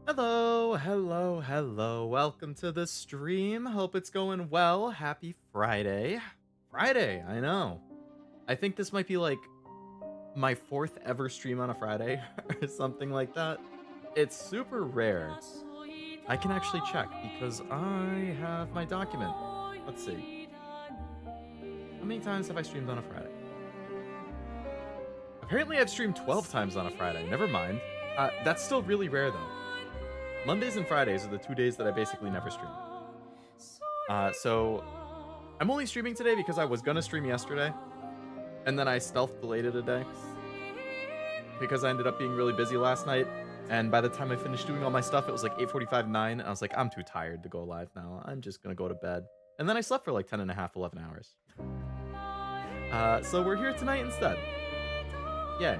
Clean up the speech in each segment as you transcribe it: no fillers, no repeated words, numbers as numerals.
Hello, hello, hello. Welcome to the stream. Hope it's going well. Happy Friday. Friday, I know. I think this might be like my fourth ever stream on a Friday or something like that. It's super rare. I can actually check because I have my document. Let's see. How many times have I streamed on a Friday? Apparently I've streamed 12 times on a Friday. Never mind. That's still really rare though. Mondays and Fridays are the 2 days that I basically never stream. So I'm only streaming today because I was gonna stream yesterday, and then I stealth delayed it a day because I ended up being really busy last night. And by the time I finished doing all my stuff, it was like 8:45, 9. And I was like, I'm too tired to go live now. I'm just gonna go to bed. And then I slept for like 10 and a half, 11 hours. So we're here tonight instead. Yay.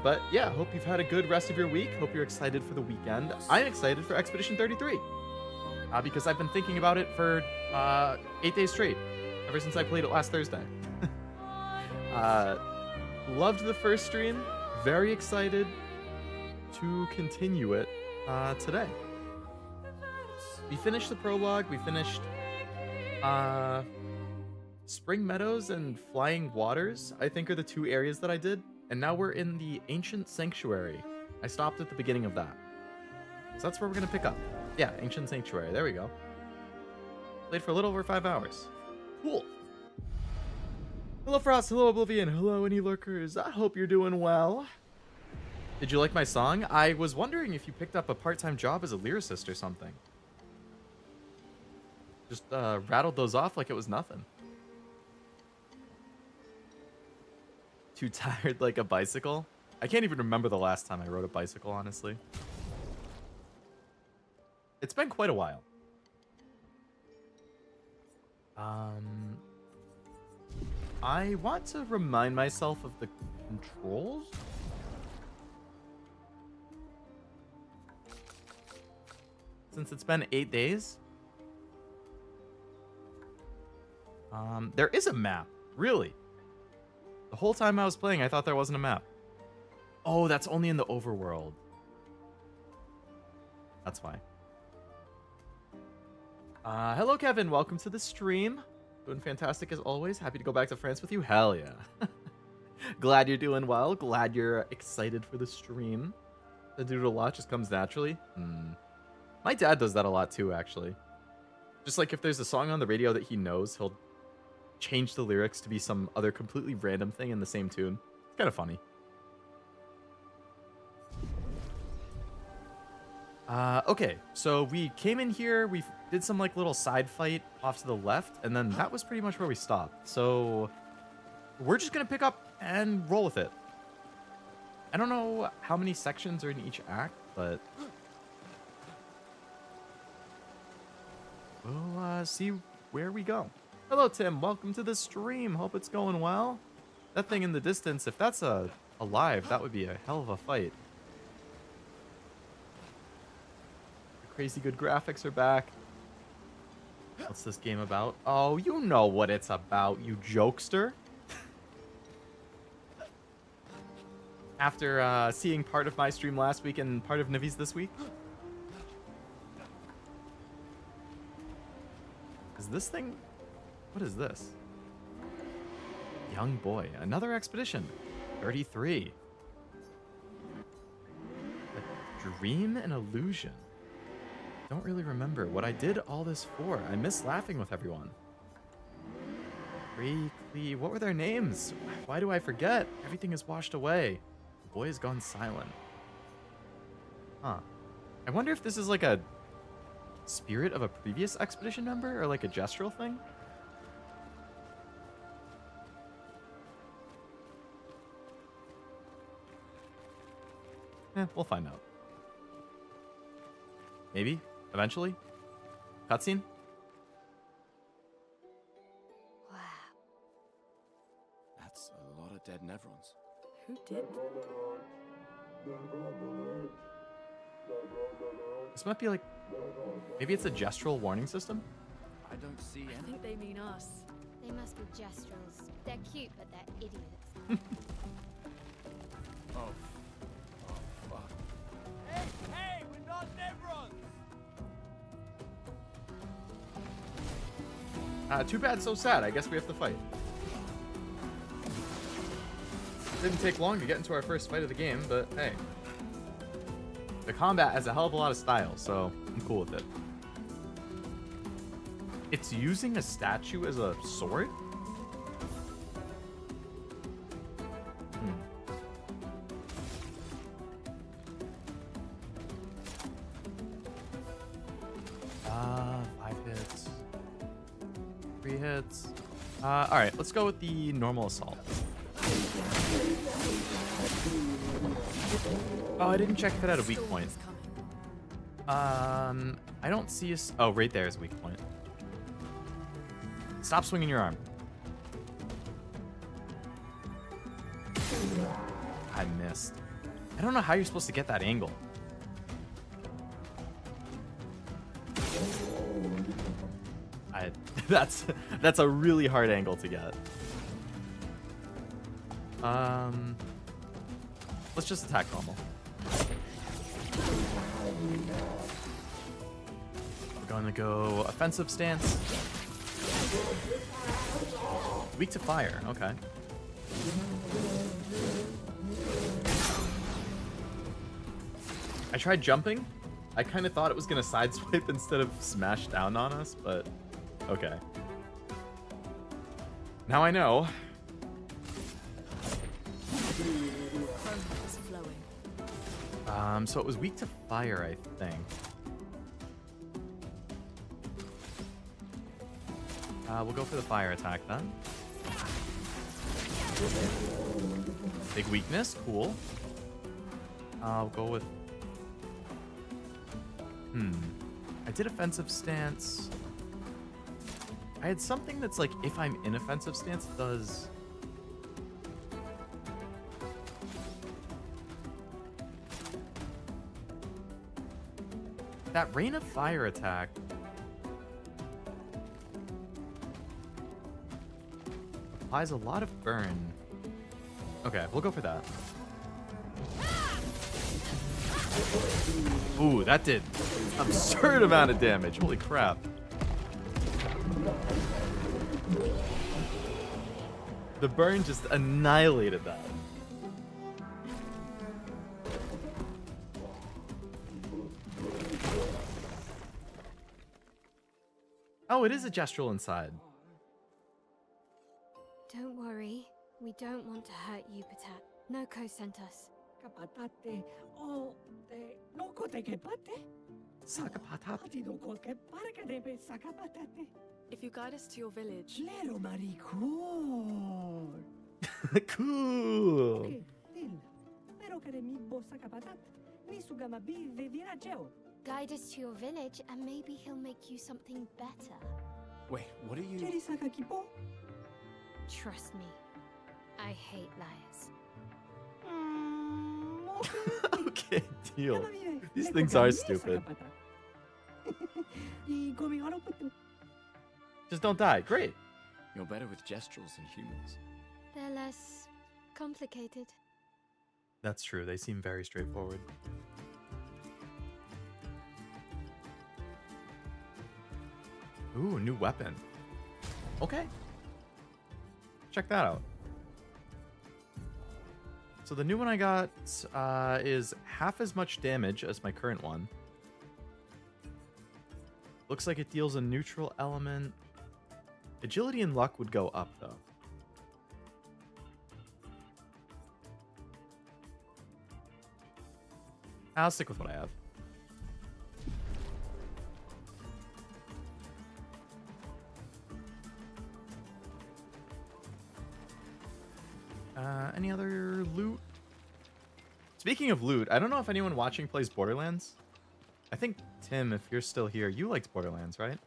But yeah, hope you've had a good rest of your week. Hope you're excited for the weekend. I'm excited for Expedition 33 because I've been thinking about it for 8 days straight, ever since I played it last Thursday. Loved the first stream. Very excited to continue it today. We finished the prologue. We finished Spring Meadows and Flying Waters, I think, are the two areas that I did. And now we're in the Ancient Sanctuary. I stopped at the beginning of that. So that's where we're going to pick up. Yeah, Ancient Sanctuary. There we go. Played for a little over 5 hours. Cool. Hello, Frost. Hello, Oblivion. Hello, any lurkers. I hope you're doing well. Did you like my song? I was wondering if you picked up a part-time job as a lyricist or something. Just rattled those off like it was nothing. Too tired like a bicycle? I can't even remember the last time I rode a bicycle, honestly. It's been quite a while. I want to remind myself of the controls. Since it's been 8 days. There is a map, really. The whole time I was playing, I thought there wasn't a map. Oh, that's only in the overworld. That's why. Hello, Kevin. Welcome to the stream. Doing fantastic as always. Happy to go back to France with you. Hell yeah. Glad you're doing well. Glad you're excited for the stream. The dude a lot just comes naturally. My dad does that a lot too, actually. Just like if there's a song on the radio that he knows, he'll change the lyrics to be some other completely random thing in the same tune. It's kind of funny. Okay, so we came in here, we did some like little side fight off to the left, and then that was pretty much where we stopped. So we're just gonna pick up and roll with it. I don't know how many sections are in each act, but we'll see where we go. Hello, Tim. Welcome to the stream. Hope it's going well. That thing in the distance, if that's alive, that would be a hell of a fight. The crazy good graphics are back. What's this game about? Oh, you know what it's about, you jokester. After seeing part of my stream last week and part of Navi's this week. Is this thing... What is this? Young boy. Another expedition. 33. A dream and illusion. Don't really remember what I did all this for. I miss laughing with everyone. Briefly, what were their names? Why do I forget? Everything is washed away. The boy has gone silent. Huh. I wonder if this is like a spirit of a previous expedition member or like a Gestral thing? We'll find out. Maybe? Eventually? Cutscene? Wow. That's a lot of dead Nevrons. Who did? This might be like... Maybe it's a Gestral warning system? I don't see I any. think they mean us. They must be Gestrals. They're cute, but they're idiots. Oh. Oh, fuck. Hey, we're not nevrons! Too bad, so sad. I guess we have to fight. Didn't take long to get into our first fight of the game, but hey. The combat has a hell of a lot of style, so I'm cool with it. It's using a statue as a sword? Hmm. 5 hits. 3 hits. Alright, let's go with the normal assault. Oh, I didn't check if it had a weak point. I don't see a... Oh, right there is a weak point. Stop swinging your arm. I missed. I don't know how you're supposed to get that angle. That's a really hard angle to get. Let's just attack normal. We're going to go offensive stance. Weak to fire. Okay. I tried jumping. I kind of thought it was going to sideswipe instead of smash down on us, but okay. Now I know. So it was weak to fire, I think. We'll go for the fire attack then. Big weakness, cool. I'll go with... I did offensive stance. I had something that's like, if I'm in offensive stance, it does... That rain of fire attack... applies a lot of burn. Okay, we'll go for that. Ooh, that did absurd amount of damage. Holy crap. The burn just annihilated that. Oh, it is a Gestral inside. Don't worry. We don't want to hurt you, Patat. Noko sent us. Kapatate o te noko te kepate? Sakapatat. Ati noko ke parakadebe sakapatate. If you guide us to your village... Lero maricor. Cool. Okay, till. Pero kare mi bo sakapatat. Ni sugama bi de virageo. Guide us to your village and maybe he'll make you something better. Wait, what are you... Cheri sakakipo? Trust me. I hate liars. Okay. Okay, deal. Ela vive. These Leko things ka are mi stupid. sakapatat. I gomi haro putu. Just don't die. Great. You're better with gestrals than humans. They're less complicated. That's true. They seem very straightforward. Ooh, new weapon. Okay. Check that out. So the new one I got is half as much damage as my current one. Looks like it deals a neutral element. Agility and luck would go up, though. I'll stick with what I have. Any other loot? Speaking of loot, I don't know if anyone watching plays Borderlands. I think, Tim, if you're still here, you liked Borderlands, right?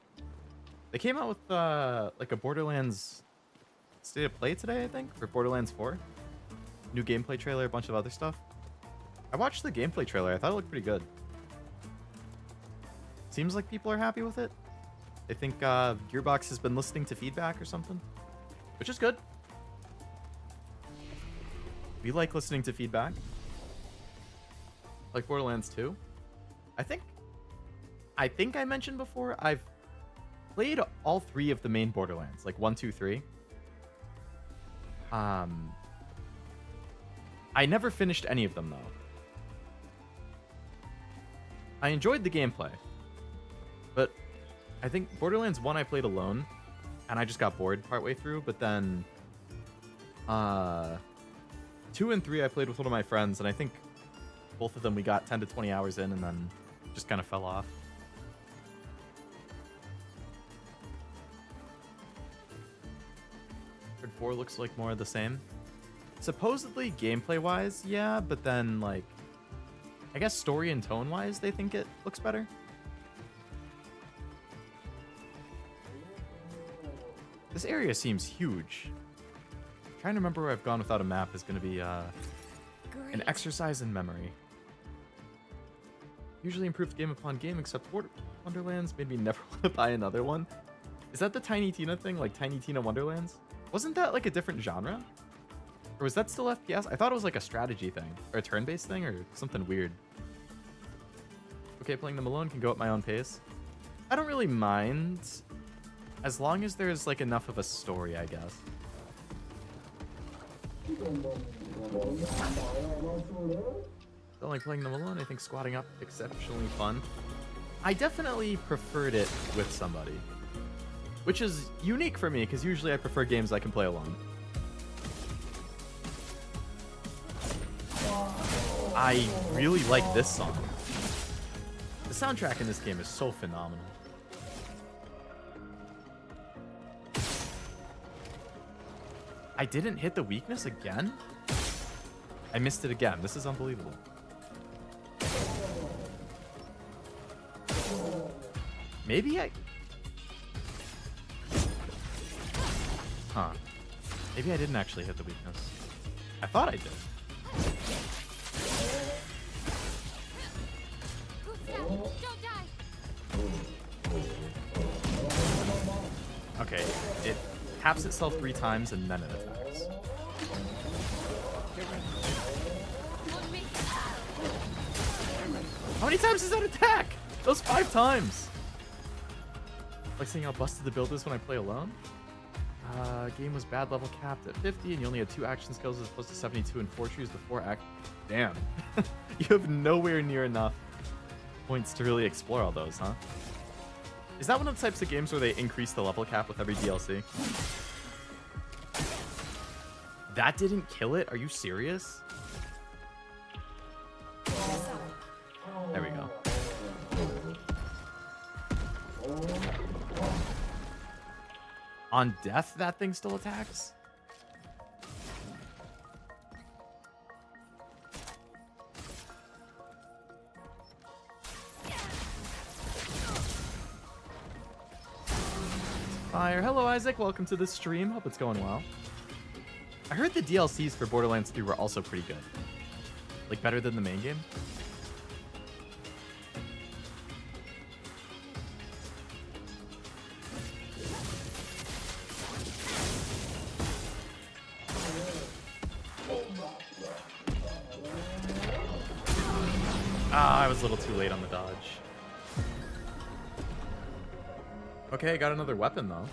They came out with, like a Borderlands State of Play today, I think, for Borderlands 4. New gameplay trailer, a bunch of other stuff. I watched the gameplay trailer. I thought it looked pretty good. Seems like people are happy with it. They think Gearbox has been listening to feedback or something, which is good. We like listening to feedback. like Borderlands 2. I think I mentioned before, I've played all 3 of the main Borderlands, like 1, 2, 3. I never finished any of them, though. I enjoyed the gameplay, but I think Borderlands 1 I played alone, and I just got bored partway through, but then 2 and 3 I played with one of my friends, and I think both of them we got 10 to 20 hours in and then just kind of fell off. Third 4 looks like more of the same. Supposedly gameplay-wise, yeah, but then like I guess story and tone-wise they think it looks better. This area seems huge. Trying to remember where I've gone without a map is going to be an exercise in memory. Usually improves game upon game, except Wonderlands made me never want to buy another one. Is that the Tiny Tina thing? Like Tiny Tina Wonderlands? Wasn't that like a different genre? Or was that still FPS? I thought it was like a strategy thing. Or a turn-based thing, or something weird. Okay, playing them alone, can go at my own pace. I don't really mind, as long as there's like enough of a story, I guess. Don't like playing them alone. I think squatting up exceptionally fun. I definitely preferred it with somebody, which is unique for me because usually I prefer games I can play alone. I really like this song. The soundtrack in this game is so phenomenal. I didn't hit the weakness again? I missed it again. This is unbelievable. Maybe I... Huh. Maybe I didn't actually hit the weakness. I thought I did. Okay, it taps itself 3 times and then it attacks. How many times does that attack? That was 5 times. Like seeing how busted the build is when I play alone. Game was bad level capped at 50 and you only had 2 action skills as opposed to 72 and 4 choose the 4 act. Damn. You have nowhere near enough points to really explore all those, huh? Is that one of the types of games where they increase the level cap with every DLC? That didn't kill it? Are you serious? There we go. On death, that thing still attacks? Fire. Hello, Isaac. Welcome to the stream. Hope it's going well. I heard the DLCs for Borderlands 3 were also pretty good. Like, better than the main game. Ah, I was a little too late on the dodge. Okay, I got another weapon, though.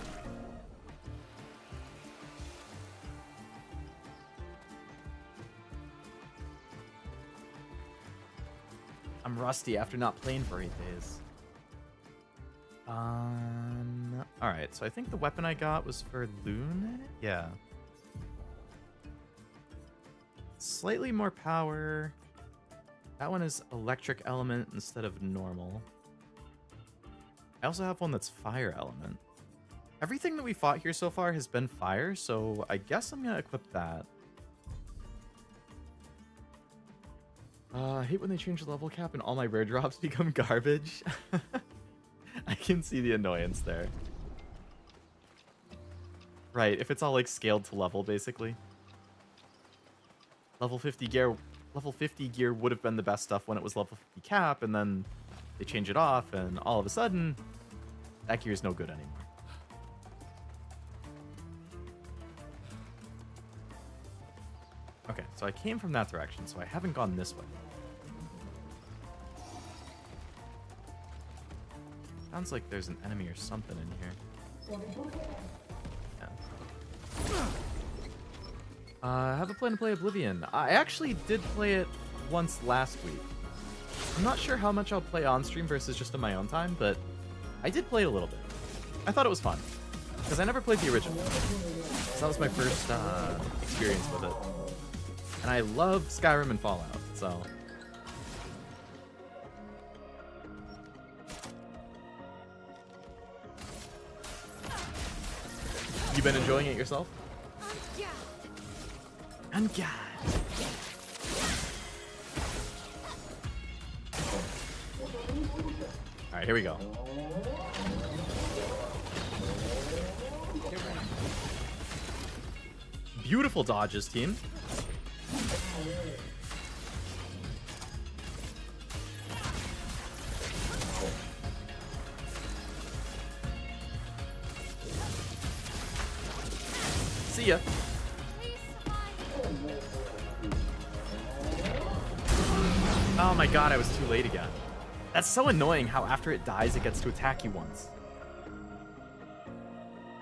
I'm rusty after not playing for 8 days. Alright, so I think the weapon I got was for Loon? Yeah. Slightly more power. That one is electric element instead of normal. I also have one that's fire element. Everything that we fought here so far has been fire, so I guess I'm gonna equip that. I hate when they change the level cap and all my rare drops become garbage. I can see the annoyance there. Right, if it's all like scaled to level, basically. Level 50 gear would have been the best stuff when it was level 50 cap, and then they change it off, and all of a sudden, that gear is no good anymore. Okay, so I came from that direction, so I haven't gone this way. Sounds like there's an enemy or something in here. Yeah. I have a plan to play Oblivion. I actually did play it once last week. I'm not sure how much I'll play on stream versus just in my own time, but I did play it a little bit. I thought it was fun. Because I never played the original. So that was my first experience with it. And I love Skyrim and Fallout, so... You been enjoying it yourself? And God. Alright, here we go. Beautiful dodges, team. See ya. Oh my god, I was too late again. That's so annoying how after it dies, it gets to attack you once.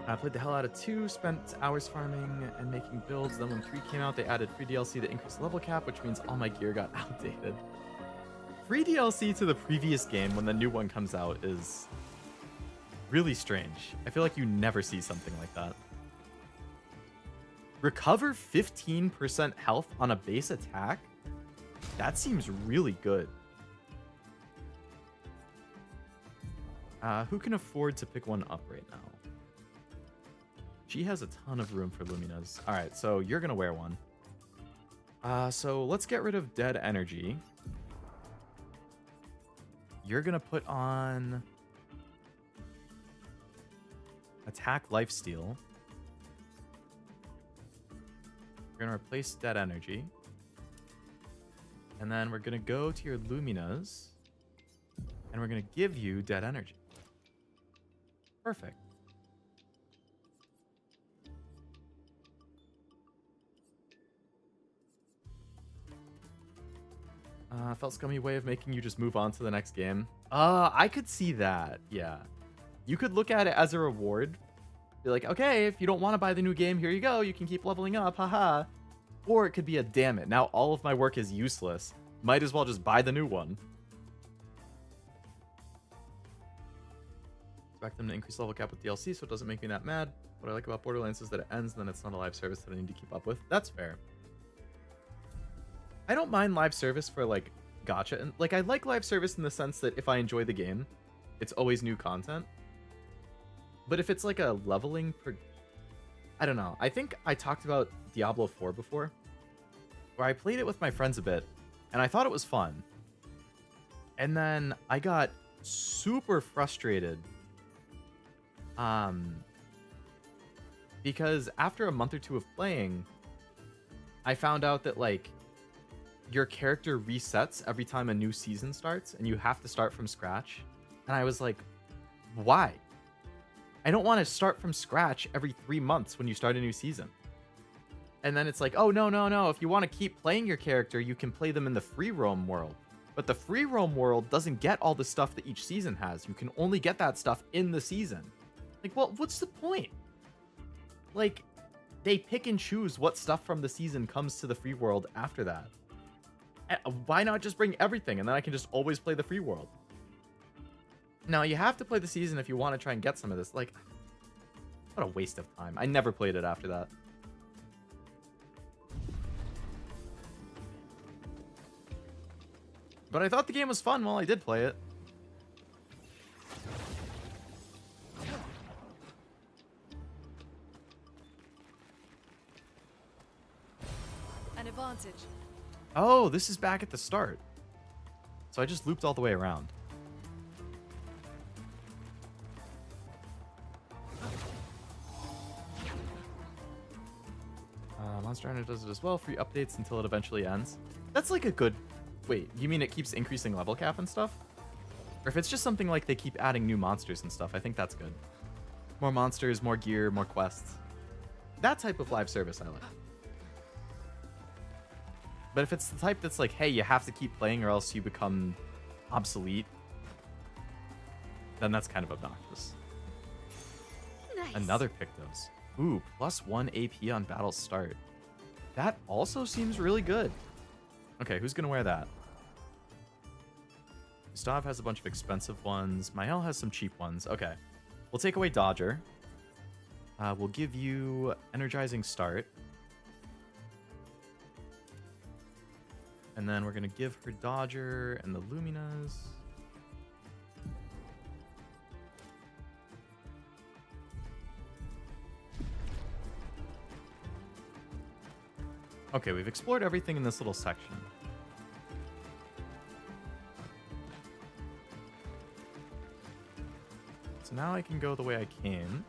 I played the hell out of 2, spent hours farming and making builds. Then when 3 came out, they added free DLC to increase the level cap, which means all my gear got outdated. Free DLC to the previous game when the new one comes out is really strange. I feel like you never see something like that. Recover 15% health on a base attack? That seems really good. Who can afford to pick one up right now? She has a ton of room for Luminas. All right, so you're going to wear one. So let's get rid of dead energy. You're going to put on attack lifesteal. We're going to replace dead energy. And then we're going to go to your Luminas. And we're going to give you dead energy. Perfect. Felt scummy way of making you just move on to the next game. I could see that. Yeah. You could look at it as a reward. Be like, okay, if you don't want to buy the new game, here you go. You can keep leveling up. Haha. Or it could be a damn it. Now all of my work is useless. Might as well just buy the new one. Expect them to increase level cap with DLC, so it doesn't make me that mad. What I like about Borderlands is that it ends, and then it's not a live service that I need to keep up with. That's fair. I don't mind live service for like gacha, and like I like live service in the sense that if I enjoy the game, it's always new content. But if it's like a leveling I don't know. I think I talked about Diablo 4 before, where I played it with my friends a bit, and I thought it was fun. And then I got super frustrated. Because after a month or 2 of playing, I found out that like your character resets every time a new season starts and you have to start from scratch. And I was like, why? I don't want to start from scratch every 3 months when you start a new season. And then it's like, oh, no. If you want to keep playing your character, you can play them in the free roam world. But the free roam world doesn't get all the stuff that each season has. You can only get that stuff in the season. Like, well, what's the point? Like, they pick and choose what stuff from the season comes to the free world after that. Why not just bring everything and then I can just always play the free world? Now, you have to play the season if you want to try and get some of this. Like, what a waste of time. I never played it after that. But I thought the game was fun while I did play it. An advantage. Oh, this is back at the start. So I just looped all the way around. Monster Hunter does it as well. Free updates until it eventually ends. That's like a good... Wait, you mean it keeps increasing level cap and stuff? Or if it's just something like they keep adding new monsters and stuff, I think that's good. More monsters, more gear, more quests. That type of live service I like. But if it's the type that's like, hey, you have to keep playing or else you become obsolete, then that's kind of obnoxious. Nice. Another Pictos. Ooh, +1 AP on battle start. That also seems really good. Okay, who's gonna wear that? Gustav has a bunch of expensive ones. Mael has some cheap ones. Okay. We'll take away Dodger. We'll give you Energizing Start. And then we're going to give her Dodger and the Luminas. Okay, we've explored everything in this little section. So now I can go the way I came.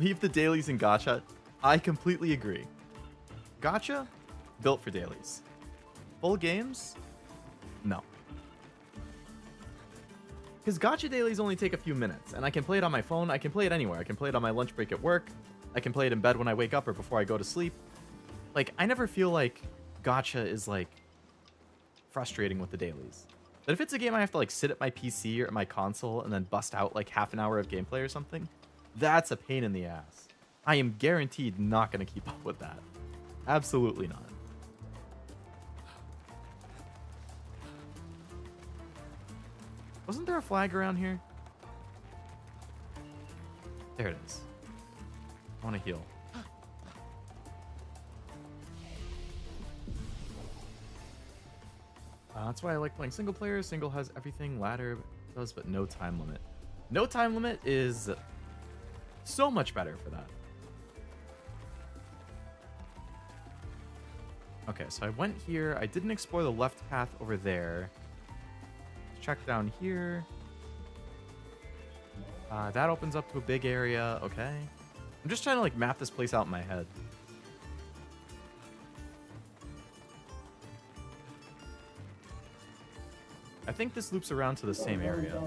Leave the dailies in gacha. I completely agree. Gacha, built for dailies. Full games, no. Because gacha dailies only take a few minutes, and I can play it on my phone, I can play it anywhere. I can play it on my lunch break at work, I can play it in bed when I wake up or before I go to sleep. Like, I never feel like gacha is, like, frustrating with the dailies. But if it's a game I have to, like, sit at my PC or at my console and then bust out, like, half an hour of gameplay or something, that's a pain in the ass. I am guaranteed not going to keep up with that. Absolutely not. Wasn't there a flag around here? There it is. I want to heal. That's why I like playing single player. Single has everything, ladder does, but no time limit. No time limit is so much better for that. Okay, so I went here. I didn't explore the left path over there. Let's check down here. That opens up to a big area. Okay. I'm just trying to like map this place out in my head. I think this loops around to the same area.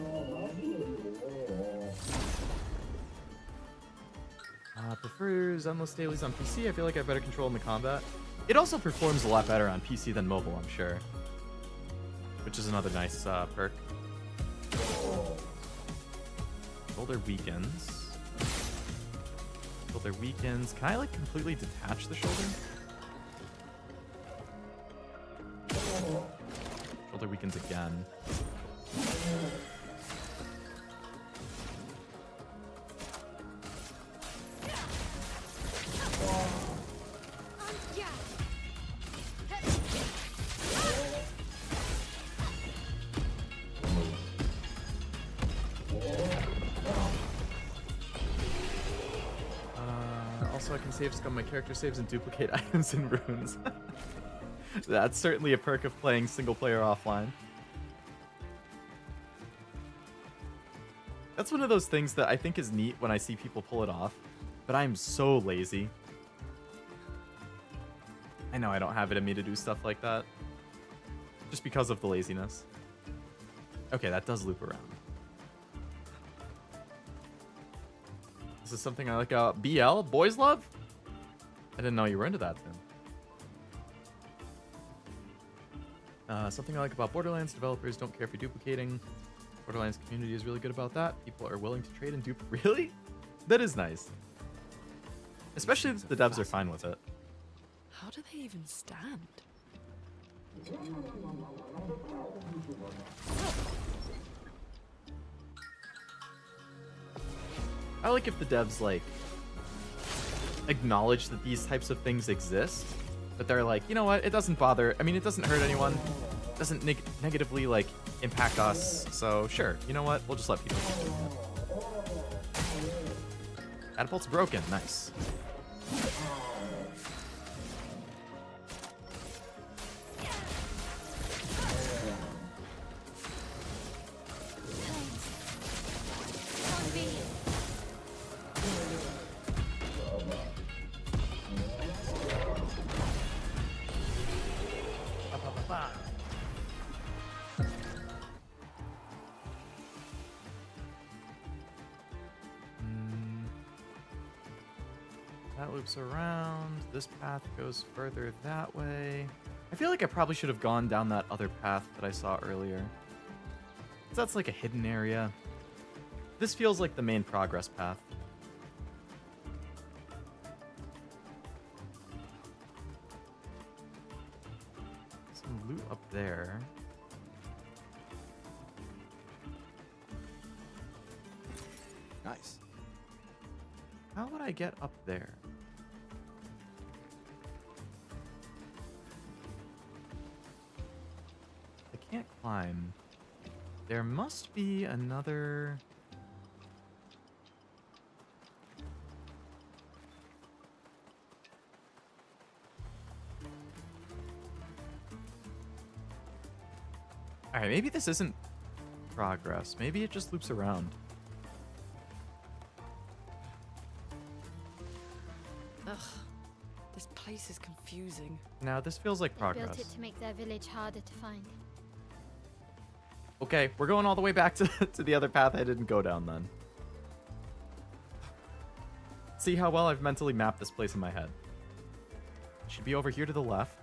Prefers endless dailies on PC. I feel like I have better control in the combat. It also performs a lot better on PC than mobile, I'm sure. Which is another nice perk. Shoulder weakens. Shoulder weakens. Can I like completely detach the shoulder? Shoulder weakens again. Also, I can save scum my character saves and duplicate items in runes. That's certainly a perk of playing single player offline. That's one of those things that I think is neat when I see people pull it off, but I'm so lazy. I know I don't have it in me to do stuff like that, just because of the laziness. Okay, that does loop around. This is something I like. BL? Boys Love? I didn't know you were into that, Tim. Something I like about Borderlands, developers don't care for duplicating. Borderlands community is really good about that. People are willing to trade and dupe. Really? That is nice. Especially if the devs are fine with it. How do they even stand? I like if the devs, like, acknowledge that these types of things exist. But they're like, you know what? It doesn't bother. I mean, it doesn't hurt anyone. It doesn't negatively, like, impact us. So, sure. You know what? We'll just let people do it. Catapult's broken. Nice. That loops around. This path goes further that way. I feel like I probably should have gone down that other path that I saw earlier. So that's like a hidden area. This feels like the main progress path. Some loot up there. Nice. How would I get up there? I can't climb. There must be another... Alright, maybe this isn't progress. Maybe it just loops around. Ugh. This place is confusing. Now this feels like They progress. built it to make their village harder to find. Okay, we're going all the way back to, to the other path I didn't go down then. See how well I've mentally mapped this place in my head. It should be over here to the left.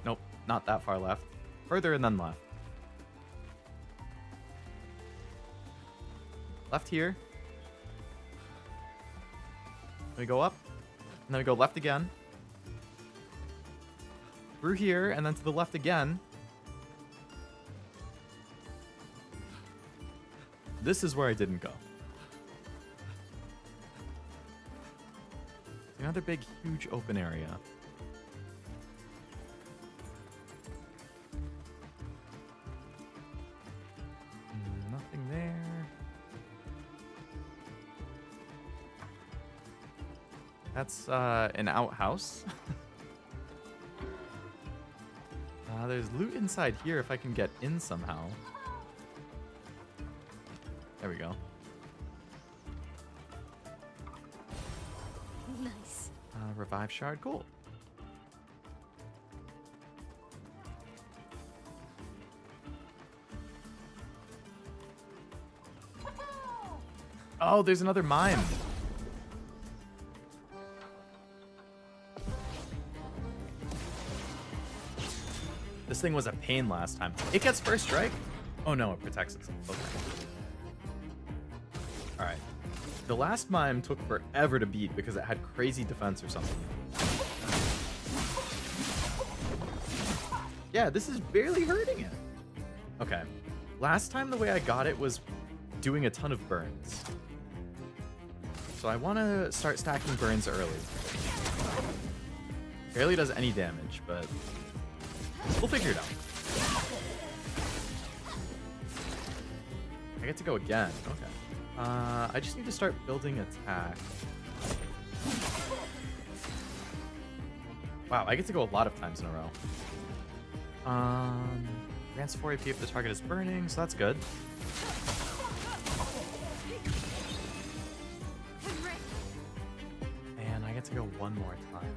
Nope, not that far left. Further and then left. Left here. Then we go up. And then we go left again. Through here, and then to the left again. This is where I didn't go. Another big, huge open area. Nothing there. That's an outhouse. There's loot inside here if I can get in somehow. There we go. Nice. Revive shard, cool. Oh, there's another mime. This thing was a pain last time. It gets first strike? Oh no, it protects itself. Okay. Alright. The last mime took forever to beat because it had crazy defense or something. Yeah, this is barely hurting it. Okay. Last time the way I got it was doing a ton of burns. So I want to start stacking burns early. Barely does any damage, but we'll figure it out. I get to go again. Okay. I just need to start building attack. Wow, I get to go a lot of times in a row. Grants 4 AP if the target is burning, so that's good. And I get to go one more time.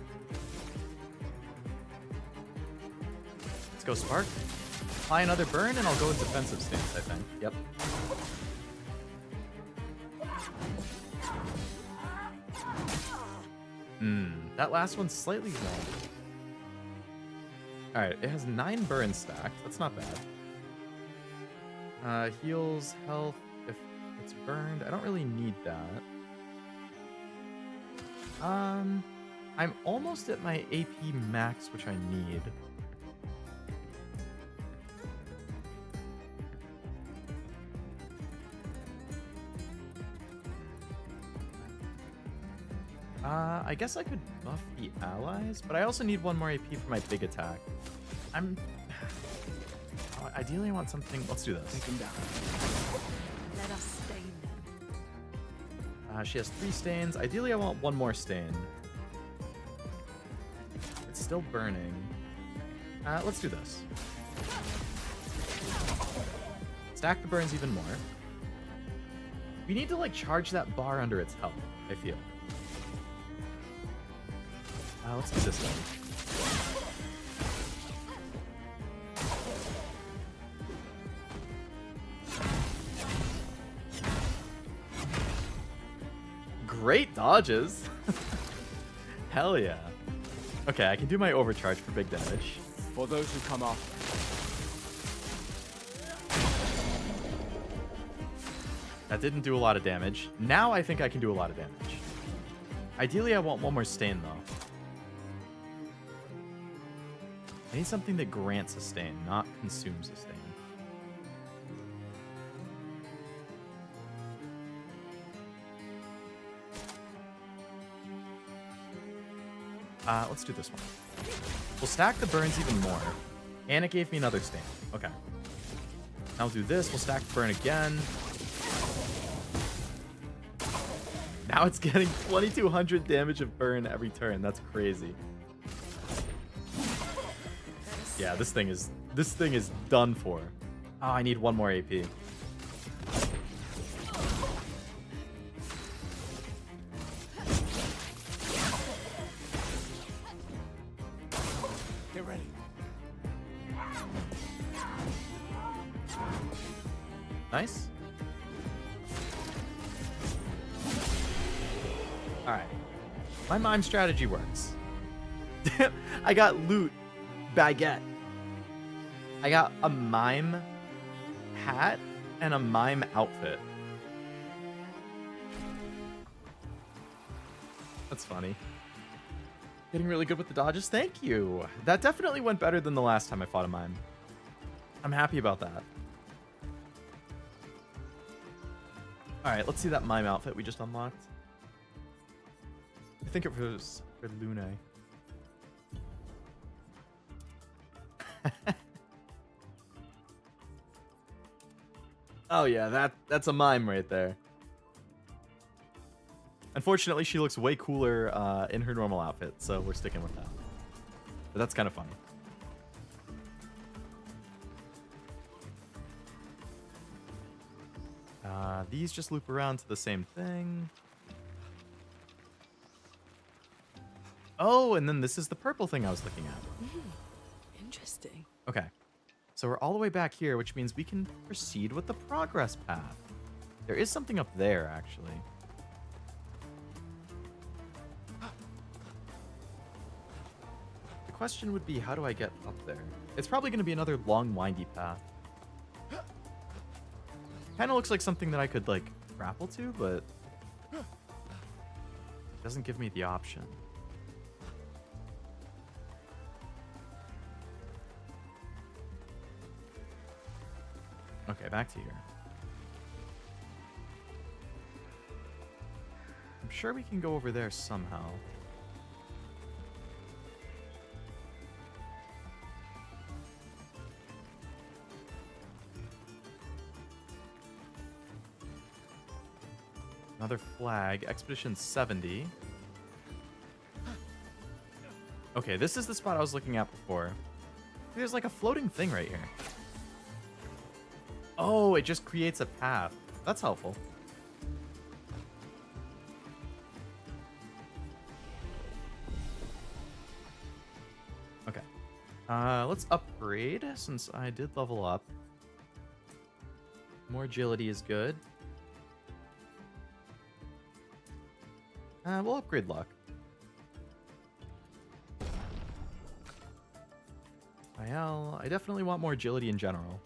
Let's go Spark. Apply another burn, and I'll go with defensive stance, I think. Yep. That last one's slightly long. Alright, it has 9 burns stacked. That's not bad. Heals health if it's burned. I don't really need that. I'm almost at my AP max, which I need. I guess I could buff the allies, but I also need 1 more AP for my big attack. Ideally, I want something. Let's do this. Take him down. Let us stain them. She has 3 stains. Ideally, I want 1 more stain. It's still burning. Let's do this. Stack the burns even more. We need to, like, charge that bar under its health, I feel. Let's do this one. Great dodges. Hell yeah. Okay, I can do my overcharge for big damage. For those who come after. That didn't do a lot of damage. Now I think I can do a lot of damage. Ideally, I want one more stain, though. I need something that grants a stain, not consumes a stain. Let's do this one. We'll stack the burns even more. And it gave me another stain. Okay. Now we'll do this. We'll stack the burn again. Now it's getting 2200 damage of burn every turn. That's crazy. Yeah, this thing is done for. Oh, I need one more AP. Get ready. Nice. Alright. My mime strategy works. I got loot baguette. I got a mime hat and a mime outfit. That's funny. Getting really good with the dodges. Thank you. That definitely went better than the last time I fought a mime. I'm happy about that. Alright, let's see that mime outfit we just unlocked. I think it was for Lune. Oh yeah, that's a mime right there. Unfortunately, she looks way cooler in her normal outfit, so we're sticking with that. But that's kind of funny. These just loop around to the same thing. Oh, and then this is the purple thing I was looking at. Interesting. Okay. So we're all the way back here, which means we can proceed with the progress path. There is something up there, actually. The question would be, how do I get up there? It's probably going to be another long, windy path. Kind of looks like something that I could, like, grapple to, but it doesn't give me the option. Okay, back to here. I'm sure we can go over there somehow. Another flag. Expedition 70. Okay, this is the spot I was looking at before. There's like a floating thing right here. Oh, it just creates a path. That's helpful. Okay. Let's upgrade since I did level up. More agility is good. We'll upgrade luck. I definitely want more agility in general.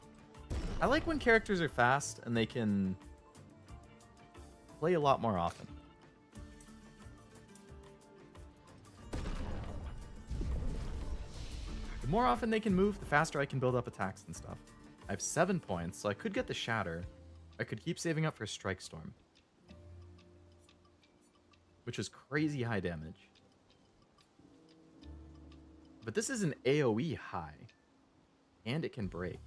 I like when characters are fast and they can play a lot more often. The more often they can move, the faster I can build up attacks and stuff. I have 7 points, so I could get the Shatter. I could keep saving up for Strike Storm, which is crazy high damage. But this is an AoE high, and it can break.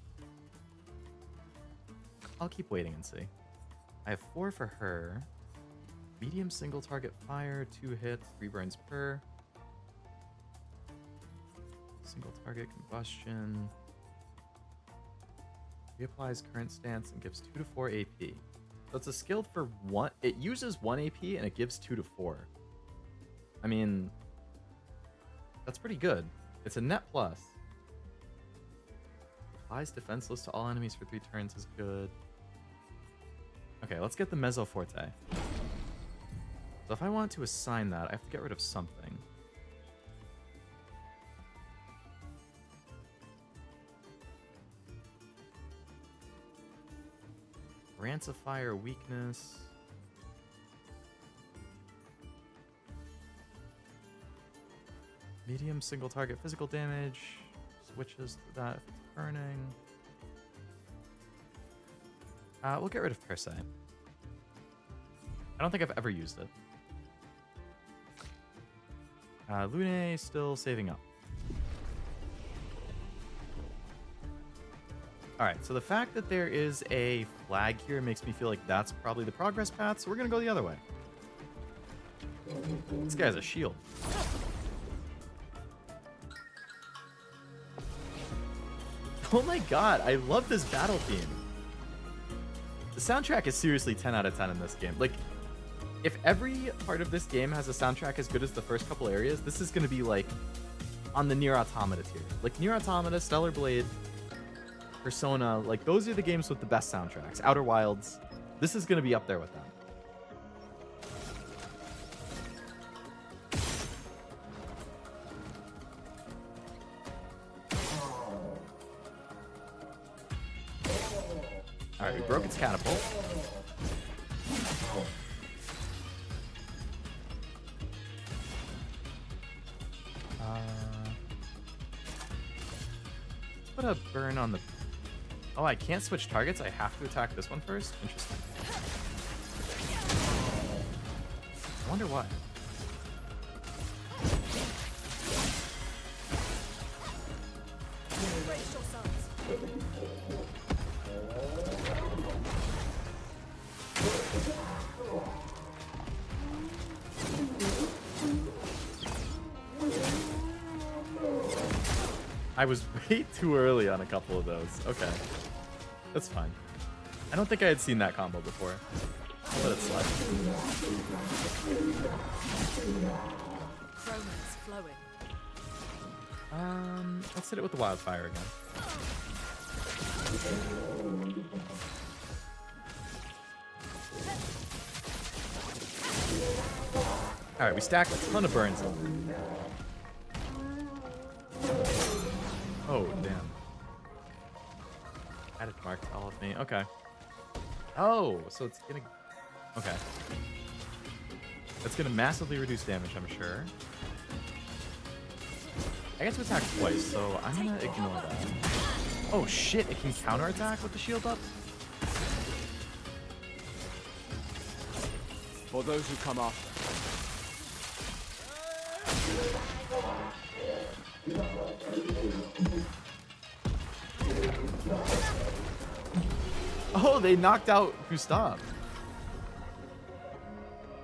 I'll keep waiting and see. I have 4 for her. Medium single target fire, 2 hits, 3 burns per. Single target combustion. Reapplies current stance and gives 2 to 4 AP. So it's a skill for 1. It uses 1 AP and it gives 2 to 4. I mean, that's pretty good. It's a net plus. Applies defenseless to all enemies for 3 turns is good. Okay, let's get the Mezzo Forte. So if I want to assign that, I have to get rid of something. Trance of Fire weakness. Medium single target physical damage. Switches to that if it's burning. We'll get rid of Per Se. I don't think I've ever used it. Lune still saving up. Alright, so the fact that there is a flag here makes me feel like that's probably the progress path, so we're gonna go the other way. This guy has a shield. Oh my god, I love this battle theme. The soundtrack is seriously 10 out of 10 in this game. Like, if every part of this game has a soundtrack as good as the first couple areas, this is going to be like on the Nier Automata tier. Like Nier Automata, Stellar Blade, Persona, like those are the games with the best soundtracks. Outer Wilds, this is going to be up there with them. Alright, we broke its catapult. Put a burn on the... Oh, I can't switch targets? I have to attack this one first? Interesting. I wonder why. I was way too early on a couple of those. Okay. That's fine. I don't think I had seen that combo before. I'll let it slide. Chroma's flowing. Let's hit it with the wildfire again. Alright, we stacked a ton of burns. Oh, damn. Added mark to all of me. Okay. Oh, so it's gonna... Okay. That's gonna massively reduce damage, I'm sure. I get to attack twice, so I'm gonna ignore that. Oh shit, it can counterattack with the shield up? For those who come after. Oh, they knocked out Gustav.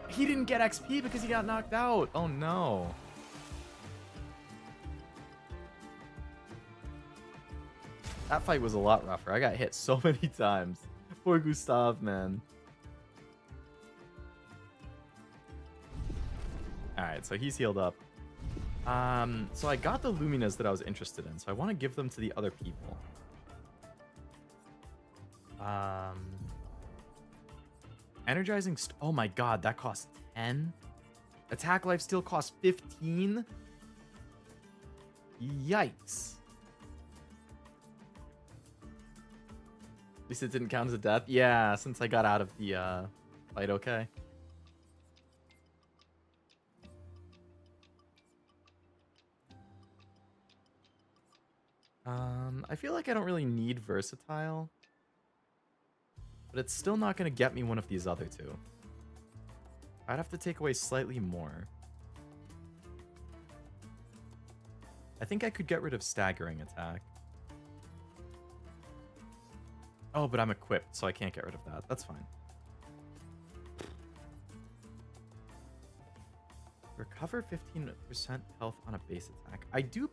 He didn't get XP because he got knocked out. Oh no. That fight was a lot rougher. I got hit so many times. Poor Gustav, man. Alright, so he's healed up. So I got the Luminas that I was interested in, so I want to give them to the other people. Energizing oh my god, that costs 10? Attack lifesteal costs 15? Yikes. At least it didn't count as a death. Yeah, since I got out of the fight, okay. I feel like I don't really need versatile, but it's still not going to get me one of these other two. I'd have to take away slightly more. I think I could get rid of staggering attack. Oh, but I'm equipped, so I can't get rid of that. That's fine. Recover 15% health on a base attack. I do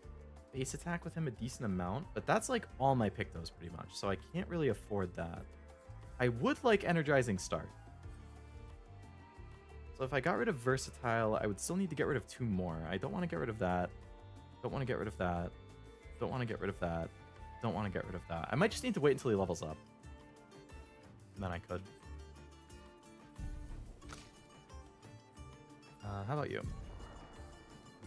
base attack with him a decent amount, but that's like all my Pictos pretty much, so I can't really afford that. I would like Energizing Start. So if I got rid of Versatile, I would still need to get rid of 2 more. I don't want to get rid of that. Don't want to get rid of that. Don't want to get rid of that. Don't want to get rid of that. I might just need to wait until he levels up. And then I could. How about you?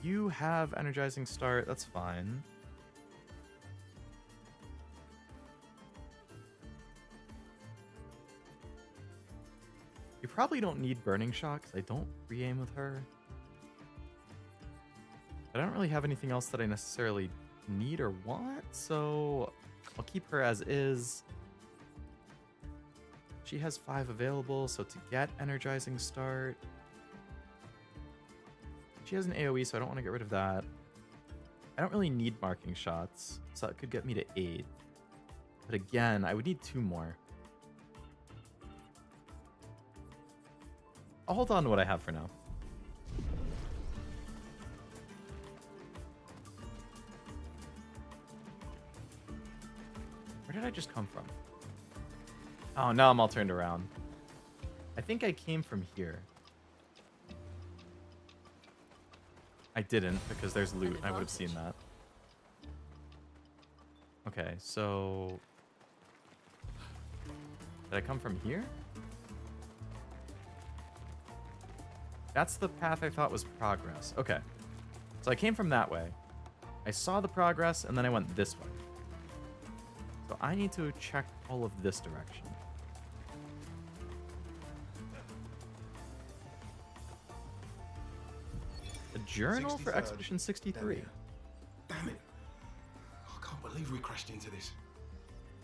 You have Energizing Start. That's fine. probably don't need Burning Shock, 'cause I don't re-aim with her. But I don't really have anything else that I necessarily need or want, so I'll keep her as is. She has 5 available, so to get Energizing Start. She has an AoE, so I don't want to get rid of that. I don't really need Marking Shots, so that could get me to 8. But again, I would need 2 more. I'll hold on to what I have for now. Where did I just come from? Oh, now I'm all turned around. I think I came from here. I didn't, because there's loot. I would have seen that. Okay, so... Did I come from here? That's the path I thought was progress. Okay. So I came from that way. I saw the progress, and then I went this way. So I need to check all of this direction. A journal for 63rd. Expedition 63. Damn it. I can't believe we crashed into this.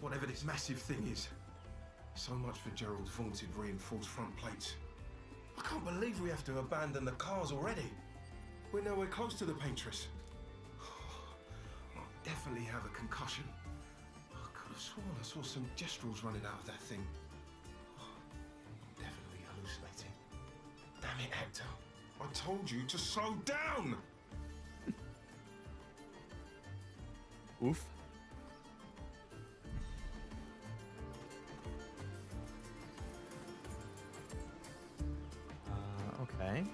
Whatever this massive thing is. So much for Gerald's vaunted reinforced front plates. I can't believe we have to abandon the cars already. We're nowhere close to the Paintress. I'll definitely have a concussion. I could have sworn I saw some Gestrals running out of that thing. I'm definitely hallucinating. Damn it, Hector. I told you to slow down! Oof. Okay.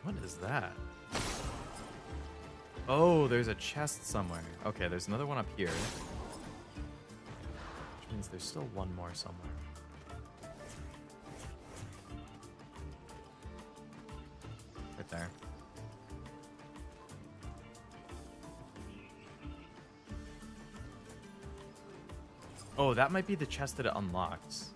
What is that? Oh, there's a chest somewhere. Okay, there's another one up here. Which means there's still one more somewhere. Right there. Oh, that might be the chest that it unlocks.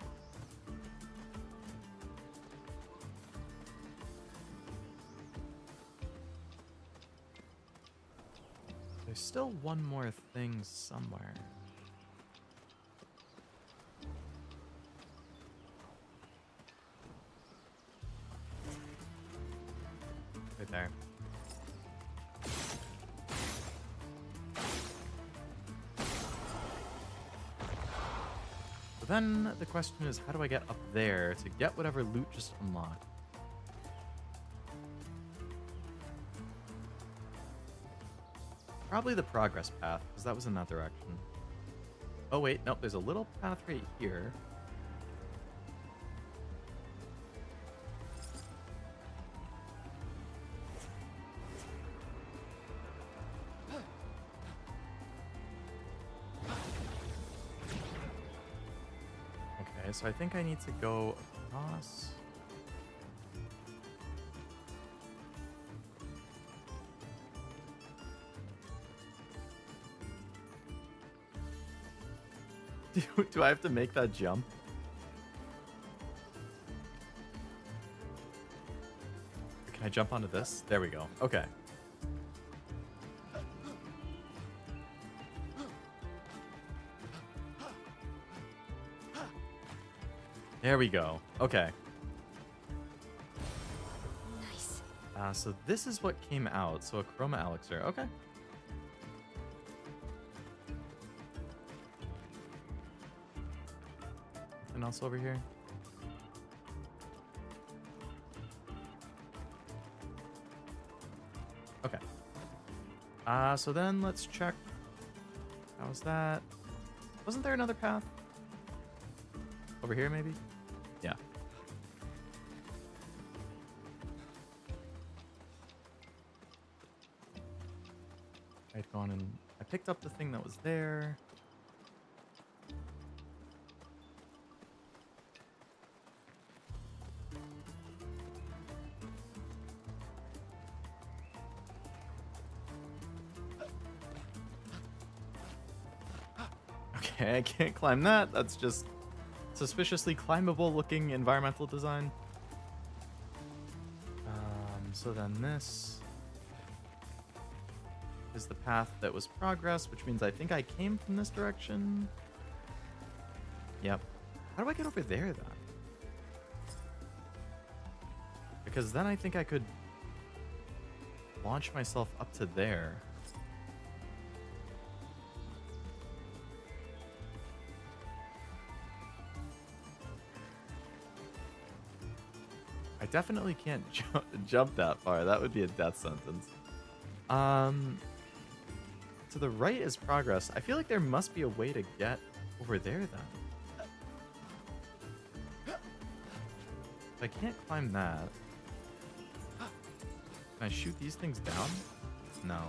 There's still one more thing somewhere. Right there. So then the question is, how do I get up there to get whatever loot just unlocked? Probably the progress path, because that was in that direction. Oh wait, nope, there's a little path right here. Okay, so I think I need to go across. Do I have to make that jump? Can I jump onto this? There we go. Okay. There we go. Okay. Nice. So this is what came out. So a chroma elixir. Okay. Anything else over here? Okay. So then let's check. How's that? Wasn't there another path? Over here, maybe? Yeah. I'd gone and I picked up the thing that was there. Okay, I can't climb that. That's just suspiciously climbable looking environmental design. So then this is the path that was progress, which means I think I came from this direction. Yep. How do I get over there then? Because then I think I could launch myself up to there. I definitely can't jump that far. That would be a death sentence. To the right is progress. I feel like there must be a way to get over there then. If I can't climb that, can I shoot these things down? No.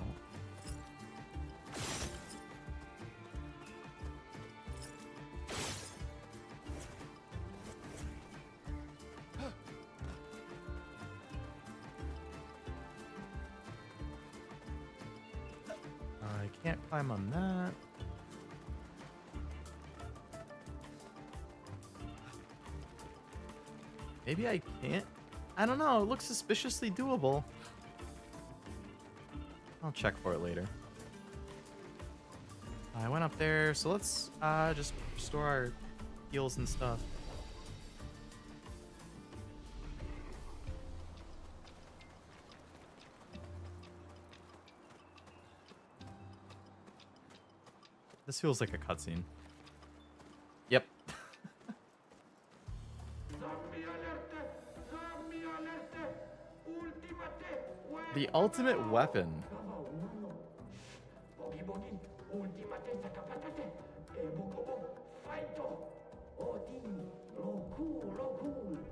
I can't climb on that. Maybe I can't. I don't know. It looks suspiciously doable. I'll check for it later. I went up there, so let's just restore our heals and stuff. This feels like a cutscene. Yep. The ultimate weapon.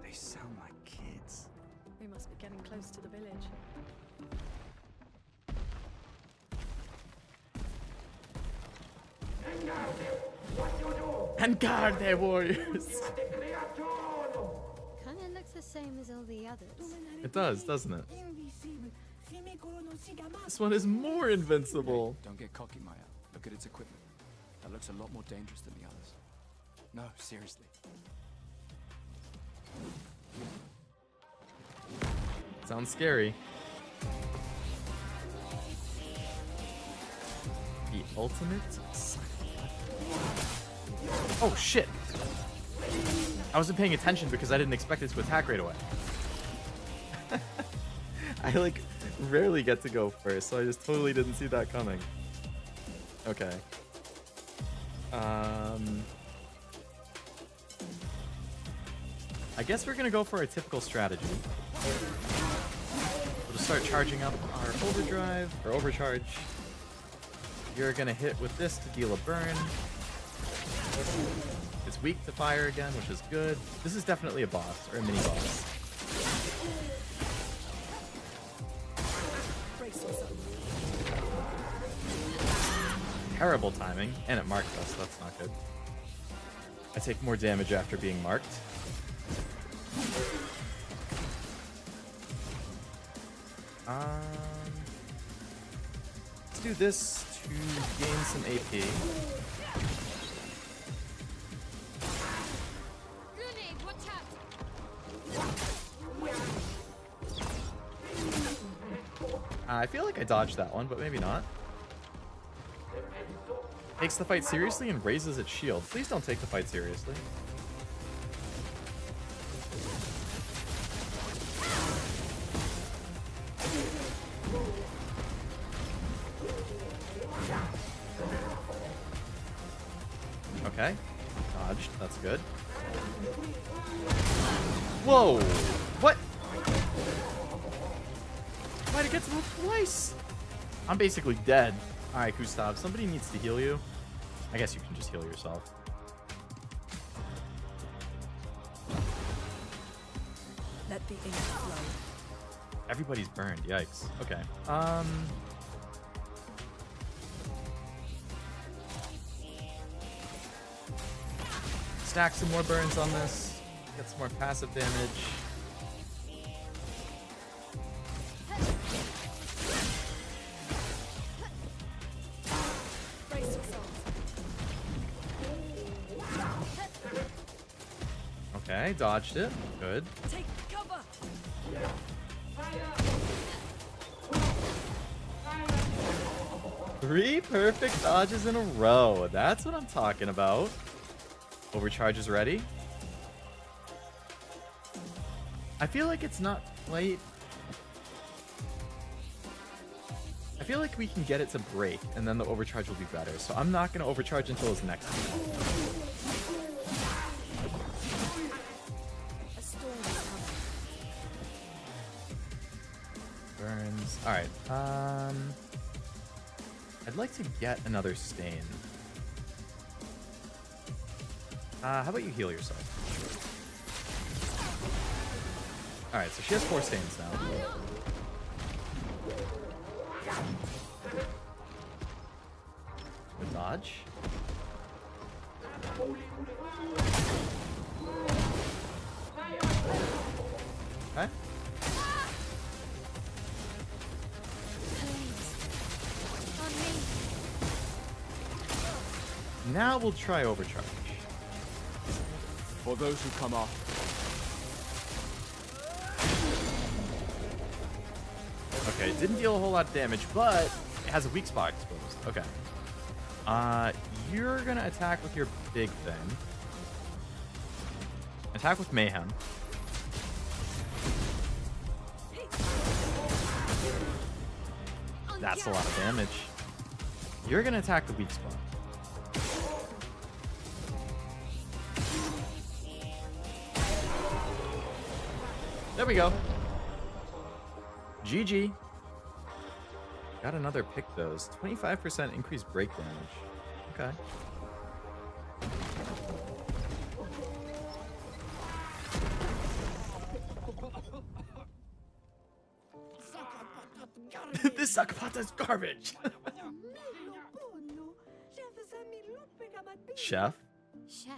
They sound like kids. We must be getting close to the village. And guard their warriors. Kinda looks the same as all the others. It does, doesn't it? Invisible. This one is more invincible. Don't get cocky, Maya. Look at its equipment. That looks a lot more dangerous than the others. No, seriously. Sounds scary. The ultimate. Oh shit! I wasn't paying attention because I didn't expect it to attack right away. I like rarely get to go first, so I just totally didn't see that coming. Okay. I guess we're gonna go for a typical strategy. We'll just start charging up our overdrive, or overcharge. You're gonna hit with this to deal a burn. It's weak to fire again, which is good. This is definitely a boss, or a mini boss. Terrible timing, and it marked us, that's not good. I take more damage after being marked. Let's do this to gain some AP. Grenade, watch out! I feel like I dodged that one, but maybe not. Takes the fight seriously and raises its shield. Please don't take the fight seriously. Okay. Dodged. That's good. Whoa! What? Why'd it get to move twice? I'm basically dead. Alright, Gustav, somebody needs to heal you. I guess you can just heal yourself. Let the ink flow. Everybody's burned. Yikes. Okay. Stack some more burns on this. Get some more passive damage. Brace yourselves. Okay, dodged it. Good. Take cover! 3 perfect dodges in a row. That's what I'm talking about. Overcharge is ready. I feel like it's not quite... I feel like we can get it to break, and then the overcharge will be better. So I'm not going to overcharge until his next turn. A storm is coming. Burns. Alright. I'd like to get another stain. How about you heal yourself? Alright, so she has 4 stains now. Good dodge. Okay. Now we'll try overcharge. For those who come off. Okay, it didn't deal a whole lot of damage, but it has a weak spot exposed. Okay. You're gonna attack with your big thing. Attack with Mayhem. That's a lot of damage. You're gonna attack the weak spot. There we go. GG. Got another pick those. 25% increased break damage. Okay. This Sakapata's garbage. Chef. Chef.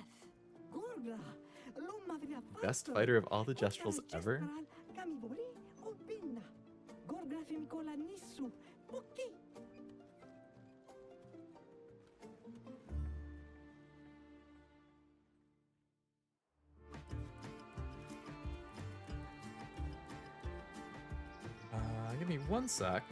Best fighter of all the Gestrals ever. Give me 1 sec.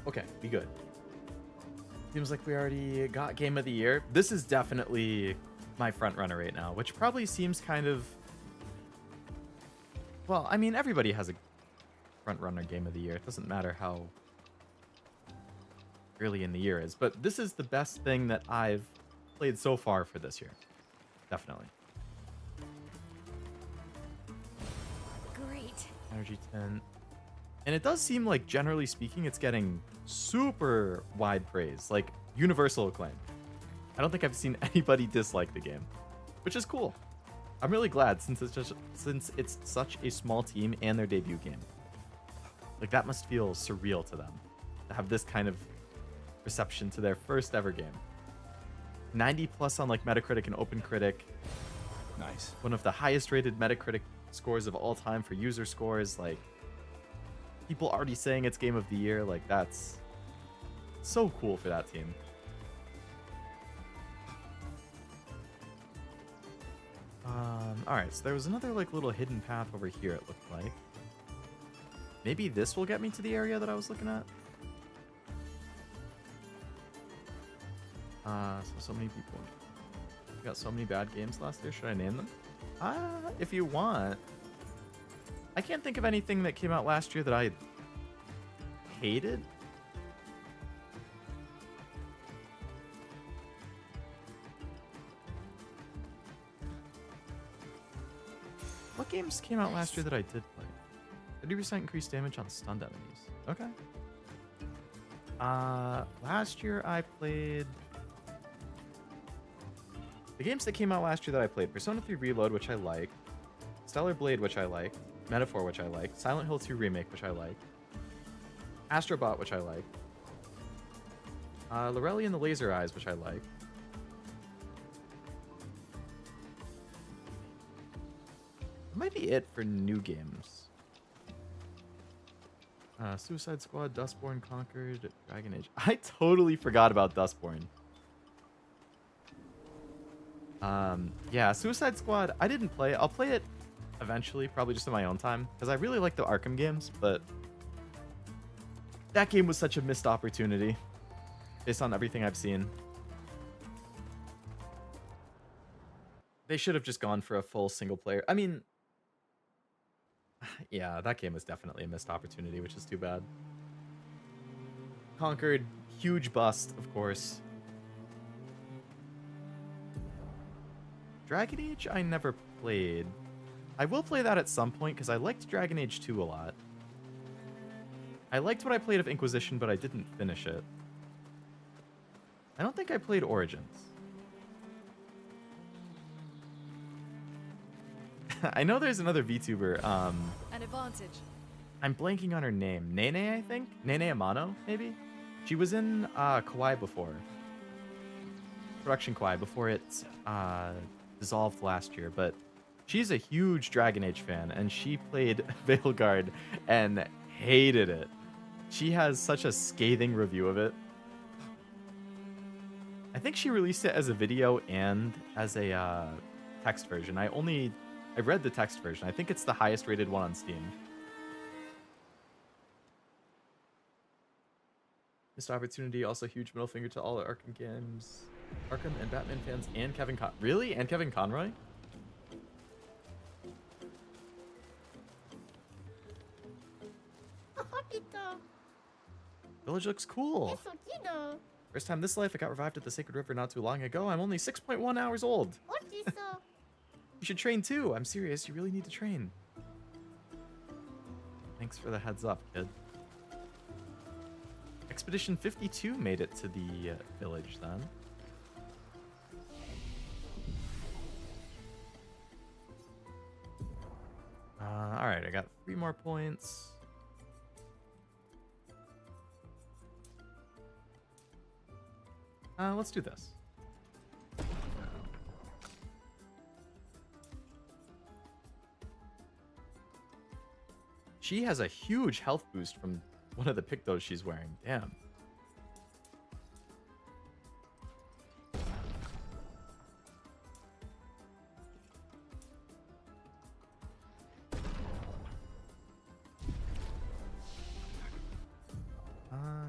Okay, be good. Seems like we already got Game of the Year. This is definitely my front runner right now, which probably seems kind of... Well, I mean, everybody has a front runner Game of the Year. It doesn't matter how early in the year is, but this is the best thing that I've played so far for this year. Definitely. Great. Energy 10. And it does seem like, generally speaking, it's getting super wide praise, like universal acclaim. I don't think I've seen anybody dislike the game, which is cool. I'm really glad since it's such a small team and their debut game. Like, that must feel surreal to them to have this kind of reception to their first ever game. 90 plus on like Metacritic and OpenCritic. Nice. One of the highest rated Metacritic scores of all time for user scores. Like, people already saying it's Game of the Year. Like, that's so cool for that team. All right, so there was another like little hidden path over here, it looked like. Maybe this will get me to the area that I was looking at. So many people. We got so many bad games last year. Should I name them? If you want. I can't think of anything that came out last year that I hated. What games came out last year that I did play? 30% increased damage on stunned enemies. Okay. Last year I played... The games that came out last year that I played, Persona 3 Reload, which I liked, Stellar Blade, which I liked, Metaphor, which I liked, Silent Hill 2 Remake, which I liked, Astrobot, which I like. Lorelli and the Laser Eyes, which I like. That might be it for new games. Suicide Squad, Dustborn, Conquered, Dragon Age. I totally forgot about Dustborn. Yeah, Suicide Squad, I didn't play it. I'll play it eventually, probably just in my own time, because I really like the Arkham games, but that game was such a missed opportunity based on everything I've seen. They should have just gone for a full single player. I mean, yeah, that game was definitely a missed opportunity, which is too bad. Conquered, huge bust, of course. Dragon Age, I never played. I will play that at some point, because I liked Dragon Age 2 a lot. I liked what I played of Inquisition, but I didn't finish it. I don't think I played Origins. I know there's another VTuber. An advantage. I'm blanking on her name. Nene, I think? Nene Amano, maybe? She was in Kawaii before. Production Kawaii, before it dissolved last year. But she's a huge Dragon Age fan, and she played Veilguard and hated it. She has such a scathing review of it. I think she released it as a video and as a text version. I read the text version. I think it's the highest rated one on Steam. Missed opportunity, also huge middle finger to all the Arkham games. Arkham and Batman fans and Kevin Really? And Kevin Conroy? Village looks cool. First time this life, I got revived at the Sacred River not too long ago. I'm only 6.1 hours old. You should train too. I'm serious. You really need to train. Thanks for the heads up, kid. Expedition 52 made it to the village then. Alright, I got 3 more points. Let's do this. She has a huge health boost from one of the pictos she's wearing. Damn.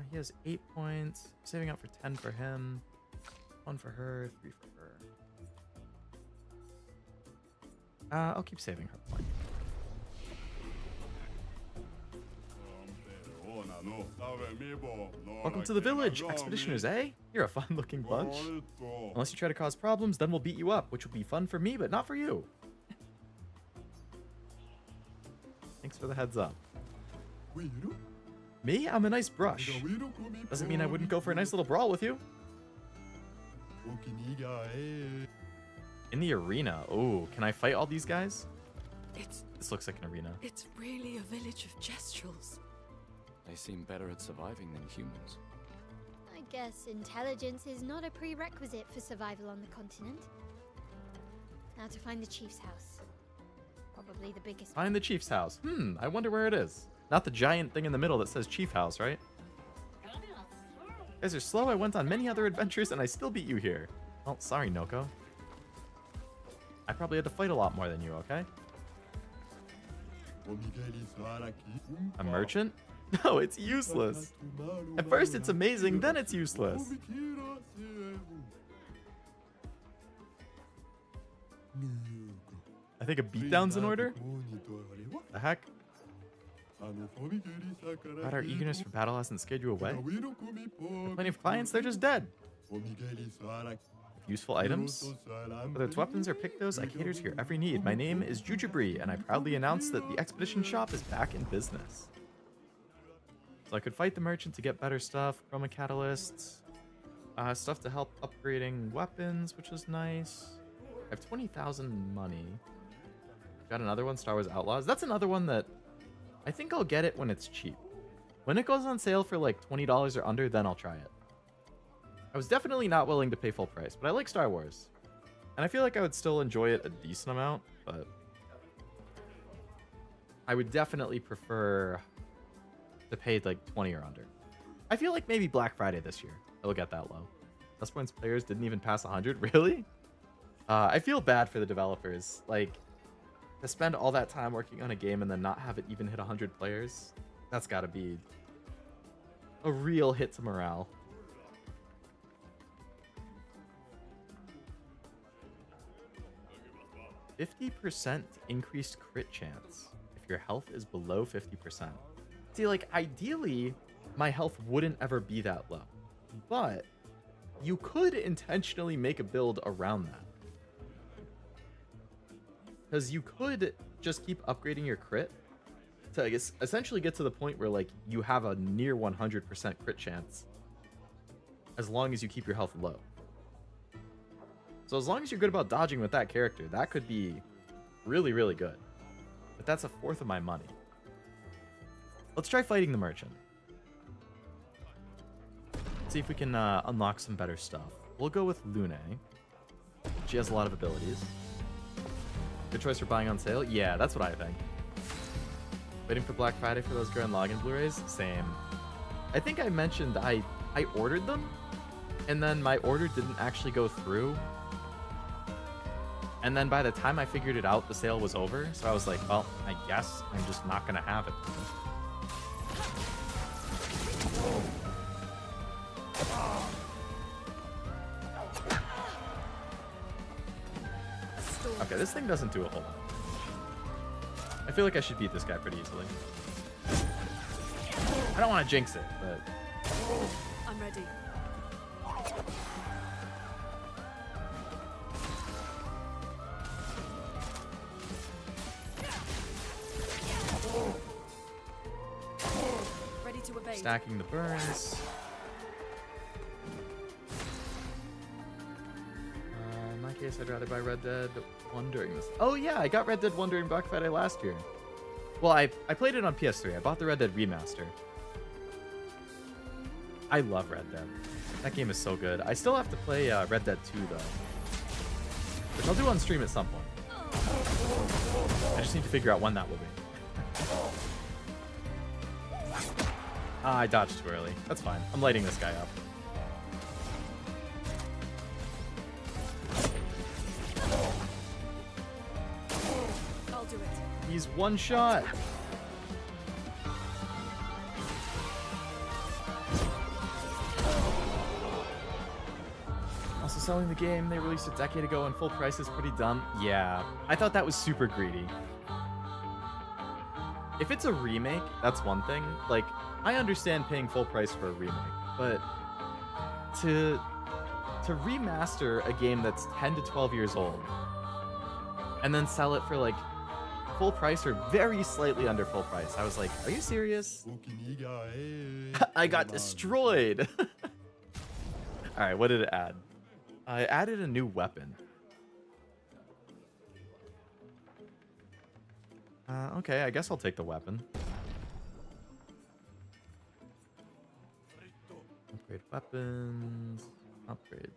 He has 8 points. Saving up for 10 for him. 1 for her, 3 for her. I'll keep saving her point. Welcome to the village, expeditioners, eh? You're a fun-looking bunch. Unless you try to cause problems, then we'll beat you up, which will be fun for me, but not for you. Thanks for the heads up. Me? I'm a nice brush. Doesn't mean I wouldn't go for a nice little brawl with you. In the arena. Oh, can I fight all these guys? This looks like an arena. It's really a village of Gestrals. They seem better at surviving than humans. I guess intelligence is not a prerequisite for survival on the continent. Now to find the chief's house. Probably the biggest. Find the chief's house. I wonder where it is. Not the giant thing in the middle that says chief house, right? You guys are slow. I went on many other adventures and I still beat you here. Oh, sorry, Noko. I probably had to fight a lot more than you, okay? A merchant? No, it's useless. At first it's amazing, then it's useless. I think a beatdown's in order? The heck? But our eagerness for battle hasn't scared you away? With plenty of clients, they're just dead. Useful items? Whether it's weapons or pictos, I cater to your every need. My name is Jujubri, and I proudly announce that the expedition shop is back in business. So I could fight the merchant to get better stuff, chroma catalysts, stuff to help upgrading weapons, which is nice. I have 20,000 money. Got another one, Star Wars Outlaws. That's another one that I think I'll get it when it's cheap. When it goes on sale for like $20 or under, then I'll try it. I was definitely not willing to pay full price, but I like Star Wars. And I feel like I would still enjoy it a decent amount, but I would definitely prefer to pay like 20 or under. I feel like maybe Black Friday this year it'll get that low. Plus points players didn't even pass 100. Really? I feel bad for the developers. Like, to spend all that time working on a game and then not have it even hit 100 players, that's got to be a real hit to morale. %50 increased crit chance if your health is below 50%. See, like, ideally, my health wouldn't ever be that low. But you could intentionally make a build around that. Because you could just keep upgrading your crit to, I guess, essentially get to the point where, like, you have a near 100% crit chance as long as you keep your health low. So as long as you're good about dodging with that character, that could be really, really good. But that's a fourth of my money. Let's try fighting the merchant. See if we can unlock some better stuff. We'll go with Lune. She has a lot of abilities. Good choice for buying on sale? Yeah, that's what I think. Waiting for Black Friday for those Grand Login Blu-rays? Same. I think I mentioned I ordered them, and then my order didn't actually go through. And then by the time I figured it out, the sale was over. So I was like, well, I guess I'm just not going to have it. Okay, this thing doesn't do a whole lot. I feel like I should beat this guy pretty easily. I don't want to jinx it, but... I'm ready. Ready to evade. Stacking the burns. In my case, I'd rather buy Red Dead 1 during this. Oh yeah, I got Red Dead 1 during Black Friday last year. Well, I played it on PS3. I bought the Red Dead remaster. I love Red Dead. That game is so good. I still have to play Red Dead 2 though, which I'll do on stream at some point. I just need to figure out when that will be. I dodged too early. That's fine. I'm lighting this guy up. I'll do it. He's one shot. Also selling the game they released a decade ago and full price is pretty dumb. Yeah, I thought that was super greedy. If it's a remake, that's one thing. Like, I understand paying full price for a remake, but to remaster a game that's 10 to 12 years old and then sell it for like full price or very slightly under full price, I was like, are you serious? I got destroyed. All right, what did it add? I added a new weapon. Okay, I guess I'll take the weapon. Upgrade weapons. Upgrade.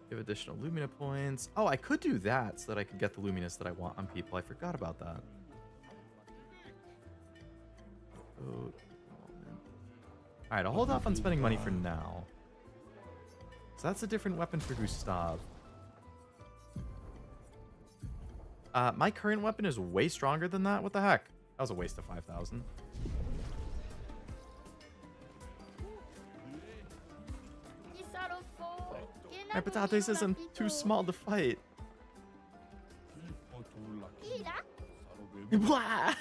Give additional Lumina points. Oh, I could do that so that I could get the Luminous that I want on people. I forgot about that. Alright, I'll hold off on spending money for now. So that's a different weapon for Gustav. My current weapon is way stronger than that. What the heck? That was a waste of 5,000. My patates isn't too small to fight. Blah!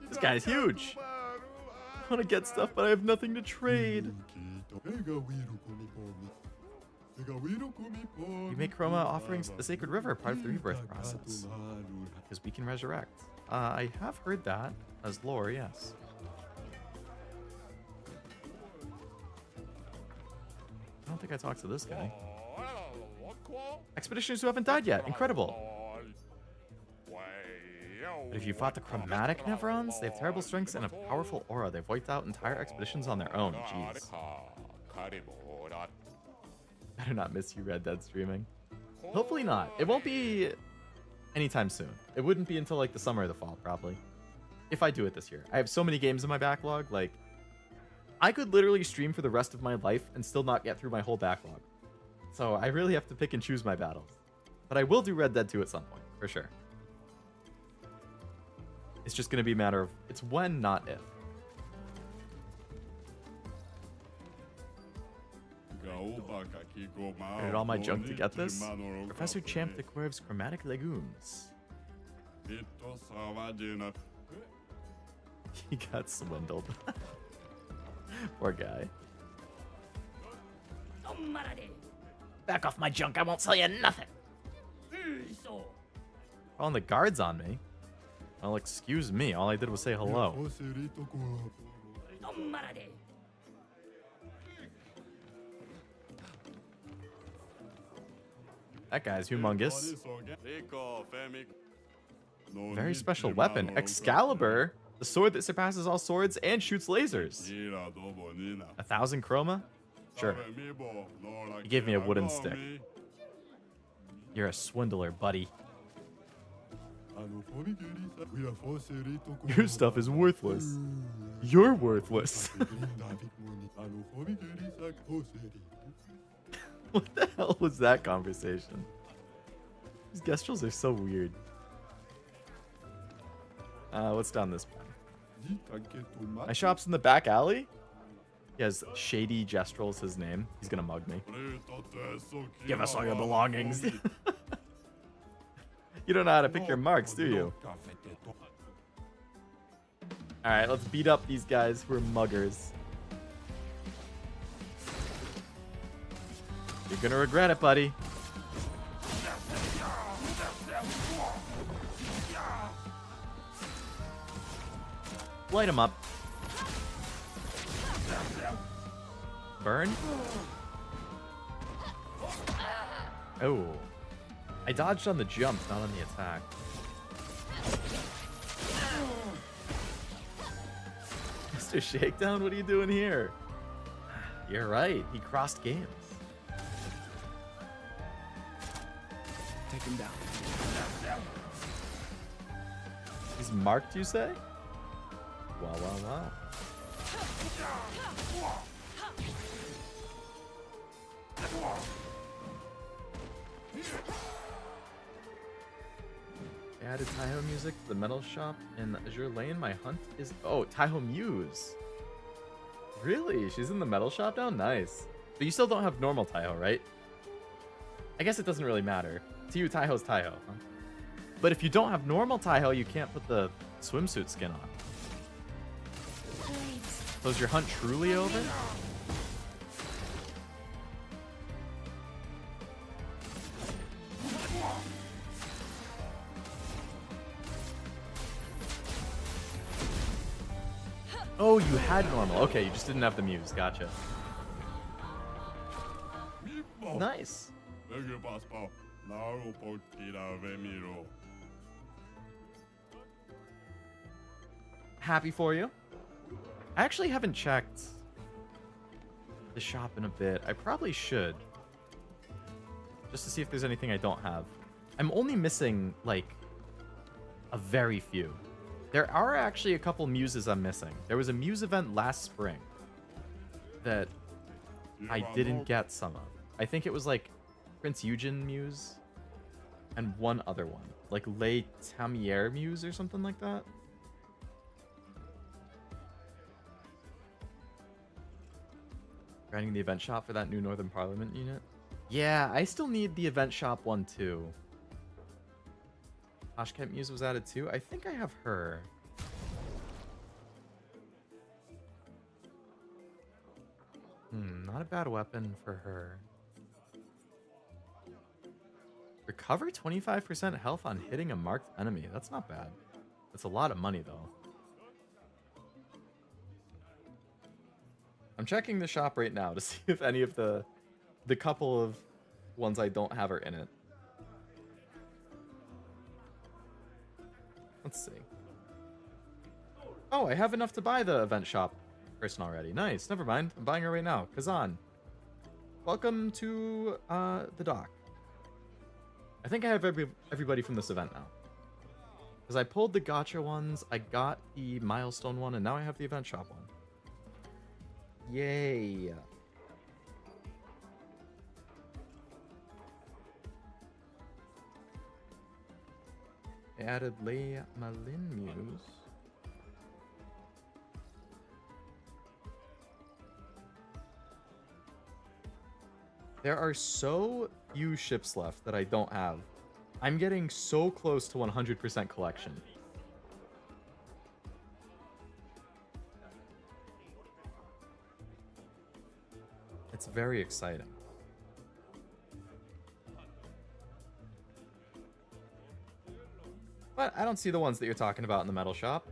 This guy's huge. I want to get stuff, but I have nothing to trade. We make Chroma offerings to the Sacred River, part of the rebirth process. Because we can resurrect. I have heard that as lore, yes. I don't think I talked to this guy. Expeditioners who haven't died yet. Incredible. But if you fought the chromatic Nevrons, they have terrible strengths and a powerful aura. They've wiped out entire expeditions on their own. Jeez. I do not miss you, Red Dead streaming. Hopefully not. It won't be anytime soon. It wouldn't be until like the summer or the fall, probably. If I do it this year. I have so many games in my backlog, like I could literally stream for the rest of my life and still not get through my whole backlog. So I really have to pick and choose my battles. But I will do Red Dead 2 at some point, for sure. It's just going to be a matter of, it's when, not if. I did all my junk to get this. Professor Champ declares chromatic legumes. He got swindled. Poor guy. Back off my junk, I won't sell you nothing. Calling the guards on me? Well, excuse me, all I did was say hello. That guy's humongous. Very special weapon. Excalibur? The sword that surpasses all swords and shoots lasers. 1,000 chroma? Sure. He gave me a wooden stick. You're a swindler, buddy. Your stuff is worthless. You're worthless. What the hell was that conversation? These Gestrals are so weird. What's down this one? My shop's in the back alley? He has Shady Gestral's his name. He's gonna mug me. Give us all your belongings. You don't know how to pick your marks, do you? Alright, let's beat up these guys who are muggers. You're gonna regret it, buddy. Light him up. Burn? Oh. I dodged on the jump, not on the attack. Mr. Shakedown, what are you doing here? You're right, he crossed games. Take him down. He's marked, you say? Wow, wow, wow. I added Taiho music to the metal shop in Azure Lane. My hunt is... Oh, Taiho Muse. Really? She's in the metal shop now? Nice. But you still don't have normal Taiho, right? I guess it doesn't really matter. To you, Taiho's Taiho. Huh? But if you don't have normal Taiho, you can't put the swimsuit skin on. So is your hunt truly over? Oh, you had normal. Okay, you just didn't have the muse. Gotcha. Nice. Happy for you. I actually haven't checked the shop in a bit. I probably should. Just to see if there's anything I don't have. I'm only missing, like, a very few. There are actually a couple muses I'm missing. There was a muse event last spring that I didn't get some of. I think it was like Prince Eugen muse and one other one. Like Le Tamier muse or something like that. Grinding the event shop for that new Northern Parliament unit. Yeah, I still need the event shop one too. Ashkent Muse was added too. I think I have her. Not a bad weapon for her. Recover 25% health on hitting a marked enemy. That's not bad. That's a lot of money though. I'm checking the shop right now to see if any of the couple of ones I don't have are in it. Let's see. Oh, I have enough to buy the event shop person already. Nice. Never mind. I'm buying her right now. Kazan, welcome to the dock. I think I have everybody from this event now. Because I pulled the gacha ones, I got the milestone one, and now I have the event shop one. Yay. I added Lei Malin Muse. There are so few ships left that I don't have. I'm getting so close to 100% collection. It's very exciting. But I don't see the ones that you're talking about in the metal shop.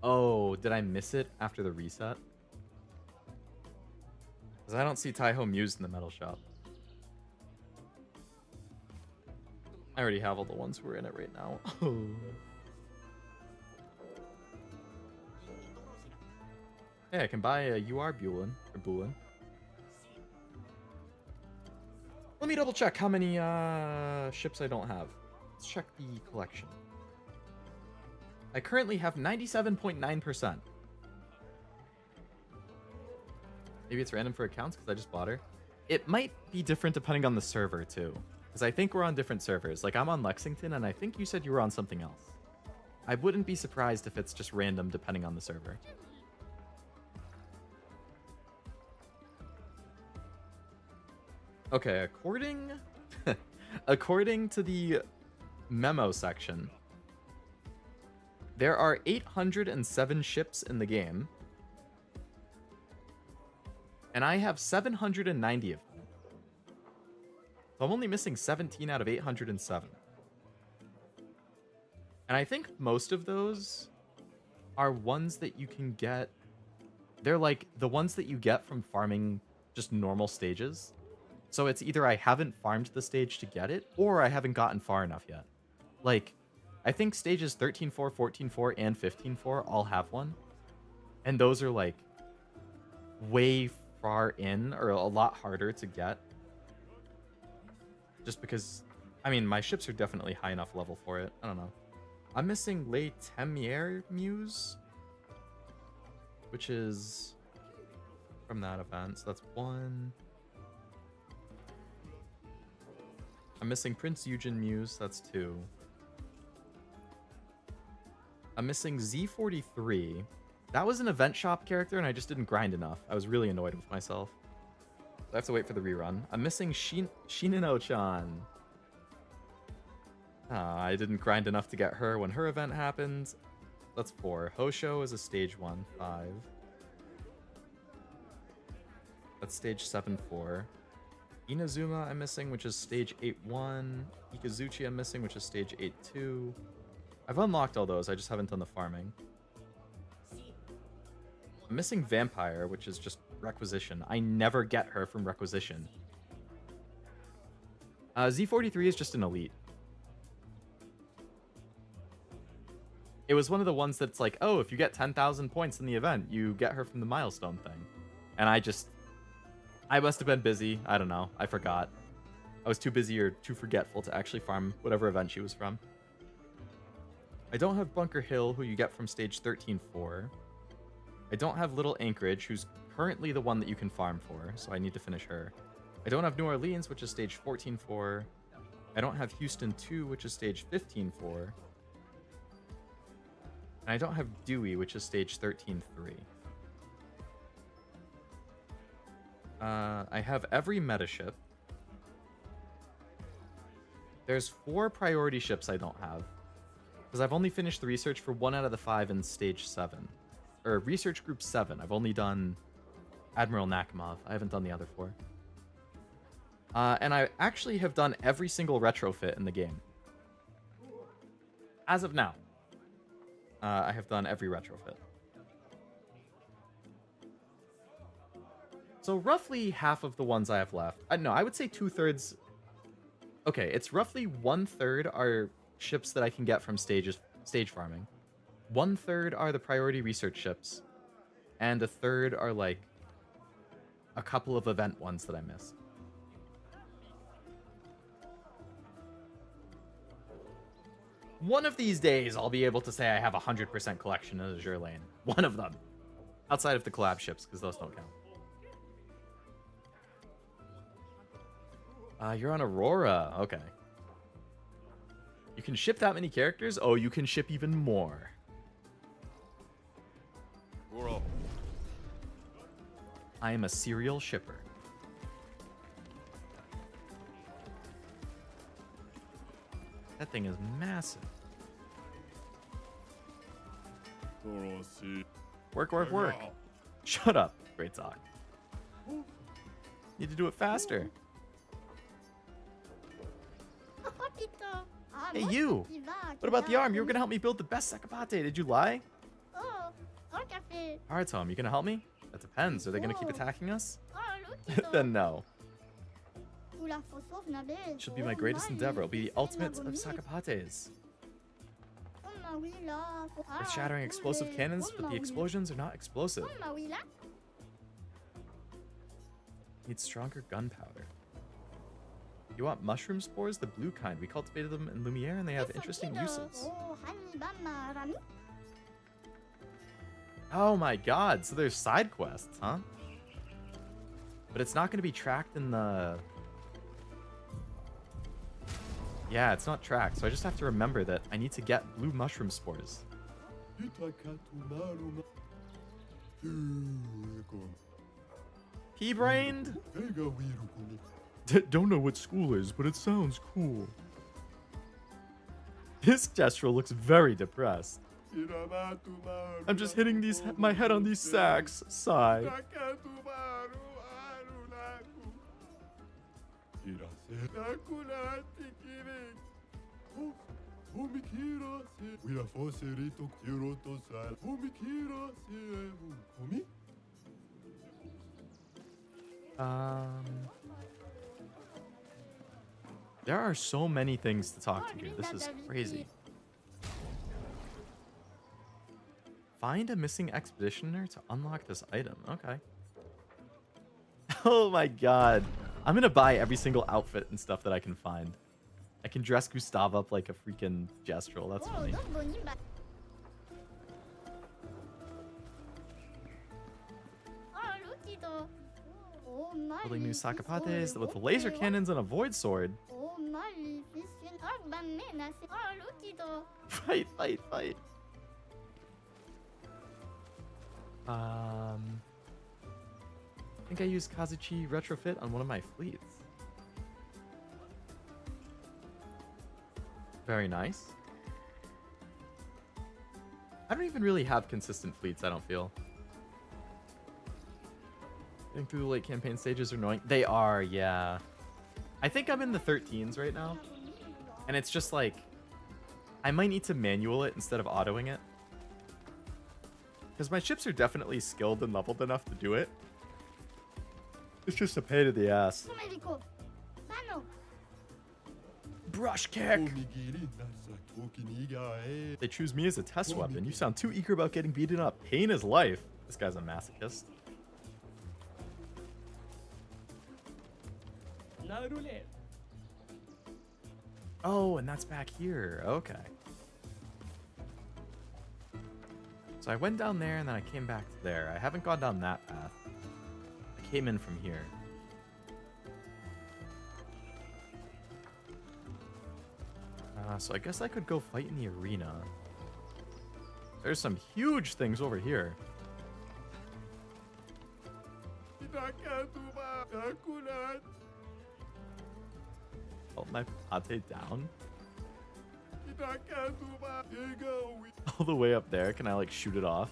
Oh, did I miss it after the reset? Because I don't see Taiho Muse in the metal shop. I already have all the ones who are in it right now. Hey, I can buy a UR Bulin, or Bulin. Let me double check how many ships I don't have. Let's check the collection. I currently have 97.9%. Maybe it's random for accounts because I just bought her. It might be different depending on the server too. Because I think we're on different servers. Like I'm on Lexington and I think you said you were on something else. I wouldn't be surprised if it's just random depending on the server. Okay, according to the memo section, there are 807 ships in the game, and I have 790 of them. So I'm only missing 17 out of 807. And I think most of those are ones that you can get. They're like the ones that you get from farming just normal stages. So it's either I haven't farmed the stage to get it, or I haven't gotten far enough yet. Like, I think stages 13.4, 14.4, and 15.4 all have one. And those are like way far in, or a lot harder to get. Just because, I mean, my ships are definitely high enough level for it. I don't know. I'm missing Le Temier Muse, which is from that event. So that's one. I'm missing Prince Eugen Muse, that's 2. I'm missing Z43. That was an event shop character and I just didn't grind enough. I was really annoyed with myself. I have to wait for the rerun. I'm missing Shinino-chan. I didn't grind enough to get her when her event happened. That's 4. Hosho is a stage 1, 5. That's stage 7-4. Inazuma I'm missing, which is stage 8-1. Ikazuchi I'm missing, which is stage 8-2. I've unlocked all those, I just haven't done the farming. I'm missing Vampire, which is just Requisition. I never get her from Requisition. Z43 is just an elite. It was one of the ones that's like, oh, if you get 10,000 points in the event, you get her from the milestone thing. And I must have been busy. I don't know. I forgot. I was too busy or too forgetful to actually farm whatever event she was from. I don't have Bunker Hill, who you get from stage 13-4. I don't have Little Anchorage, who's currently the one that you can farm for, so I need to finish her. I don't have New Orleans, which is stage 14-4. I don't have Houston 2, which is stage 15-4. And I don't have Dewey, which is stage 13-3. I have every meta ship. There's 4 priority ships I don't have. Because I've only finished the research for 1 out of the 5 in stage 7. Or research group 7. I've only done Admiral Nakamov. I haven't done the other 4. And I actually have done every single retrofit in the game. As of now. I have done every retrofit. So roughly half of the ones I have left. No, I would say 2/3. Okay, it's roughly 1/3 are ships that I can get from stage farming. 1/3 are the priority research ships, and 1/3 are like a couple of event ones that I missed. One of these days, I'll be able to say I have 100% collection in Azure Lane. One of them. Outside of the collab ships, because those don't count. You're on Aurora. Okay. You can ship that many characters? Oh, you can ship even more. I am a serial shipper. That thing is massive. Work, work, work. Shut up. Great talk. Need to do it faster. Hey, you! What about the arm? You were gonna help me build the best Sakapate. Did you lie? Alright, Tom, you gonna help me? That depends. Are they gonna keep attacking us? Then no. Should be my greatest endeavor. It'll be the ultimate of Sakapates. With shattering explosive cannons, but the explosions are not explosive. Need stronger gunpowder. You want mushroom spores? The blue kind. We cultivated them in Lumiere and they have interesting uses. Oh my god, so there's side quests, huh? But it's not going to be tracked in the... Yeah, it's not tracked, so I just have to remember that I need to get blue mushroom spores. Pea-brained? Don't know what school is, but it sounds cool. This Gestral looks very depressed. I'm just hitting my head on these sacks. Sigh. There are so many things to talk to here. This is crazy. Find a missing expeditioner to unlock this item. Okay. Oh my god. I'm gonna buy every single outfit and stuff that I can find. I can dress Gustav up like a freaking Gestral. That's funny. Building new Sakapates with laser cannons and a void sword. Fight, fight, fight. I think I used Kazuchi retrofit on one of my fleets. Very nice. I don't even really have consistent fleets, I don't feel. Getting through the late campaign stages are annoying. They are, yeah. I think I'm in the 13s right now. And it's just like, I might need to manual it instead of autoing it. Because my ships are definitely skilled and leveled enough to do it. It's just a pain in the ass. Brush kick! They choose me as a test weapon. You sound too eager about getting beaten up. Pain is life. This guy's a masochist. Oh, and that's back here. Okay. So I went down there and then I came back to there. I haven't gone down that path. I came in from here. So I guess I could go fight in the arena. There's some huge things over here. Hold my pate down. All the way up there. Can I like shoot it off?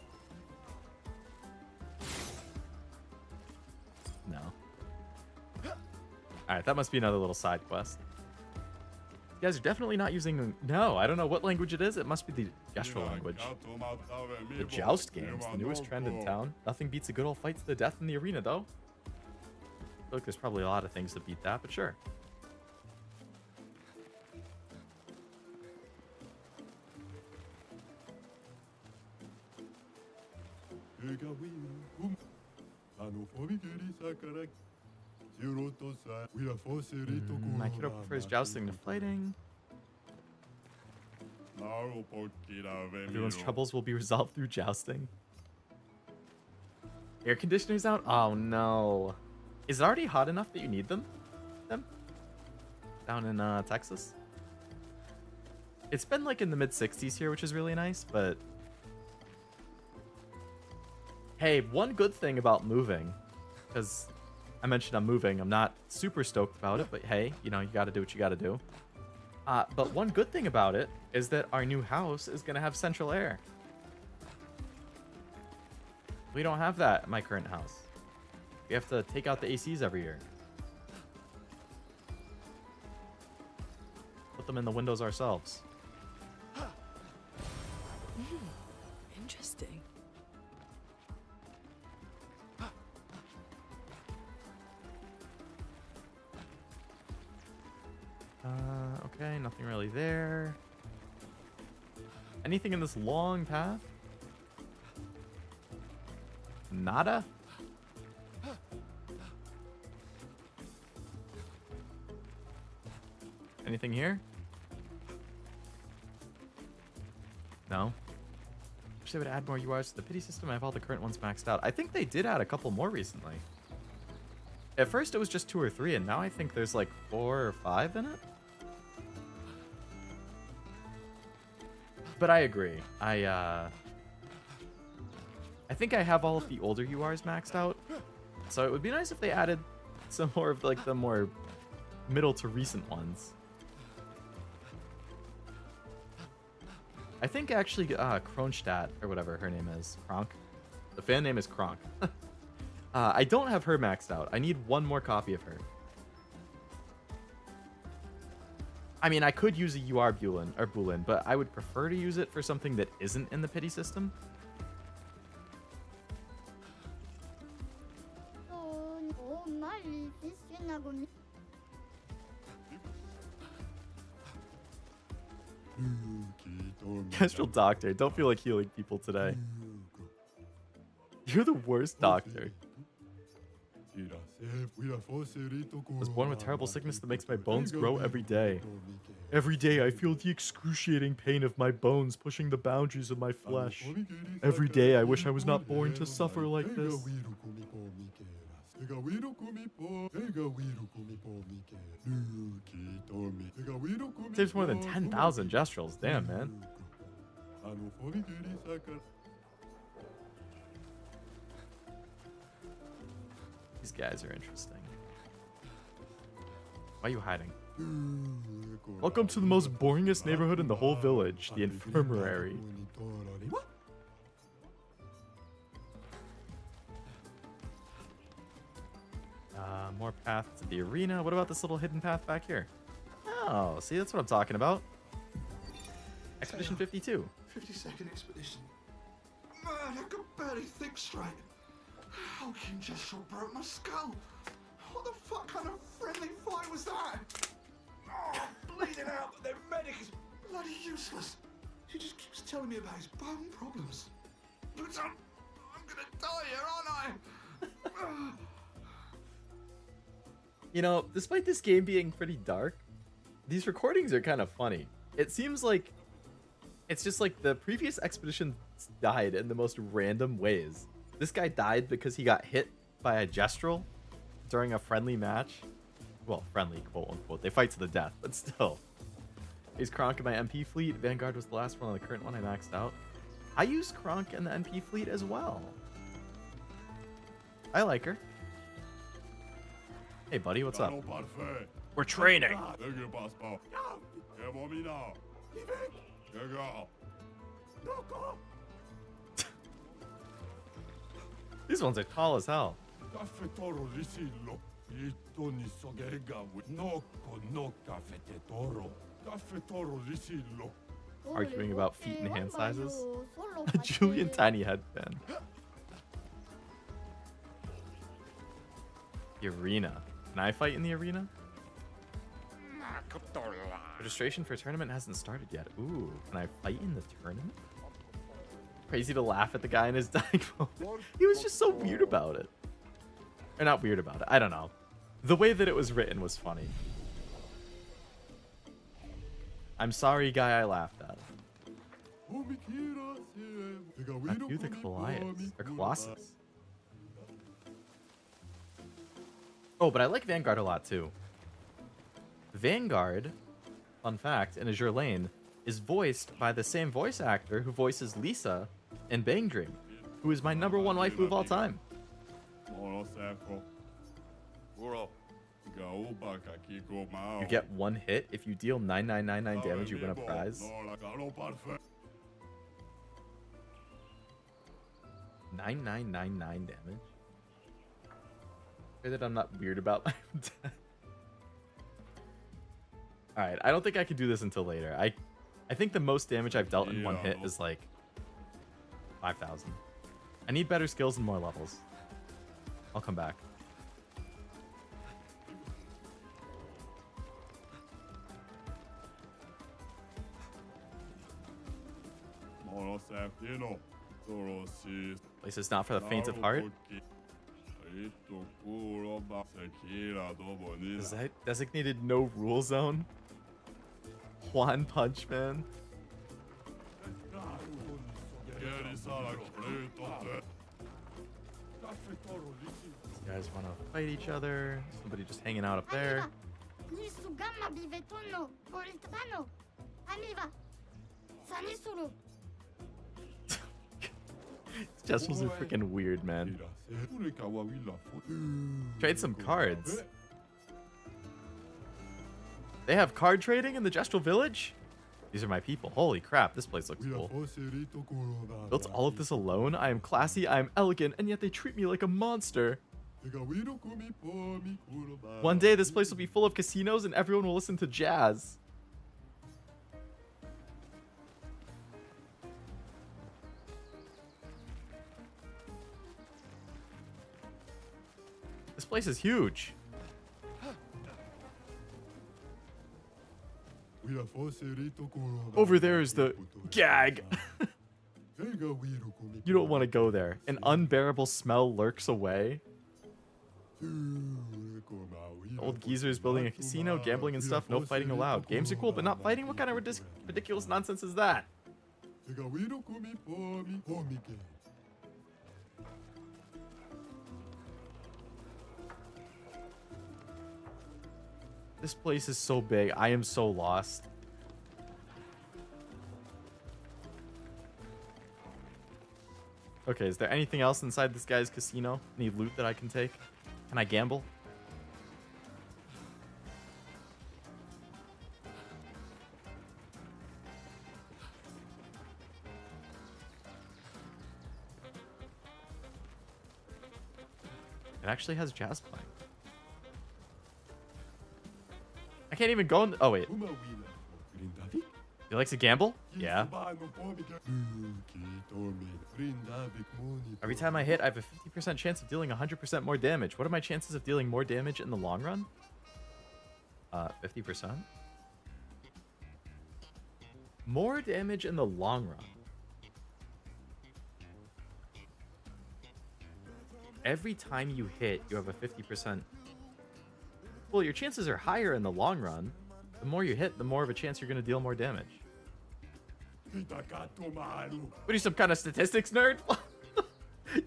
No. Alright, that must be another little side quest. You guys are definitely not using... No, I don't know what language it is. It must be the Gestral language. The Joust games, the newest trend in town. Nothing beats a good old fight to the death in the arena, though. I feel like there's probably a lot of things that beat that, but sure. My kiddo prefers jousting to fighting. Everyone's troubles will be resolved through jousting. Air conditioners out? Oh no. Is it already hot enough that you need them? Down in Texas? It's been like in the mid 60s here, which is really nice, but hey, one good thing about moving, because I mentioned I'm moving, I'm not super stoked about it, but hey, you know, you gotta do what you gotta do. But one good thing about it is that our new house is gonna have central air. We don't have that at my current house. We have to take out the ACs every year. Put them in the windows ourselves. Interesting. Okay, nothing really there. Anything in this long path? Nada? Anything here? No. Wish they would add more URs to the pity system. I have all the current ones maxed out. I think they did add a couple more recently. At first it was just 2 or 3, and now I think there's like 4 or 5 in it. But I agree. I think I have all of the older URs maxed out. So it would be nice if they added some more of like the more middle to recent ones. I think actually Kronstadt, or whatever her name is, Kronk. The fan name is Kronk. I don't have her maxed out. I need one more copy of her. I mean, I could use a UR Bulin, but I would prefer to use it for something that isn't in the pity system. Gestral doctor, don't feel like healing people today. You're the worst doctor. I was born with terrible sickness that makes my bones grow every day. Every day I feel the excruciating pain of my bones pushing the boundaries of my flesh. Every day I wish I was not born to suffer like this. Saves more than 10,000 gestrals. Damn, man. These guys are interesting. Why are you hiding? Welcome to the most boringest neighborhood in the whole village, the infirmary. More path to the arena. What about this little hidden path back here? Oh, see, that's what I'm talking about. Expedition 52. 52nd expedition. Man, I could barely think straight. Hulking Gestral broke my skull. What the fuck kind of friendly fight was that? Oh, bleeding out, but their medic is bloody useless. He just keeps telling me about his bone problems. But I'm gonna die here, aren't I? You know, despite this game being pretty dark, these recordings are kind of funny. It seems like it's just like the previous expedition died in the most random ways. This guy died because he got hit by a Gestral during a friendly match. Well, friendly, quote unquote. They fight to the death, but still. He's Kronk in my MP fleet. Vanguard was the last one on the current one I maxed out. I used Kronk in the MP fleet as well. I like her. Hey, buddy, what's up? We're training. These ones are tall as hell. Arguing about feet and hand sizes. Julian tiny headband. The arena. Can I fight in the arena? Registration for tournament hasn't started yet. Ooh, can I fight in the tournament? Crazy to laugh at the guy in his dying moment. He was just so weird about it. Or not weird about it. I don't know. The way that it was written was funny. I'm sorry, guy I laughed at. Not you, the Colossus. Oh, but I like Vanguard a lot too. Vanguard, fun fact, in Azure Lane, is voiced by the same voice actor who voices Lisa in Bang Dream, who is my #1 waifu of all time. You get 1 hit. If you deal 9999 damage, you win a prize. 9999 damage? Say that I'm not weird about my death. Alright, I don't think I could do this until later. I think the most damage I've dealt in 1 hit is like 5,000. I need better skills and more levels. I'll come back. Place is not for the faint of heart. Is that designated no rule zone? One Punch Man. These guys want to fight each other. Somebody just hanging out up there. Gestrals are freaking weird, man. Trade some cards. They have card trading in the Gestral village? These are my people. Holy crap, this place looks cool. Built all of this alone? I am classy, I am elegant, and yet they treat me like a monster. One day this place will be full of casinos and everyone will listen to jazz. This place is huge. Over there is the gag. You don't want to go there. An unbearable smell lurks away. Old geezers building a casino, gambling and stuff. No fighting allowed. Games are cool, but not fighting? What kind of ridiculous nonsense is that? This place is so big. I am so lost. Okay, is there anything else inside this guy's casino? Any loot that I can take? Can I gamble? It actually has jazz playing. I can't even go in. Oh, wait. He likes to gamble? Yeah. Every time I hit, I have a 50% chance of dealing 100% more damage. What are my chances of dealing more damage in the long run? 50%. More damage in the long run. Every time you hit, you have a 50%. Well, your chances are higher in the long run. The more you hit, the more of a chance you're going to deal more damage. What are you, some kind of statistics nerd?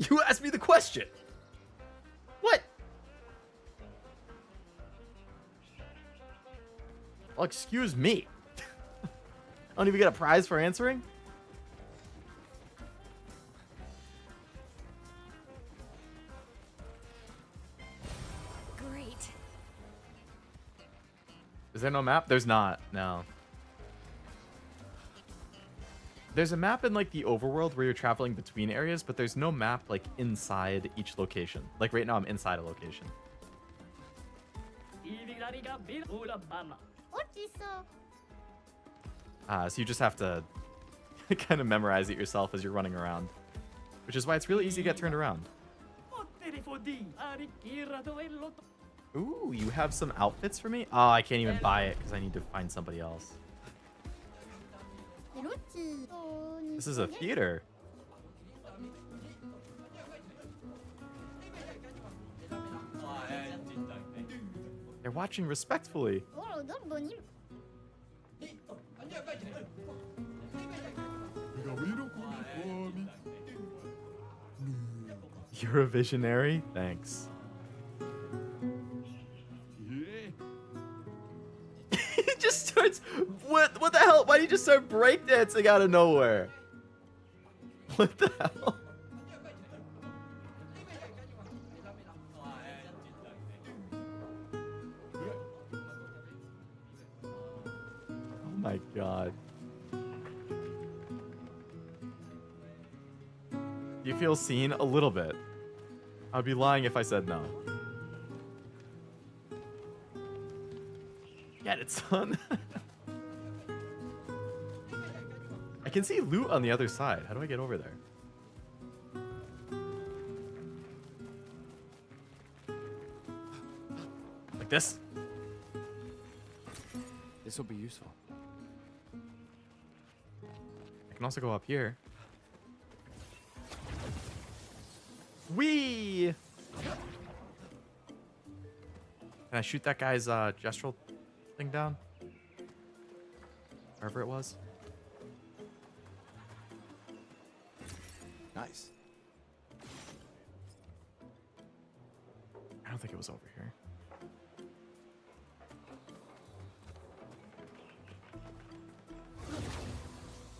You asked me the question. What? Well, excuse me. I don't even get a prize for answering? Great. Is there no map? There's not. No. There's a map in like the overworld where you're traveling between areas, but there's no map like inside each location. Like right now I'm inside a location. So you just have to kind of memorize it yourself as you're running around. Which is why it's really easy to get turned around. Ooh, you have some outfits for me? Oh, I can't even buy it because I need to find somebody else. This is a theater. They're watching respectfully. You're a visionary? Thanks. He just starts... What the hell? Why did you just start breakdancing out of nowhere? What the hell? Oh my god. Do you feel seen? A little bit. I'd be lying if I said no. Get it, son. I can see loot on the other side. How do I get over there? Like this? This will be useful. I can also go up here. Whee! Can I shoot that guy's Gestral thing down? Wherever it was. Nice. I don't think it was over here.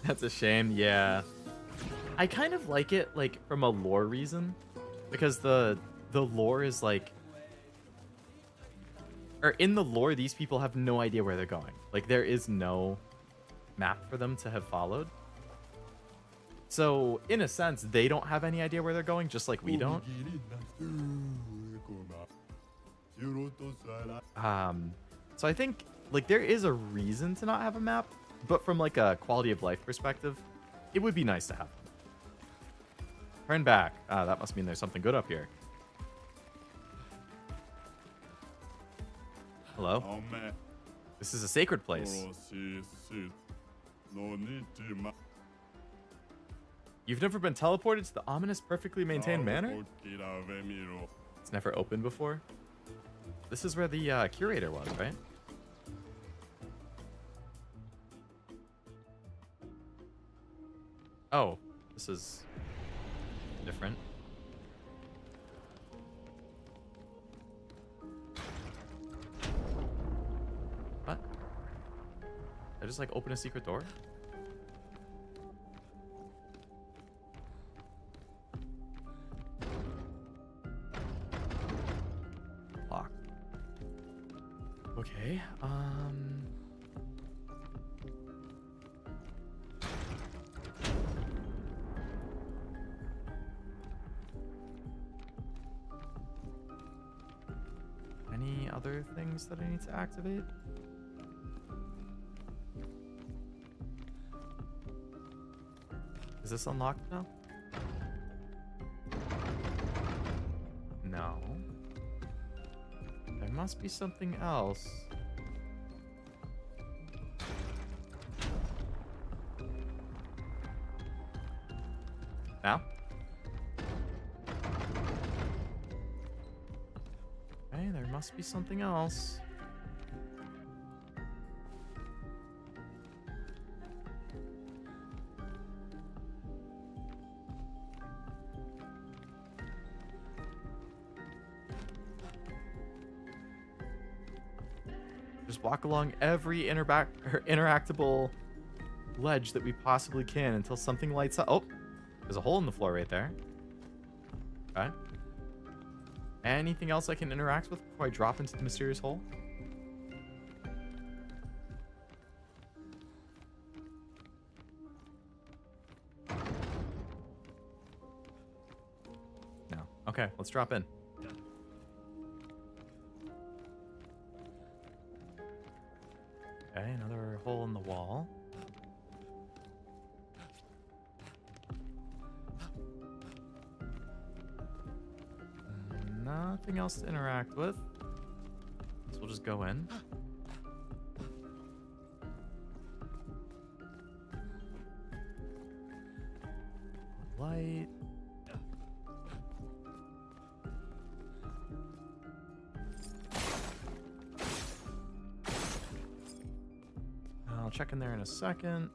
That's a shame, yeah. I kind of like it, like, from a lore reason. Because the lore is, like... Or in the lore, these people have no idea where they're going. Like, there is no map for them to have followed. So, in a sense, they don't have any idea where they're going, just like we don't. So I think, like, there is a reason to not have a map, but from, like, a quality of life perspective, it would be nice to have them. Turn back. That must mean there's something good up here. Hello? This is a sacred place. You've never been teleported to the ominous, perfectly maintained manor? It's never opened before? This is where the curator was, right? Oh, this is different. What? Did I just like open a secret door? Locked. Okay, any other things that I need to activate? Is this unlocked now? No. There must be something else. Now? Okay, there must be something else. Just walk along every interactable ledge that we possibly can until something lights up. Oh, there's a hole in the floor right there. Okay. Anything else I can interact with before I drop into the mysterious hole? No. Okay, let's drop in. Okay, another hole in the wall. Nothing else to interact with. So we'll just go in. Light. I'll check in there in a second.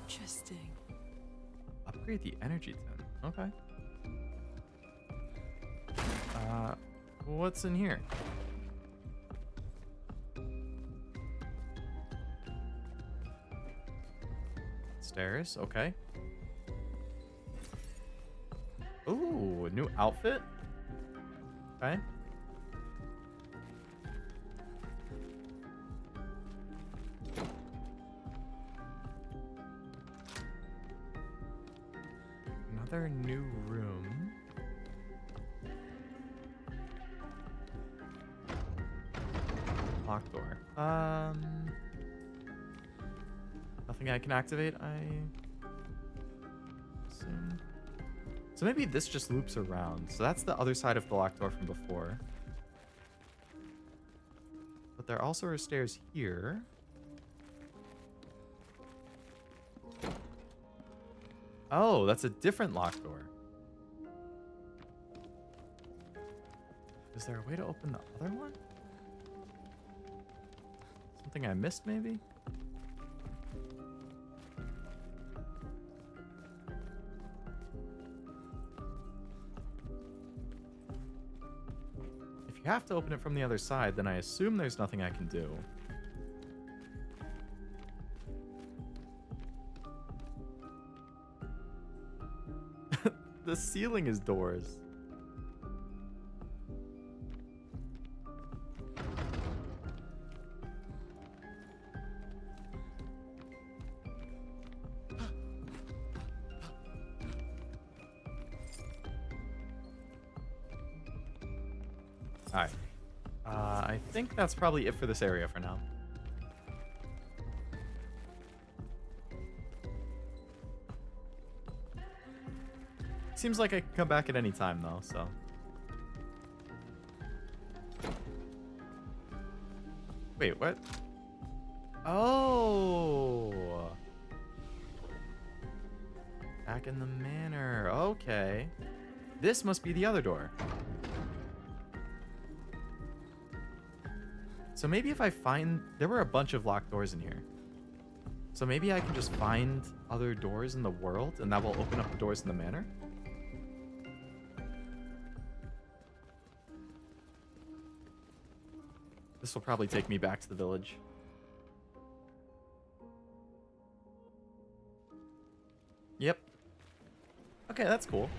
Interesting. Upgrade the energy tin. Okay. What's in here? Stairs. Okay. Ooh, a new outfit. Okay. Another new room. Locked door. Nothing I can activate, I assume. So maybe this just loops around. So that's the other side of the locked door from before. But there also are stairs here. Oh, that's a different locked door. Is there a way to open the other one? Something I missed, maybe? If you have to open it from the other side, then I assume there's nothing I can do. The ceiling is doors. Alright. I think that's probably it for this area for now. Seems like I can come back at any time, though, so. Wait, what? Oh! Back in the manor. Okay. This must be the other door. So maybe if I find... There were a bunch of locked doors in here. So maybe I can just find other doors in the world, and that will open up the doors in the manor? This will probably take me back to the village. Yep. Okay, that's cool.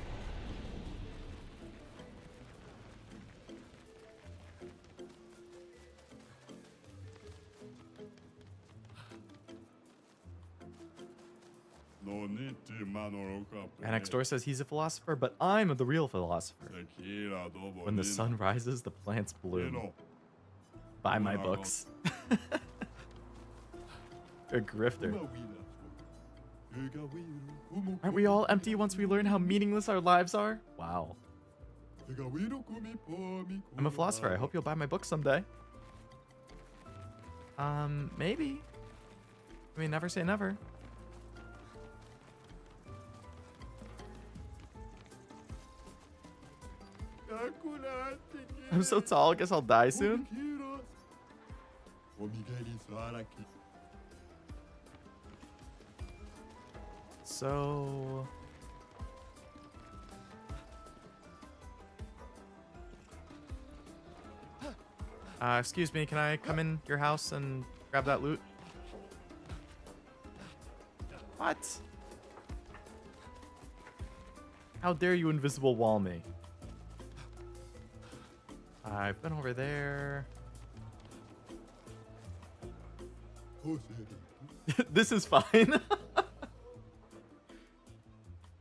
Annex door says he's a philosopher, but I'm the real philosopher. When the sun rises, the plants bloom. Buy my books. A grifter. Aren't we all empty once we learn how meaningless our lives are? Wow. I'm a philosopher. I hope you'll buy my book someday. Maybe. I mean, never say never. I'm so tall, guess I'll die soon. So... excuse me, can I come in your house and grab that loot? What? How dare you invisible wall me? I've been over there. This is fine.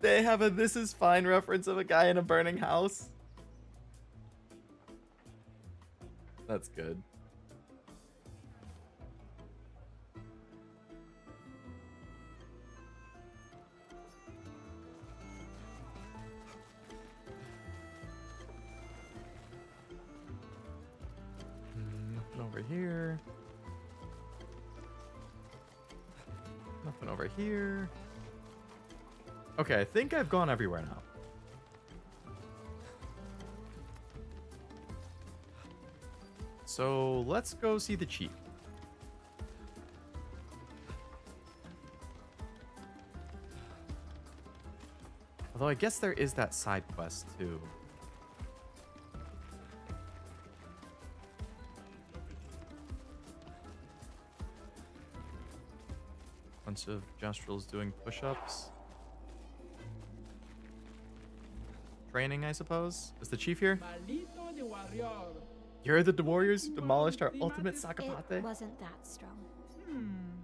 They have a "this is fine" reference of a guy in a burning house. That's good. Nothing over here. Nothing over here. Okay, I think I've gone everywhere now. So let's go see the chief. Although I guess there is that side quest too. Bunch of Gestrals doing push-ups. Training, I suppose. Is the chief here? You're the warriors who demolished our ultimate It Sakapate? wasn't that strong. Earn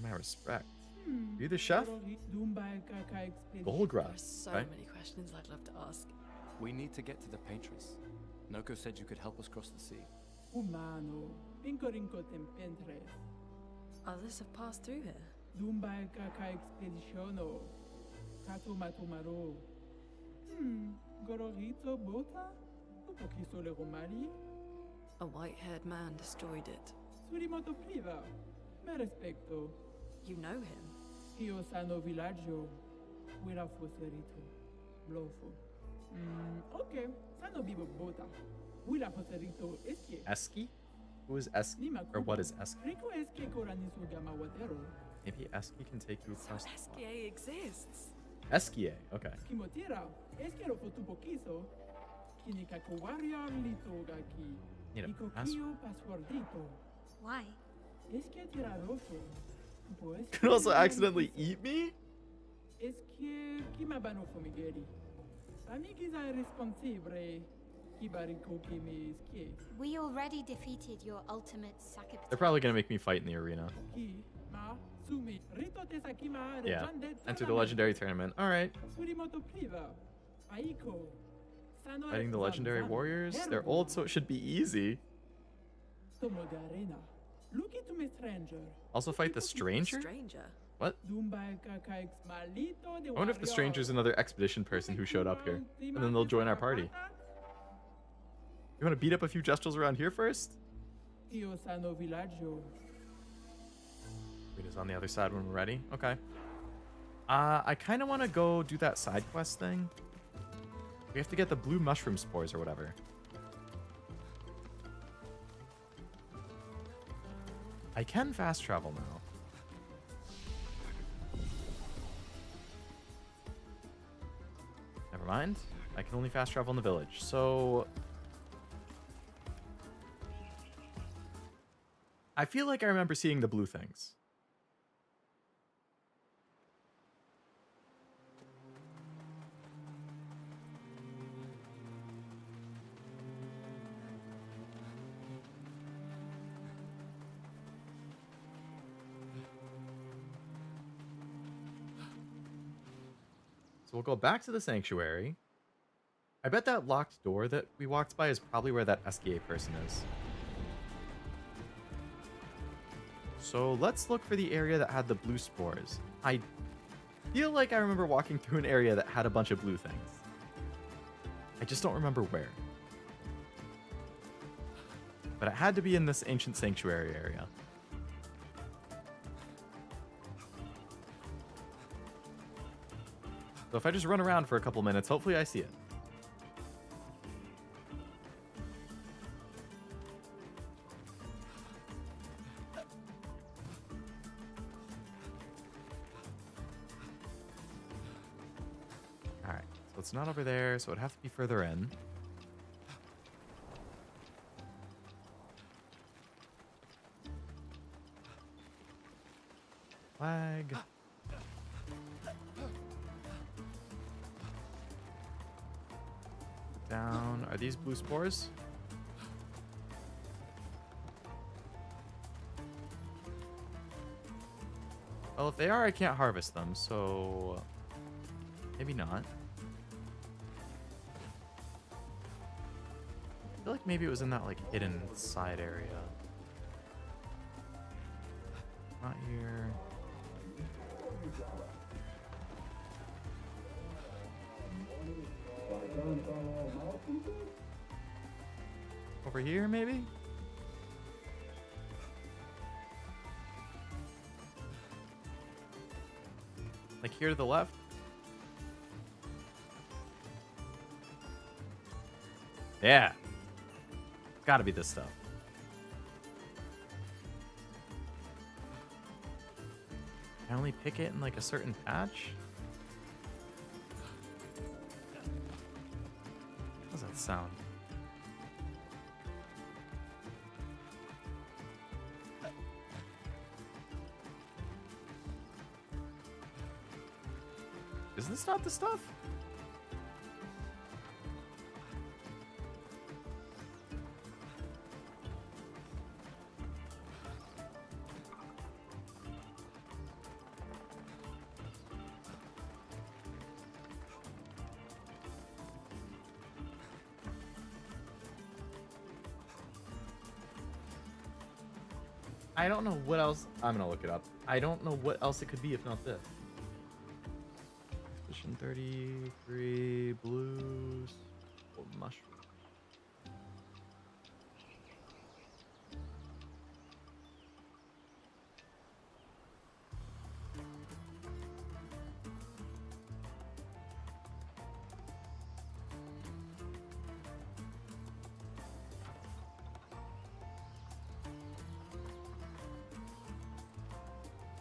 my respect. Are you the chef? There Golgra, are so right? many questions I'd love to ask. We need to get to the Paintress. Noko said you could help us cross the sea. Others have passed through here. A white-haired man destroyed it. You know him? Eski? Who is Eski? Or what is Eski? Maybe Eski can take you across the SKA exists. Eskie, okay. Need a password. Why? Could also accidentally eat me? We already defeated your ultimate Sakapate. They're probably gonna make me fight in the arena. Yeah. Enter the legendary tournament. Alright. Fighting the legendary warriors? They're old, so it should be easy. Also fight the stranger? Stranger? What? I wonder if the stranger's another expedition person who showed up here. And then they'll join our party. You wanna beat up a few Gestrals around here first? Wait, is on the other side when we're ready? Okay. I kinda wanna go do that side quest thing. We have to get the blue mushroom spores or whatever. I can fast travel now. Never mind. I can only fast travel in the village. So I feel like I remember seeing the blue things. So we'll go back to the sanctuary. I bet that locked door that we walked by is probably where that SKA person is. So let's look for the area that had the blue spores. I feel like I remember walking through an area that had a bunch of blue things. I just don't remember where. But it had to be in this ancient sanctuary area. So if I just run around for a couple minutes, hopefully I see it. Alright, so it's not over there, so it'd have to be further in. Flag. Down. Are these blue spores? Well, if they are, I can't harvest them, so maybe not. I feel like maybe it was in that like hidden side area. Not here. Over here, maybe? Like here to the left? Yeah. Gotta be this stuff. I only pick it in like a certain patch? How does that sound? Is this not the stuff? I don't know what else. I'm gonna look it up. I don't know what else it could be if not this. Expedition 33 blues. Gold mushroom.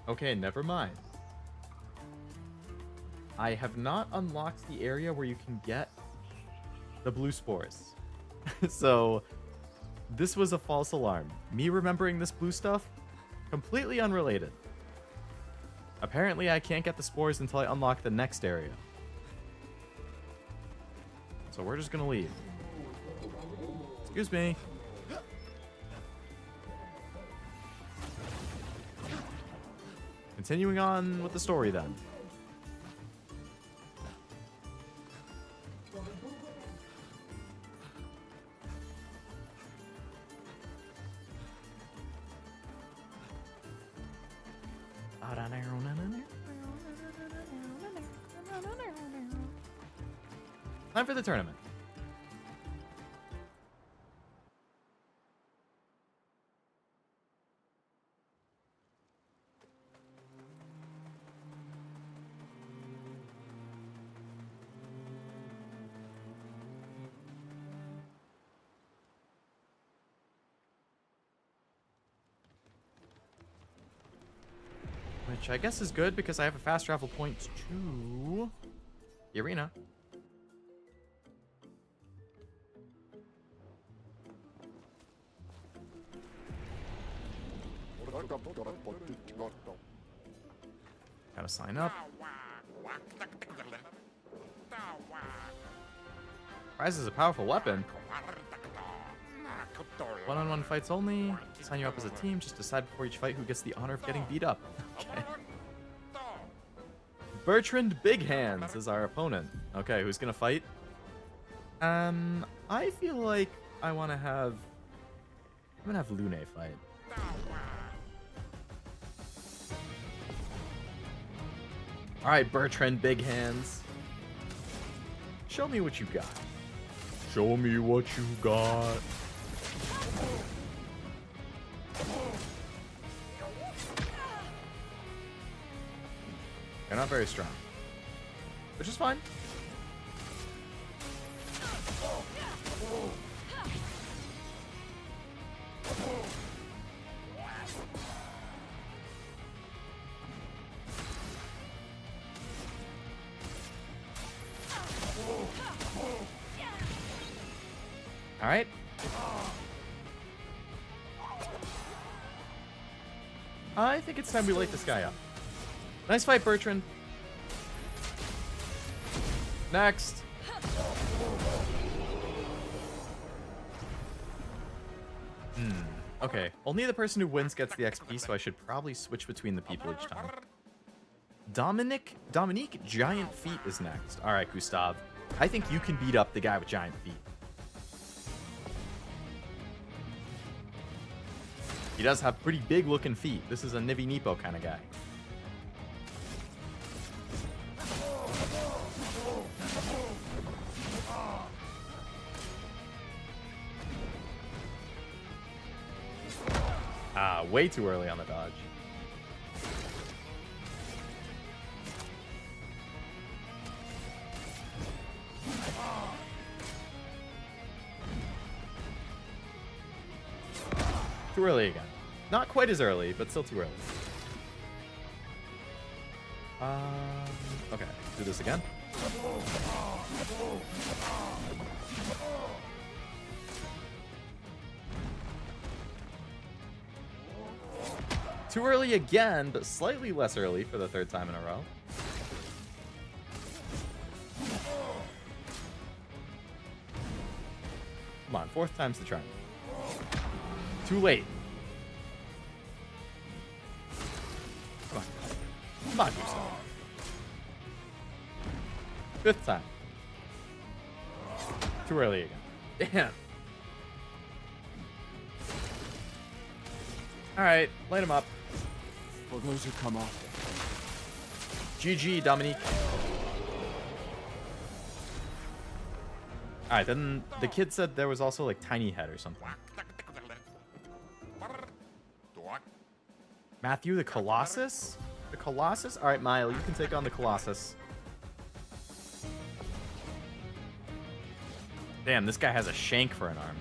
Okay, never mind. I have not unlocked the area where you can get the blue spores. So, this was a false alarm. Me remembering this blue stuff, completely unrelated. Apparently, I can't get the spores until I unlock the next area. So we're just gonna leave. Excuse me. Continuing on with the story then. Time for the tournament. Which I guess is good because I have a fast travel point to the arena. Gotta sign up. Prize is a powerful weapon. One-on-one fights only. Sign you up as a team. Just decide before each fight who gets the honor of getting beat up. Okay. Bertrand Big Hands is our opponent. Okay, who's gonna fight? I feel like I want to have. I'm gonna have Lune fight. All right, Bertrand Big Hands. Show me what you got. Show me what you got. They're not very strong, which is fine. All right. I think it's time we light this guy up. Nice fight, Bertrand. Next. Okay. Only the person who wins gets the XP, so I should probably switch between the people each time. Dominique Giant Feet is next. All right, Gustav. I think you can beat up the guy with giant feet. He does have pretty big looking feet. This is a Nivi Nepo kind of guy. Ah, way too early on the dodge. Too early again. Not quite as early, but still too early. Okay, do this again. Too early again, but slightly less early for the third time in a row. Come on, fourth time's the charm. Too late. Come on. Come on, do something. Fifth time. Too early again. Damn. Alright, light him up. For those who come after. GG, Dominique. Alright, then the kid said there was also like Tiny Head or something. Matthew the Colossus? The Colossus? Alright, Mile, you can take on the Colossus. Damn, this guy has a shank for an arm.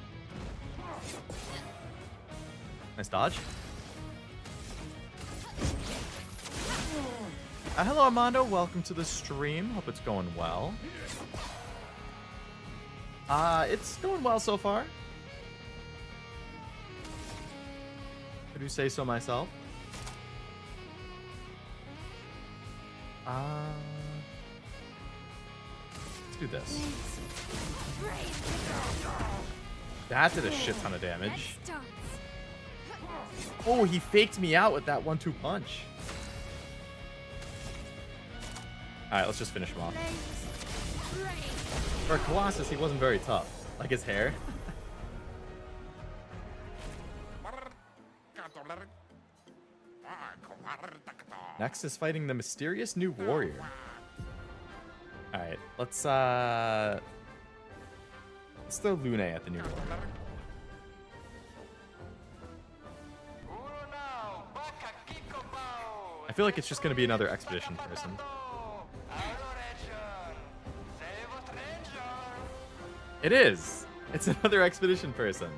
Nice dodge. Hello, Armando. Welcome to the stream. Hope it's going well. It's going well so far. Could you say so myself? Let's do this. That did a shit ton of damage. Oh, he faked me out with that 1-2 punch. Alright, let's just finish him off. For a Colossus, he wasn't very tough. Like his hair. Next is fighting the mysterious new warrior. Alright, let's throw Lune at the new warrior. I feel like it's just gonna be another expedition person. It is! It's another expedition person.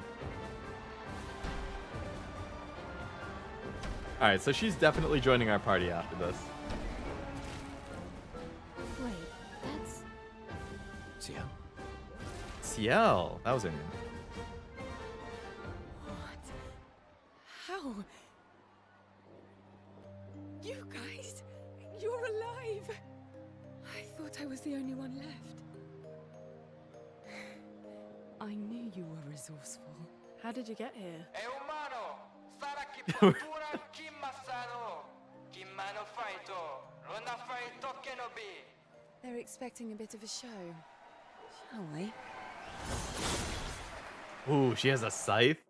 Alright, so she's definitely joining our party after this. Wait, that's... Ciel? Ciel, that was her name. What? How? You guys? You're alive! I thought I was the only one left. I knew you were resourceful. How did you get here? They're expecting a bit of a show. Shall we? Ooh, she has a scythe?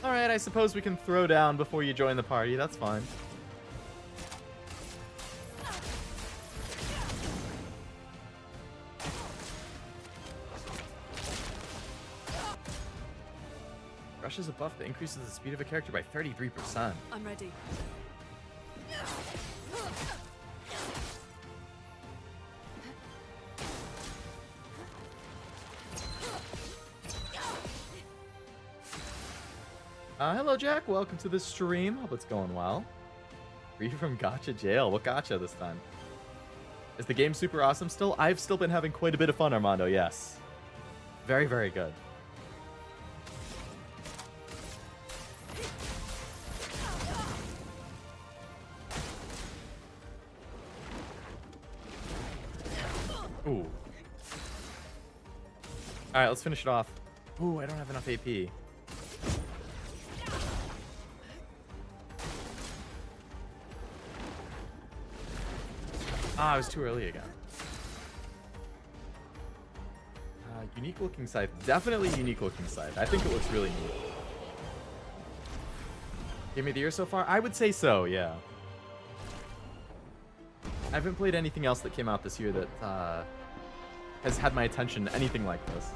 Alright, I suppose we can throw down before you join the party. That's fine. Rush is a buff that increases the speed of a character by 33%. I'm ready. Hello, Jack. Welcome to the stream. Hope it's going well. Free from gotcha jail. What gotcha this time? Is the game super awesome still? I've still been having quite a bit of fun, Armando. Yes. Very, very good. Ooh. Alright, let's finish it off. Ooh, I don't have enough AP. Ah, I was too early again. Unique looking scythe. Definitely unique looking scythe. I think it looks really neat. Give me the year so far? I would say so, yeah. I haven't played anything else that came out this year that has had my attention anything like this.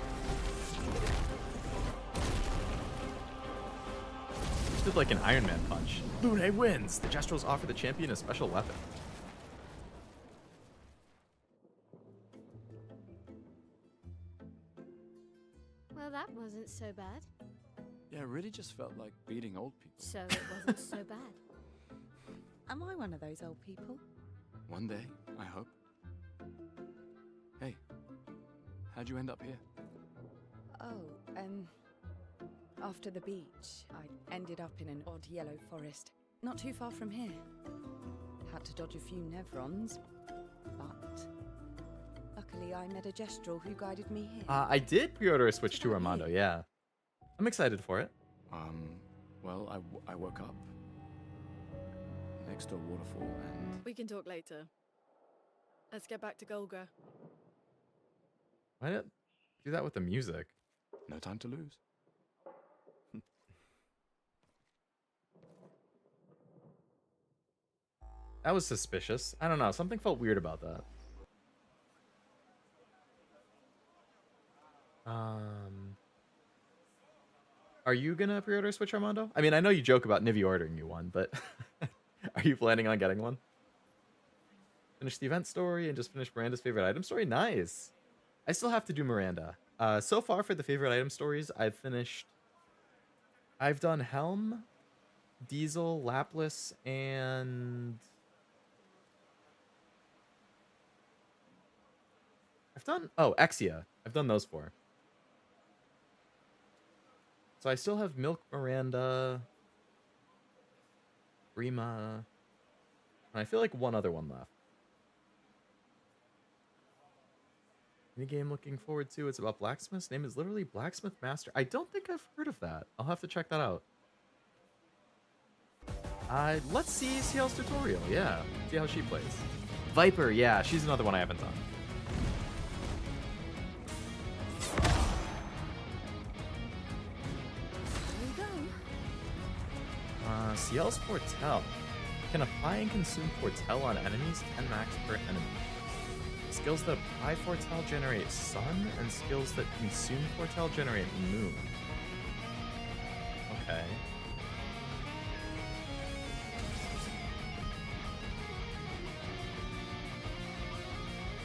Just did like an Iron Man punch. Lune wins! The Gestrals offer the champion a special weapon. Well, that wasn't so bad. Yeah, it really just felt like beating old people. So it wasn't so bad. Am I one of those old people? One day, I hope. Hey, how'd you end up here? Oh, after the beach, I ended up in an odd yellow forest, not too far from here. Had to dodge a few Nevrons, but luckily I met a Gestral who guided me here. I did pre-order a Switch 2 Armando, yeah. I'm excited for it. Well, I woke up next to a waterfall and... We can talk later. Let's get back to Golgra. Why did do that with the music? No time to lose. That was suspicious. I don't know. Something felt weird about that. Are you gonna pre-order a Switch, Armando? I mean, I know you joke about Nivi ordering you one, but are you planning on getting one? Finish the event story and just finish Miranda's favorite item story? Nice. I still have to do Miranda. So far for the favorite item stories, I've done Helm, Diesel, Laplas, and Exia. I've done those 4. So I still have Milk, Miranda, Rima, and I feel like one other one left. Any game looking forward to? It's about blacksmiths. Name is literally Blacksmith Master. I don't think I've heard of that. I'll have to check that out. Let's see CL's tutorial. Yeah, see how she plays. Viper, yeah, she's another one I haven't done. CL's Foretell. Can apply and consume Foretell on enemies, 10 max per enemy. Skills that apply Foretell generate Sun, and skills that consume Foretell generate Moon. Okay.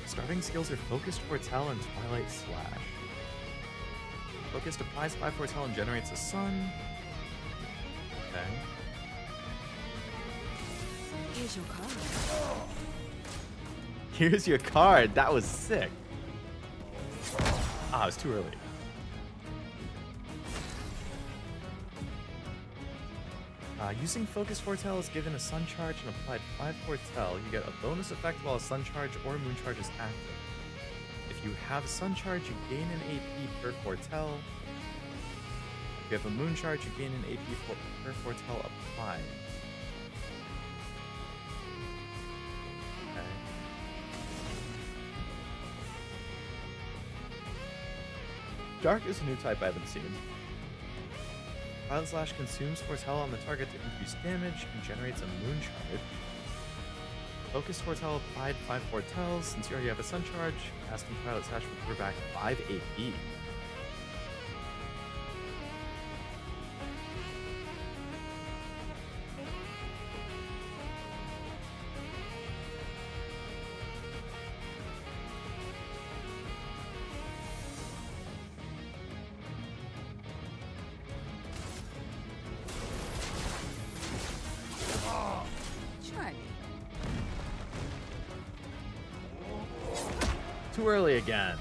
Starting skills are Focused Foretell and Twilight Slash. Focused applies 5 Foretell and generates a Sun. Okay. Here's your card. Here's your card. That was sick. Ah, it was too early. Using Focus Foretell is given a Sun Charge and applied 5 Foretell. You get a bonus effect while a Sun Charge or a Moon Charge is active. If you have a Sun Charge, you gain an AP per Foretell. If you have a Moon Charge, you gain an AP per Foretell applied. Okay. Dark is a new type I haven't seen. Twilight Slash consumes Foretell on the target to increase damage and generates a Moon Charge. Focus Foretell applied 5 Foretells. Since you already have a Sun Charge, casting Twilight Slash will cover back 5 AP. Too early again.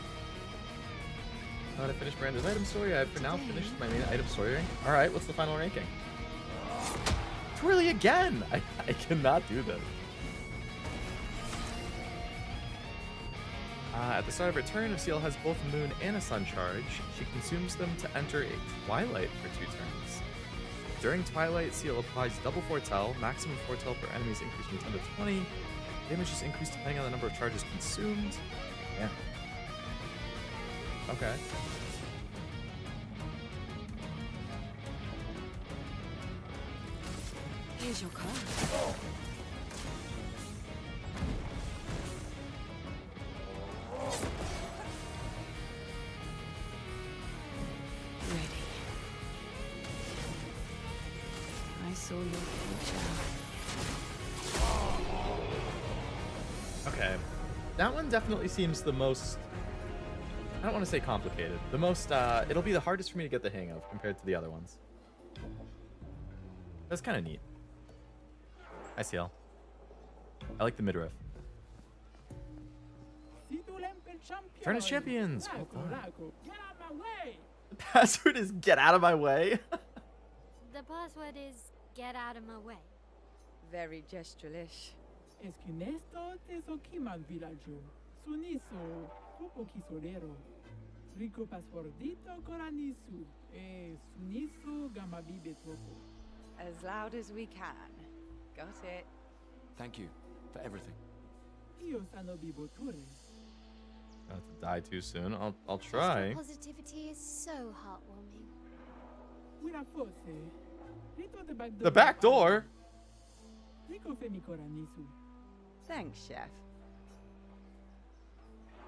Now to finish Miranda's item story, I've for now finished my main item story rank. Alright, what's the final ranking? Too early again! I cannot do this. At the start of her turn, if CL has both a Moon and a Sun Charge, she consumes them to enter a Twilight for 2 turns. During Twilight, CL applies double Foretell, maximum Foretell per enemy is increased from 10 to 20. Damage is increased depending on the number of charges consumed. Yeah. Okay. Here's your card. Ready. I saw your future. Okay. That one definitely seems the most I don't want to say complicated. The most, it'll be the hardest for me to get the hang of compared to the other ones. That's kind of neat. I see. I like the midriff. Furnace champions. Well done. The password is get out of my way. The password is get out of my way. Very gestralish. Esquinesto tesokiman villaggio. Suniso, kupo kisorero. Rico pasfordito coranisu. Suniso gamabibe tropo. As loud as we can. Got it. Thank you for everything. Io sano biboture. Not to die too soon. I'll try. Positivity is so heartwarming. Wira fosse. Rito de back door. The back door. Rico femi coranisu. Thanks, Chef.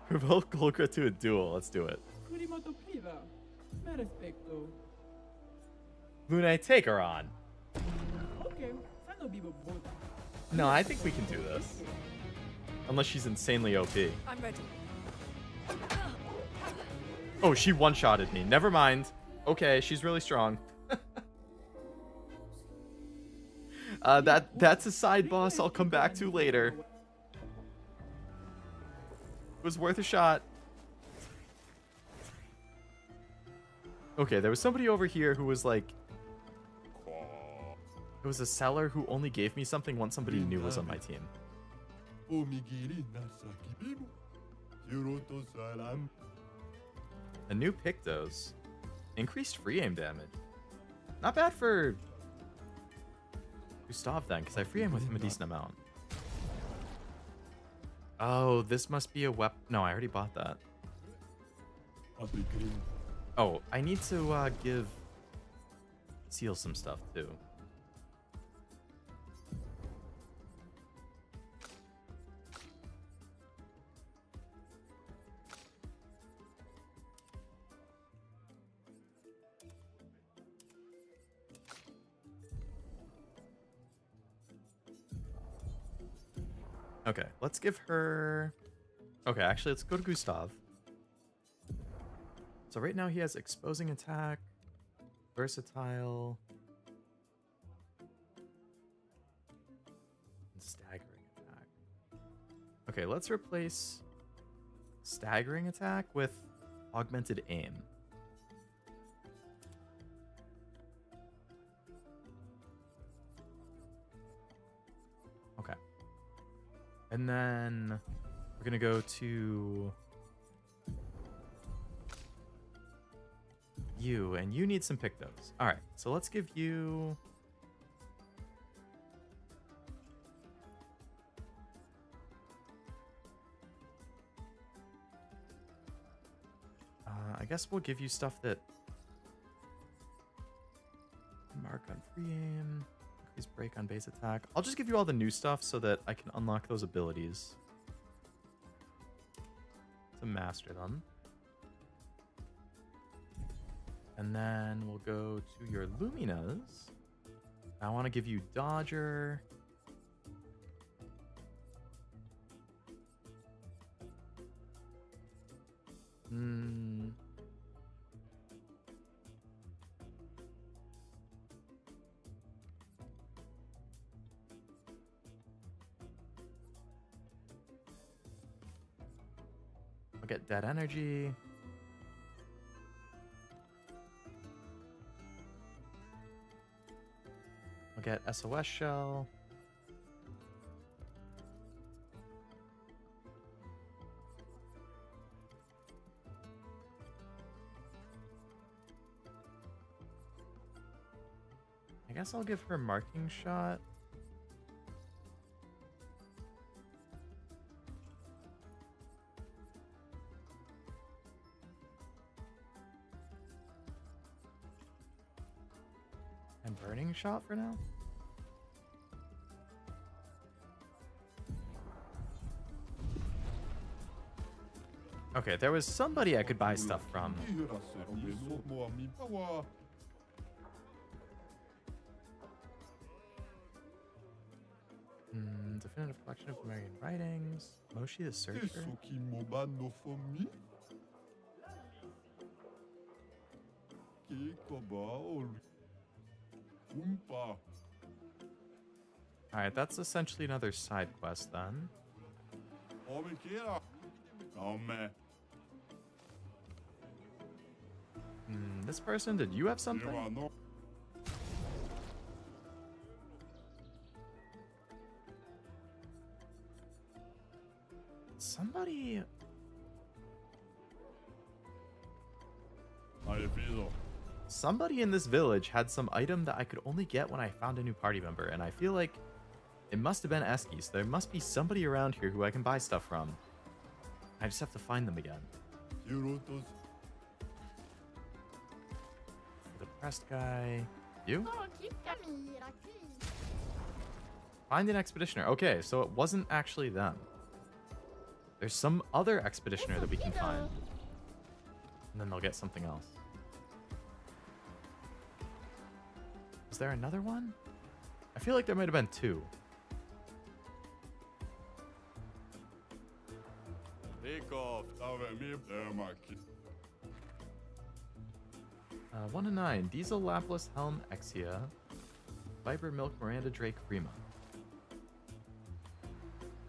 Provoke Golgra to a duel. Let's do it. Kurimoto priva. Me respecto. Lune, take her on. Okay, sano bibo boda. No, I think we can do this. Unless she's insanely OP. I'm ready. Oh, she one-shotted me. Never mind. Okay, she's really strong. That's a side boss I'll come back to later. It was worth a shot. Okay, there was somebody over here who was like... It was a seller who only gave me something once somebody new was on my team. A new Pictos. Increased free aim damage. Not bad for Gustav then, because I free aim with him a decent amount. Oh, this must be a weapon. No, I already bought that. Oh, I need to give Seal some stuff too. Okay, let's give her... Okay, actually, let's go to Gustav. So right now he has exposing attack, versatile, and staggering attack. Okay, let's replace staggering attack with augmented aim. Okay. And then we're going to go to you, and you need some Pictos. All right, so let's give you... I guess we'll give you stuff that... Mark on free aim. Increase break on base attack. I'll just give you all the new stuff so that I can unlock those abilities. To master them. And then we'll go to your Luminas. I want to give you Dodger. I'll get Dead Energy. I'll get SOS Shell. I guess I'll give her Marking Shot. And Burning Shot for now? Okay, there was somebody I could buy stuff from. Definitive collection of American writings. Moshi the Searcher. Alright, that's essentially another side quest then. This person, did you have something? Somebody... Somebody in this village had some item that I could only get when I found a new party member, and I feel like it must have been Eski, so there must be somebody around here who I can buy stuff from. I just have to find them again. The depressed guy. You? Find an expeditioner. Okay, so it wasn't actually them. There's some other expeditioner that we can find. And then they'll get something else. Is there another one? I feel like there might have been two. Uh, 1 to 9. Diesel, Lapis, Helm, Exia. Viper, Milk, Miranda, Drake, Rima.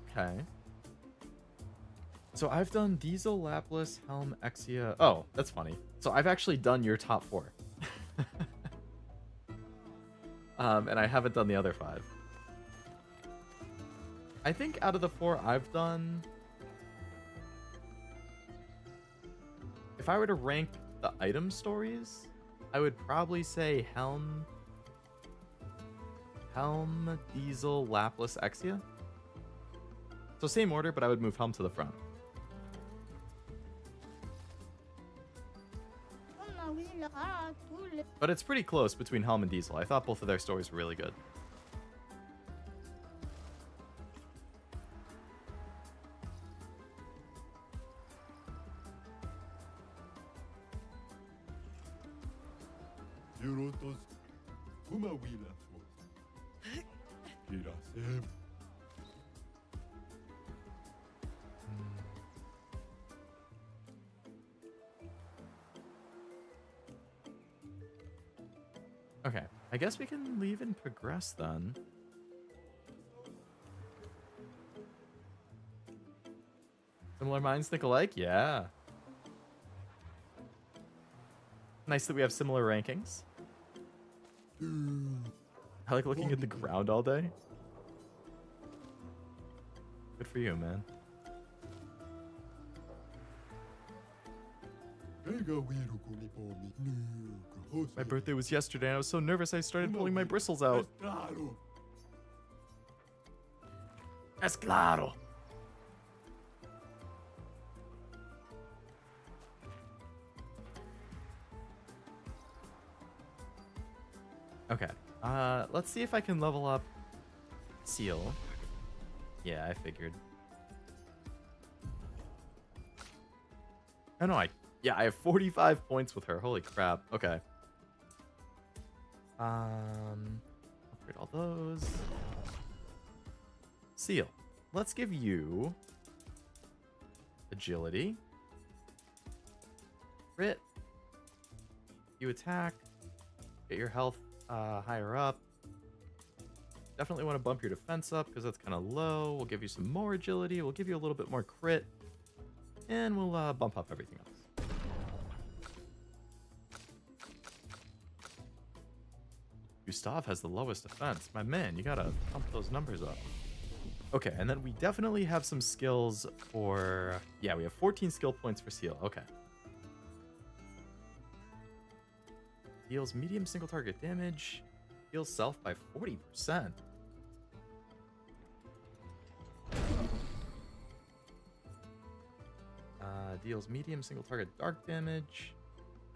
Okay. So I've done Diesel, Lapis, Helm, Exia. Oh, that's funny. So I've actually done your top 4. And I haven't done the other 5. I think out of the 4 I've done... If I were to rank the item stories, I would probably say Helm, Diesel, Lapis, Exia. So same order, but I would move Helm to the front. But it's pretty close between Helm and Diesel. I thought both of their stories were really good. Okay, I guess we can leave and progress then. Similar minds think alike? Yeah. Nice that we have similar rankings. I like looking at the ground all day. Good for you, man. My birthday was yesterday and I was so nervous I started pulling my bristles out. Es claro. Okay. Let's see if I can level up Seal. Yeah, I figured. Oh no, I have 45 points with her. Holy crap. Okay. Upgrade all those. Seal. Let's give you agility. Crit. You attack. Get your health higher up. Definitely want to bump your defense up because that's kind of low. We'll give you some more agility. We'll give you a little bit more crit. And we'll bump up everything else. Gustav has the lowest defense. My man, you gotta pump those numbers up. Okay, and then we definitely have some skills for... Yeah, we have 14 skill points for Seal. Okay. Deals medium single target damage. Heals self by 40%. Deals medium single target dark damage.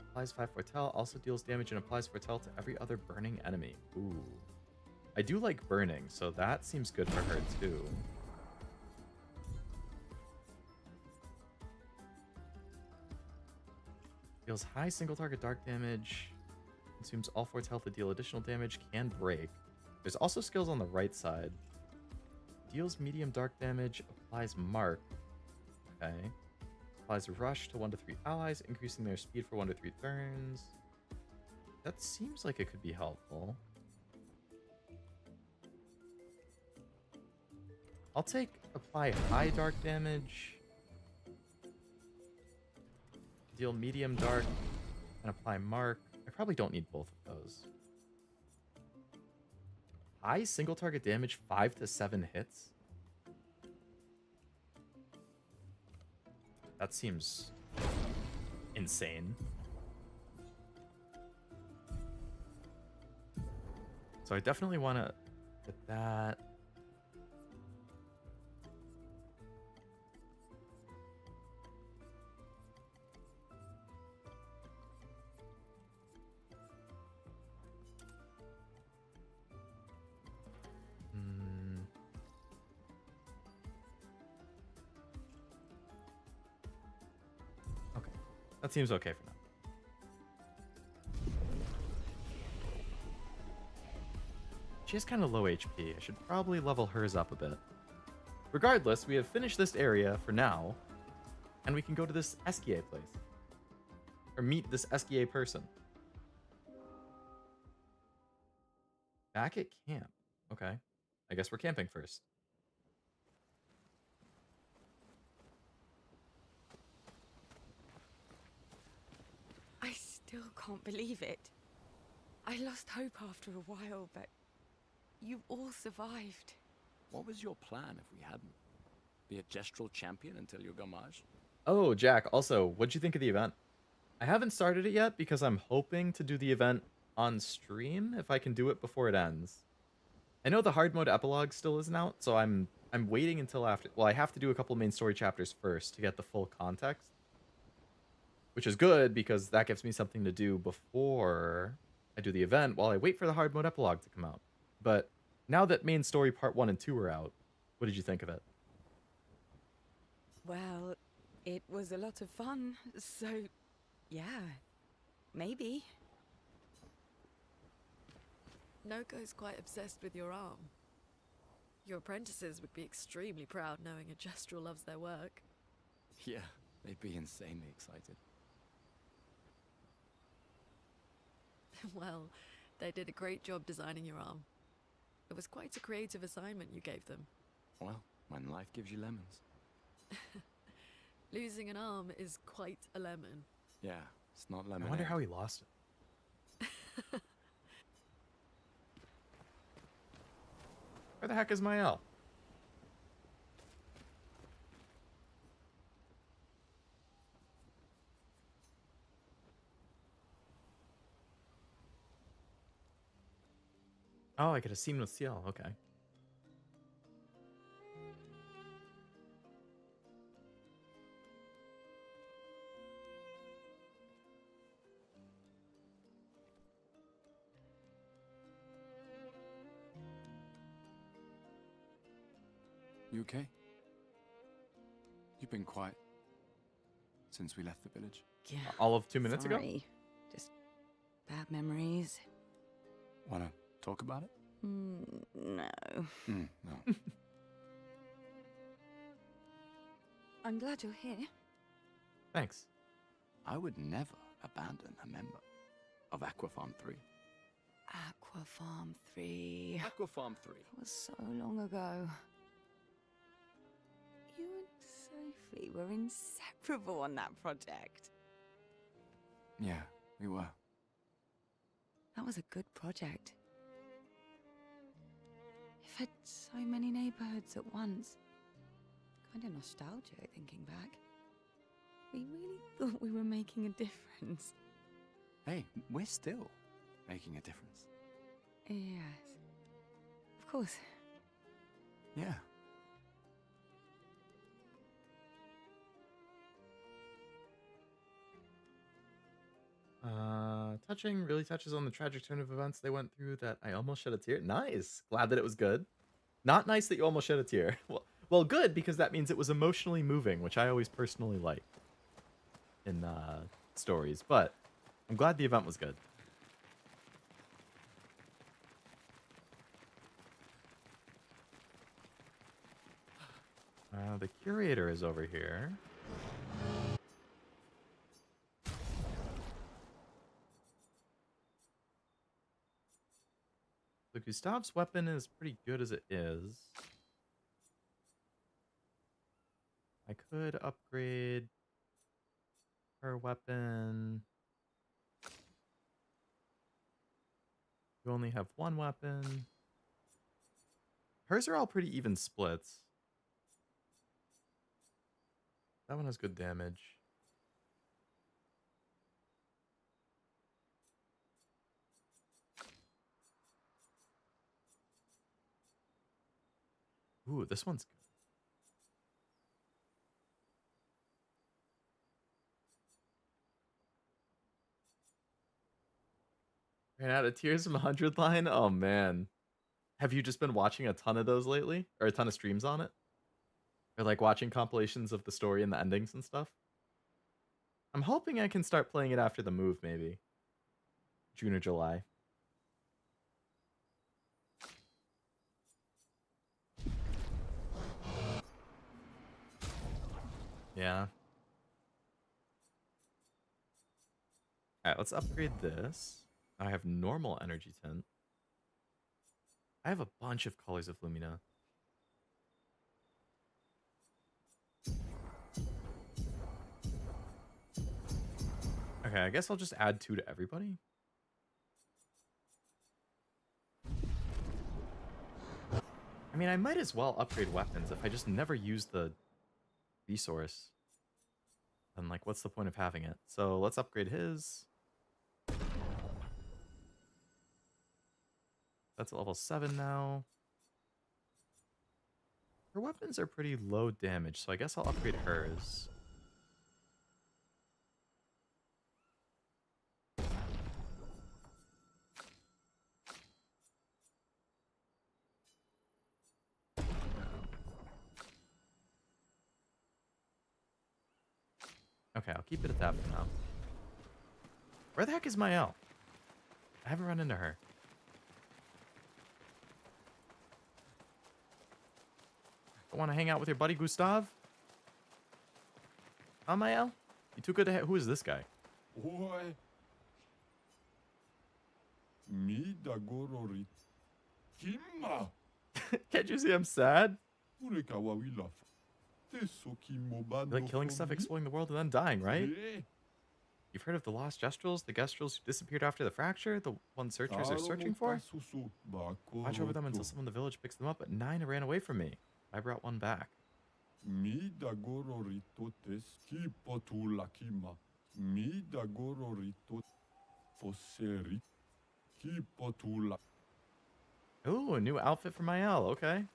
Applies 5 foretell. Also deals damage and applies foretell to every other burning enemy. Ooh. I do like burning, so that seems good for her too. Deals high single target dark damage. Consumes all foretell to deal additional damage. Can break. There's also skills on the right side. Deals medium dark damage. Applies mark. Okay. Applies rush to 1 to 3 allies, increasing their speed for 1 to 3 turns. That seems like it could be helpful. I'll take apply high dark damage, deal medium dark, and apply mark. I probably don't need both of those. High single target damage, 5 to 7 hits. That seems insane. So I definitely want to get that. Okay, that seems okay for now. She has kind of low HP. I should probably level hers up a bit. Regardless, we have finished this area for now, and we can go to this Esquier place. Or meet this Esquier person. Back at camp. Okay. I guess we're camping first. I still can't believe it. I lost hope after a while, but you all survived. What was your plan if we hadn't? Be a Gestral champion until your gamage? Oh, Jack, also, what'd you think of the event? I haven't started it yet because I'm hoping to do the event on stream if I can do it before it ends. I know the hard mode epilogue still isn't out, so I'm waiting until after. Well, I have to do a couple main story chapters first to get the full context, which is good because that gives me something to do before I do the event while I wait for the hard mode epilogue to come out. But now that main story part 1 and 2 are out, what did you think of it? Well, it was a lot of fun, so yeah, maybe. Noko's quite obsessed with your arm. Your apprentices would be extremely proud knowing a Gestral loves their work. Yeah, they'd be insanely excited. Well, they did a great job designing your arm. It was quite a creative assignment you gave them. Well, when life gives you lemons. Losing an arm is quite a lemon. Yeah, it's not lemon. I wonder how he lost it. Where the heck is my L? Oh, I get a scene with CL. Okay. You okay? You've been quiet since we left the village. Yeah. All of 2 minutes ago? Sorry. Just bad memories. Wanna talk about it? No. No. I'm glad you're here. Thanks. I would never abandon a member of Aquafarm 3. Aquafarm 3. Aquafarm 3. That was so long ago. You and Sophie were inseparable on that project. Yeah, we were. That was a good project. It fed so many neighborhoods at once. Kind of nostalgic thinking back. We really thought we were making a difference. Hey, we're still making a difference. Yes. Of course. Yeah. Touching really touches on the tragic turn of events they went through that I almost shed a tear. Nice. Glad that it was good. Not nice that you almost shed a tear. Well, good, because that means it was emotionally moving, which I always personally like in stories. But I'm glad the event was good. The curator is over here. Gustav's weapon is pretty good as it is. I could upgrade her weapon. You only have one weapon. Hers are all pretty even splits. That one has good damage. Ooh, this one's good. Ran out of tears from 100 line? Oh man. Have you just been watching a ton of those lately? Or a ton of streams on it? Or like watching compilations of the story and the endings and stuff? I'm hoping I can start playing it after the move, maybe. June or July. Yeah. Alright, let's upgrade this. I have normal energy tint. I have a bunch of colors of Lumina. Okay, I guess I'll just add 2 to everybody. I mean, I might as well upgrade weapons if I just never use the resource. Then, like, what's the point of having it? So let's upgrade his. That's a level 7 now. Her weapons are pretty low damage, so I guess I'll upgrade hers. Okay, I'll keep it at that for now. Where the heck is my L? I haven't run into her. Don't want to hang out with your buddy Gustav? Huh, Mael? You too good to who is this guy? Oi. Mi dagorori. Kimma. Can't you see I'm sad? You like killing stuff, exploring the world, and then dying, right? You've heard of the lost Gestrals? The Gestrals who disappeared after the fracture? The ones searchers are searching for? Watch over them until someone in the village picks them up, but 9 ran away from me. I brought one back. Mi dagororitotes ki potulakima. Mi dagororitot foseri ki potula. Ooh, a new outfit for Mael. Okay.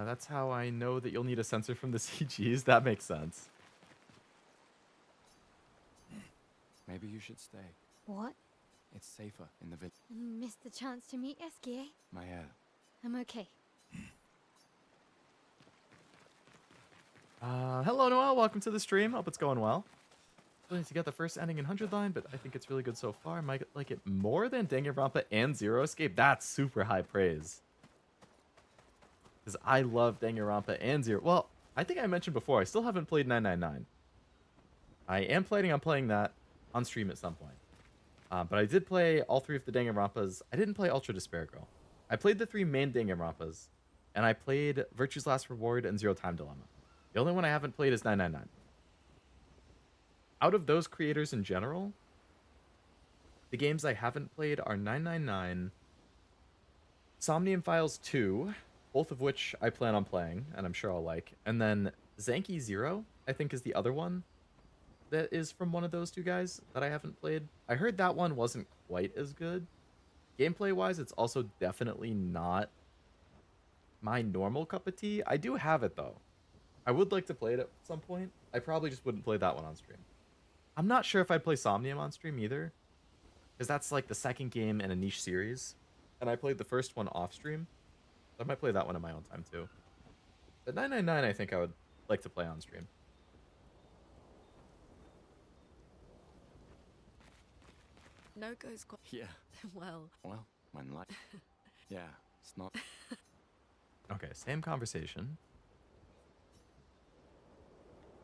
That's how I know that you'll need a sensor from the CGs. That makes sense. Maybe you should stay. What? It's safer in the village. Missed the chance to meet Eskie. Mael. I'm okay. Hello, Noel. Welcome to the stream. Hope it's going well. Still need to get the first ending in 100 line, but I think it's really good so far. Might like it more than Danganronpa and Zero Escape. That's super high praise. Because I love Danganronpa and Zero. Well, I think I mentioned before, I still haven't played 999. I am planning on playing that on stream at some point. But I did play all 3 of the Danganronpas. I didn't play Ultra Despair Girl. I played the 3 main Danganronpas. And I played Virtue's Last Reward and Zero Time Dilemma. The only one I haven't played is 999. Out of those creators in general, the games I haven't played are 999, Somnium Files 2, both of which I plan on playing, and I'm sure I'll like. And then Zanki Zero, I think, is the other one that is from one of those 2 guys that I haven't played. I heard that one wasn't quite as good. Gameplay-wise, it's also definitely not my normal cup of tea. I do have it, though. I would like to play it at some point. I probably just wouldn't play that one on stream. I'm not sure if I'd play Somnium on stream either, because that's like the second game in a niche series, and I played the first one off stream. I might play that one in my own time too. But 999, I think I would like to play on stream. No goes quite Yeah. well. Well, when like. Yeah, it's not. Okay, same conversation.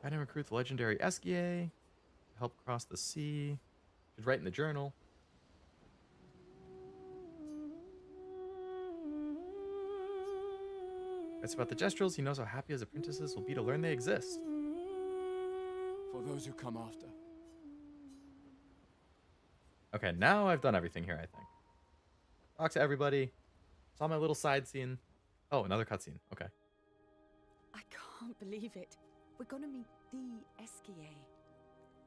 I didn't recruit the legendary Eskie. help cross the sea. Should write in the journal. It's about the Gestrals. He knows how happy his apprentices will be to learn they exist. For those who come after. Okay, now I've done everything here, I think. Talk to everybody. Saw my little side scene. Oh, another cutscene. Okay. I can't believe it. We're gonna meet the Esquier.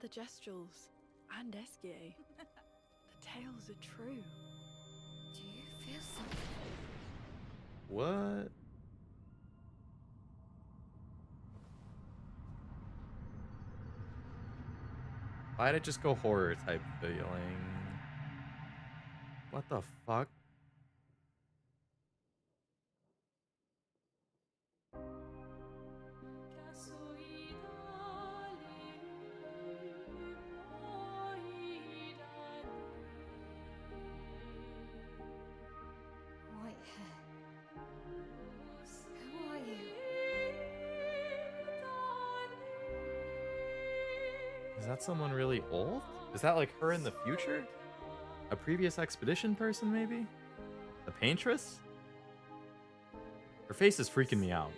The Gestrals and Esquier. The tales are true. Do you feel something? What? Why'd it just go horror type feeling? What the fuck? White hair. Who are you? Is that someone really old? Is that like her in the future? A previous expedition person, maybe? A Paintress? Her face is freaking me out.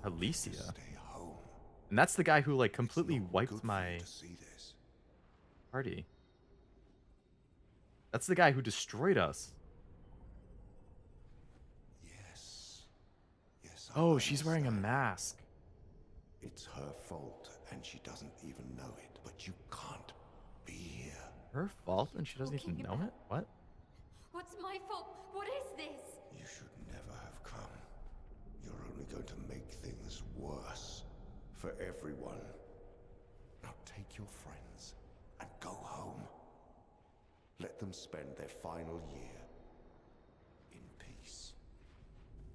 Alicia? And that's the guy who like completely wiped my party. That's the guy who destroyed us. Yes. Oh, she's wearing a mask. It's her fault, and she doesn't even know it. But you can't be here. Her fault and she doesn't even know it? What? What's my fault? What is this? You should never have come. You're only going to make things worse for everyone. Now take your friends and go home. Let them spend their final year in peace.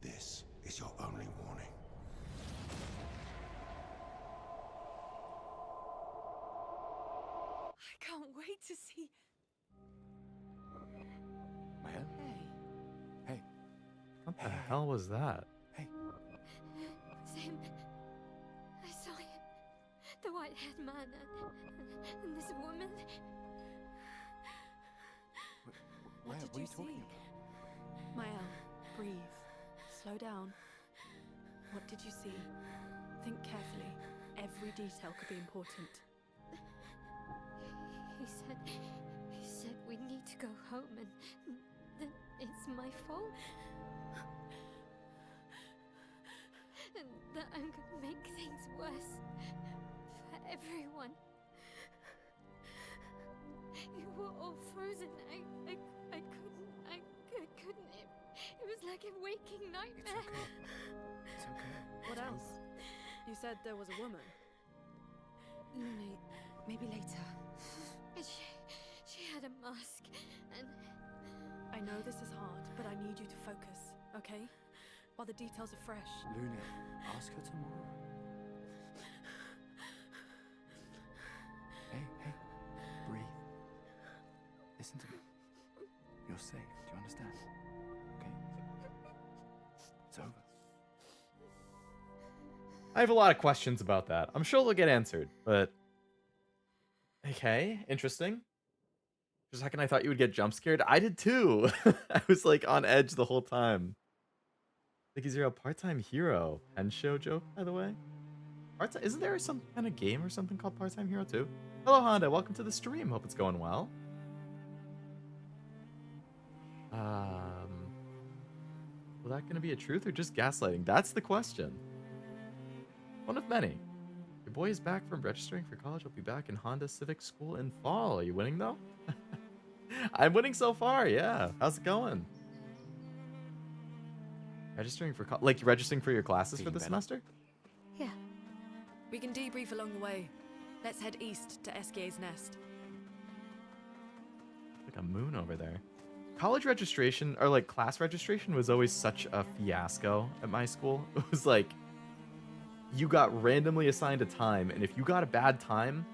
This is your only warning. I can't wait to see. Maya? Hey. What the hell was that? Hey. It's him. I saw him. The white-haired man and this woman. Where? did What are you you talking see? about? Mael, breathe. Slow down. What did you see? Think carefully. Every detail could be important. He said we need to go home and that it's my fault. And that I'm gonna make things worse for everyone. You were all frozen. I couldn't. It was like a waking nightmare. It's okay. What else? You said there was a woman. Lune, maybe later. She had a mask and I know this is hard, but I need you to focus, okay? While the details are fresh. Luna, ask her tomorrow. Hey. Breathe. Listen to me. You're safe. Do you understand? Okay? It's over. I have a lot of questions about that. I'm sure they'll get answered, but... Okay, interesting. For a second I thought you would get jump scared. I did too. I was like on edge the whole time. Like he's a part-time hero. Pen show joke, by the way. Isn't there some kind of game or something called Part-Time Hero too? Hello Honda, welcome to the stream. Hope it's going well. Will that gonna be a truth or just gaslighting? That's the question. One of many. Your boy is back from registering for college. He'll be back in Honda Civic School in fall. Are you winning though? I'm winning so far, yeah. How's it going? Registering for registering for your classes for the semester? yeah. We can debrief along the way. Let's head east to Esquier's nest. Like a moon over there. College registration, or like class registration, was always such a fiasco at my school. It was like, you got randomly assigned a time, and if you got a bad time,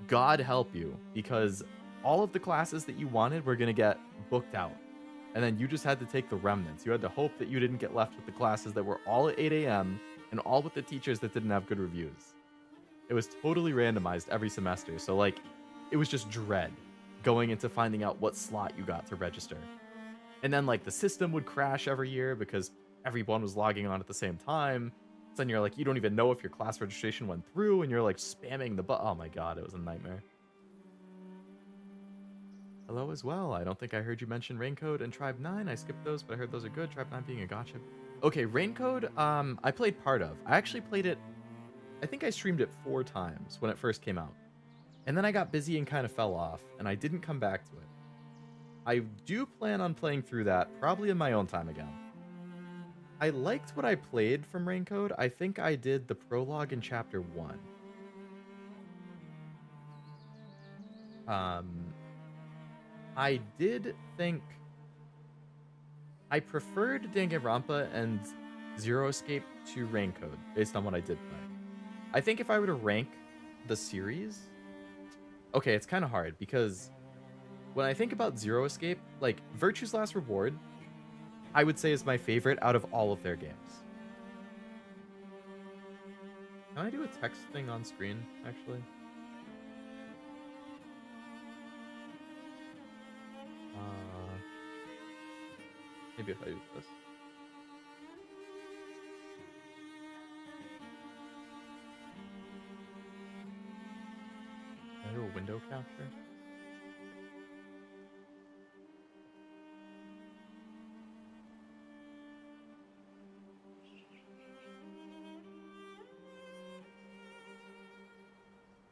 God help you, because all of the classes that you wanted were going to get booked out. And then you just had to take the remnants. You had to hope that you didn't get left with the classes that were all at 8 a.m. and all with the teachers that didn't have good reviews. It was totally randomized every semester. So, like, it was just dread going into finding out what slot you got to register. And then, like, the system would crash every year because everyone was logging on at the same time. So then you're like, you don't even know if your class registration went through, and you're like spamming the button. Oh my god, it was a nightmare. Hello as well. I don't think I heard you mention Raincode and Tribe 9. I skipped those, but I heard those are good. Tribe 9 being a gotcha. Okay, Raincode, I played part of. I actually played it, I think I streamed it 4 times when it first came out. And then I got busy and kind of fell off, and I didn't come back to it. I do plan on playing through that, probably in my own time again. I liked what I played from Raincode. I think I did the prologue in Chapter 1. I did think I preferred Danganronpa and Zero Escape to Raincode, based on what I did play. I think if I were to rank the series... Okay, it's kind of hard, because when I think about Zero Escape, like, Virtue's Last Reward, I would say is my favorite out of all of their games. Can I do a text thing on screen, actually? Maybe if I do this. Can I do a window capture?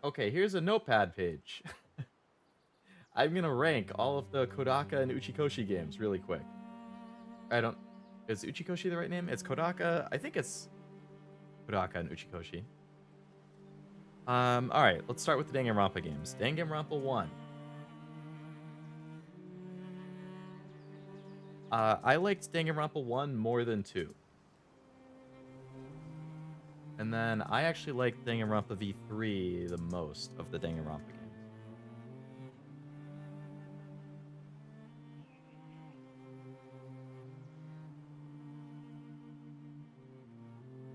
Okay, here's a notepad page. I'm gonna rank all of the Kodaka and Uchikoshi games really quick. Is Uchikoshi the right name? It's Kodaka. I think it's Kodaka and Uchikoshi. Alright, let's start with the Danganronpa games. Danganronpa 1. I liked Danganronpa 1 more than 2. And then I actually liked Danganronpa V3 the most of the Danganronpa games.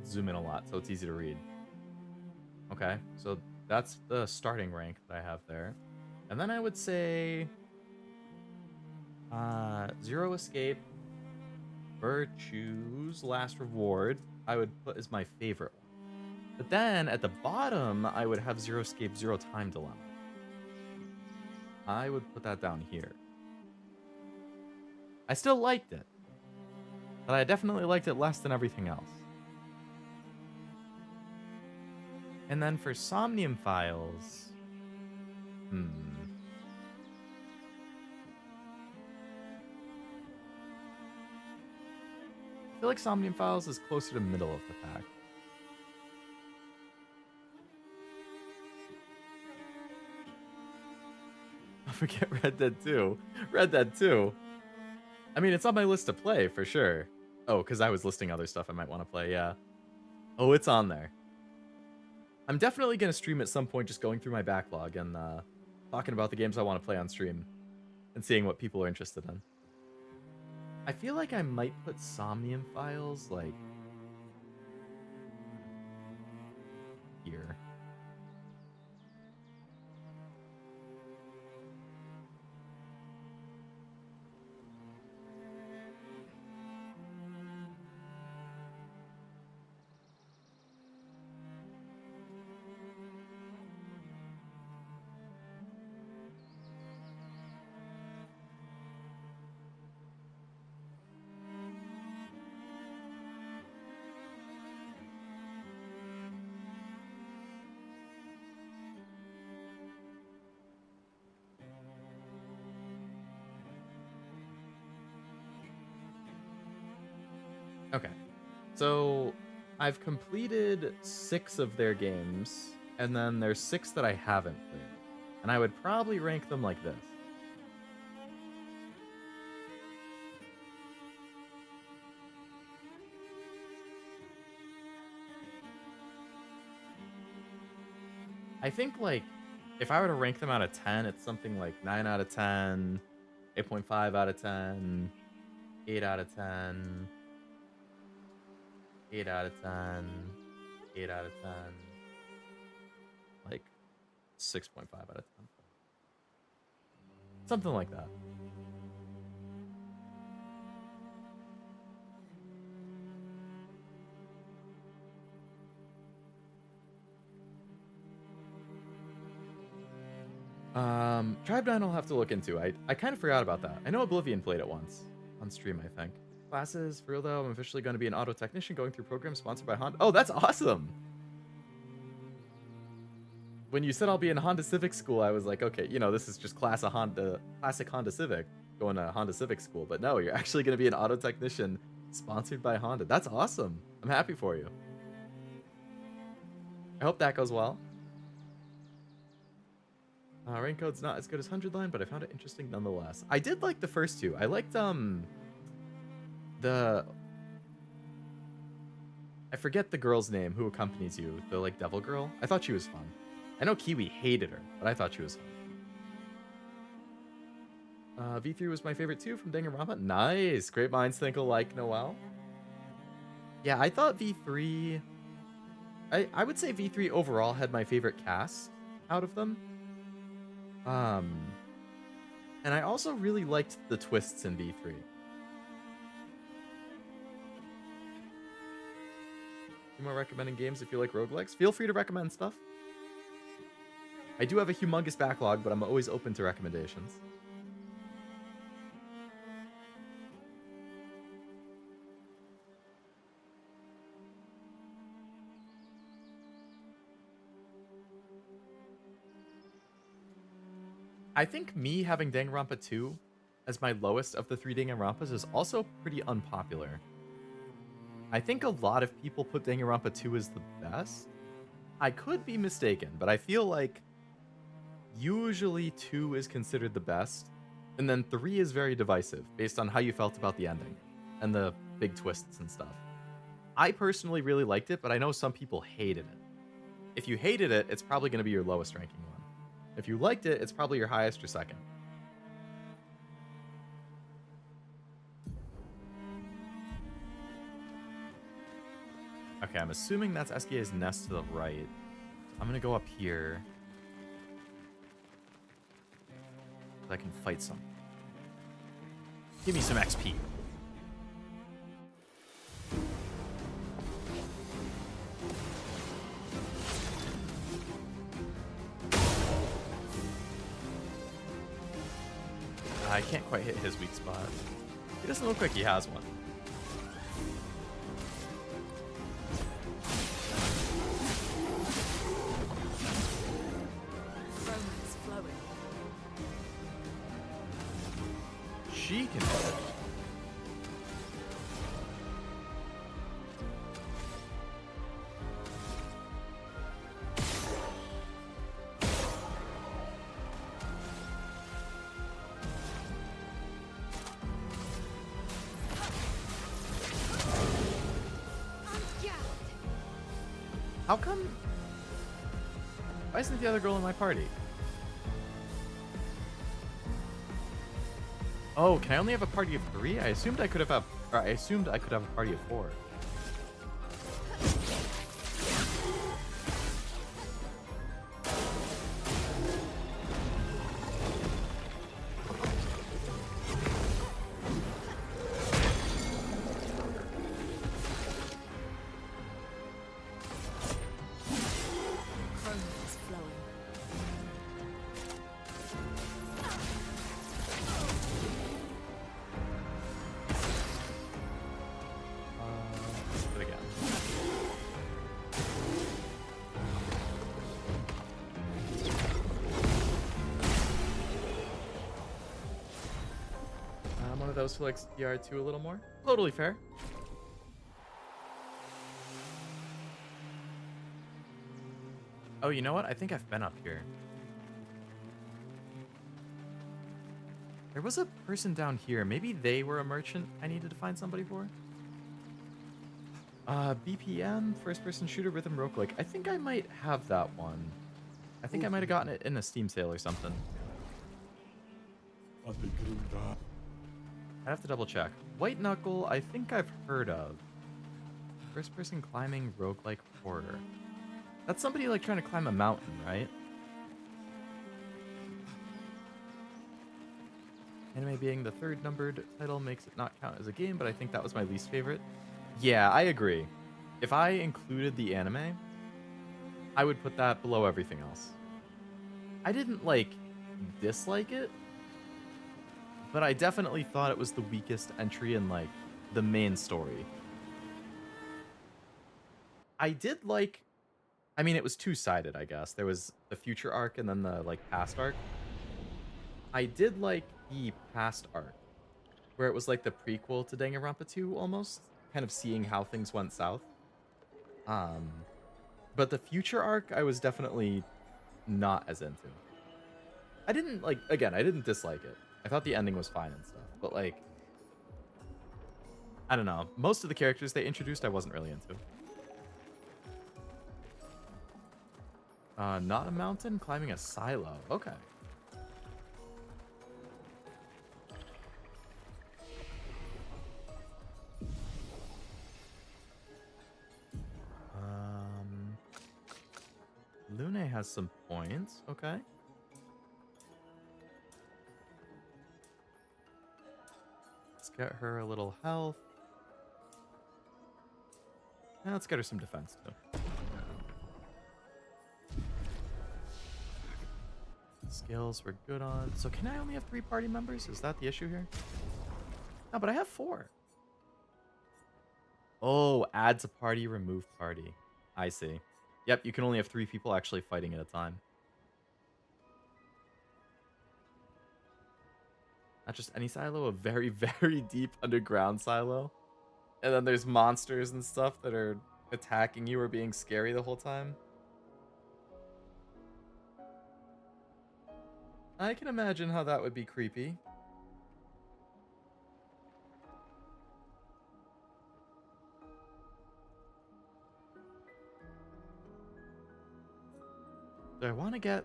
Zoom in a lot so it's easy to read. Okay, so that's the starting rank that I have there. And then I would say Zero Escape, Virtue's Last Reward, I would put as my favorite one. But then at the bottom, I would have Zero Escape, Zero Time Dilemma. I would put that down here. I still liked it, but I definitely liked it less than everything else. And then for Somnium Files, I feel like Somnium Files is closer to middle of the pack. I forget Red Dead 2. Red Dead 2. I mean, it's on my list to play, for sure. Oh, because I was listing other stuff I might want to play, yeah. Oh, it's on there. I'm definitely going to stream at some point, just going through my backlog and talking about the games I want to play on stream and seeing what people are interested in. I feel like I might put Somnium Files, like, here. Okay, so I've completed 6 of their games, and then there's 6 that I haven't played. And I would probably rank them like this. I think, like, if I were to rank them out of 10, it's something like 9 out of 10, 8.5 out of 10, 8 out of 10, 8 out of 10, 8 out of 10, like 6.5 out of 10. Something like that. Tribe 9 I'll have to look into. I kind of forgot about that. I know Oblivion played it once on stream, I think. Classes, for real though, I'm officially going to be an auto technician going through programs sponsored by Honda. Oh, that's awesome! When you said I'll be in Honda Civic School, I was like, okay, you know, this is just classic Honda Civic, going to Honda Civic School. But no, you're actually going to be an auto technician sponsored by Honda. That's awesome. I'm happy for you. I hope that goes well. Raincoat's not as good as 100 Line, but I found it interesting nonetheless. I did like the first two. I liked, I forget the girl's name who accompanies you, the, like, devil girl. I thought she was fun. I know Kiwi hated her, but I thought she was fun. V3 was my favorite too from Danganronpa. Nice! Great minds think alike, Noel. Yeah, I thought V3... I would say V3 overall had my favorite cast out of them. And I also really liked the twists in V3. You more recommending games if you like roguelikes? Feel free to recommend stuff. I do have a humongous backlog, but I'm always open to recommendations. I think me having Danganronpa 2 as my lowest of the 3 Danganronpas is also pretty unpopular. I think a lot of people put Danganronpa 2 as the best. I could be mistaken, but I feel like usually 2 is considered the best, and then 3 is very divisive based on how you felt about the ending and the big twists and stuff. I personally really liked it, but I know some people hated it. If you hated it, it's probably going to be your lowest ranking one. If you liked it, it's probably your highest or second. Okay, I'm assuming that's SKA's nest to the right. I'm gonna go up here. I can fight some. Give me some XP. I can't quite hit his weak spot. He doesn't look like he has one. Romance flowing. She can hit it. How come? Why isn't the other girl in my party? Oh, can I only have a party of 3? I assumed I could have a party of 4. Those who likes DR2 a little more. Totally fair. Oh, you know what? I think I've been up here. There was a person down here. Maybe they were a merchant I needed to find somebody for. BPM, first person shooter rhythm roguelike. I think I might have that one. I think I might have gotten it in a Steam sale or something. I'd have to double check. White Knuckle, I think I've heard of. First person climbing roguelike horror. That's somebody like trying to climb a mountain, right? Anime being the third numbered title makes it not count as a game, but I think that was my least favorite. Yeah, I agree. If I included the anime, I would put that below everything else. I didn't, like, dislike it, but I definitely thought it was the weakest entry in, like, the main story. I did like... I mean, it was two-sided, I guess. There was the future arc and then the, like, past arc. I did like the past arc, where it was like the prequel to Danganronpa 2, almost. Kind of seeing how things went south. But the future arc, I was definitely not as into. I didn't, like, again, I didn't dislike it. I thought the ending was fine and stuff. But, like, I don't know. Most of the characters they introduced, I wasn't really into. Not a mountain, climbing a silo. Okay. Lune has some points. Okay. Let's get her a little health. And let's get her some defense, too. Skills we're good on. So can I only have 3 party members? Is that the issue here? No, but I have 4. Oh, adds a party, remove party. I see. Yep, you can only have 3 people actually fighting at a time. Not just any silo, a very, very deep underground silo. And then there's monsters and stuff that are attacking you or being scary the whole time. I can imagine how that would be creepy. Do I want to get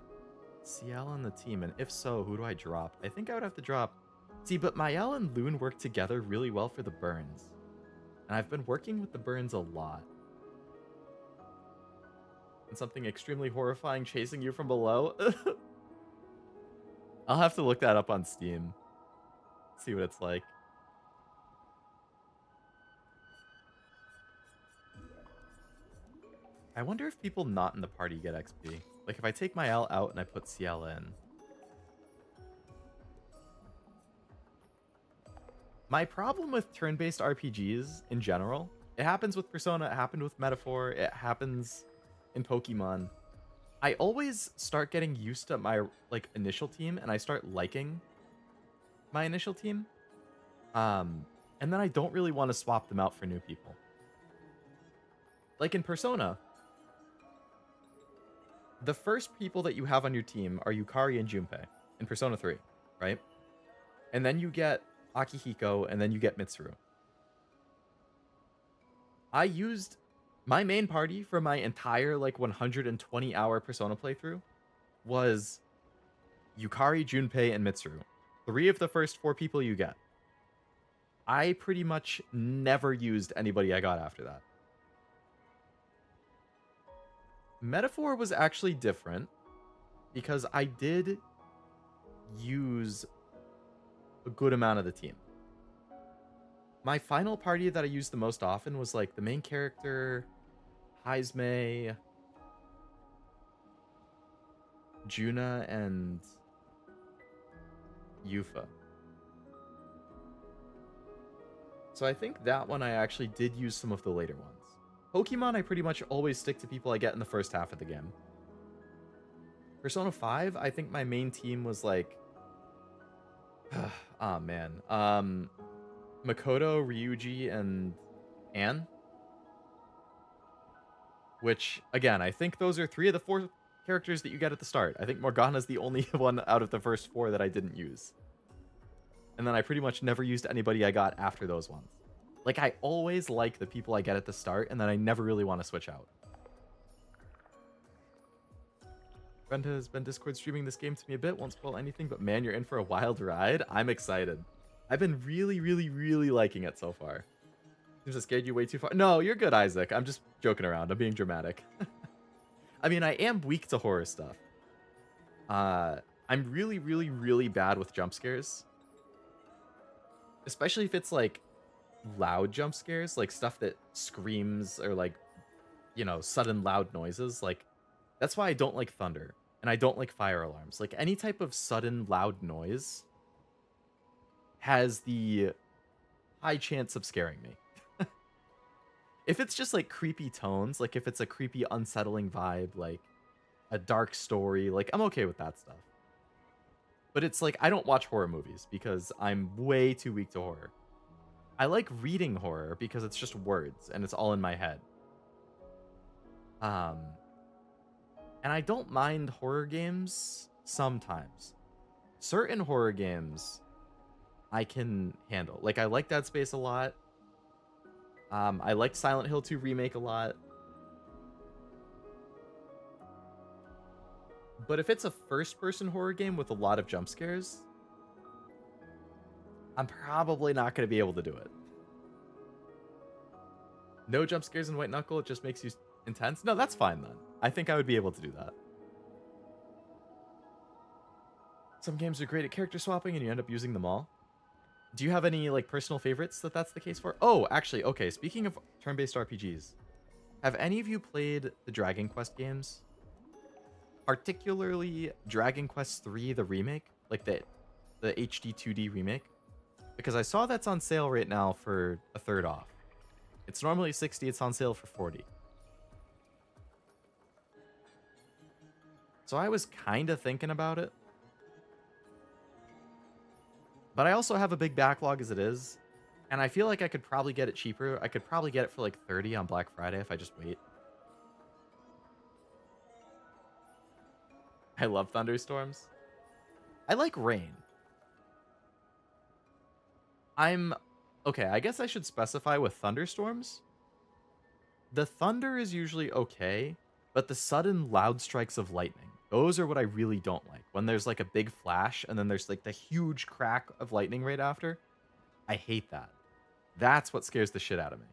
CL on the team? And if so, who do I drop? I think I would have to drop... See, but Mael and Loon work together really well for the burns. And I've been working with the burns a lot. And something extremely horrifying chasing you from below? I'll have to look that up on Steam. See what it's like. I wonder if people not in the party get XP. Like, if I take my L out and I put CL in. My problem with turn-based RPGs in general, it happens with Persona, it happened with Metaphor, it happens in Pokemon. I always start getting used to my, like, initial team, and I start liking my initial team. And then I don't really want to swap them out for new people. Like in Persona, the first people that you have on your team are Yukari and Junpei in Persona 3, right? And then you get Akihiko, and then you get Mitsuru. I used my main party for my entire, like, 120-hour Persona playthrough was Yukari, Junpei, and Mitsuru. 3 of the first 4 people you get. I pretty much never used anybody I got after that. Metaphor was actually different because I did use a good amount of the team. My final party that I used the most often was like the main character, Haizme, Juna, and Yufa. So I think that one I actually did use some of the later ones. Pokemon, I pretty much always stick to people I get in the first half of the game. Persona 5, I think my main team was like... oh, man. Makoto, Ryuji, and Anne. Which, again, I think those are 3 of the 4 characters that you get at the start. I think Morgana's the only one out of the first 4 that I didn't use. And then I pretty much never used anybody I got after those ones. Like, I always like the people I get at the start, and then I never really want to switch out. Friend has been Discord streaming this game to me a bit. Won't spoil anything, but man, you're in for a wild ride. I'm excited. I've been really, really, really liking it so far. Seems I scared you way too far. No, you're good, Isaac. I'm just joking around. I'm being dramatic. I mean, I am weak to horror stuff. I'm really, really, really bad with jump scares. Especially if it's like loud jump scares, like stuff that screams or like, you know, sudden loud noises. Like, that's why I don't like thunder and I don't like fire alarms. Like, any type of sudden loud noise has the high chance of scaring me. If it's just like creepy tones, like if it's a creepy, unsettling vibe, like a dark story, like I'm okay with that stuff. But it's like, I don't watch horror movies because I'm way too weak to horror. I like reading horror because it's just words and it's all in my head. And I don't mind horror games sometimes. Certain horror games I can handle. Like, I like Dead Space a lot. I like Silent Hill 2 Remake a lot. But if it's a first-person horror game with a lot of jump scares, I'm probably not going to be able to do it. No jump scares in White Knuckle, it just makes you intense? No, that's fine then. I think I would be able to do that. Some games are great at character swapping and you end up using them all. Do you have any like personal favorites that's the case for? Oh, actually, okay, speaking of turn-based RPGs, have any of you played the Dragon Quest games? Particularly Dragon Quest 3, the remake, like the HD 2D remake, because I saw that's on sale right now for a third off. It's normally 60, it's on sale for 40. So I was kind of thinking about it. But I also have a big backlog as it is, and I feel like I could probably get it cheaper. I could probably get it for like 30 on Black Friday if I just wait. I love thunderstorms. I like rain. Okay, I guess I should specify with thunderstorms. The thunder is usually okay, but the sudden loud strikes of lightning, those are what I really don't like. When there's like a big flash and then there's like the huge crack of lightning right after. I hate that. That's what scares the shit out of me.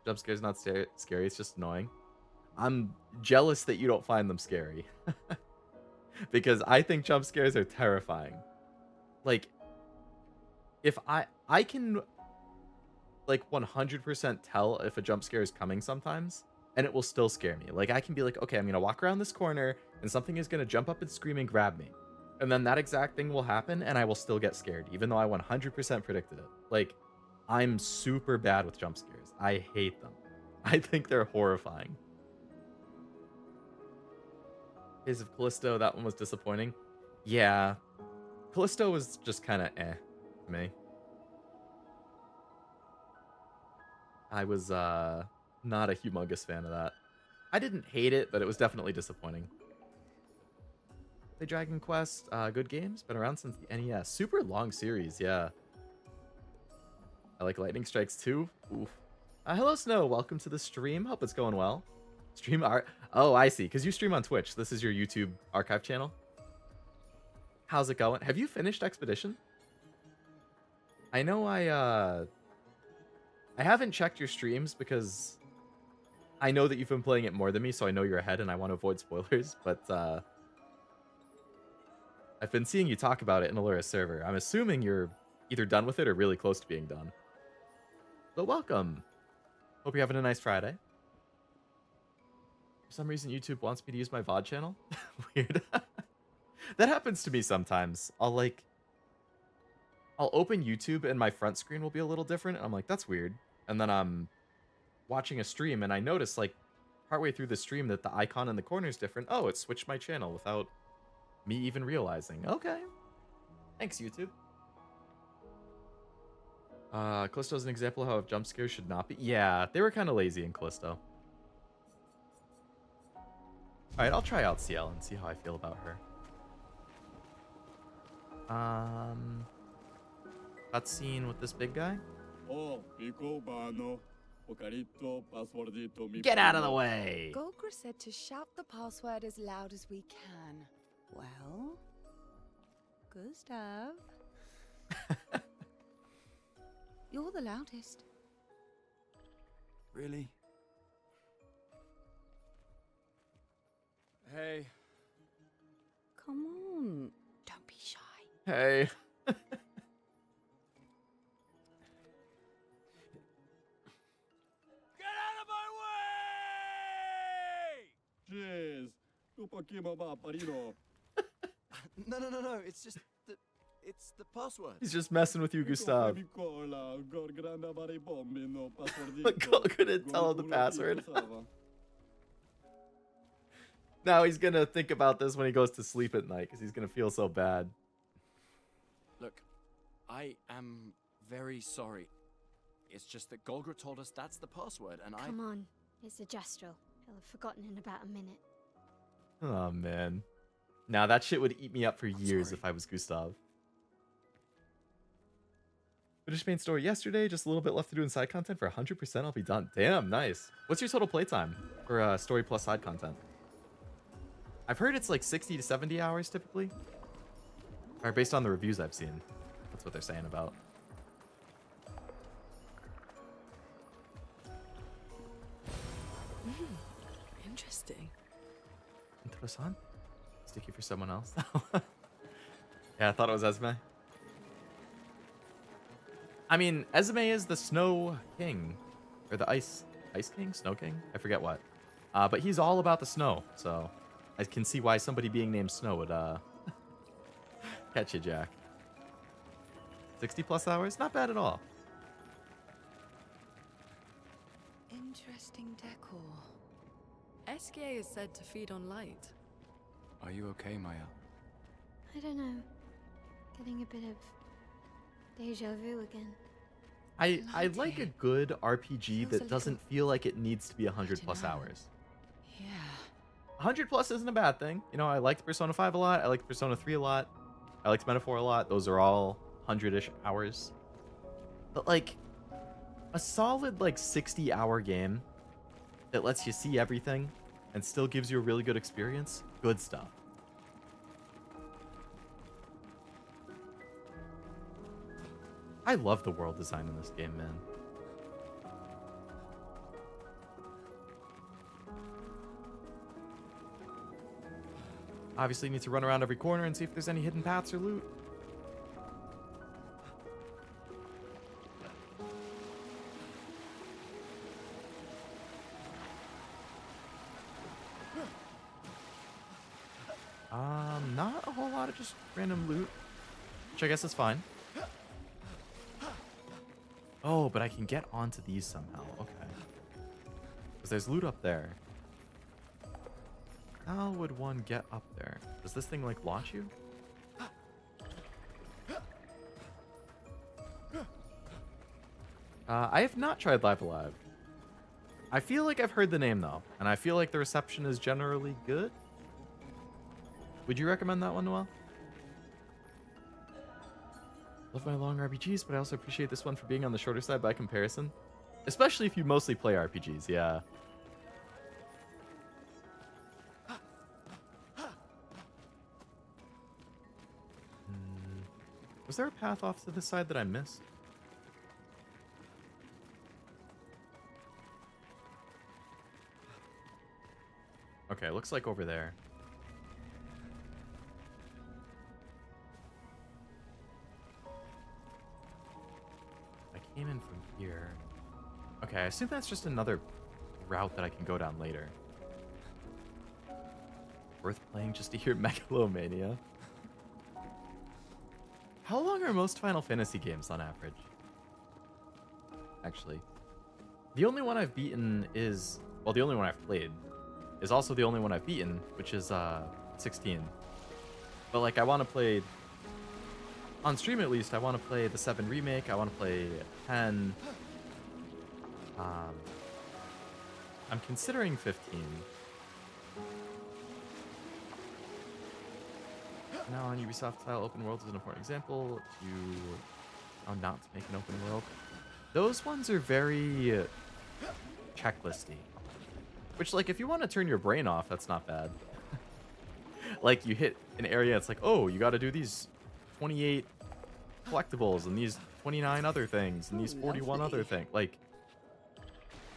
Jump scares not scary, it's just annoying. I'm jealous that you don't find them scary. Because I think jump scares are terrifying. Like, if I can like 100% tell if a jump scare is coming sometimes, and it will still scare me. Like, I can be like, okay, I'm gonna walk around this corner and something is gonna jump up and scream and grab me, and then that exact thing will happen and I will still get scared even though I 100% predicted it. Like, I'm super bad with jump scares. I hate them. I think they're horrifying. Case of Callisto, that one was disappointing. Yeah, Callisto was just kind of to me. I was not a humongous fan of that. I didn't hate it, but it was definitely disappointing. Play Dragon Quest, good games, been around since the NES. Super long series, yeah. I like Lightning Strikes too. Oof. Hello Snow, welcome to the stream. Hope it's going well. Stream art. Oh, I see. Because you stream on Twitch. This is your YouTube archive channel. How's it going? Have you finished Expedition? I know I haven't checked your streams because I know that you've been playing it more than me, so I know you're ahead and I want to avoid spoilers, but I've been seeing you talk about it in Allura's server. I'm assuming you're either done with it or really close to being done. But welcome. Hope you're having a nice Friday. For some reason, YouTube wants me to use my VOD channel. Weird. That happens to me sometimes. I'll open YouTube and my front screen will be a little different. I'm like, that's weird. And then I'm watching a stream and I notice like partway through the stream that the icon in the corner is different. Oh, it switched my channel without me even realizing. Okay. Thanks, YouTube. Callisto's an example of how a jump scare should not be. Yeah, they were kind of lazy in Callisto. Alright, I'll try out CL and see how I feel about her. Cutscene with this big guy. Oh, Pico Bano. Get out of the way! Golgra said to shout the password as loud as we can. Well, Gustav. You're the loudest. Really? Hey. Come on. Don't be shy. Hey. Jeez. No. It's the password. He's just messing with you, Gustav. Couldn't tell him the password. Now he's gonna think about this when he goes to sleep at night because he's gonna feel so bad. Look, I am very sorry. It's just that Golgra told us that's the password, and Come on, it's a Gestral. He'll have forgotten in about a minute. Oh man. Now that shit would eat me up for years if I was Gustav. Finished main story yesterday, just a little bit left to do in side content. For 100% I'll be done. Damn, nice. What's your total playtime for story plus side content? I've heard it's like 60 to 70 hours typically. Or based on the reviews I've seen. That's what they're saying about. Interesting. Interessant? Sticky for someone else? Yeah, I thought it was Esme. I mean, Esme is the Snow King. Or the Ice King? Snow King? I forget what. But he's all about the snow, so I can see why somebody being named Snow would catch you, Jack. 60 plus hours? Not bad at all. Interesting decor. SKA is said to feed on light. Are you okay, Maya? I don't know. Getting a bit of deja vu again. I like a good RPG that doesn't feel like it needs to be 100 plus hours. Yeah. 100 plus isn't a bad thing. You know, I liked Persona 5 a lot. I liked Persona 3 a lot. I liked Metaphor a lot. Those are all 100-ish hours. But like, a solid like 60-hour game that lets you see everything and still gives you a really good experience. Good stuff. I love the world design in this game, man. Obviously, need to run around every corner and see if there's any hidden paths or loot. Not a whole lot of just random loot, which I guess is fine. Oh, but I can get onto these somehow. Okay. Because there's loot up there. How would one get up there? Does this thing, like, launch you? I have not tried Live Alive. I feel like I've heard the name, though. And I feel like the reception is generally good. Would you recommend that one, Noel? Love my long RPGs, but I also appreciate this one for being on the shorter side by comparison. Especially if you mostly play RPGs, yeah. Was there a path off to this side that I missed? Okay, looks like over there. I came in from here. Okay, I assume that's just another route that I can go down later. Worth playing just to hear Megalomania. How long are most Final Fantasy games on average? Actually, the only one I've beaten is, well, the only one I've played is also the only one I've beaten, which is 16. But like, I want to play, on stream at least, I want to play the 7 remake, I want to play 10. I'm considering 15. Now on Ubisoft style open world is an important example to how not to make an open world. Those ones are very checklisty. Which, like, if you want to turn your brain off, that's not bad. Like, you hit an area, it's like, oh, you got to do these 28 collectibles and these 29 other things and these 41 other things. Like,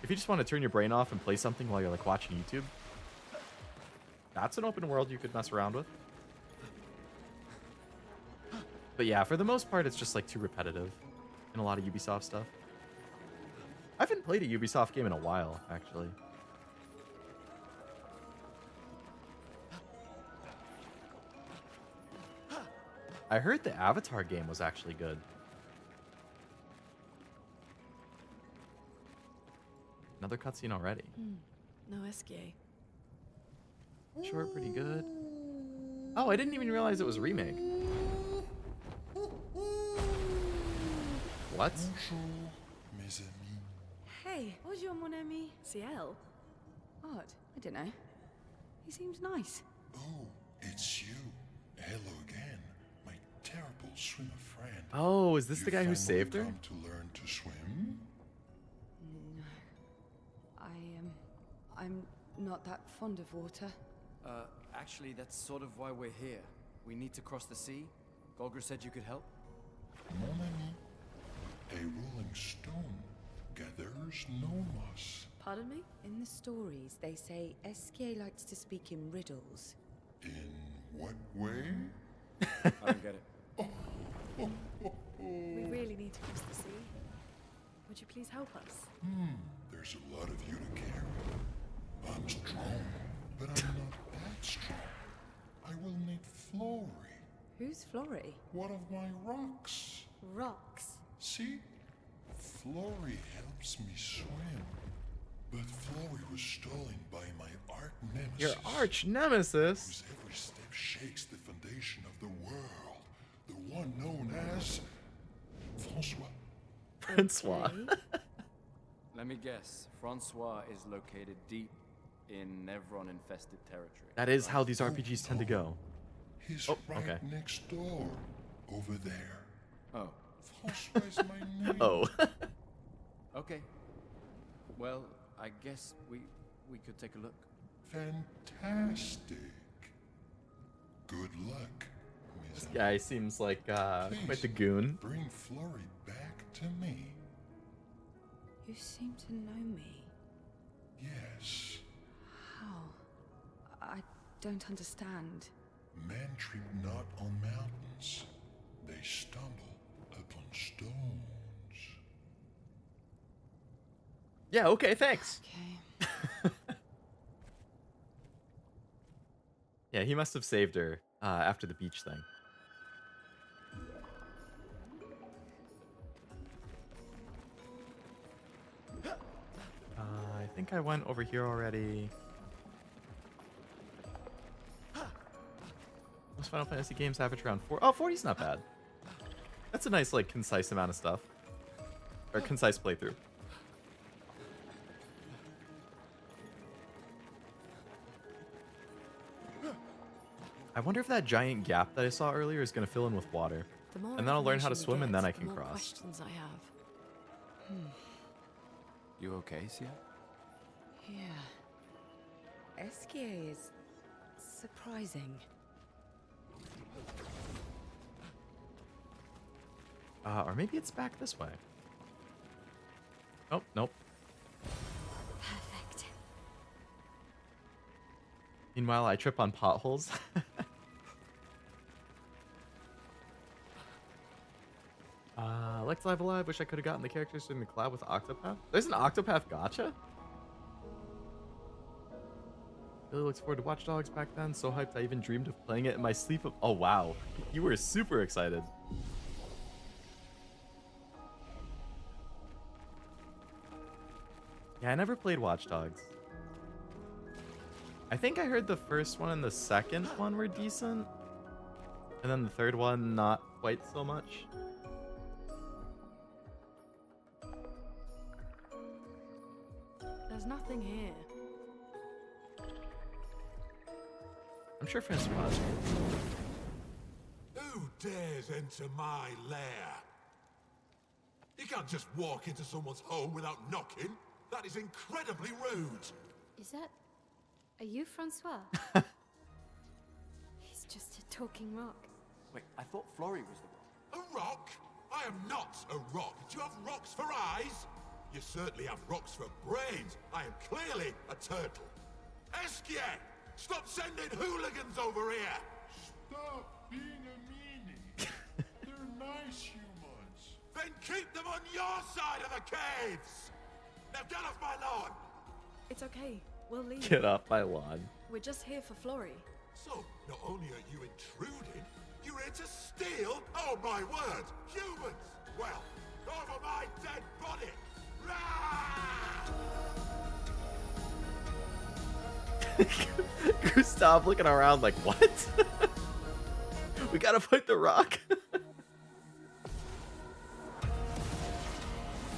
if you just want to turn your brain off and play something while you're, like, watching YouTube, that's an open world you could mess around with. But yeah, for the most part, it's just, like, too repetitive in a lot of Ubisoft stuff. I haven't played a Ubisoft game in a while, actually. I heard the Avatar game was actually good. Another cutscene already. No SGA. Short, pretty good. Oh, I didn't even realize it was a remake. What? Bonjour, mes amis. Hey, bonjour mon ami. CL? Odd. I don't know. He seems nice. Oh, it's you. Hello again, my terrible swimmer friend. Oh, is this You the guy who finally saved her? come to learn to swim? No. I'm not that fond of water. Actually, that's sort of why we're here. We need to cross the sea. Golger said you could help. Mon ami, a rolling stone gathers no moss. Pardon me? In the stories, they say Esquier likes to speak in riddles. In what way? I don't get it. We really need to cross the sea. Would you please help us? There's a lot of you to carry. I'm strong, but I'm not that strong. I will need Flory, Who's Flory? one of my rocks. Rocks. See? Flory helps me swim. But Flory was stolen by my arch nemesis. Your arch nemesis? Whose every step shakes the foundation of the world. The one known as Francois. Francois. Okay. Let me guess. Francois is located deep in Nevron-infested territory. That is how these RPGs tend to go. He's Oh, right okay. next door. Over there. Oh, Francois is my name. Oh. okay. Well, I guess we could take a look. Fantastic. Good luck, Miss. This guy seems like quite the Please, goon. Bring Flory back to me. You seem to know me. Yes. How? I don't understand. Men trip not on mountains. They stumble upon stones. Yeah, okay, thanks. Okay. Yeah, he must have saved her after the beach thing. I think I went over here already. Most Final Fantasy games average around 4. Oh, 40's not bad. That's a nice, like, concise amount of stuff. Or concise playthrough. I wonder if that giant gap that I saw earlier is going to fill in with water. The more And then I'll learn how to information swim we and get, then I the can more cross. questions I have. You okay, Sia? Yeah. Esquier is surprising. Or maybe it's back this way. Oh, nope. Perfect. Meanwhile, I trip on potholes. Lex Live Alive. Wish I could have gotten the characters in the collab with Octopath. There's an Octopath gotcha? Really looks forward to Watch Dogs back then. So hyped I even dreamed of playing it in my sleep. Oh, wow. You were super excited. Yeah, I never played Watch Dogs. I think I heard the first one and the second one were decent. And then the third one, not quite so much. There's nothing here. I'm sure Francois. Who dares enter my lair? You can't just walk into someone's home without knocking. That is incredibly rude. Is that... Are you Francois? He's just a talking rock. Wait, I thought Florrie was the rock. A rock? I am not a rock. Do you have rocks for eyes? You certainly have rocks for brains. I am clearly a turtle. Esquier! Stop sending hooligans over here! Stop being a meanie. They're nice humans. Then keep them on your side of the caves! Now get off my lawn! It's okay. We'll leave. Get off my lawn. We're just here for Florrie. So, not only are you intruding, you're here to steal? Oh my word! Humans! Well, over my dead body! Gustav looking around like, what? We gotta fight the rock?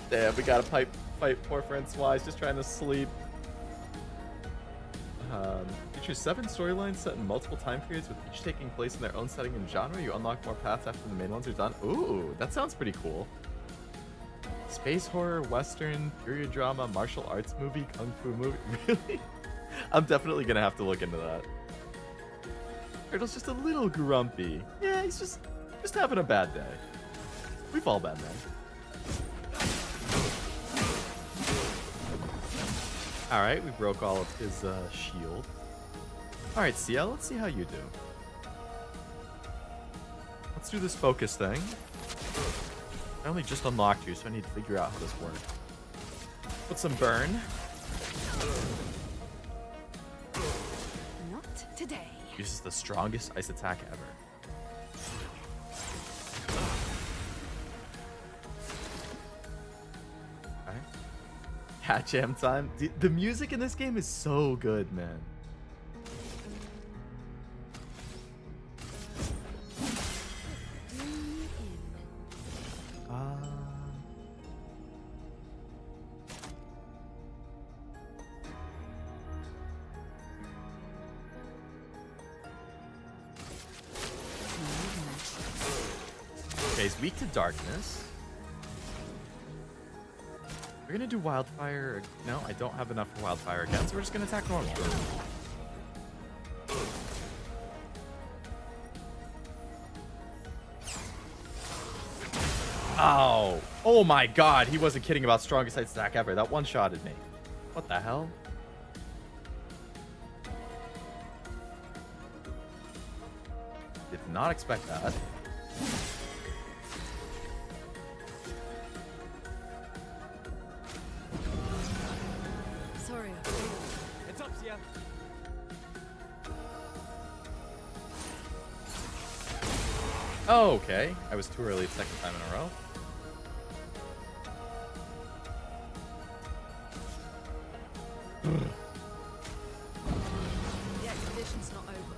Damn, we gotta fight poor Francois. He's just trying to sleep. Features 7 storylines set in multiple time periods with each taking place in their own setting and genre. You unlock more paths after the main ones are done. Ooh, that sounds pretty cool. Space horror, western, period drama, martial arts movie, kung fu movie. Really? I'm definitely gonna have to look into that. Turtle's just a little grumpy. Yeah, he's just having a bad day. We've all been there. Alright, we broke all of his shield. Alright, CL, let's see how you do. Let's do this focus thing. I only just unlocked you, so I need to figure out how this works. Put some burn. Not today. Uses the strongest ice attack ever. Alright. Cat jam time. The music in this game is so good, man. Okay, he's weak to darkness. We're gonna do wildfire. No, I don't have enough for wildfire again, so we're just gonna attack normal. Oh! Oh my god, he wasn't kidding about strongest ice attack ever. That one-shotted me. What the hell? Did not expect that. Sorry. It's up, Sia. Oh, okay. I was too early the second time in a row. The expedition's not over.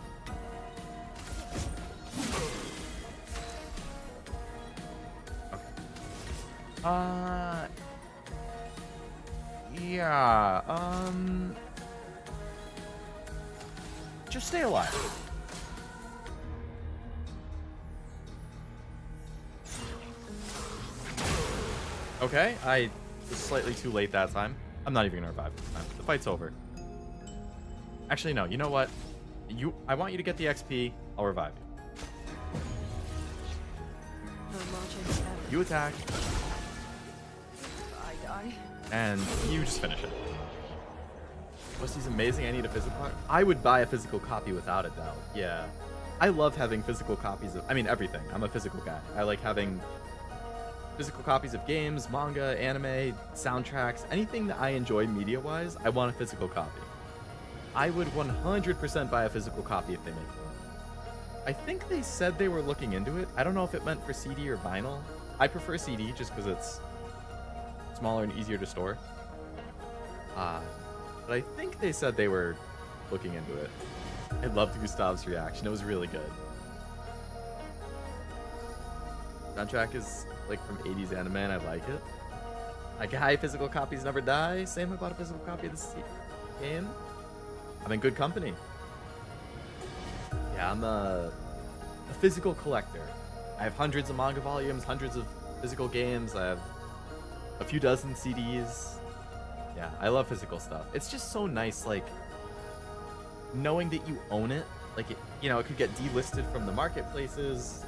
Yeah, just stay alive. Okay, I was slightly too late that time. I'm not even gonna revive this time. The fight's over. Actually, no, you know what? I want you to get the XP, I'll revive you. You attack. I die. And you just finish it. He's amazing. I need a physical copy. I would buy a physical copy without a doubt. Yeah. I love having physical copies of... I mean, everything. I'm a physical guy. I like having physical copies of games, manga, anime, soundtracks. Anything that I enjoy media-wise, I want a physical copy. I would 100% buy a physical copy if they make one. I think they said they were looking into it. I don't know if it meant for CD or vinyl. I prefer CD just because it's smaller and easier to store. But I think they said they were looking into it. I loved Gustav's reaction. It was really good. Soundtrack is like from 80s anime and I like it. Like, hi, physical copies never die. Same about a physical copy of this game. I'm in good company. Yeah, I'm a physical collector. I have hundreds of manga volumes, hundreds of physical games. I have a few dozen CDs. Yeah, I love physical stuff. It's just so nice, like, knowing that you own it. Like, it, you know, it could get delisted from the marketplaces.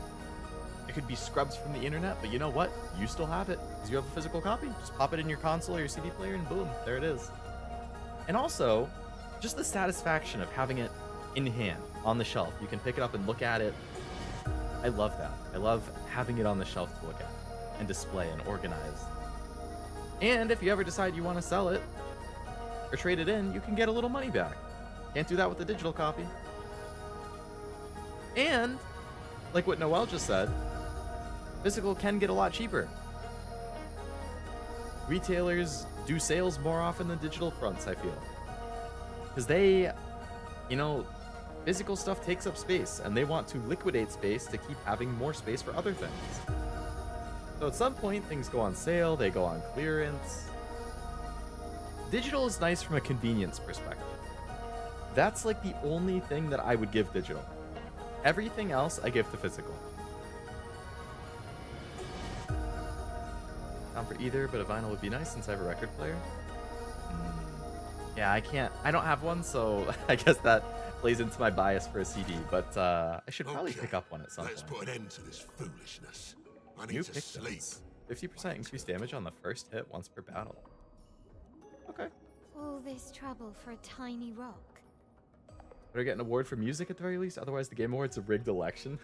It could be scrubbed from the internet, but you know what? You still have it because you have a physical copy. Just pop it in your console or your CD player and boom, there it is. And also, just the satisfaction of having it in hand, on the shelf. You can pick it up and look at it. I love that. I love having it on the shelf to look at and display and organize. And if you ever decide you want to sell it or trade it in, you can get a little money back. Can't do that with the digital copy. And, like what Noel just said, physical can get a lot cheaper. Retailers do sales more often than digital fronts, I feel. Because they, you know, physical stuff takes up space, and they want to liquidate space to keep having more space for other things. So at some point, things go on sale, they go on clearance. Digital is nice from a convenience perspective. That's like the only thing that I would give digital. Everything else I give to physical. Not for either, but a vinyl would be nice since I have a record player. Yeah, I don't have one, so I guess that plays into my bias for a CD, but I should probably pick up one at some Let's point. put an end to this foolishness. I New need to pick sleep. this. 50% increased damage on the first hit once per battle. Okay. All this trouble for a tiny rock. Better get an award for music at the very least, otherwise the Game Awards a rigged election.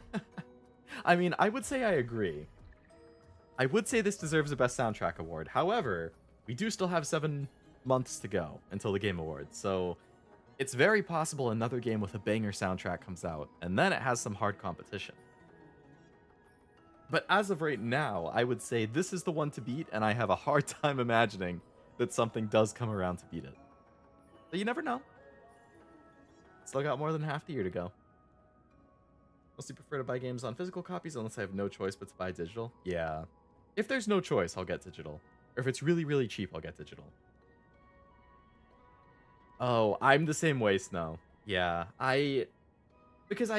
I mean, I would say I agree. I would say this deserves a Best Soundtrack award. However, we do still have 7 months to go until the Game Awards, so it's very possible another game with a banger soundtrack comes out, and then it has some hard competition. But as of right now, I would say this is the one to beat, and I have a hard time imagining that something does come around to beat it. But you never know. Still got more than half the year to go. Mostly prefer to buy games on physical copies unless I have no choice but to buy digital. Yeah. If there's no choice, I'll get digital. Or if it's really, really cheap, I'll get digital. Oh, I'm the same way, Snow. Yeah, because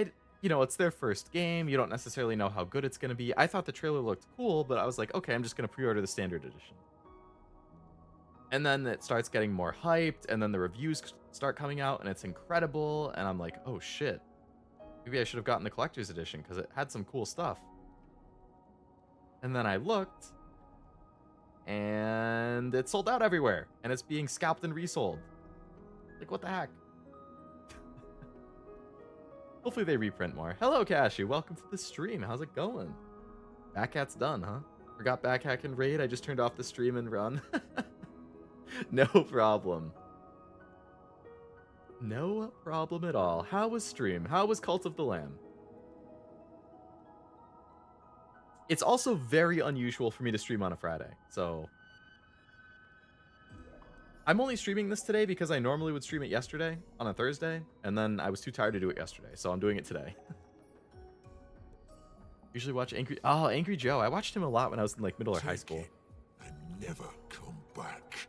you know, it's their first game. You don't necessarily know how good it's going to be. I thought the trailer looked cool, but I was like, okay, I'm just going to pre-order the standard edition. And then it starts getting more hyped, and then the reviews start coming out, and it's incredible, and I'm like, oh shit. Maybe I should have gotten the collector's edition, because it had some cool stuff. And then I looked, and it sold out everywhere, and it's being scalped and resold. Like, what the heck? Hopefully they reprint more. Hello, Cashew. Welcome to the stream. How's it going? Backhat's done, huh? Forgot Backhack and Raid. I just turned off the stream and run. No problem. No problem at all. How was stream? How was Cult of the Lamb? It's also very unusual for me to stream on a Friday, so... I'm only streaming this today because I normally would stream it yesterday on a Thursday, and then I was too tired to do it yesterday, so I'm doing it today. Usually watch Angry Joe. I watched him a lot when I was in like middle or high school. And never come back.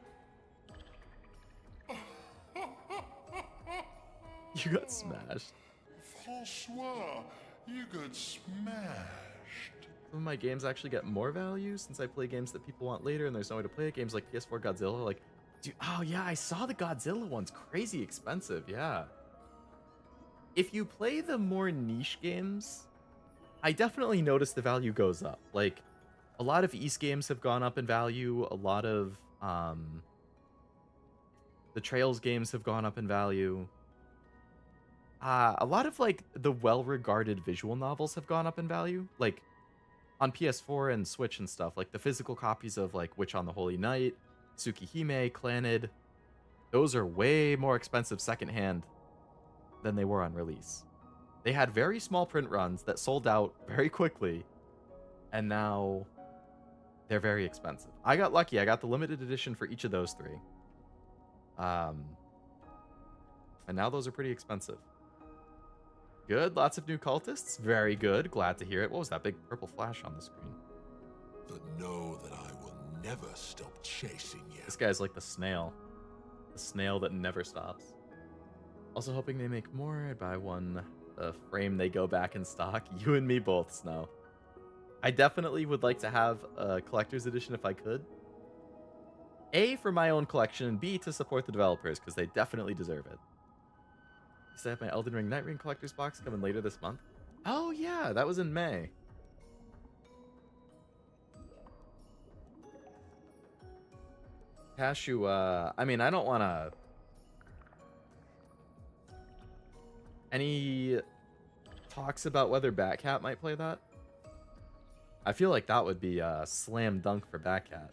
You got smashed. Francois, you got smashed. Some of my games actually get more value since I play games that people want later and there's no way to play it. Games like PS4 Godzilla, like, dude, oh yeah, I saw the Godzilla one's crazy expensive, yeah. If you play the more niche games, I definitely notice the value goes up. Like, a lot of East games have gone up in value, a lot of the Trails games have gone up in value. A lot of like the well-regarded visual novels have gone up in value, like on PS4 and Switch and stuff. Like the physical copies of like Witch on the Holy Night, Tsukihime, Clannad, those are way more expensive secondhand than they were on release. They had very small print runs that sold out very quickly, and now they're very expensive. I got lucky. I got the limited edition for each of those three. And now those are pretty expensive. Good. Lots of new cultists. Very good. Glad to hear it. What was that big purple flash on the screen? But know that I will never stop chasing you. This guy's like the snail. The snail that never stops. Also hoping they make more. I'd buy one the frame they go back in stock. You and me both, Snow. I definitely would like to have a collector's edition if I could. A, for my own collection, and B, to support the developers, because they definitely deserve it. I have my Elden Ring Night Ring Collector's Box coming later this month. Oh, yeah, that was in May. Cashew, I mean, I don't want to... Any talks about whether Batcat might play that? I feel like that would be a slam dunk for Batcat.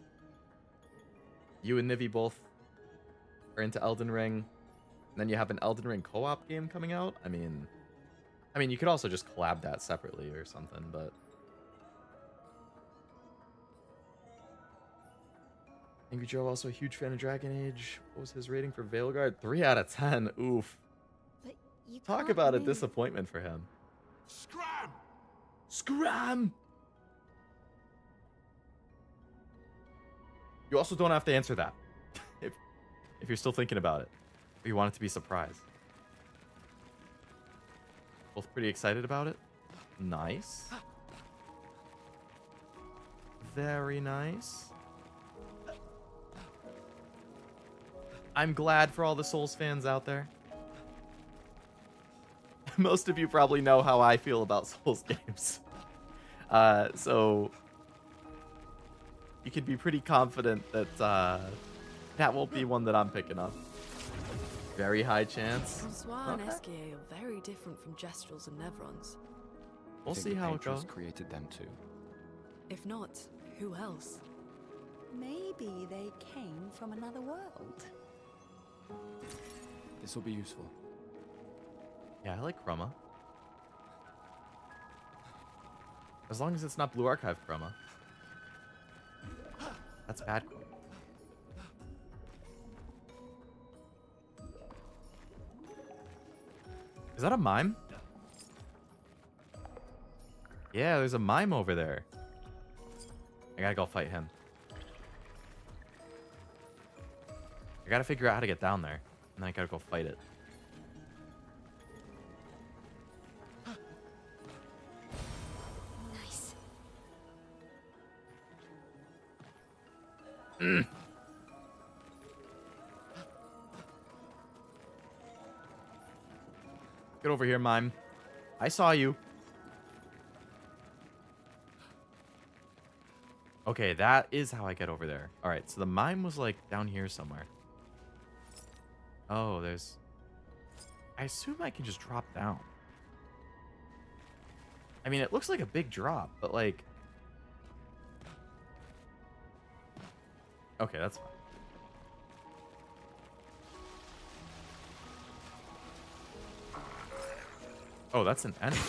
You and Nivi both are into Elden Ring, and then you have an Elden Ring co-op game coming out. I mean, you could also just collab that separately or something, but Angry Joe, also a huge fan of Dragon Age. What was his rating for Veilguard? 3 out of 10. Oof. But you Talk can't about a move. disappointment for him. Scram! Scram! You also don't have to answer that. if you're still thinking about it. Or you want it to be a surprise. Both pretty excited about it? Nice. Very nice. I'm glad for all the Souls fans out there. Most of you probably know how I feel about Souls games. So you can be pretty confident that that won't be one that I'm picking up. Very high chance. François and Okay. Esquier are very different from Gestrals and Nevrons. We'll see how it goes. Created them too. If not, who else? Maybe they came from another world. This will be useful. Yeah, I like Chroma. As long as it's not Blue Archive Chroma. That's bad Chroma. Is that a mime? Yeah, there's a mime over there. I gotta go fight him. I gotta figure out how to get down there. And then I gotta go fight it. Nice. Get over here, mime. I saw you. Okay, that is how I get over there. Alright, so the mime was like down here somewhere. Oh, there's... I assume I can just drop down. I mean, it looks like a big drop, but like... Okay, that's fine. Oh, that's an enemy.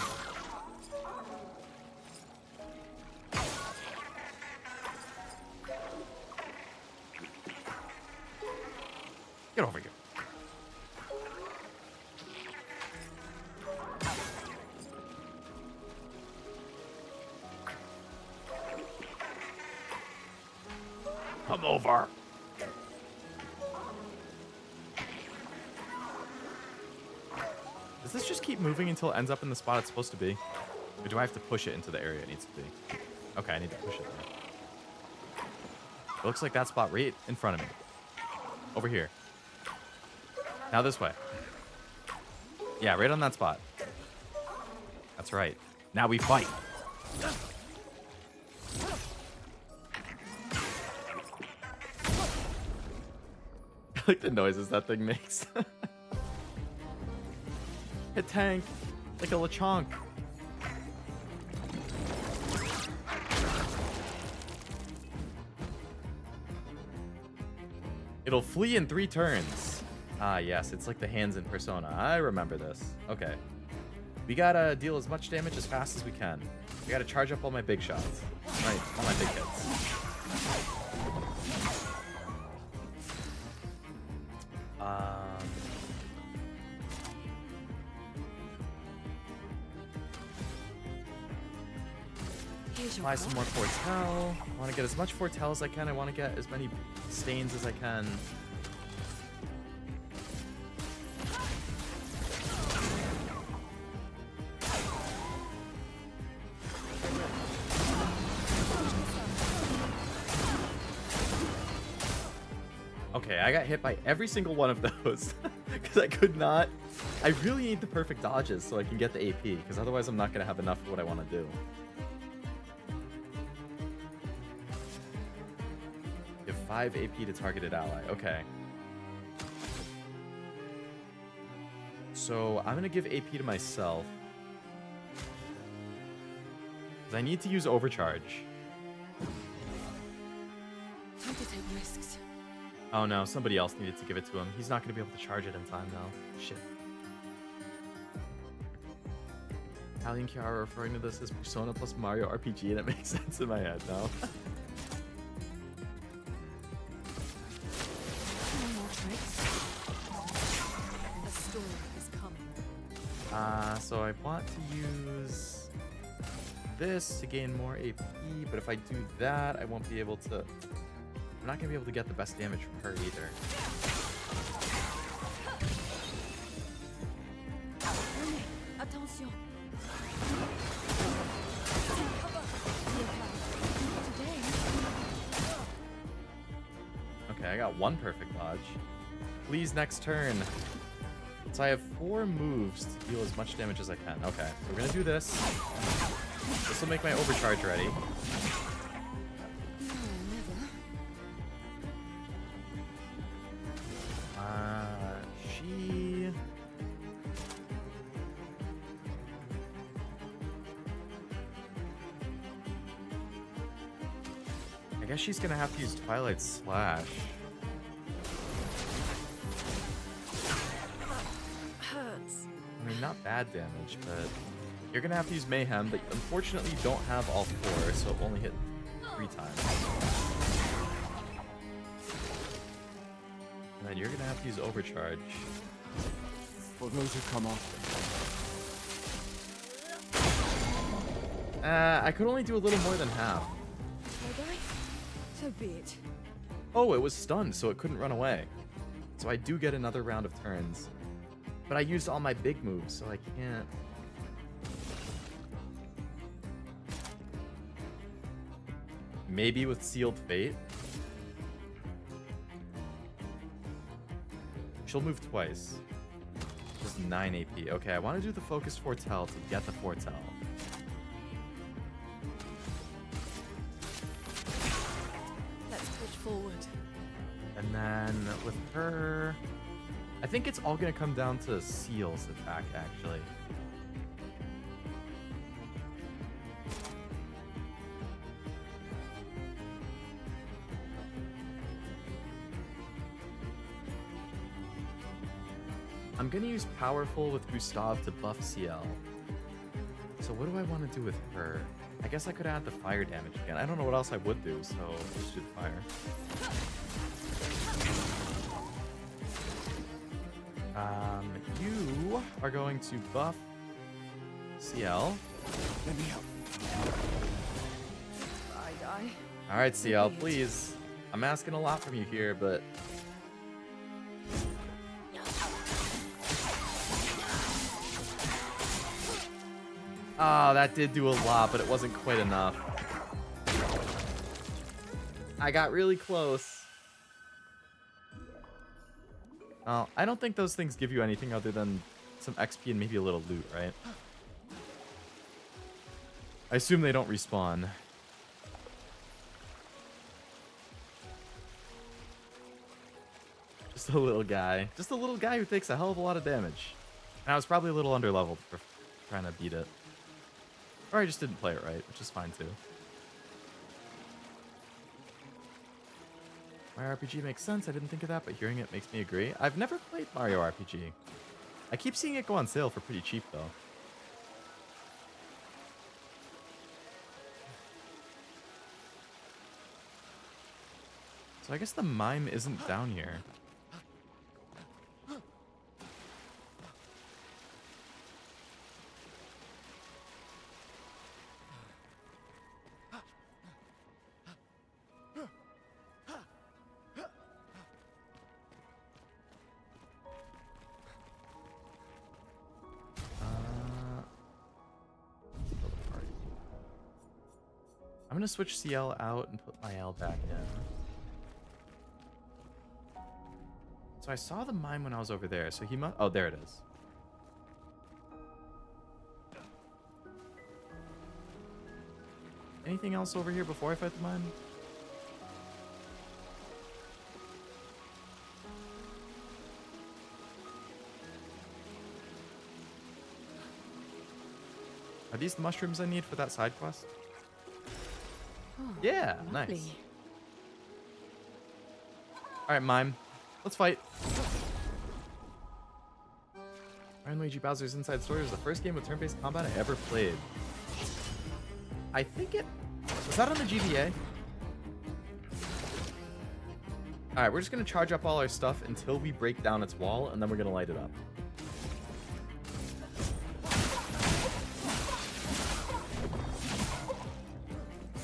Get over here. Come over. Does this just keep moving until it ends up in the spot it's supposed to be? Or do I have to push it into the area it needs to be? Okay, I need to push it there. It looks like that spot right in front of me. Over here. Now this way. Yeah, right on that spot. That's right. Now we fight. I like the noises that thing makes. Hit tank. Like a Lechonk. It'll flee in 3 turns. Ah, yes. It's like the hands in Persona. I remember this. Okay. We gotta deal as much damage as fast as we can. We gotta charge up all my big shots. Right, all my big hits. Apply some more Fortel. I want to get as much Fortel as I can. I want to get as many stains as I can. Okay, I got hit by every single one of those because I could not. I really need the perfect dodges so I can get the AP, because otherwise I'm not going to have enough for what I want to do. You have 5 AP to targeted ally. Okay. So I'm going to give AP to myself. I need to use overcharge. Time to take risks. Oh no, somebody else needed to give it to him. He's not going to be able to charge it in time now. Shit. Allie and Kiara are referring to this as Persona plus Mario RPG, and it makes sense in my head now. A storm is coming. So I want to use this to gain more AP, but if I do that, I won't be able to... I'm not going to be able to get the best damage from her either. Attention. Okay, I got 1 perfect dodge. Please, next turn. So I have 4 moves to deal as much damage as I can. Okay, so we're going to do this. This will make my overcharge ready. I guess she's gonna have to use Twilight Slash. Hurts. I mean, not bad damage, but you're gonna have to use Mayhem, but unfortunately you don't have all 4, so it only hit 3 times. And then you're gonna have to use Overcharge. For those who come after. I could only do a little more than half. So be it. Oh, it was stunned, so it couldn't run away. So I do get another round of turns. But I used all my big moves, so I can't... Maybe with Sealed Fate? She'll move twice. Just 9 AP. Okay, I want to do the Focused Foretell to get the Foretell. Forward. And then with her, I think it's all gonna come down to Seal's attack, actually. I'm gonna use Powerful with Gustav to buff CL. So what do I want to do with her? I guess I could add the fire damage again. I don't know what else I would do, so let's do the fire. You are going to buff CL. Let me help. I die. Alright, CL, please. I'm asking a lot from you here, but... Oh, that did do a lot, but it wasn't quite enough. I got really close. Oh, I don't think those things give you anything other than some XP and maybe a little loot, right? I assume they don't respawn. Just a little guy. Just a little guy who takes a hell of a lot of damage. And I was probably a little underleveled for trying to beat it. Or I just didn't play it right, which is fine too. Mario RPG makes sense. I didn't think of that, but hearing it makes me agree. I've never played Mario RPG. I keep seeing it go on sale for pretty cheap, though. So I guess the mime isn't down here. I'm gonna switch CL out and put my L back in. So I saw the mine when I was over there. So he must... Oh, there it is. Anything else over here before I fight the mine? Are these the mushrooms I need for that side quest? Oh, Yeah, lovely. nice. Alright, mime. Let's fight. Iron Luigi Bowser's Inside Story was the first game with turn-based combat I ever played. I think it... Was that on the GBA? Alright, we're just going to charge up all our stuff until we break down its wall, and then we're going to light it up.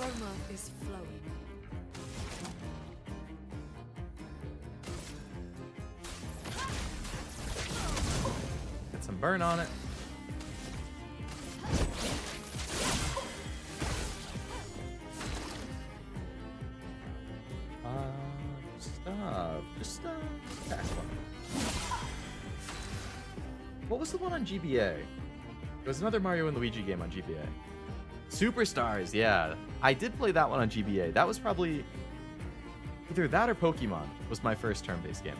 Roma is flowing. Get some burn on it. Just fast one. What was the one on GBA? There was another Mario and Luigi game on GBA. Superstars, yeah. I did play that one on GBA. That was probably either that or Pokemon was my first turn-based game.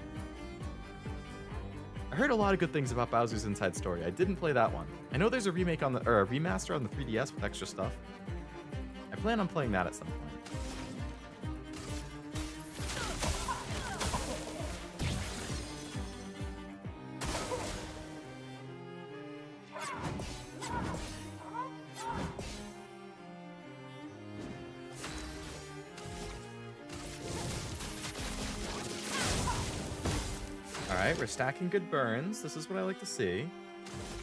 I heard a lot of good things about Bowser's Inside Story. I didn't play that one. I know there's a remake on the or a remaster on the 3DS with extra stuff. I plan on playing that at some point. Alright, we're stacking good burns. This is what I like to see.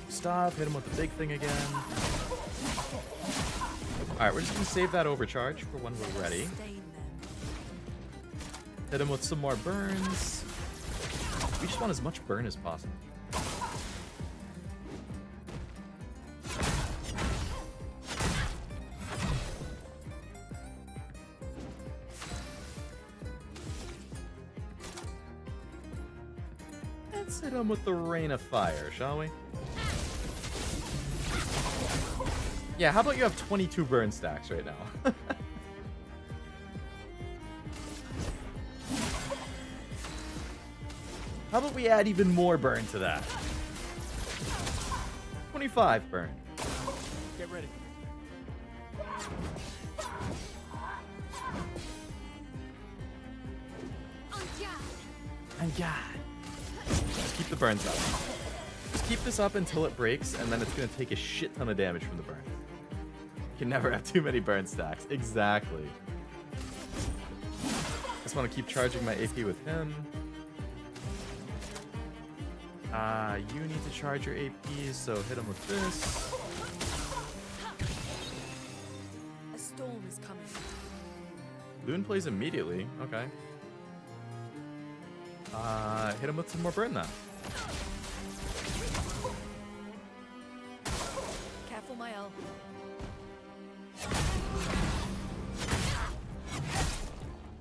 Stop, hit him with the big thing again. Alright, we're just going to save that overcharge for when we're ready. Hit him with some more burns. We just want as much burn as possible. Let's hit him with the rain of fire, shall we? Yeah, how about you have 22 burn stacks right now? How about we add even more burn to that? 25 burn. Get ready. And God. Just keep the burns up. Just keep this up until it breaks, and then it's going to take a shit ton of damage from the burn. You can never have too many burn stacks. Exactly. Just want to keep charging my AP with him. You need to charge your AP, so hit him with this. A storm is coming. Loon plays immediately. Okay. Hit him with some more burn then. Careful, my elbow.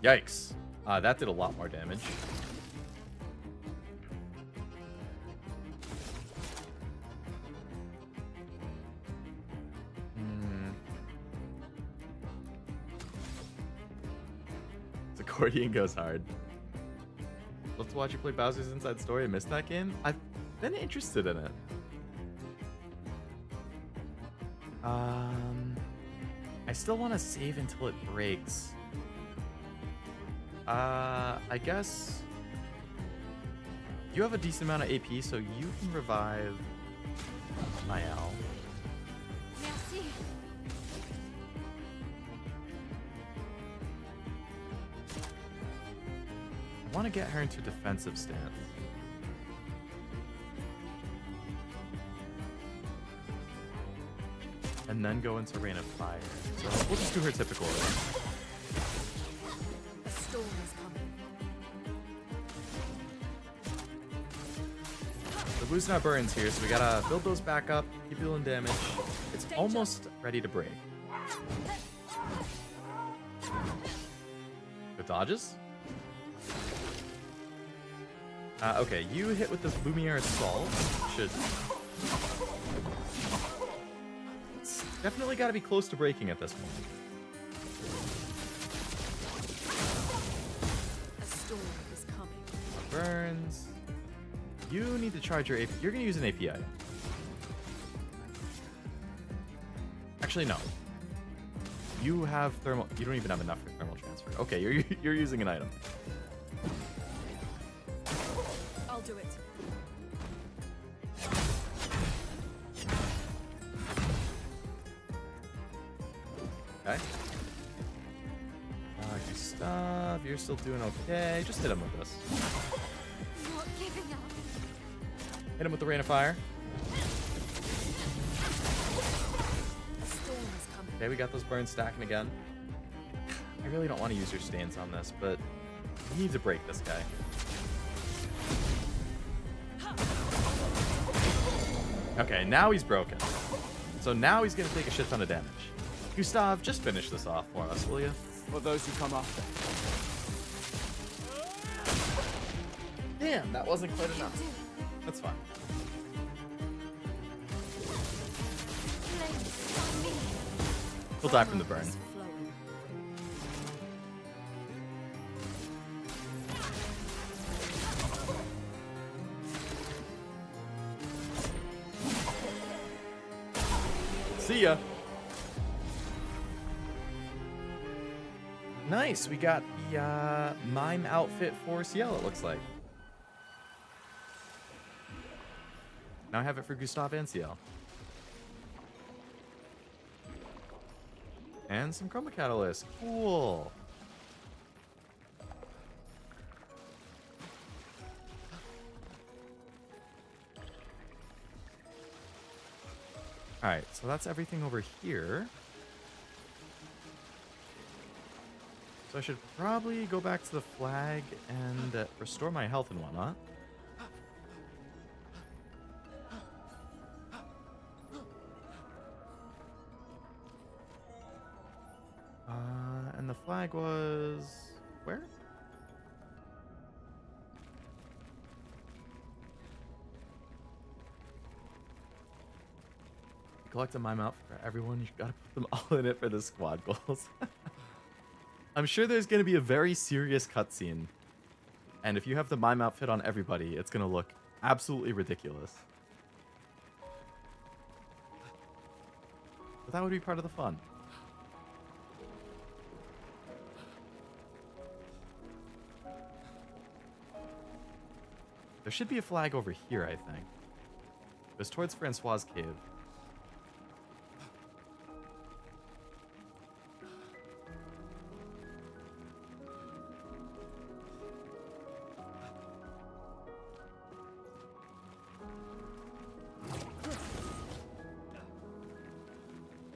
Yikes. That did a lot more damage. The accordion goes hard. Love to watch you play Bowser's Inside Story. I missed that game. I've been interested in it. I still want to save until it breaks. I guess you have a decent amount of AP, so you can revive Mael. Merci. I want to get her into defensive stance. And then go into Rain of Fire. So we'll just do her typical. A storm is coming. We're losing our burns here, so we gotta build those back up, keep dealing damage. It's almost ready to break. The dodges? Okay, you hit with this Lumiere assault. Should... It's definitely got to be close to breaking at this point. A storm is coming. Burns. You need to charge your AP. You're going to use an API. Actually, no. You have thermal. You don't even have enough for thermal transfer. Okay, you're using an item. I'll do it. Okay. Gustav, you're still doing okay. Just hit him with this. Not giving up. Hit him with the rain of fire. A storm is coming. Okay, we got those burns stacking again. I really don't want to use your stains on this, but you need to break this guy. Okay, now he's broken. So now he's going to take a shit ton of damage. Gustav, just finish this off for us, will you? For those who come after. Damn, that wasn't quite enough. That's fine. He'll die from the burn. See ya. Nice, we got the mime outfit for Ciel, it looks like. Now I have it for Gustav and Ciel. And some chroma catalyst. Cool. Alright, so that's everything over here. So I should probably go back to the flag and restore my health and whatnot. And the flag was... where? Collect a mime outfit for everyone. You gotta put them all in it for the squad goals. I'm sure there's gonna be a very serious cutscene. And if you have the mime outfit on everybody, it's gonna look absolutely ridiculous. But that would be part of the fun. There should be a flag over here, I think. It was towards Francois' cave.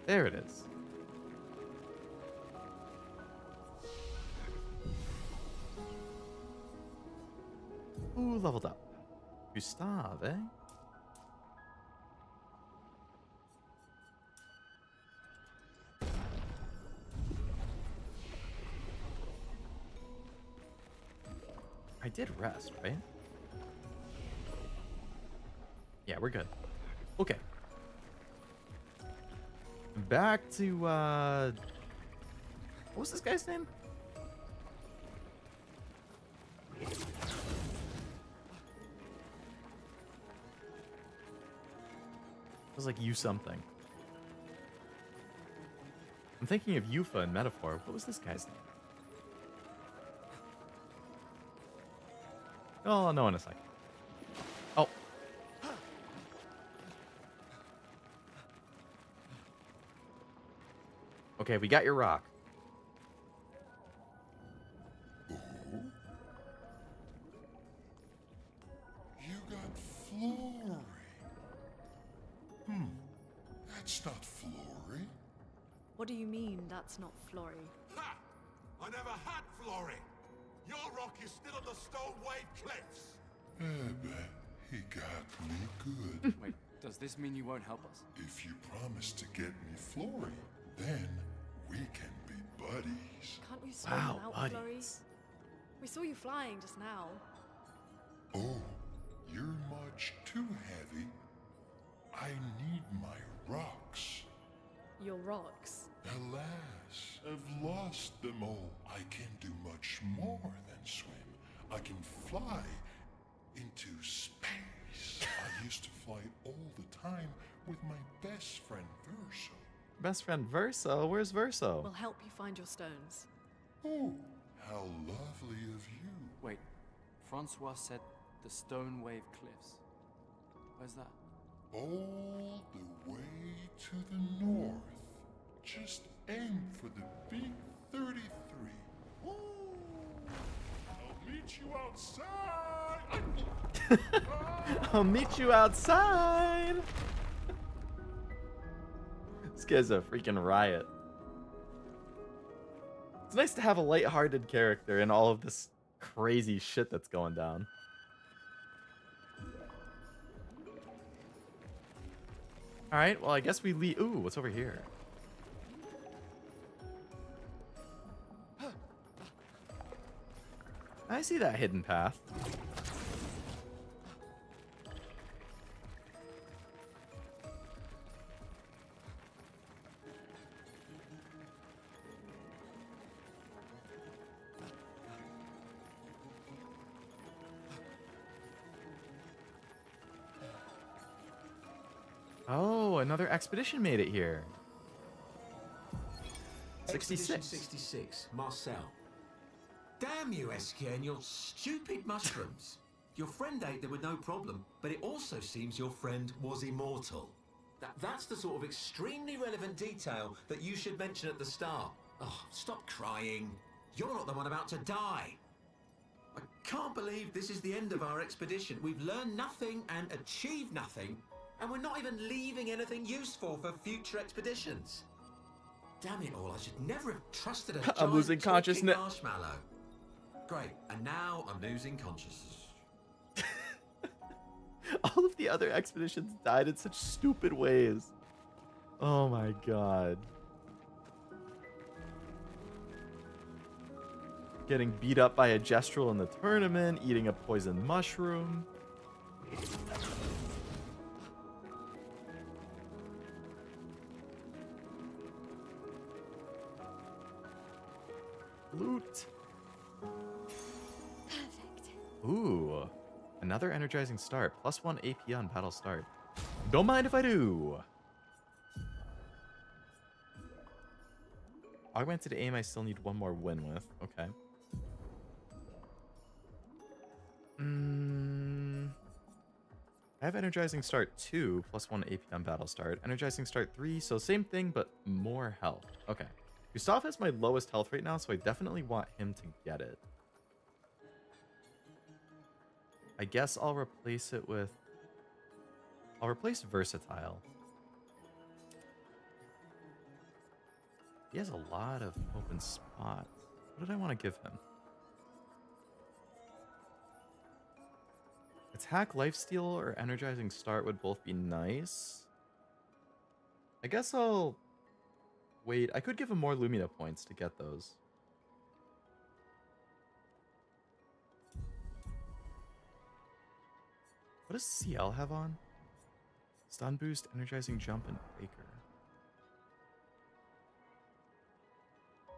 There it is. Ooh, leveled up. Gustav, eh? I did rest, right? Yeah, we're good. Okay. Back to, what was this guy's name? It was like you something. I'm thinking of Yufa in Metaphor. What was this guy's name? Oh, I'll know in a second. Oh. Okay, we got your rock. You got Flory. That's not Flory. What do you mean that's not Flory? Ha! I never had Flory. Your rock is still on the Stone Wave Cliffs. He got me good. Wait, does this mean you won't help us? If you promise to get me Flory, then we can be buddies. Can't you swim out, Flory? We saw you flying just now. Oh, you're much too heavy. I need my rocks. Your rocks. Alas, I've lost them all. I can do much more than swim. I can fly into space. I used to fly all the time with my best friend Verso. Best friend Verso? Where's Verso? We'll help you find your stones. Oh, how lovely of you. Wait, Francois said the Stone Wave Cliffs. Where's that? All the way to the north. Just aim for the big 33. Ooh, I'll meet you outside. I'll meet you outside. This guy's a freaking riot. It's nice to have a lighthearted character in all of this crazy shit that's going down. Alright, well, I guess we leave. Ooh, what's over here? I see that hidden path. Oh, another expedition made it here. 66. 66, Marcel. Damn you, Esquier, and your stupid mushrooms. Your friend ate them with no problem, but it also seems your friend was immortal. That's the sort of extremely relevant detail that you should mention at the start. Oh, stop crying. You're not the one about to die. I can't believe this is the end of our expedition. We've learned nothing and achieved nothing, and we're not even leaving anything useful for future expeditions. Damn it all, I should never have trusted a giant I'm losing talking consciousness. marshmallow. Great, and now I'm losing consciousness. All of the other expeditions died in such stupid ways. Oh my god. Getting beat up by a Gestral in the tournament, eating a poison mushroom. Loot. Perfect. Ooh. Another energizing start. +1 AP on battle start. Don't mind if I do. Augmented aim I still need one more win with. Okay. I have energizing start 2 +1 AP on battle start. Energizing start 3, so same thing but more health. Okay. Gustav has my lowest health right now, so I definitely want him to get it. I guess I'll replace it with... I'll replace Versatile. He has a lot of open spots. What did I want to give him? Attack, Lifesteal, or Energizing Start would both be nice. I guess I'll... Wait, I could give him more Lumina points to get those. What does CL have on? Stun Boost, Energizing Jump, and Breaker.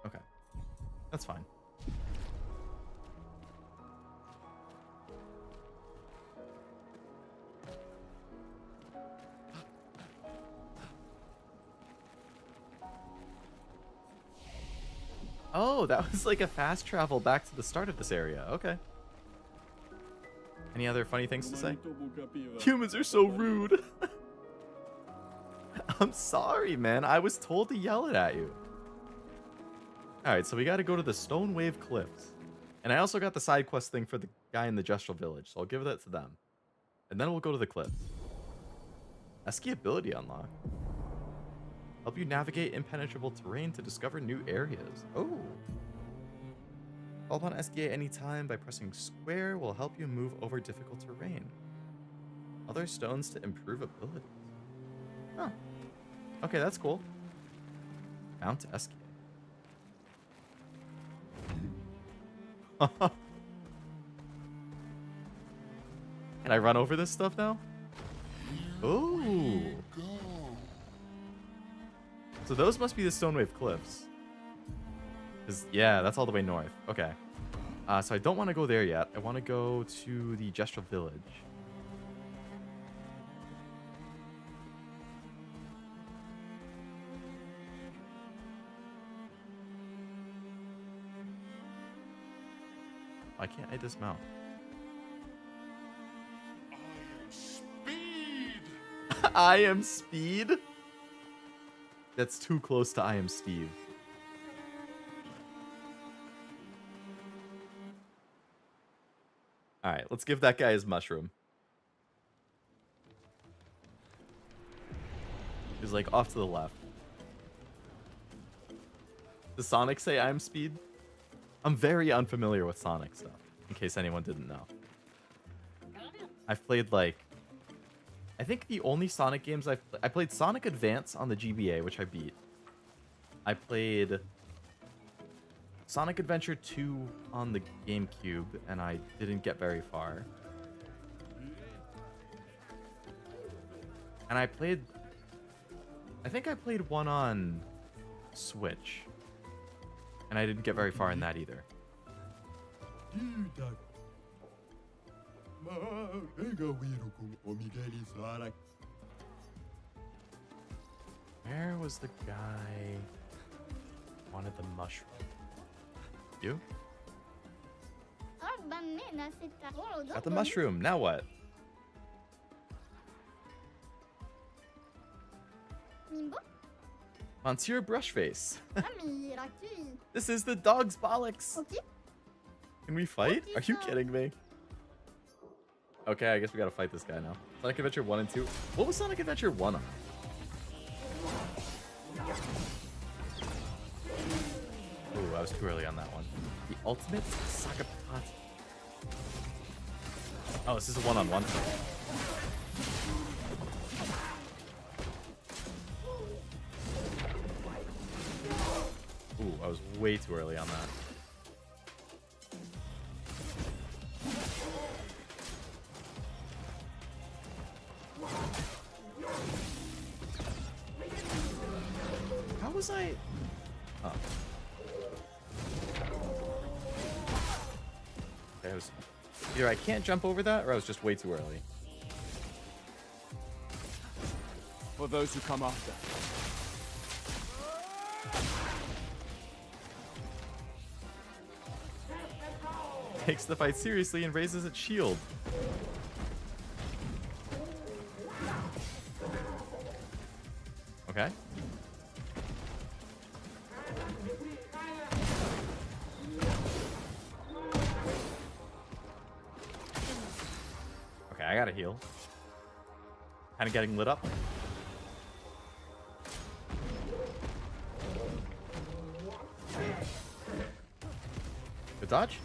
Okay. That's fine. Oh, that was like a fast travel back to the start of this area. Okay. Any other funny things to say? Humans are so rude. I'm sorry, man. I was told to yell it at you. Alright, so we gotta go to the Stone Wave Cliffs. And I also got the side quest thing for the guy in the Gestral village, so I'll give that to them. And then we'll go to the cliffs. Esky ability unlocked. Help you navigate impenetrable terrain to discover new areas. Oh. Call upon SDA anytime by pressing square will help you move over difficult terrain. Other stones to improve abilities. Oh. Okay, that's cool. Mount SK. Can I run over this stuff now? Ooh. So those must be the Stonewave Cliffs. Yeah, that's all the way north. Okay. So I don't want to go there yet. I want to go to the Gestral Village. Why can't I dismount? I am Speed? That's too close to I am Steve. Alright, let's give that guy his mushroom. He's like off to the left. Does Sonic say I'm Speed? I'm very unfamiliar with Sonic stuff, in case anyone didn't know. I've played like... I think the only Sonic games I played Sonic Advance on the GBA, which I beat. I played Sonic Adventure 2 on the GameCube, and I didn't get very far. And I think I played one on Switch, and I didn't get very far in that either. Where was the guy who wanted the mushroom? You? Got the mushroom. Now what? Monsieur Brushface. This is the dog's bollocks. Can we fight? Are you kidding me? Okay, I guess we gotta fight this guy now. Sonic Adventure 1 and 2. What was Sonic Adventure 1 on? Ooh, I was too early on that one. The ultimate Sakapat. Oh, this is a one-on-one fight. Ooh, I was way too early on that. How was I? Oh. Okay, either I can't jump over that, or I was just way too early. For those who come after. Takes the fight seriously and raises its shield. Okay. Okay, I gotta heal. Kind of getting lit up. Good dodge.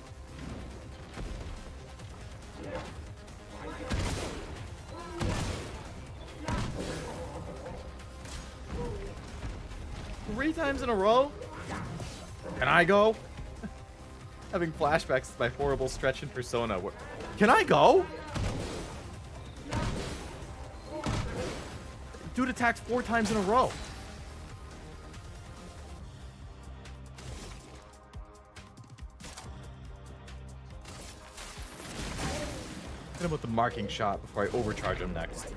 Three times in a row? Can I go? Having flashbacks to my horrible stretch in Persona. Can I go? Dude attacked 4 times in a row. Hit him with the marking shot before I overcharge him next.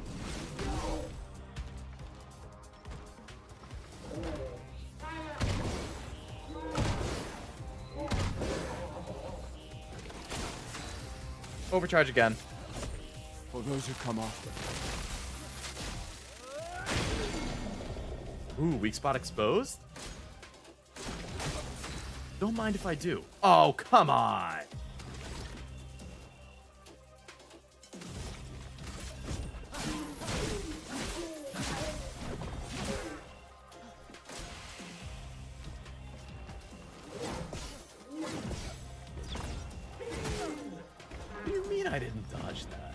Overcharge again. For those who come after. Ooh, weak spot exposed? Don't mind if I do. Oh, come on! What do you mean I didn't dodge that?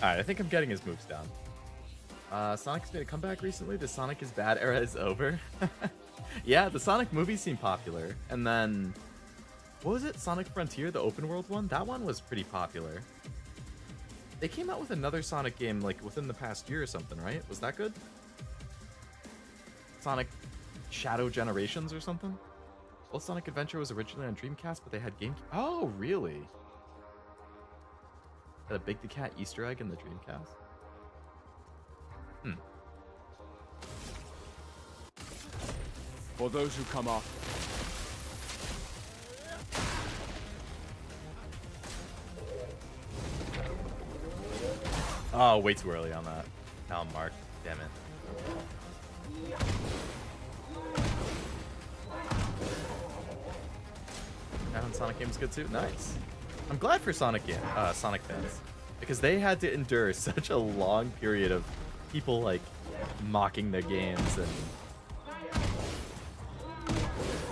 Alright, I think I'm getting his moves down. Sonic's made a comeback recently. The Sonic is bad era is over. Yeah, the Sonic movies seem popular. And then, what was it? Sonic Frontier, the open world one? That one was pretty popular. They came out with another Sonic game like within the past year or something, right? Was that good? Sonic Shadow Generations or something? Well, Sonic Adventure was originally on Dreamcast, but they had GameCube. Oh, really? Had a Big the Cat Easter egg in the Dreamcast? For those who come after. Oh, way too early on that. Now I'm marked. Damn it. And Sonic game was good too. Nice. I'm glad for Sonic fans, because they had to endure such a long period of people like mocking their games, and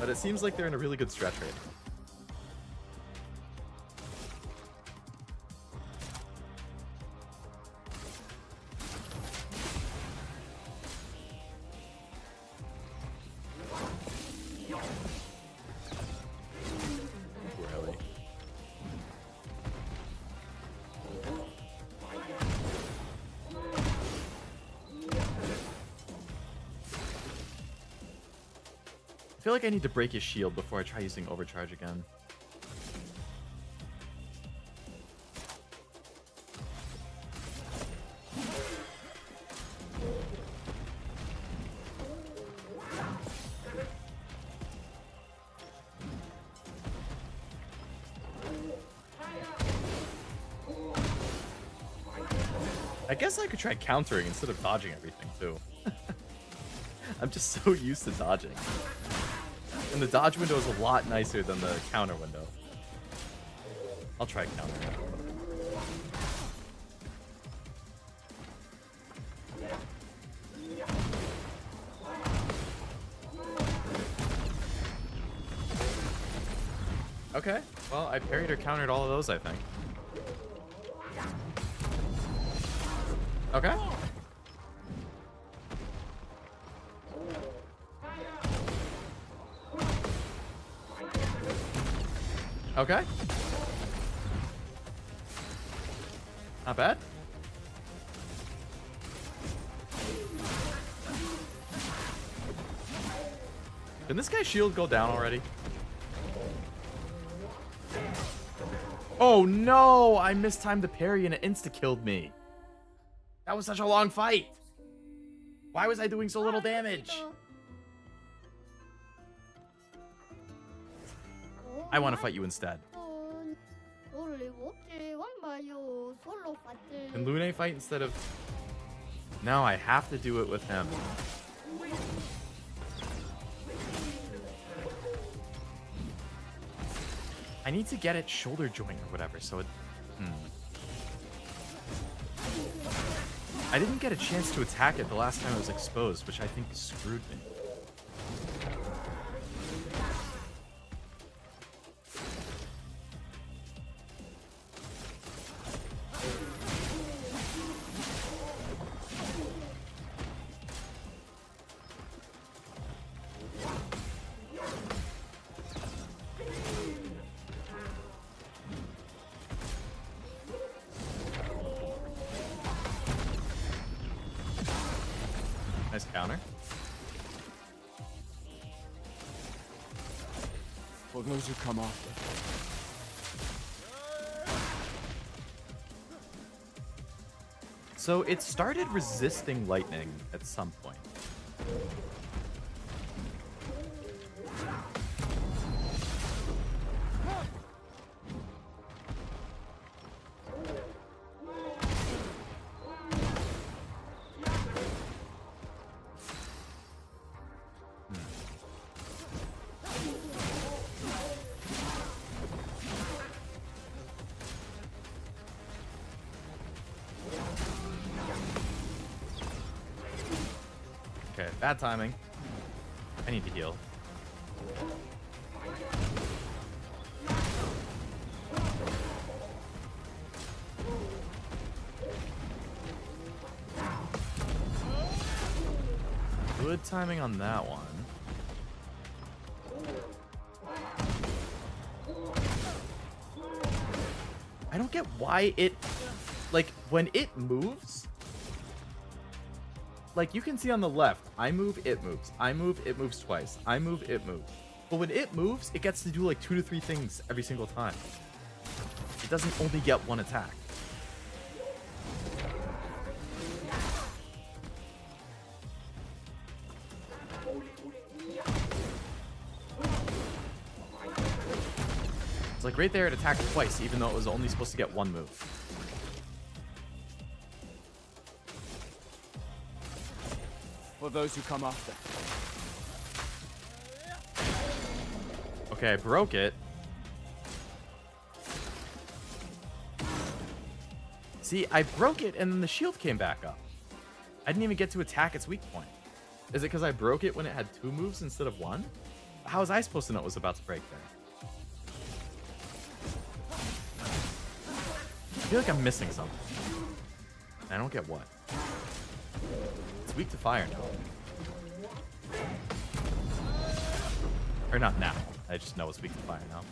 but it seems like they're in a really good stretch right now. I feel like I need to break his shield before I try using overcharge again. I guess I could try countering instead of dodging everything too. I'm just so used to dodging. And the dodge window is a lot nicer than the counter window. I'll try countering. Okay, well, I parried or countered all of those, I think. Okay. Okay. Not bad. Can this guy's shield go down already? Oh no! I mistimed the parry and it insta-killed me. That was such a long fight. Why was I doing so little damage? I want to fight you instead. Can Lune fight instead of... No, I have to do it with him. I need to get it shoulder joint or whatever, so it... I didn't get a chance to attack it the last time it was exposed, which I think screwed me. Nice counter. For those who come after. So it started resisting lightning at some point. Okay, bad timing. I need to heal. Good timing on that one. I don't get why it, like, when it moves, like, you can see on the left, I move, it moves. I move, it moves twice. I move, it moves. But when it moves, it gets to do like 2 to 3 things every single time. It doesn't only get one attack. It's like right there, it attacked twice, even though it was only supposed to get 1 move. For those who come after. Okay, I broke it. See, I broke it and then the shield came back up. I didn't even get to attack its weak point. Is it because I broke it when it had 2 moves instead of 1? How was I supposed to know it was about to break there? I feel like I'm missing something. I don't get what. It's weak to fire now. Or not now. I just know it's weak to fire now.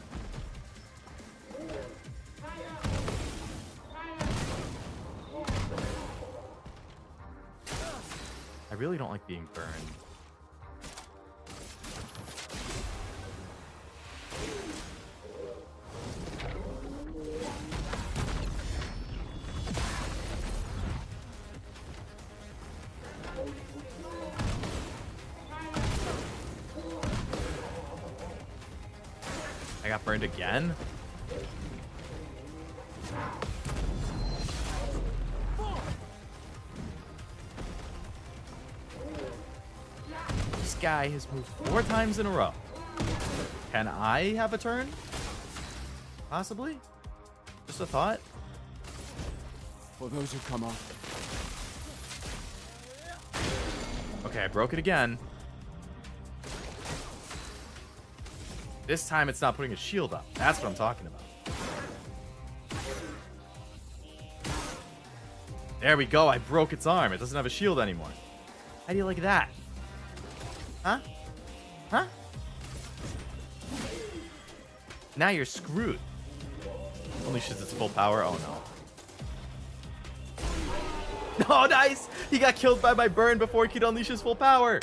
I really don't like being burned. I got burned again? This guy has moved 4 times in a row. Can I have a turn? Possibly? Just a thought? For those who come after. Okay, I broke it again. This time it's not putting a shield up. That's what I'm talking about. There we go. I broke its arm. It doesn't have a shield anymore. How do you like that? Huh? Huh? Now you're screwed. Unleashes its full power. Oh no. Oh, nice! He got killed by my burn before he could unleash his full power.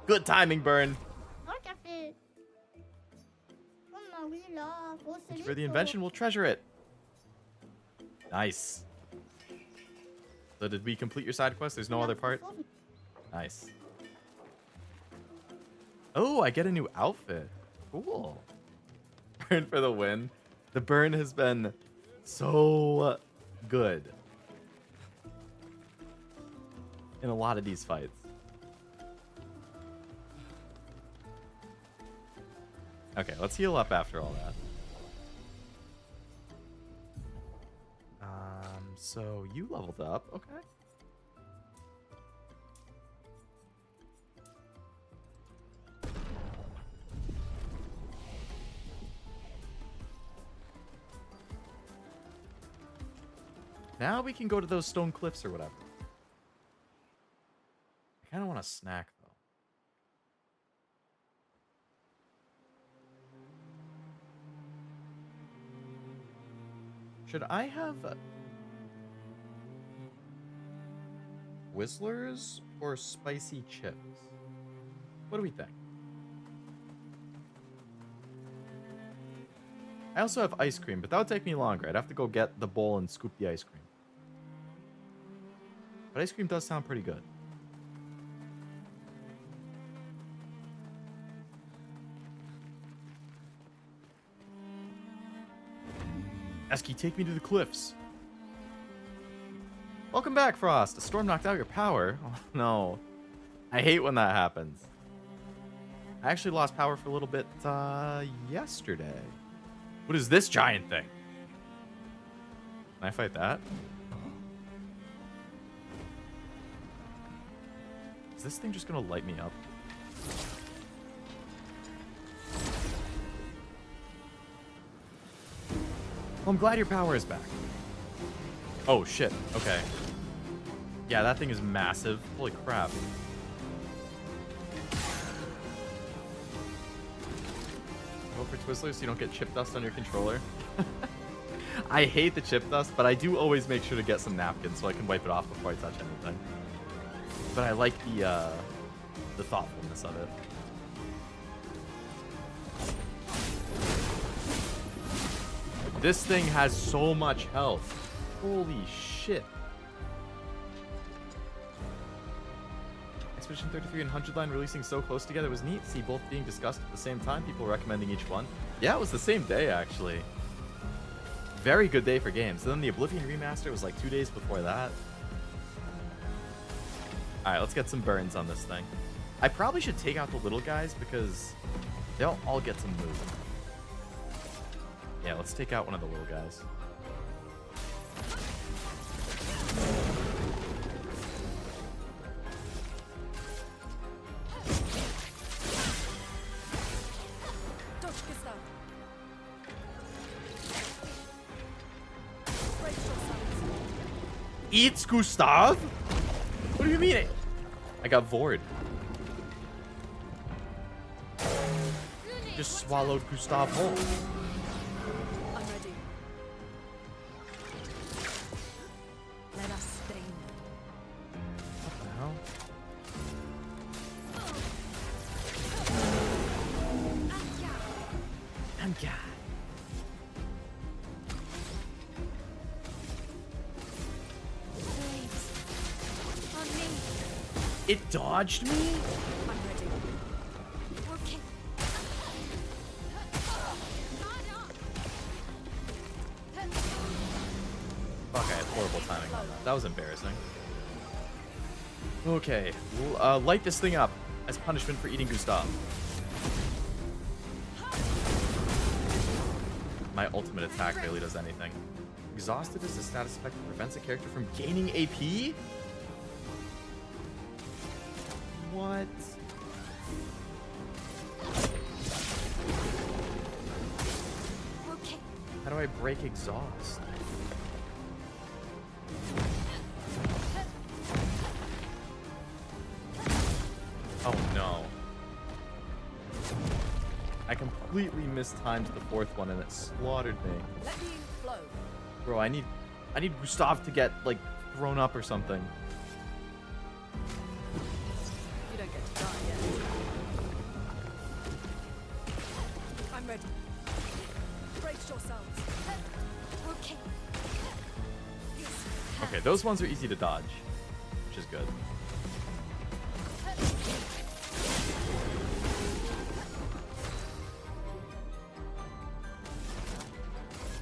Good timing, burn. Thank you for the invention. We'll treasure it. Nice. So did we complete your side quest? There's no other part? Nice. Oh, I get a new outfit. Cool. Burn for the win. The burn has been so good in a lot of these fights. Okay, let's heal up after all that. So you leveled up, okay. Now we can go to those stone cliffs or whatever. I kind of want a snack, though. Should I have Twizzlers or spicy chips? What do we think? I also have ice cream, but that would take me longer. I'd have to go get the bowl and scoop the ice cream. But ice cream does sound pretty good. Esky, take me to the cliffs. Welcome back, Frost. A storm knocked out your power. Oh, no. I hate when that happens. I actually lost power for a little bit yesterday. What is this giant thing? Can I fight that? Is this thing just gonna light me up? Well, I'm glad your power is back. Oh, shit. Okay. Yeah, that thing is massive. Holy crap. Go for Twizzlers so you don't get chip dust on your controller. I hate the chip dust, but I do always make sure to get some napkins so I can wipe it off before I touch anything. But I like the thoughtfulness of it. This thing has so much health. Holy shit. Expedition 33 and 100 line releasing so close together was neat. See both being discussed at the same time. People recommending each one. Yeah, it was the same day, actually. Very good day for games. And then the Oblivion remaster was like 2 days before that. Alright, let's get some burns on this thing. I probably should take out the little guys because they'll all get some move. Yeah, let's take out one of the little guys. Eats Gustav? What do you mean? I got Vord. Just swallowed Gustav whole. I'm ready. Let us stay. What the hell? Anja. It dodged me? I'm ready. Okay. Fuck, I had horrible timing on that. That was embarrassing. Okay, we'll light this thing up as punishment for eating Gustav. My ultimate attack barely does anything. Exhausted is a status effect that prevents a character from gaining AP? What? Okay. How do I break exhaust? Oh no. I completely mistimed the fourth one and it slaughtered me. Let me flow. Bro, I need Gustav to get like thrown up or something. You don't get to die yet. I'm ready. Brace yourselves. Okay. Okay, those ones are easy to dodge, which is good.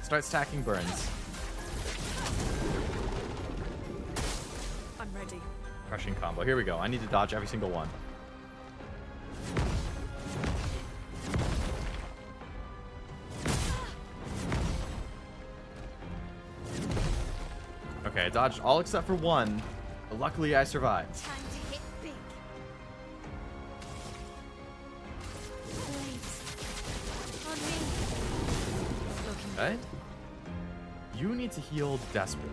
Start stacking burns. I'm ready. Crushing combo. Here we go. I need to dodge every single one. Okay, I dodged all except for one, but luckily I survived. Time to hit big. Blades. On me. Looking Okay? You need to heal desperately.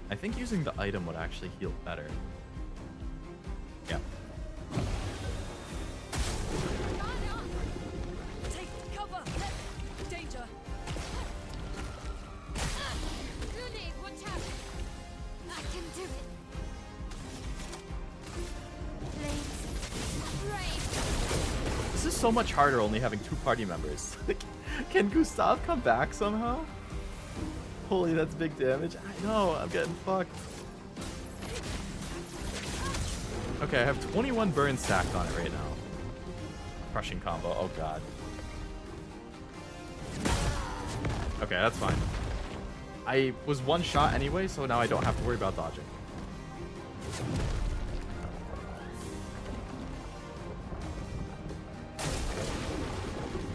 I think using the item would actually heal better. Yeah. Take cover. Danger. Grenade, watch out. I can do it. Blades. Rain. This is so much harder only having 2 party members. Can Gustav come back somehow? Holy, that's big damage. I know, I'm getting fucked. Okay, I have 21 burns stacked on it right now. Crushing combo, oh god. Okay, that's fine. I was one shot anyway, so now I don't have to worry about dodging.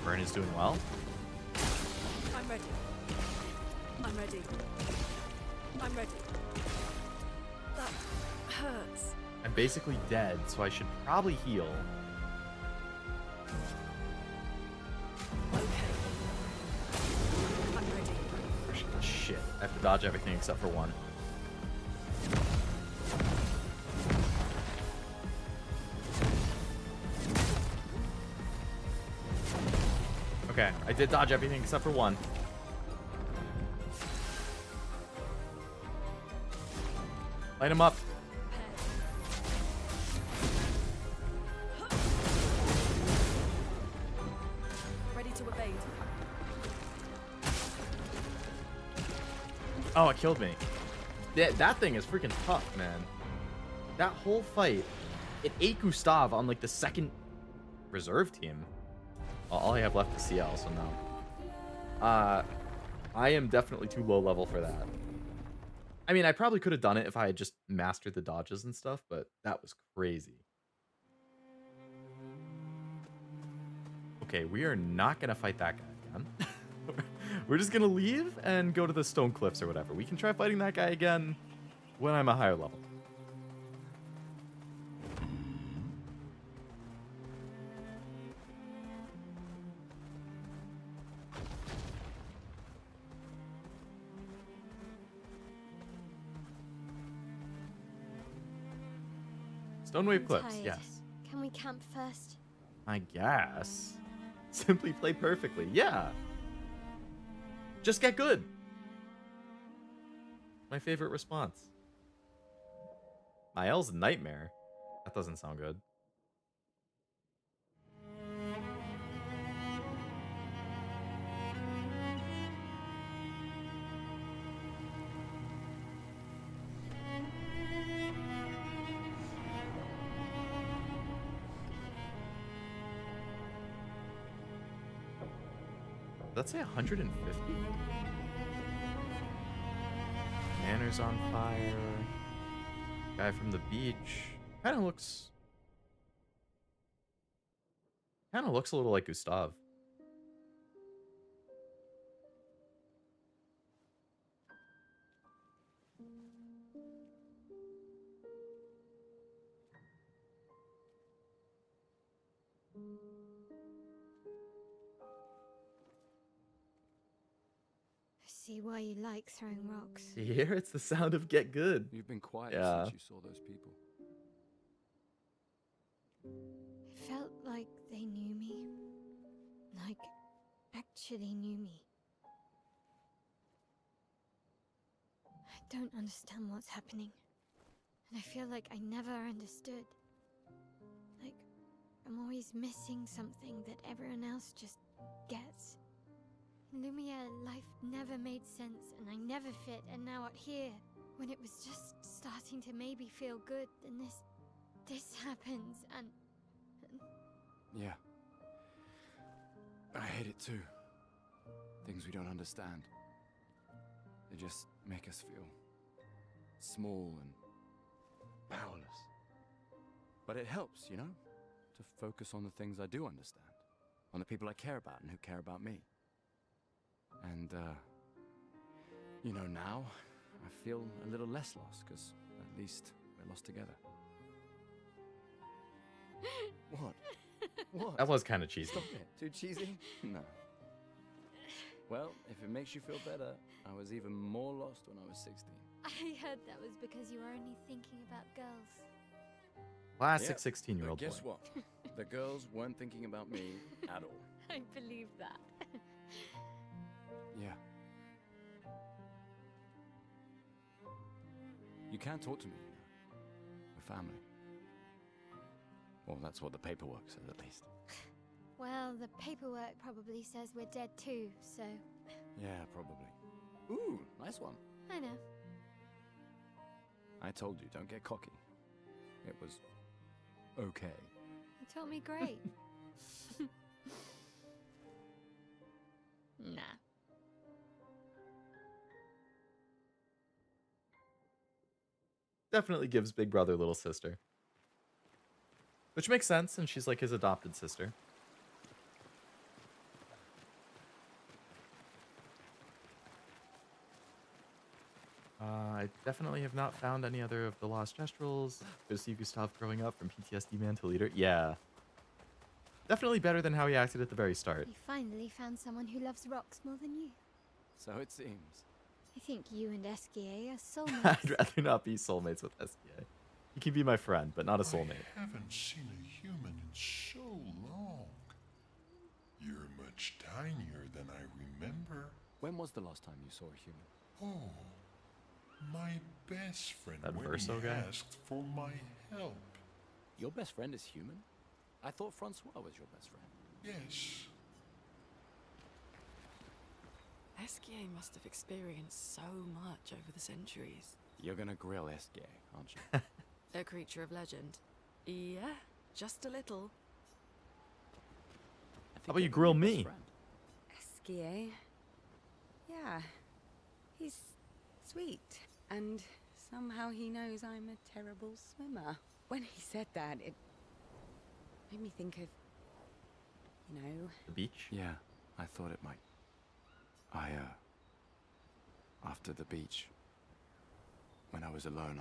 Burn is doing well. I'm ready. I'm ready. I'm ready. That hurts. I'm basically dead, so I should probably heal. Okay. I'm ready. Shit, I have to dodge everything except for one. Okay, I did dodge everything except for one. Light him up. Ready to evade. Oh, it killed me. That thing is freaking tough, man. That whole fight, it ate Gustav on like the second reserve team. All I have left is CL, so no. I am definitely too low level for that. I mean, I probably could have done it if I had just mastered the dodges and stuff, but that was crazy. Okay, we are not going to fight that guy again. We're just going to leave and go to the stone cliffs or whatever. We can try fighting that guy again when I'm a higher level. Stonewave cliffs, Tired. yes. Can we camp first? I guess. Simply play perfectly, yeah. Just get good. My favorite response. Miles Nightmare. That doesn't sound good. Let's say 150. Manor's on fire. Guy from the beach. Kind of looks a little like Gustav. See why you like throwing rocks. You hear? It's the sound of get good. You've been quiet Yeah. since you saw those people. It felt like they knew me. Like, actually knew me. I don't understand what's happening. And I feel like I never understood. Like, I'm always missing something that everyone else just gets. Lumiere life never made sense, and I never fit, and now out here, when it was just starting to maybe feel good, then this happens, and... Yeah. I hate it too. Things we don't understand. They just make us feel small and powerless. But it helps, you know, to focus on the things I do understand, on the people I care about and who care about me. And, you know, now I feel a little less lost, because at least we're lost together. What? What? That was kind of cheesy. Stop it. Too cheesy? No. Well, if it makes you feel better, I was even more lost when I was 16. I heard that was because you were only thinking about girls. Classic Yep, 16-year-old but boy. guess what? The girls weren't thinking about me at all. I believe that. Yeah. You can talk to me, you know. We're family. Well, that's what the paperwork says, at least. Well, the paperwork probably says we're dead too, so... Yeah, probably. Ooh, nice one. I know. I told you, don't get cocky. It was okay. You taught me great. Nah. Definitely gives big brother little sister. Which makes sense, and she's like his adopted sister. I definitely have not found any other of the lost Gestrals. Good to see Gustav growing up from PTSD man to leader. Yeah. Definitely better than how he acted at the very start. You finally found someone who loves rocks more than you. So it seems. I think you and SKA are soulmates. I'd rather not be soulmates with SKA. He can be my friend, but not a soulmate. I haven't seen a human in so long. You're much much tinier than I remember. When was the last time you saw a human? Oh, my best friend That when Verso he guy? asked for my help. Your best friend is human? I thought Francois was your best friend. Yes. Esquier must have experienced so much over the centuries. You're gonna grill Esquier, aren't you? A creature of legend. Yeah, just a little. How about you grill me? Esquier. Yeah. He's sweet. And somehow he knows I'm a terrible swimmer. When he said that, it made me think of, you know... The beach? Yeah, I thought it might. After the beach, when I was alone,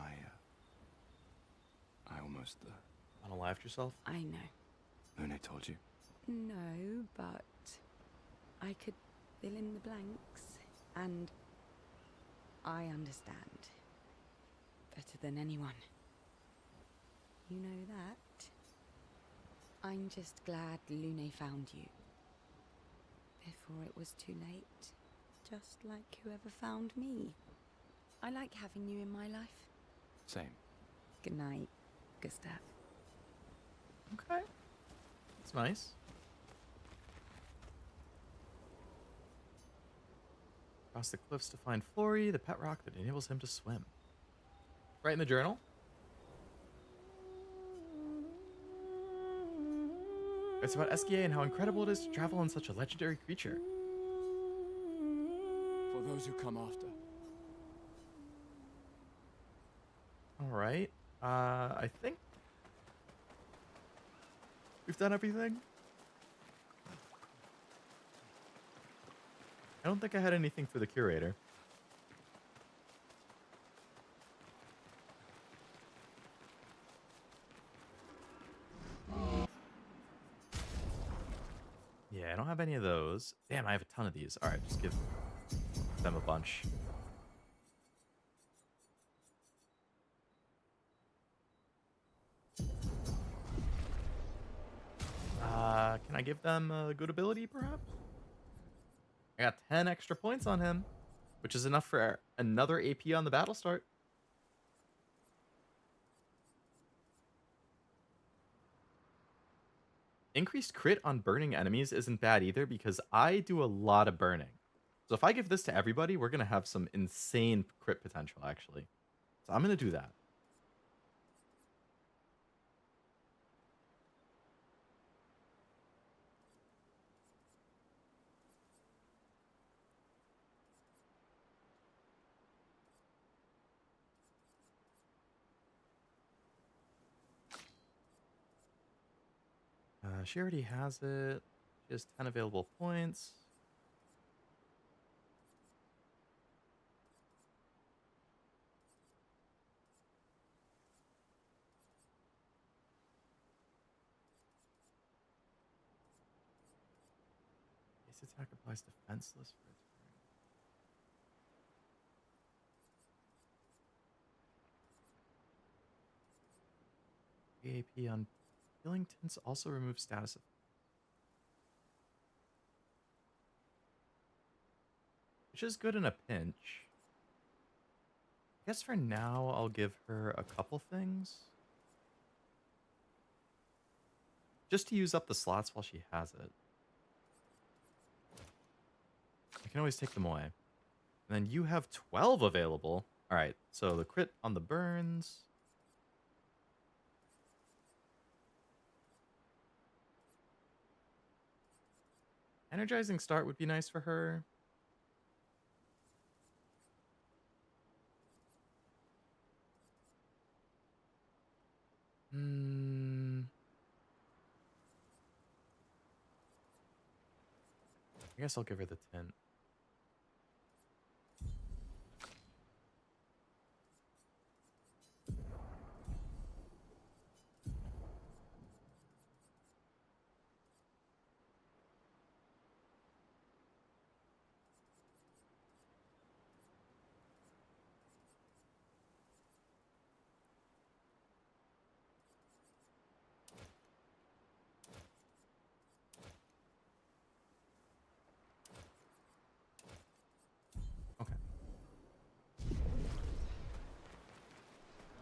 I almost, Unalived yourself? I know. Lune told you? No, but I could fill in the blanks, and I understand better than anyone. You know that. I'm just glad Lune found you before it was too late, just like whoever found me. I like having you in my life. Same. Good night, Gustav. Okay. That's nice. Across the cliffs to find Flory, the pet rock that enables him to swim. Right in the journal. It's about Esquier and how incredible it is to travel on such a legendary creature. For those who come after. Alright. I think we've done everything. I don't think I had anything for the curator. Yeah, I don't have any of those. Damn, I have a ton of these. Alright, just give them a bunch. Can I give them a good ability, perhaps? I got 10 extra points on him, which is enough for another AP on the battle start. Increased crit on burning enemies isn't bad either because I do a lot of burning. So if I give this to everybody, we're going to have some insane crit potential, actually. So I'm going to do that. She already has it. She has 10 available points. Base attack applies defenseless for a turn. AP on healing tints also removes status of, which is good in a pinch. I guess for now I'll give her a couple things. Just to use up the slots while she has it. I can always take them away. And then you have 12 available. Alright, so the crit on the burns. Energizing start would be nice for her. I guess I'll give her the tint.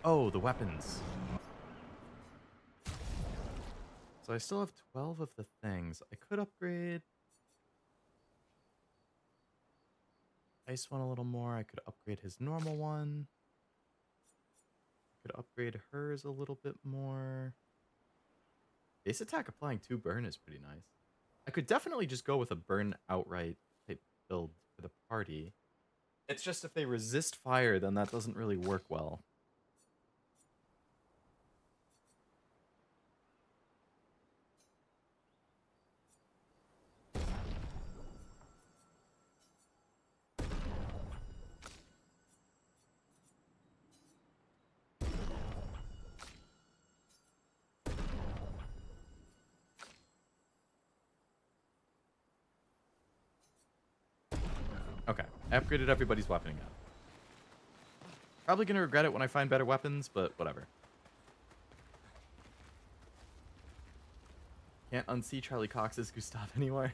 Oh, the weapons. So I still have 12 of the things. I could upgrade Ice one a little more. I could upgrade his normal one. I could upgrade hers a little bit more. Base attack applying 2 burn is pretty nice. I could definitely just go with a burn outright type build for the party. It's just if they resist fire, then that doesn't really work well. Okay, I upgraded everybody's weaponing up. Probably gonna regret it when I find better weapons, but whatever. Can't unsee Charlie Cox's Gustav anymore.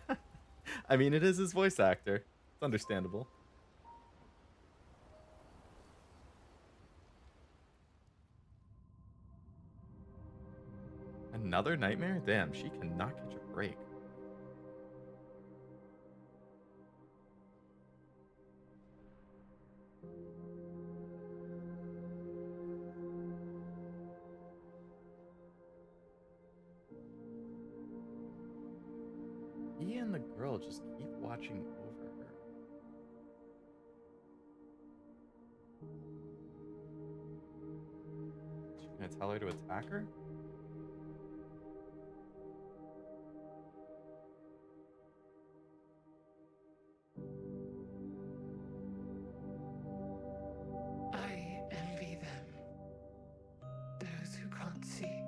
I mean, it is his voice actor. It's understandable. Another nightmare? Damn, she cannot catch a break. He and the girl just keep watching over her. She gonna tell her to attack her? I envy them. Those who can't see.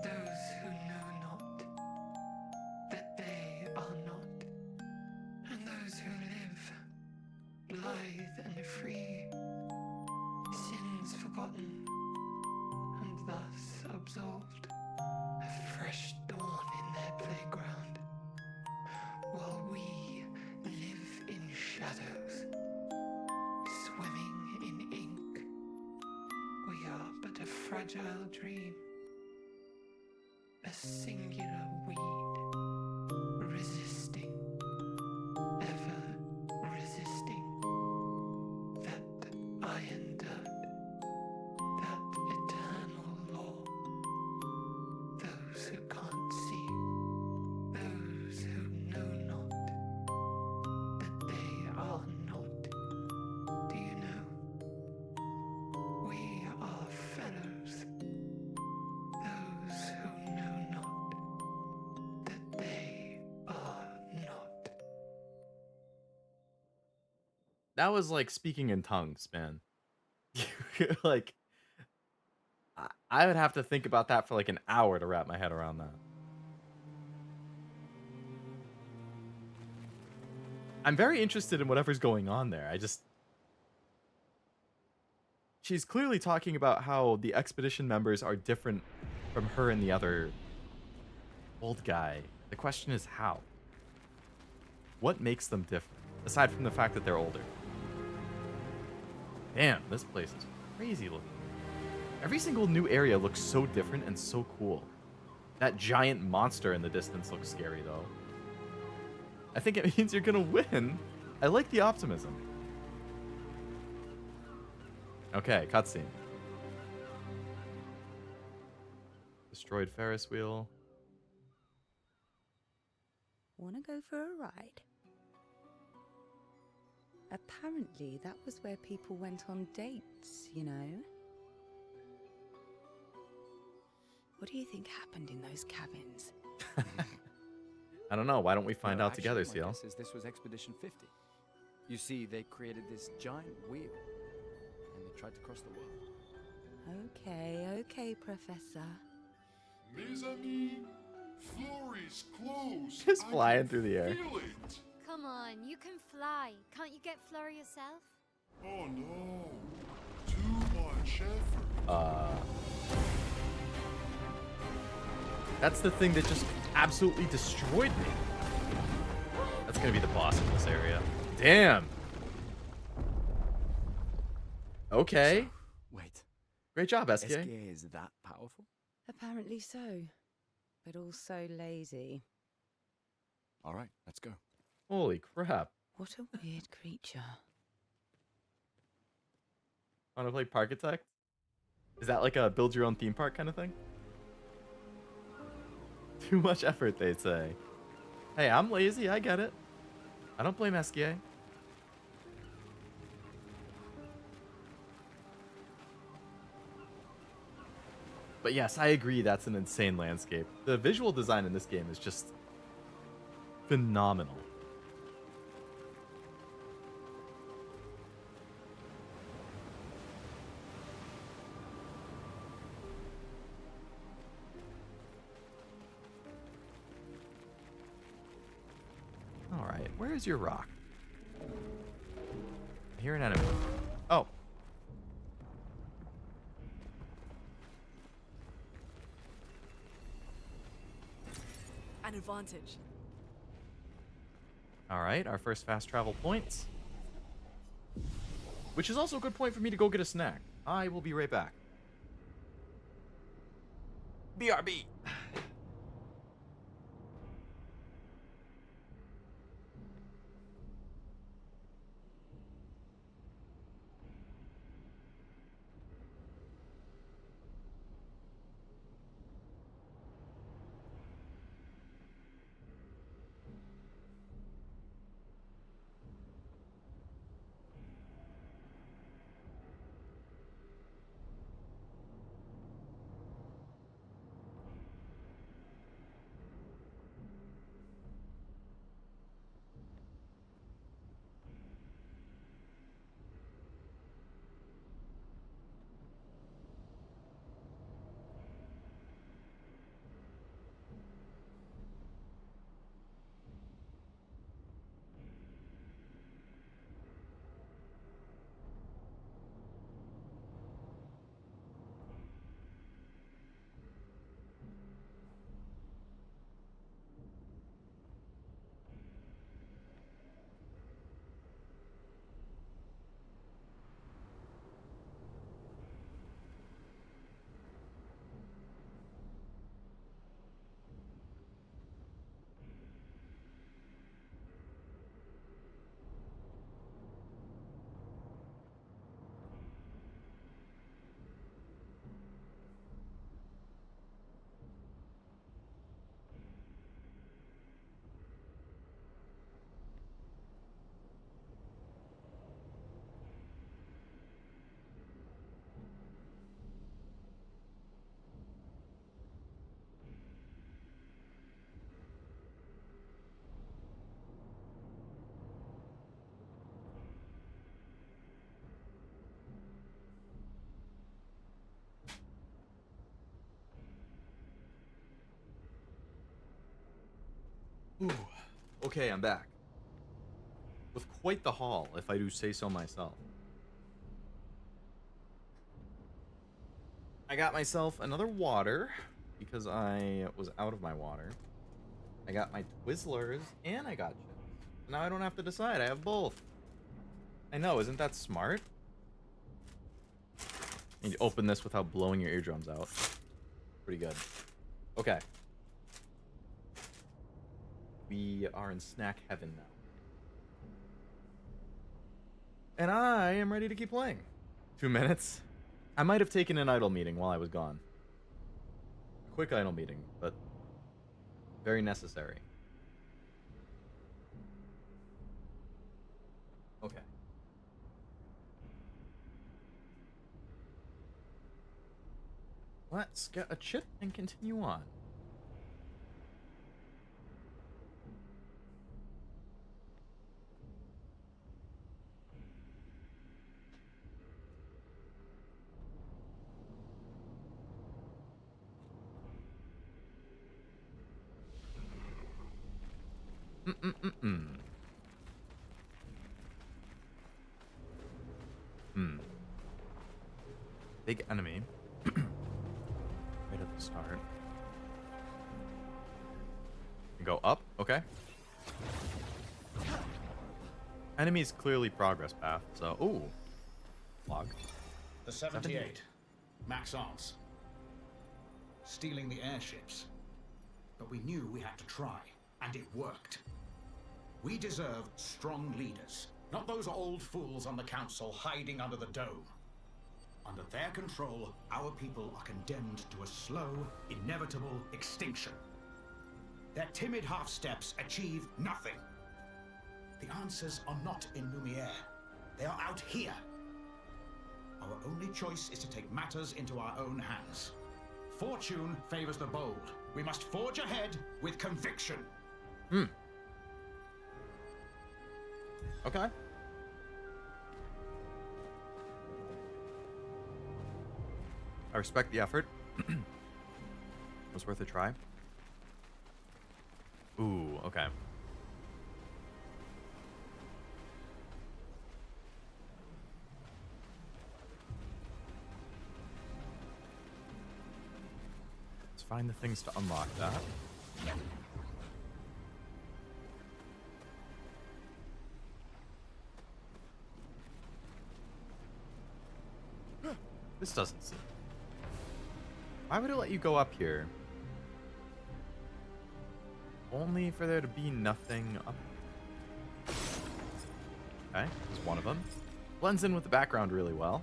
Those who know not that they are not. And those who live, blithe and free. Sins forgotten, and thus absolved. A fresh dawn in their playground. While we live in shadows. Swimming in ink, we are but a fragile dream, a singular weed, resisting, ever resisting, that iron dirt, that eternal law. Those who can't see, those who know not, that they are not. Do you know? We are fellows. Those who know not that they are not. That was like speaking in tongues, man. Like, I would have to think about that for like an hour to wrap my head around that. I'm very interested in whatever's going on there. She's clearly talking about how the expedition members are different from her and the other old guy. The question is how? What makes them different, aside from the fact that they're older? Damn, this place is crazy looking. Every single new area looks so different and so cool. That giant monster in the distance looks scary, though. I think it means you're gonna win. I like the optimism. Okay, cutscene. Destroyed Ferris wheel. Wanna go for a ride? Apparently, that was where people went on dates, you know? What do you think happened in those cabins? I don't know. Why don't we find out Actually, together, my CL? guess is this was Expedition 50. You see, they created this giant wheel, and they tried to cross the world. Okay, Professor. Mes amis, Flurry's close. Just I flying can through the air. feel it. Come on, you can fly. Can't you get Flora yourself? Oh no, too much effort. That's the thing that just absolutely destroyed me. That's gonna be the boss in this area. Damn. Okay. Wait, Great job, SK. SK is that powerful? Apparently so, but also lazy. All right, let's go. Holy crap. What a weird creature. Want to play Parkitect? Is that like a build your own theme park kind of thing? Too much effort, they say. Hey, I'm lazy. I get it. I don't blame SKA. But yes, I agree that's an insane landscape. The visual design in this game is just phenomenal. Alright, where is your rock? I hear an enemy. Oh. An advantage. Alright, our first fast travel points. Which is also a good point for me to go get a snack. I will be right back. BRB. Ooh. Okay, I'm back. With quite the haul, if I do say so myself. I got myself another water because I was out of my water. I got my Twizzlers and I got chips. Now I don't have to decide. I have both. I know, isn't that smart? You need to open this without blowing your eardrums out. Pretty good. Okay. We are in snack heaven now. And I am ready to keep playing. 2 minutes. I might have taken an idle meeting while I was gone. A quick idle meeting, but very necessary. Okay. Let's get a chip and continue on. Big enemy. Right at the start. Go up, okay. Enemy's clearly progress path, so ooh. Log. The 78. Mac's answer. Stealing the airships. But we knew we had to try, and it worked. We deserve strong leaders, not those old fools on the council hiding under the dome. Under their control, our people are condemned to a slow, inevitable extinction. Their timid half-steps achieve nothing. The answers are not in Lumiere. They are out here. Our only choice is to take matters into our own hands. Fortune favors the bold. We must forge ahead with conviction. Okay. I respect the effort. Was worth a try. Ooh, okay. Let's find the things to unlock that. This doesn't seem... Why would it let you go up here? Only for there to be nothing up. Okay, there's one of them. Blends in with the background really well.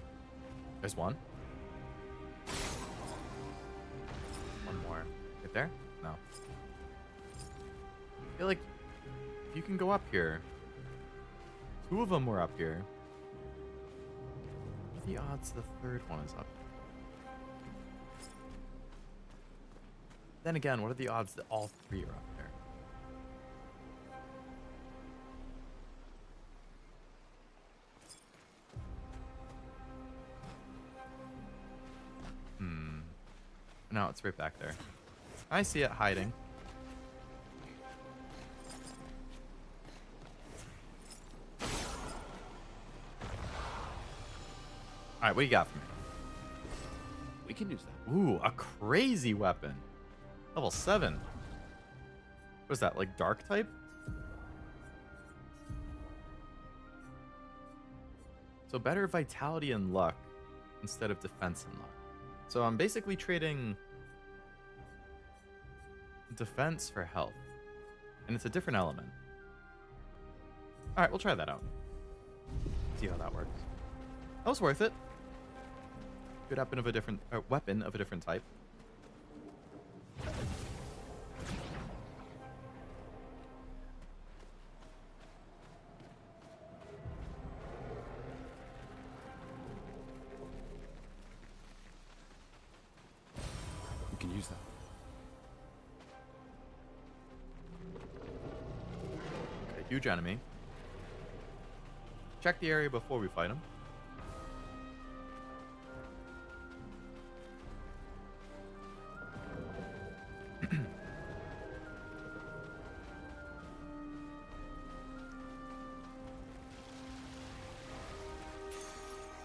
There's one. One more. Get there? No. I feel like if you can go up here. Two of them were up here. What are the odds the third one is up? Then again, what are the odds that all three are up there? No, it's right back there. I see it hiding. Alright, what do you got for me? We can use that. Ooh, a crazy weapon. Level 7. What is that, like dark type? So better vitality and luck instead of defense and luck. So I'm basically trading defense for health. And it's a different element. Alright, we'll try that out. See how that works. That was worth it. Good weapon of a different type. We can use that. Okay, huge enemy. Check the area before we fight him.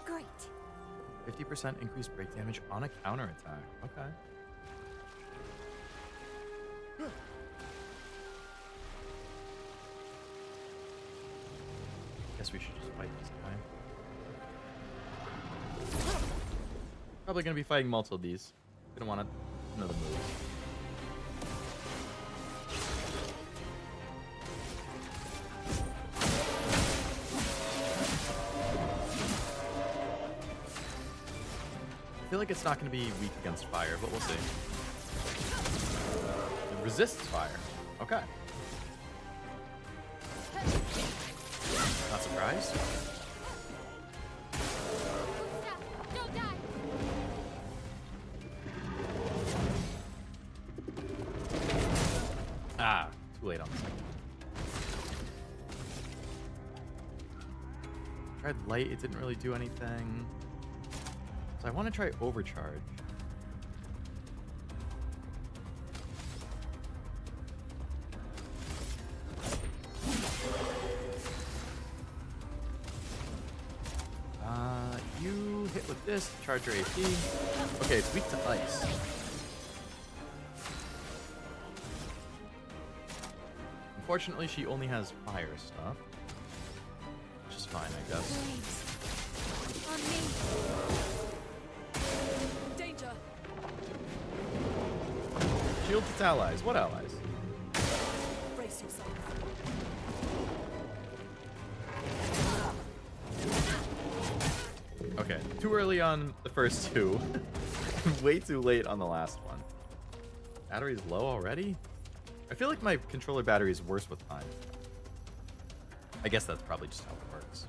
Great. 50% increased break damage on a counterattack. Okay. Guess we should just fight this guy. Probably gonna be fighting multiple of these. Gonna want another move. I feel like it's not going to be weak against fire, but we'll see. It resists fire. Okay. Not surprised. Don't die. Ah, too late on the second. Tried light, it didn't really do anything. So I want to try overcharge. You hit with this, charge your AP. Okay, it's weak to ice. Unfortunately, she only has fire stuff. Which is fine, I guess. On me. soldier. Shield its allies. What allies? Brace yourself. Okay, too early on the first two. Way too late on the last one. Battery's low already? I feel like my controller battery is worse with time. I guess that's probably just how it works.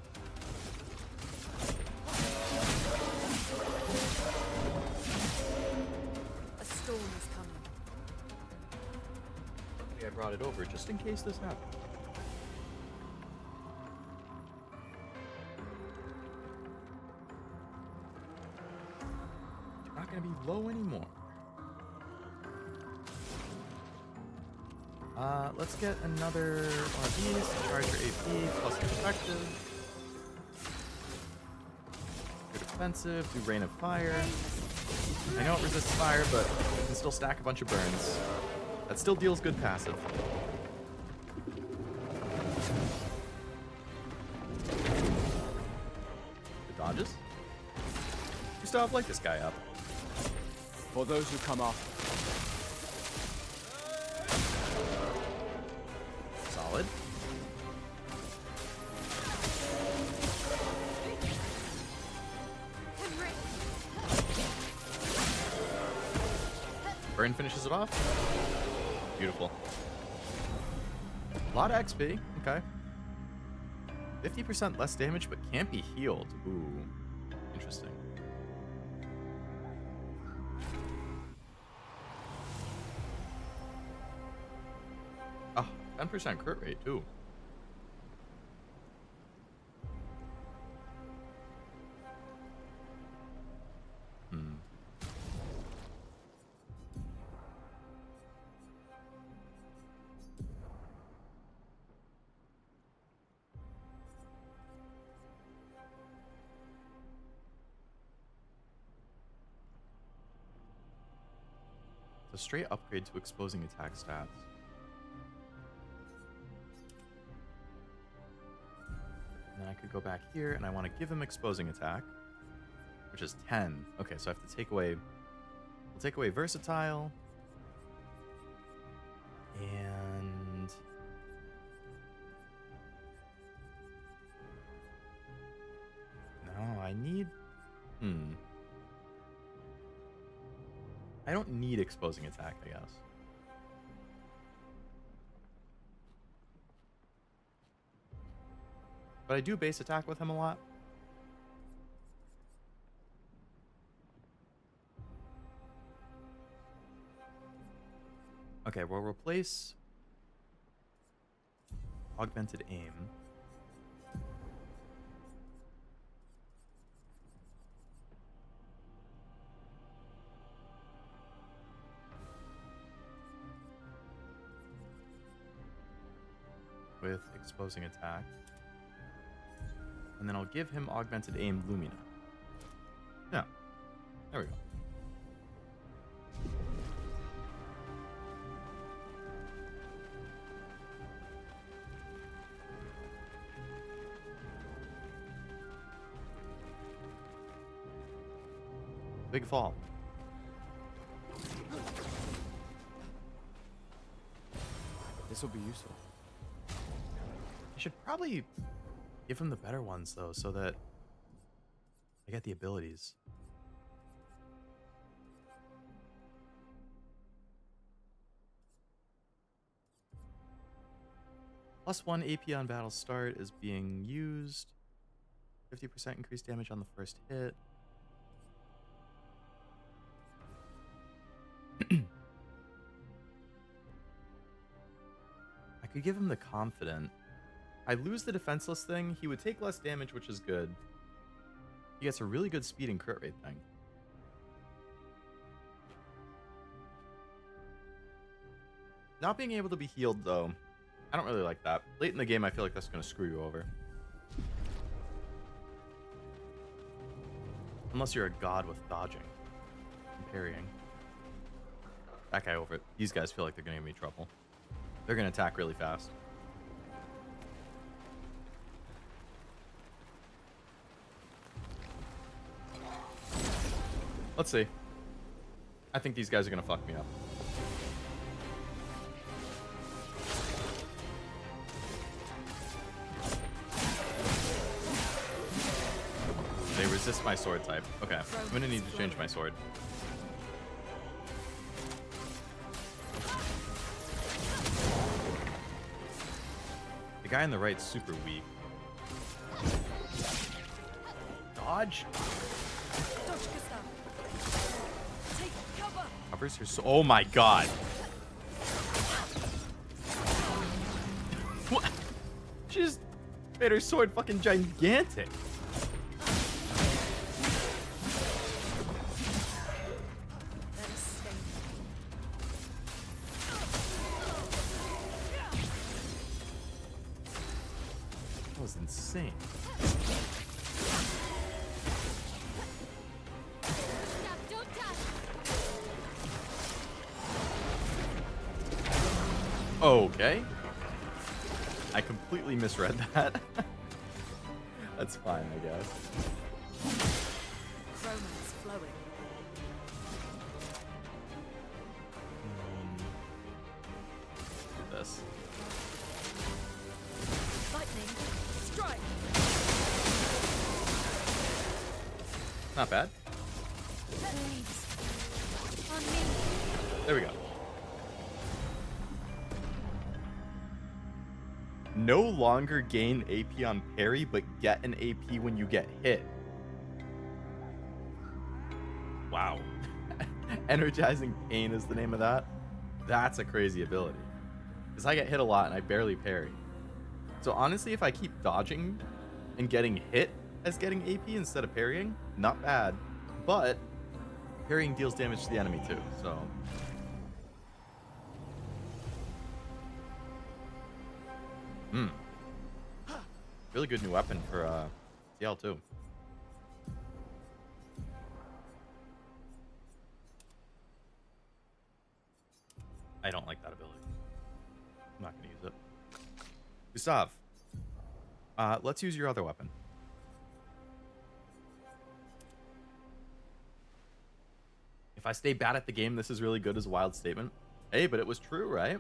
A storm is coming. Maybe I brought it over just in case this happened. You're not gonna be low anymore. Let's get another one of these. Charge your AP plus effective. Good defensive. Do Rain of Fire. I know it resists fire, but it can still stack a bunch of burns. That still deals good passive. The dodges? You still have like this guy up. For those who come off. Solid. Burn finishes it off. Beautiful. A lot of XP. Okay. 50% less damage, but can't be healed. Ooh. Interesting. Oh, 10% crit rate, too. A straight upgrade to exposing attack stats. And then I could go back here, and I want to give him exposing attack, which is 10. Okay, so I have to take away... We'll take away versatile. And... No, I need... I don't need exposing attack, I guess. But I do base attack with him a lot. Okay, we'll replace augmented aim. With exposing attack. And then I'll give him augmented aim Lumina. Yeah. There we go. Big fall. This will be useful. I should probably give him the better ones, though, so that I get the abilities. +1 AP on battle start is being used. 50% increased damage on the first hit. I could give him the confident. I lose the defenseless thing, he would take less damage, which is good. He gets a really good speed and crit rate thing. Not being able to be healed, though, I don't really like that. Late in the game, I feel like that's going to screw you over. Unless you're a god with dodging and parrying. That guy over it. These guys feel like they're going to give me trouble. They're going to attack really fast. Let's see. I think these guys are gonna fuck me up. They resist my sword type. Okay, I'm gonna need to change my sword. The guy on the right's super weak. Dodge. Covers her so. Oh my god. What? She just made her sword fucking gigantic. That was insane. Okay. I completely misread that. That's fine, I guess. Romance flowing. This. Lightning. Strike. Not bad. There we go. No longer gain AP on parry, but get an AP when you get hit. Wow. Energizing Pain is the name of that. That's a crazy ability. Because I get hit a lot and I barely parry. So honestly, if I keep dodging and getting hit as getting AP instead of parrying, not bad. But parrying deals damage to the enemy too, so... Really good new weapon for CL too. I don't like that ability. I'm not going to use it. Gustav, let's use your other weapon. If I stay bad at the game, this is really good as a wild statement. Hey, but it was true, right?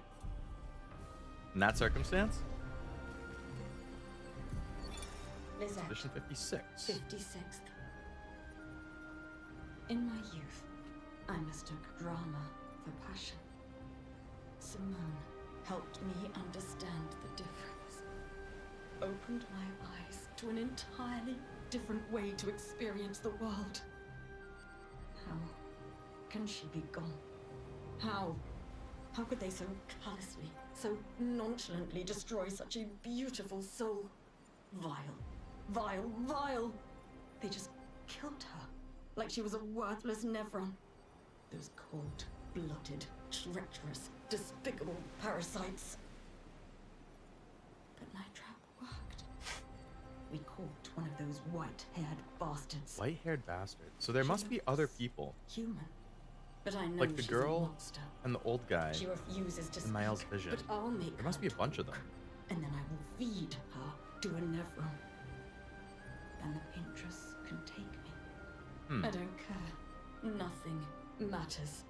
In that circumstance? Edition 56. 56th. In my youth, I mistook drama for passion. Simone helped me understand the difference. Opened my eyes to an entirely different way to experience the world. How can she be gone? How could they so callously, so nonchalantly destroy such a beautiful soul? Vile. Vile, vile! They just killed her, like she was a worthless Nevron. Those cold-blooded, treacherous, despicable parasites. But my trap worked. We caught one of those white-haired bastards. White-haired bastard. So there must be other people. Human. But I know like the she's girl a monster. and the old guy She refuses to in Miles' speak, vision. but I'll make There must be a bunch of them. and then I will feed her to a Nevron. Then the Paintress can take me. I don't care. Nothing matters.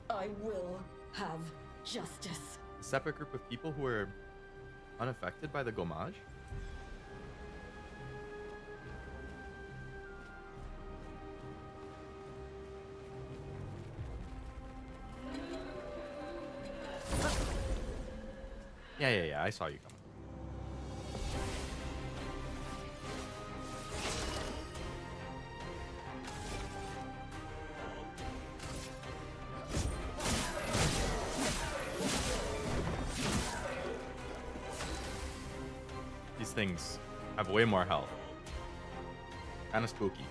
I will have justice. A separate group of people who are unaffected by the gommage? Yeah, I saw you coming. These things have way more health. Kind of spooky.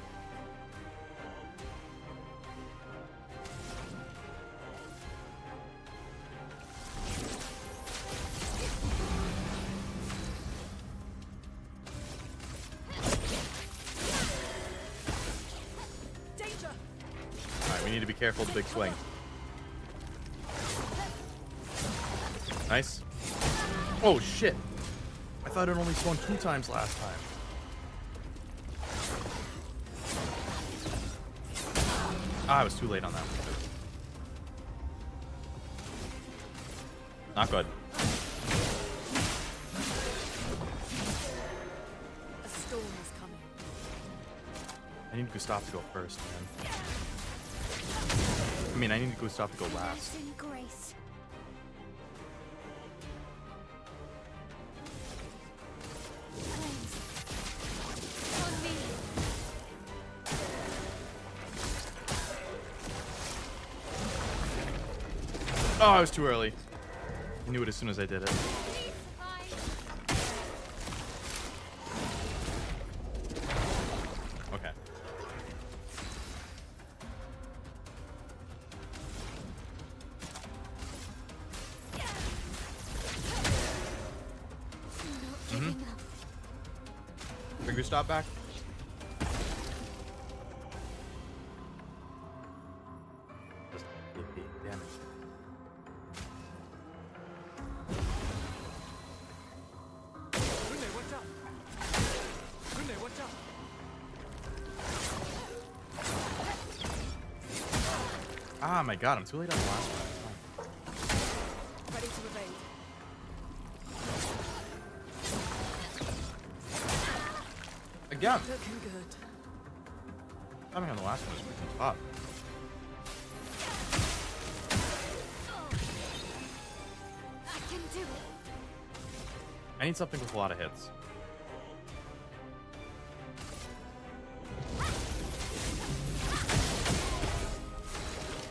Need to be careful of the big swing. Nice. Oh shit! I thought it only swung 2 times last time. I was too late on that one. Not good. A storm is coming. I need Gustav to go first, man. I mean, I need Gustav to go last. In grace. On me. Oh, I was too early. I knew it as soon as I did it. Okay. Bring Gustav back. Damn it. Ah, my god, I'm too late on the last one. Ready to evade. Again. Looking good. Timing on the last one is freaking tough. I can do it. I need something with a lot of hits.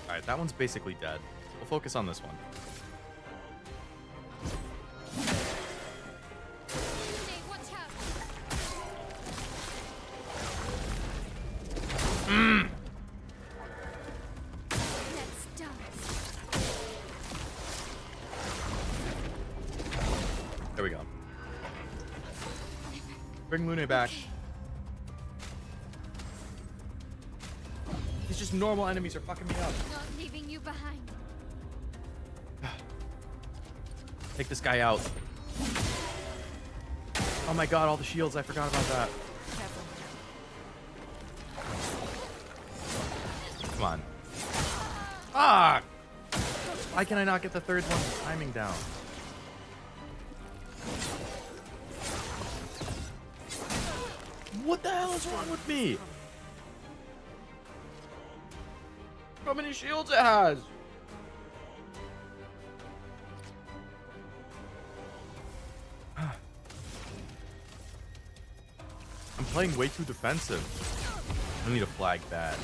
Alright, that one's basically dead. We'll focus on this one. There we go. Bring Lune back. These just normal enemies are fucking me up. Not leaving you behind. Take this guy out. Oh my god, all the shields, I forgot about that. Come on. Ah! Why can I not get the third one timing down? What the hell is wrong with me? How many shields it has? I'm playing way too defensive. I need a flag bad.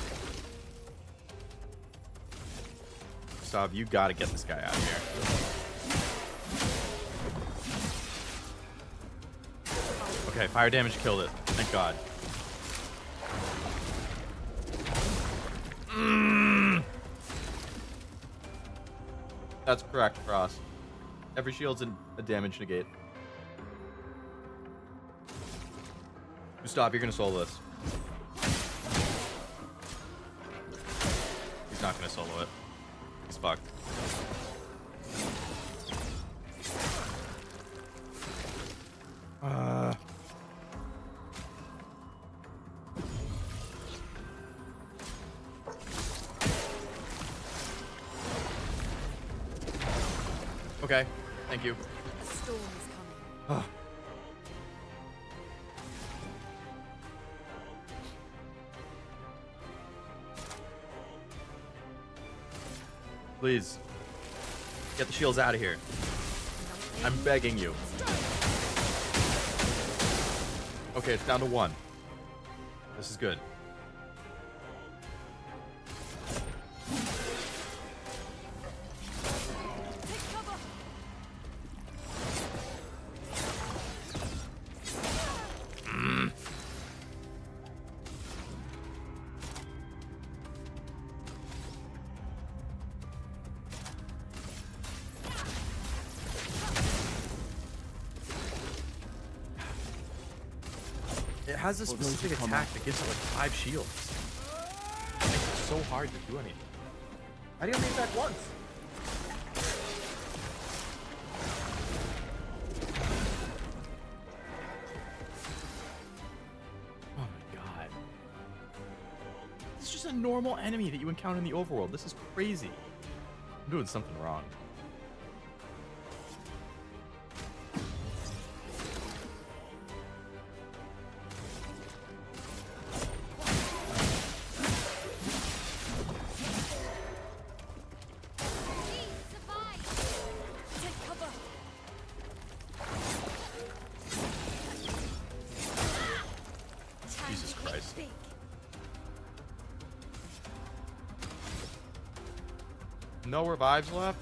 Gustav, you gotta get this guy out of here. Okay, fire damage killed it. Thank God. That's correct, Frost. Every shield's a damage negate. Gustav, you're gonna solo this. He's not gonna solo it. He's fucked. Okay, thank you. A storm is coming. Please, get the shields out of here. I'm begging you. Okay, it's down to one. This is good. It has a specific attack that gives it like 5 shields. It makes it so hard to do anything. I didn't only attack once. Oh my god. This is just a normal enemy that you encounter in the overworld. This is crazy. I'm doing something wrong. no revives left?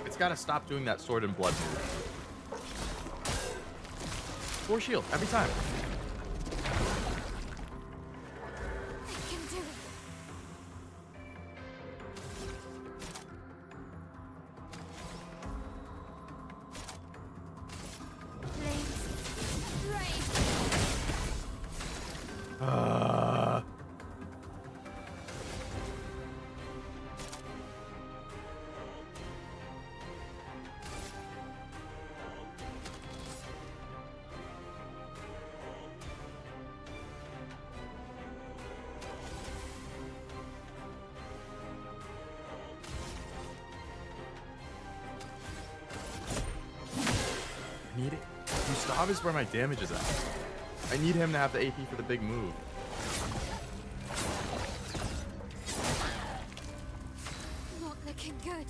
It's gotta stop doing that sword and blood move. 4 shield every time. I can do it. Need it. Gustav is where my damage is at. I need him to have the AP for the big move. Not looking good.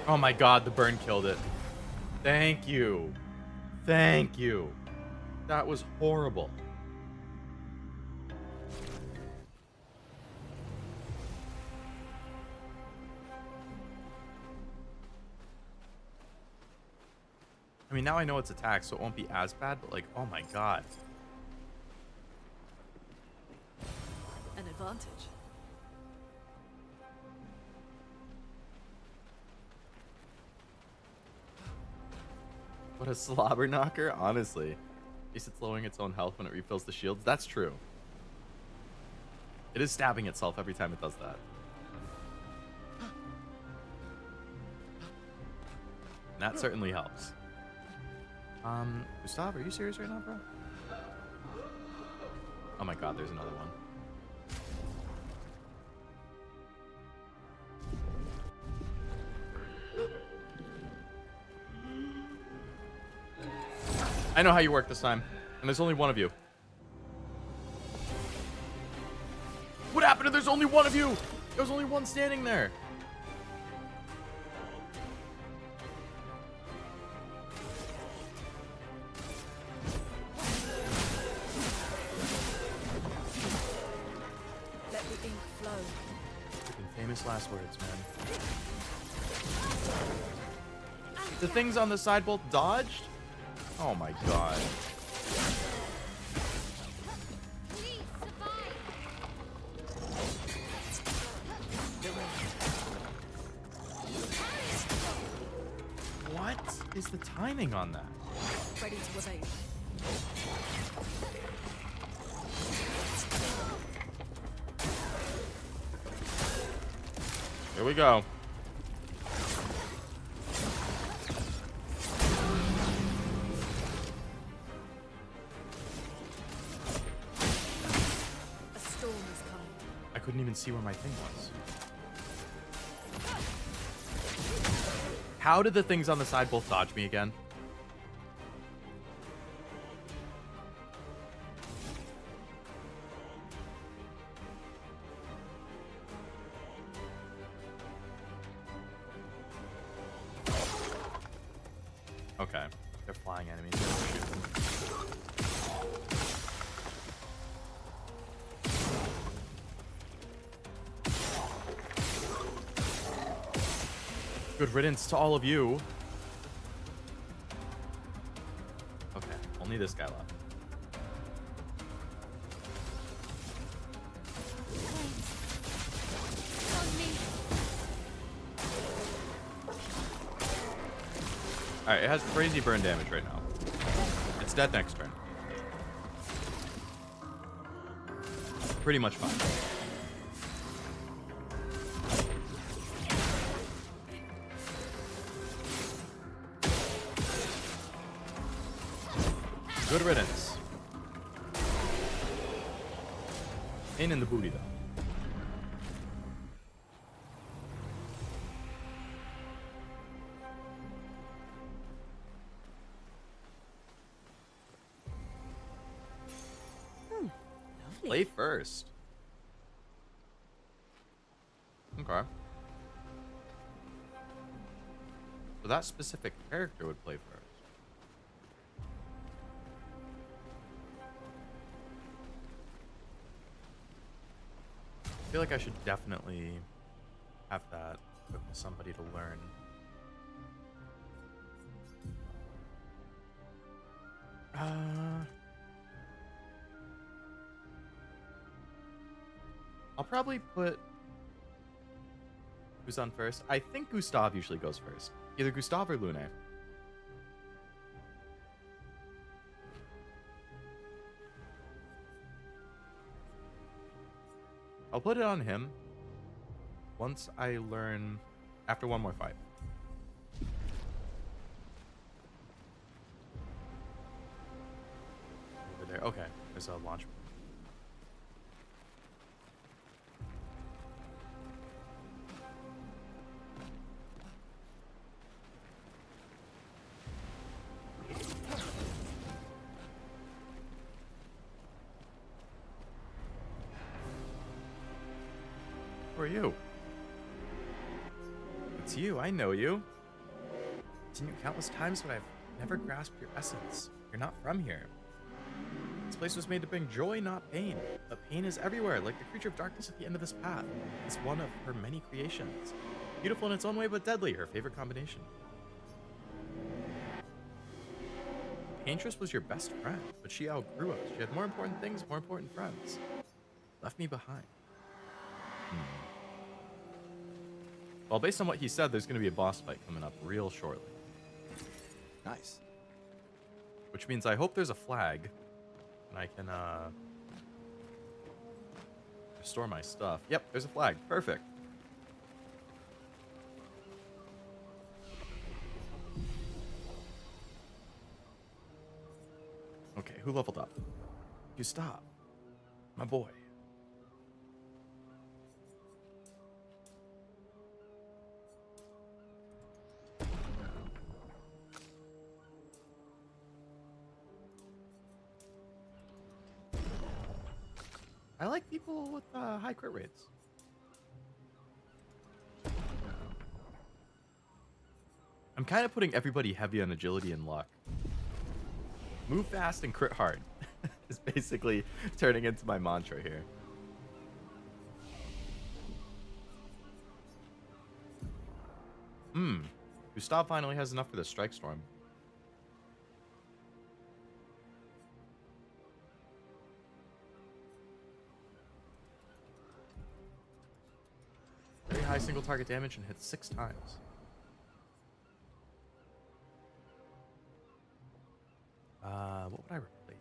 Oh my god, the burn killed it. Thank you. Thank you. That was horrible. I mean, now I know it's attack, so it won't be as bad, but like, oh my god. An advantage. What a slobber knocker, honestly. At least it's lowering its own health when it refills the shields. That's true. It is stabbing itself every time it does that. And that certainly helps. Gustav, are you serious right now, bro? Oh my god, there's another one. I know how you work this time. And there's only one of you. What happened to there's only one of you? There's only one standing there. Let the ink flow. Famous last words, man. The things on the side both dodged? Oh my god. What is the timing on that? Ready to evade. Here we go. I couldn't even see where my thing was. How did the things on the side both dodge me again? Okay, they're flying enemies. Shoot them. Good riddance to all of you. Okay, only this guy left. Alright, it has crazy burn damage right now. It's dead next turn. Pretty much fine. riddance. Pain in the booty, though. Play first. Okay. So that specific character would play first. I feel like I should definitely have that with somebody to learn. I'll probably put... Who's on first? I think Gustav usually goes first. Either Gustav or Lune. I'll put it on him once I learn after one more fight. Over there. Okay, there's a launch. Who are you? It's you. I know you. I've seen you countless times, but I've never grasped your essence. You're not from here. This place was made to bring joy, not pain. But pain is everywhere, like the creature of darkness at the end of this path. It's one of her many creations. Beautiful in its own way, but deadly. Her favorite combination. Paintress was your best friend, but she outgrew us. She had more important things, more important friends. Left me behind. Well, based on what he said, there's going to be a boss fight coming up real shortly. Nice. Which means I hope there's a flag, and I can restore my stuff. Yep, there's a flag. Perfect. Okay, who leveled up? Gustav. My boy. I like people with high crit rates. I'm kind of putting everybody heavy on agility and luck. Move fast and crit hard is basically turning into my mantra here. Gustav finally has enough for the strike storm. Very high single target damage and hits 6 times. What would I replace?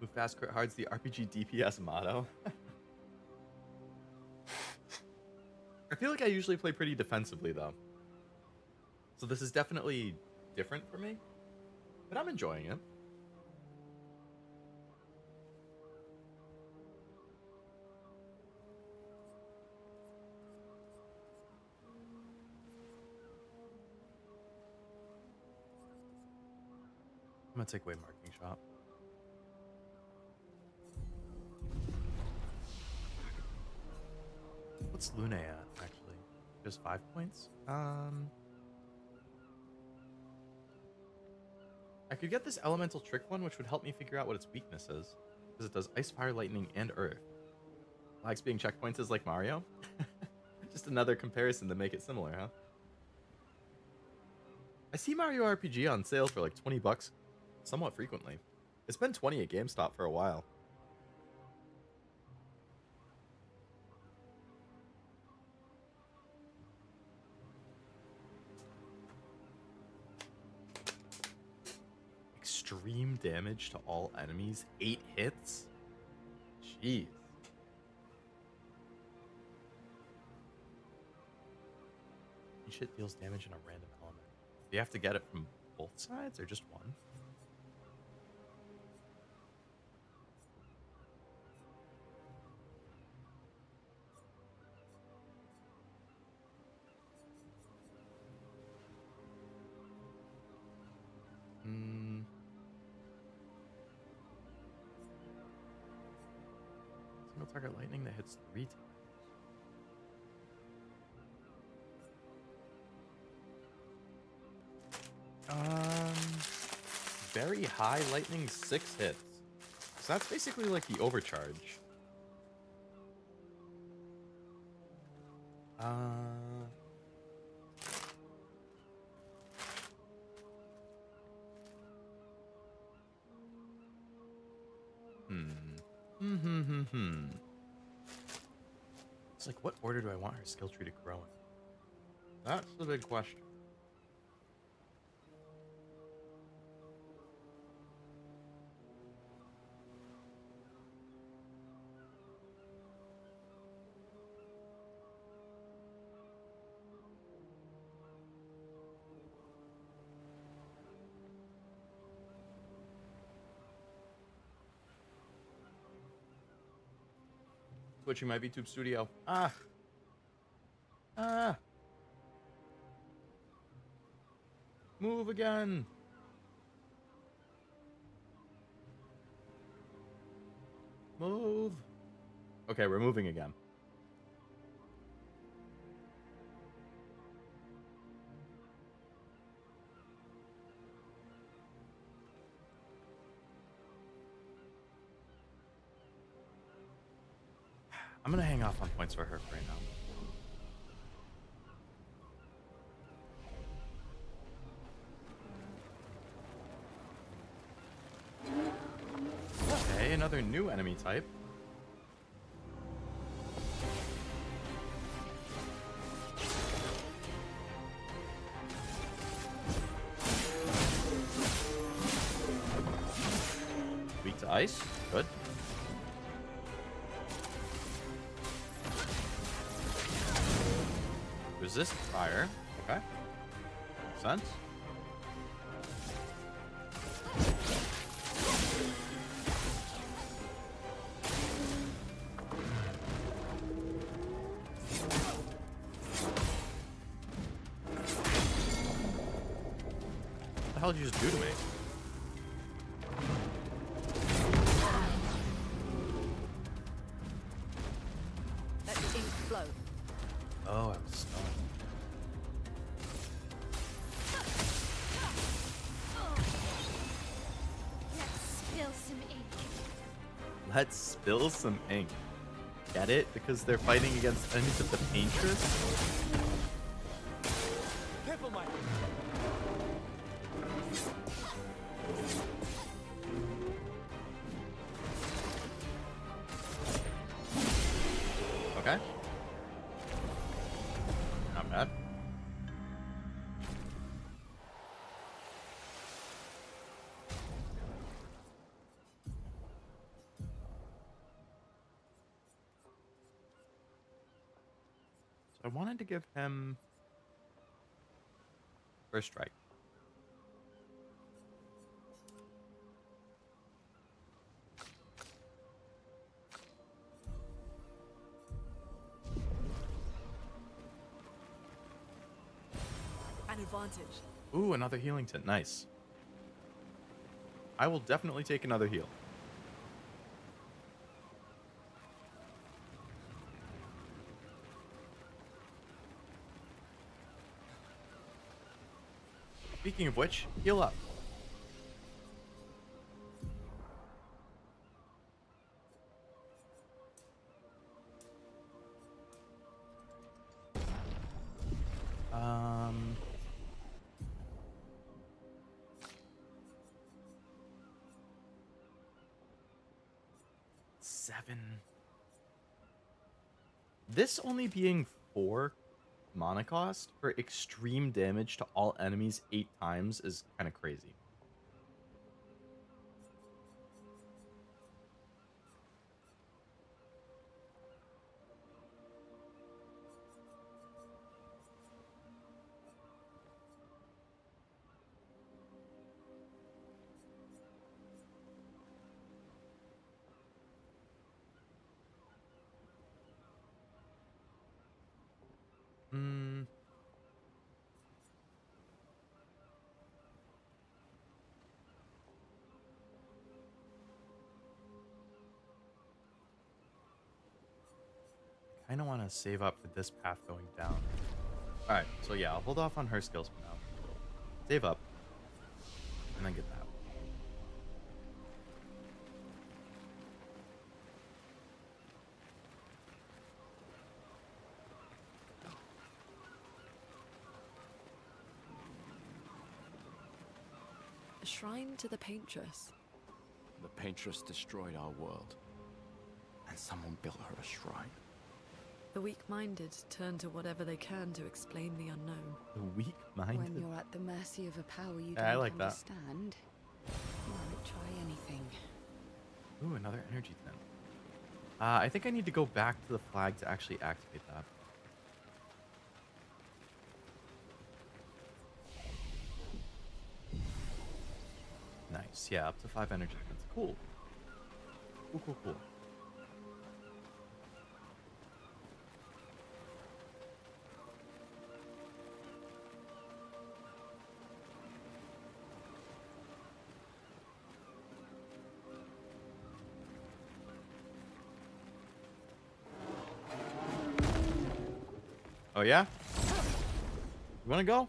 Move fast, crit hard's the RPG DPS motto. I feel like I usually play pretty defensively, though. So this is definitely different for me. But I'm enjoying it. I'm gonna take away marking shop. What's Lune at, actually? Just 5 points? I could get this elemental trick one, which would help me figure out what its weakness is. Because it does ice, fire, lightning, and earth. Likes being checkpoints is like Mario? Just another comparison to make it similar, huh? I see Mario RPG on sale for like 20 bucks somewhat frequently. It's been 20 at GameStop for a while. Extreme damage to all enemies. 8 hits? Jeez. Each hit deals damage in a random element. Do you have to get it from both sides or just one? Single target lightning that hits 3 times. Very high lightning 6 hits. So that's basically like the overcharge. It's like, what order do I want her skill tree to grow in? That's the big question. Switching my VTube studio. Move again. Move. Okay, we're moving again. I'm gonna hang off on points for her right now. Okay, another new enemy type. Weak to ice. Good. Resist fire. Okay. Makes sense. What the hell did you just do to me? Let the ink flow. Oh, I was stunned. Let's spill some ink. Let's spill some ink. Get it? Because they're fighting against enemies of the Paintress? Careful, Mike. Okay. Not bad. So I wanted to give him first strike. An advantage. Ooh, another healing tint. Nice. I will definitely take another heal. Speaking of which, heal up. Seven. This only being 4 mana cost for extreme damage to all enemies 8 times is kind of crazy. kind of want to save up for this path going down. All right, so yeah, I'll hold off on her skills for now. Save up, and then get that. A shrine to the Paintress. The Paintress destroyed our world, and someone built her a shrine. The weak-minded turn to whatever they can to explain the unknown. The weak-minded? When you're at the mercy of a power you Yeah, I don't like that. understand, you might try anything. Ooh, another energy tin. I think I need to go back to the flag to actually activate that. Nice. Yeah, up to 5 energy tins. Cool. Cool, cool, cool. Oh yeah? You wanna go?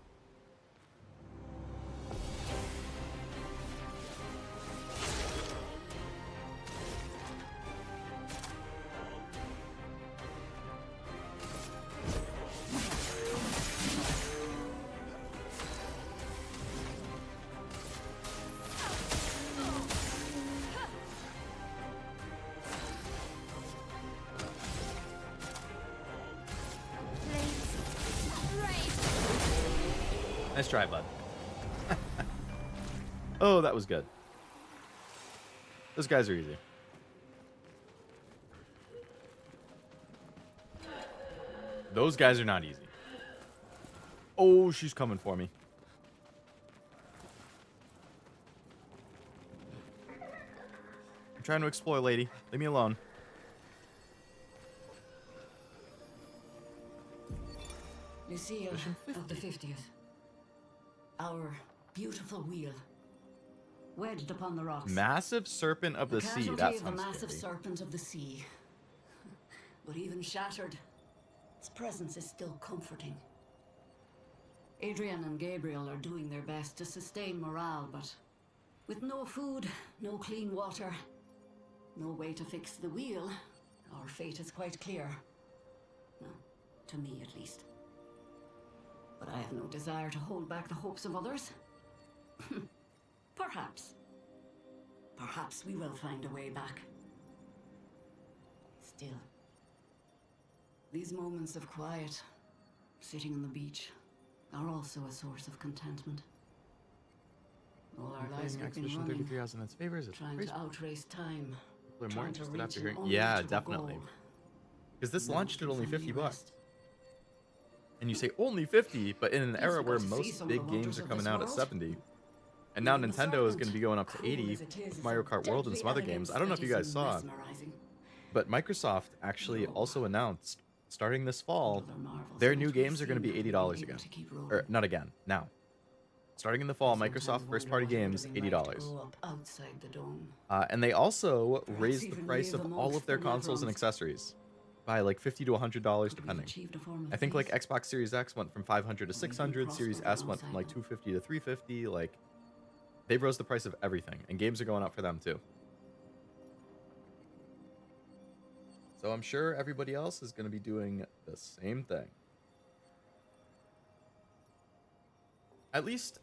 Nice try, bud. Oh, that was good. Those guys are easy. Those guys are not easy. Oh, she's coming for me. I'm trying to explore, lady. Leave me alone. Lucille of the 50th. Our beautiful wheel. Wedged upon the rocks. Massive serpent of the sea. That casualty of the sounds massive scary. serpent of the sea. But even shattered, its presence is still comforting. Adrian and Gabriel are doing their best to sustain morale, but with no food, no clean water, no way to fix the wheel, our fate is quite clear. Well, to me at least. But I have no desire to hold back the hopes of others. Perhaps. Perhaps we will find a way back. Still, these moments of quiet, sitting on the beach, are also a source of contentment. All our lives we've been Expedition running, 33 has in its favors. It's trying to outrace time. People are more trying to interested reach after an hearing. Yeah, unreachable definitely. goal. Because this Now launched we at can only finally 50 rest. bucks. And you say only 50, but in an Yes, era we where got to see most some of big the games wonders are of coming this out at world. 70. And now Even the Nintendo is going to serpent, be going up to cruel 80 as it is, with is Mario a Kart World and deadly some other elegance games. I don't know if that you guys is saw, mesmerizing. but Microsoft actually also announced, starting this fall, marvels their yet new we've games are going to seen be that $80 we've been again. able to keep rolling. Or, not again, now. Starting in the fall, Microsoft first-party games, $80. Grow up outside the dome. And they also Perhaps raised the even price live of all amongst of their the consoles and Nevrons. accessories by like $50 to $100 depending. achieved a form of I think like peace. Xbox Series X went from 500 to 600, Series S went from like 250 to 350. Like they've rose the price of everything, and games are going up for them too. So I'm sure everybody else is going to be doing the same thing. At least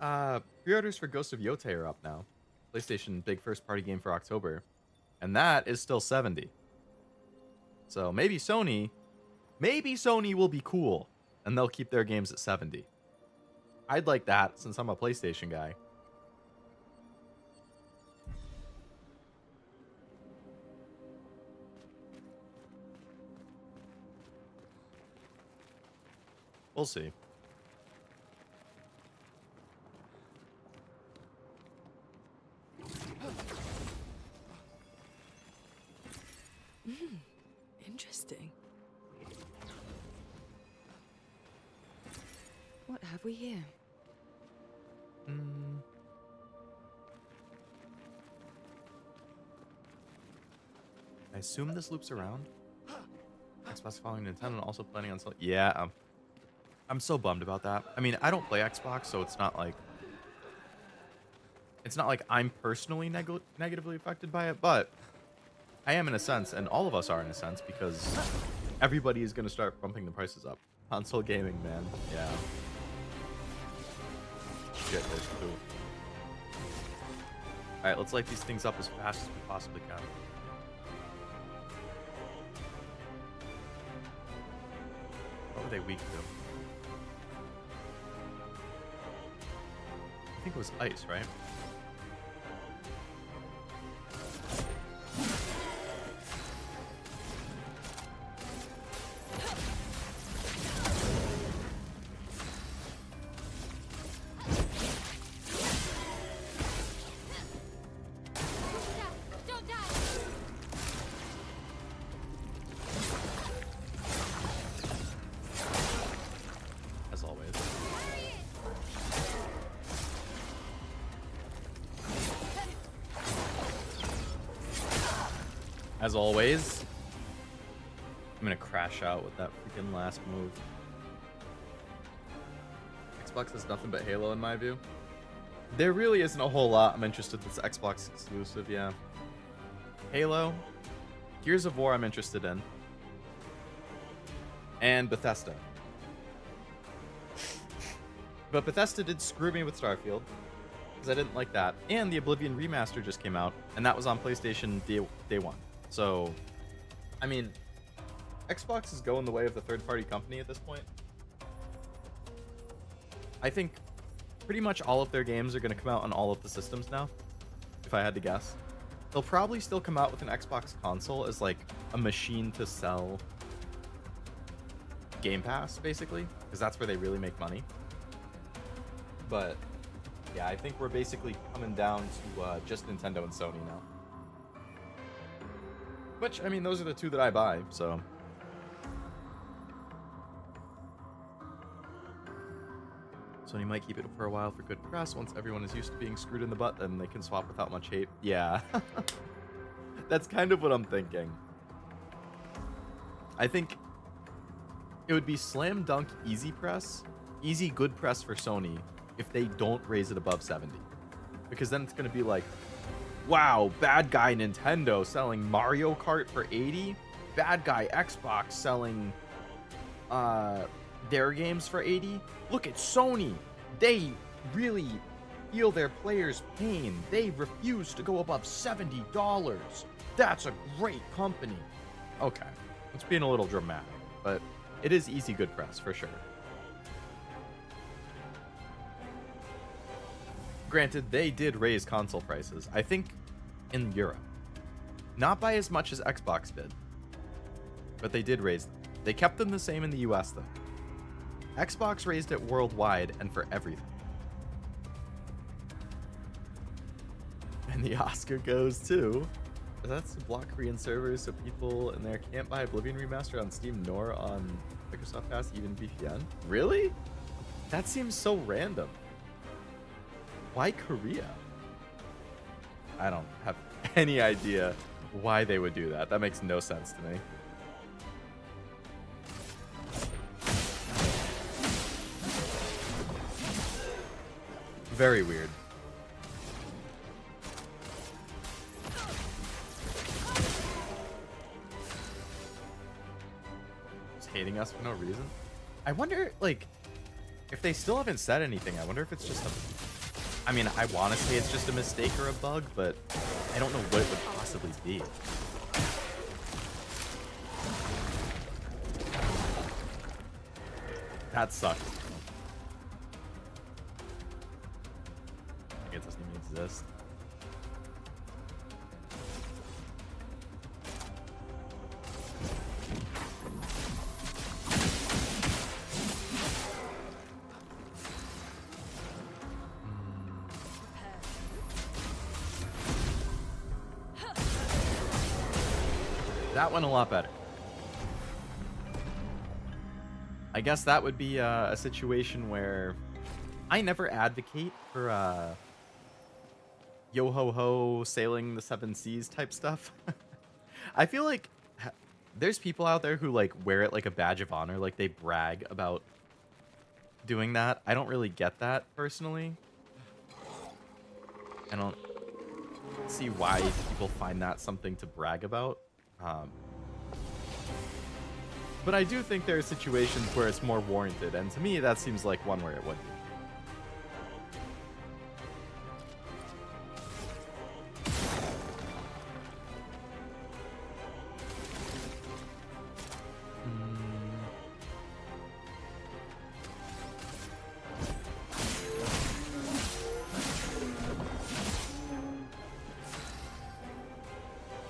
pre-orders for Ghost of Yotei are up now. PlayStation big first-party game for October. And that is still 70. So maybe Sony will be cool and they'll keep their games at 70. I'd like that since I'm a PlayStation guy. We'll see. Interesting. What have we here? I assume this loops around. Xbox following Nintendo and also planning on selling. Yeah, I'm so bummed about that. I mean, I don't play Xbox, so it's not like I'm personally negatively affected by it, but I am in a sense, and all of us are in a sense, because everybody is going to start bumping the prices up. Console gaming, man. Yeah. Shit, there's two. Alright, let's light these things up as fast as we possibly can. What were they weak to? I think it was ice, right? As always. As always, I'm gonna crash out with that freaking last move. Xbox has nothing but Halo in my view. There really isn't a whole lot I'm interested in this Xbox exclusive, yeah. Halo, Gears of War I'm interested in, and Bethesda. But Bethesda did screw me with Starfield, because I didn't like that. And the Oblivion remaster just came out, and that was on PlayStation day one. So, I mean, Xbox is going the way of the third-party company at this point. I think pretty much all of their games are going to come out on all of the systems now, if I had to guess. They'll probably still come out with an Xbox console as like a machine to sell Game Pass, basically, because that's where they really make money. But yeah, I think we're basically coming down to just Nintendo and Sony now. Which, I mean, those are the two that I buy, so. Sony might keep it for a while for good press. Once everyone is used to being screwed in the butt, then they can swap without much hate. Yeah. That's kind of what I'm thinking. I think it would be slam dunk easy press, easy good press for Sony if they don't raise it above 70. Because then it's going to be like, wow, bad guy Nintendo selling Mario Kart for 80? Bad guy Xbox selling their games for 80? Look at Sony. They really feel their players' pain. They refuse to go above $70. That's a great company. Okay, it's being a little dramatic, but it is easy good press for sure. Granted, they did raise console prices, I think, in Europe. Not by as much as Xbox did, but they did raise them. They kept them the same in the US, though. Xbox raised it worldwide and for everything. And the Oscar goes to... That's to block Korean servers so people in there can't buy Oblivion Remaster on Steam nor on Microsoft Pass, even VPN. Really? That seems so random. Why Korea? I don't have any idea why they would do that. That makes no sense to me. Very weird. Just hating us for no reason. I wonder, like, if they still haven't said anything, I wonder if it's just a... I mean, I want to say it's just a mistake or a bug, but I don't know what it would possibly be. That sucks. I guess it doesn't even exist. That went a lot better. I guess that would be a situation where I never advocate for yo ho ho sailing the seven seas type stuff. I feel like There's people out there who like wear it like a badge of honor, like they brag about doing that. I don't really get that personally. I don't see why people find that something to brag about. But I do think there are situations where it's more warranted, and to me that seems like one where it would be.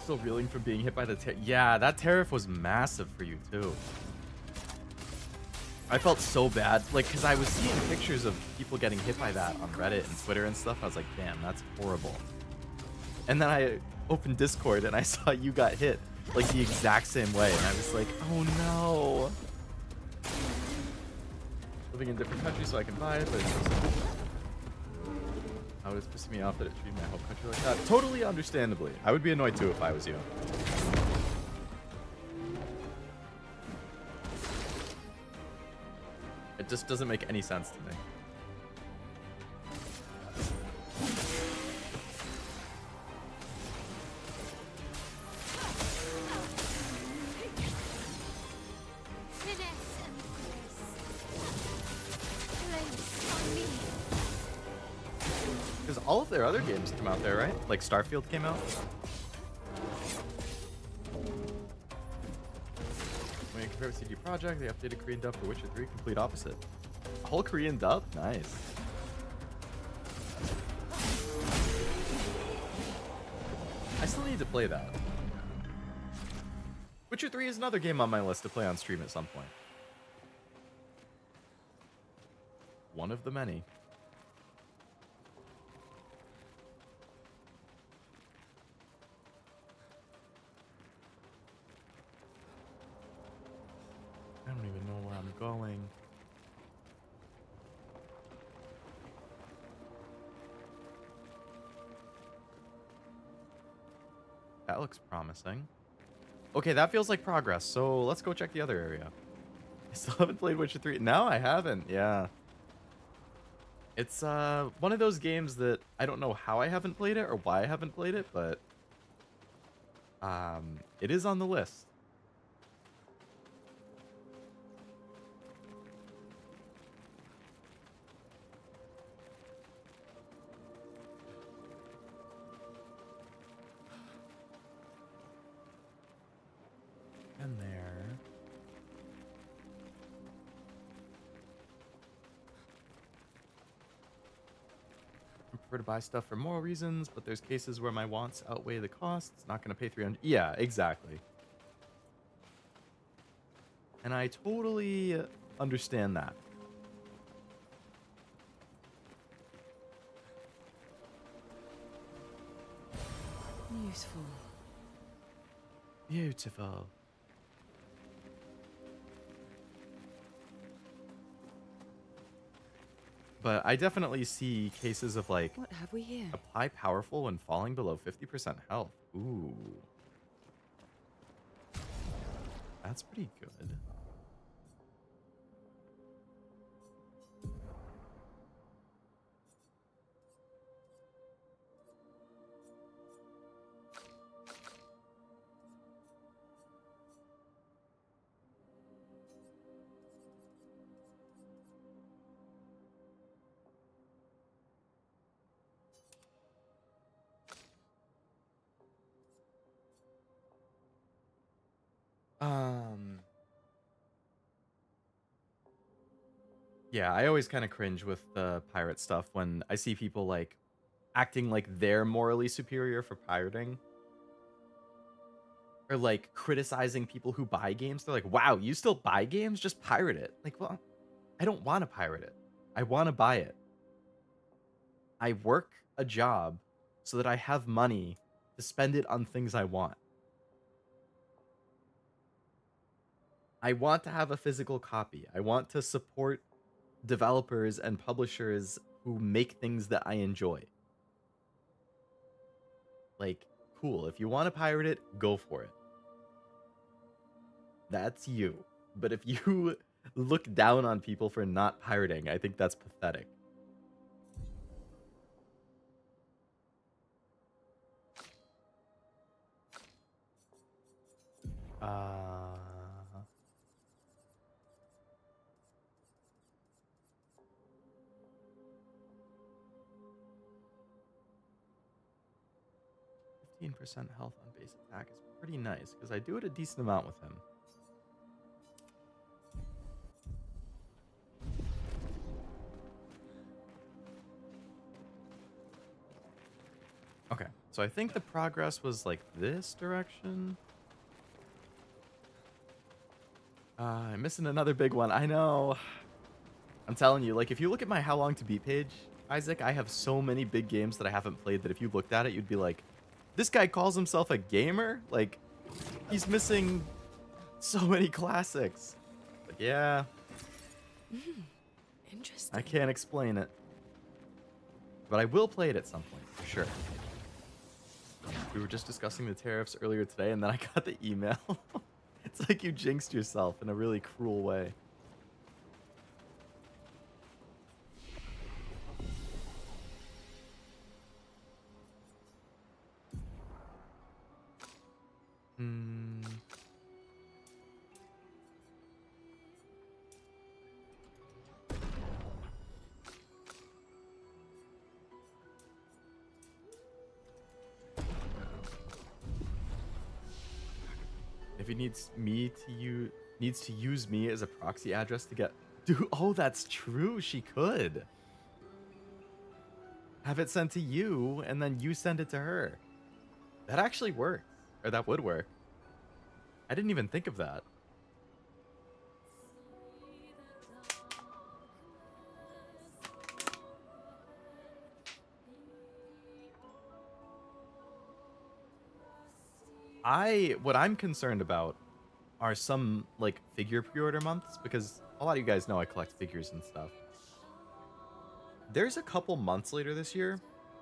Still reeling from being hit by the yeah, that tariff was massive for you too. I felt so bad, like, because I was seeing pictures of people getting hit by that on Reddit and Twitter and stuff. I was like, damn, that's horrible. And then I opened Discord and I saw you got hit like the exact same way, and I was like, oh no. Living in different countries so I can buy it, but it was pissing me off that it treated my whole country like that. Totally understandably. I would be annoyed too if I was you. It just doesn't make any sense to me. Because all of their other games come out there, right? Like Starfield came out. When you compare with CD Projekt, they updated Korean dub for Witcher 3, complete opposite. A whole Korean dub? Nice. I still need to play that. Witcher 3 is another game on my list to play on stream at some point. One of the many. I don't even know where I'm going. That looks promising. Okay, that feels like progress, so let's go check the other area. I still haven't played Witcher 3. No, I haven't. Yeah. It's one of those games that I don't know how I haven't played it or why I haven't played it, but it is on the list. And there. I prefer to buy stuff for moral reasons, but there's cases where my wants outweigh the costs. Not going to pay 300. Yeah, exactly. And I totally understand that. Useful. Beautiful. But I definitely see cases of like, What have we here? apply powerful when falling below 50% health. Ooh. That's pretty good. Yeah, I always kind of cringe with the pirate stuff when I see people like acting like they're morally superior for pirating. Or like criticizing people who buy games. They're like, wow, you still buy games? Just pirate it. Like, well, I don't want to pirate it. I want to buy it. I work a job so that I have money to spend it on things I want. I want to have a physical copy. I want to support developers and publishers who make things that I enjoy. Like, cool. If you want to pirate it, go for it. that's you. But if you look down on people for not pirating, I think that's pathetic. Uh... 15% health on base attack is pretty nice, because I do it a decent amount with him. Okay, so I think the progress was like this direction. I'm missing another big one. I know. I'm telling you, like, if you look at my How Long to Beat page, Isaac, I have so many big games that I haven't played that if you looked at it, you'd be like, this guy calls himself a gamer? Like, he's missing so many classics. But yeah. Interesting. I can't explain it. But I will play it at some point, for sure. We were just discussing the tariffs earlier today, and then I got the email. It's like you jinxed yourself in a really cruel way. If he needs to use me as a proxy address to get... Dude, oh, that's true. She could. Have it sent to you, and then you send it to her. That actually works. Or that would work. I didn't even think of that. What I'm concerned about are some, like, figure pre-order months, because a lot of you guys know I collect figures and stuff. There's a couple months later this year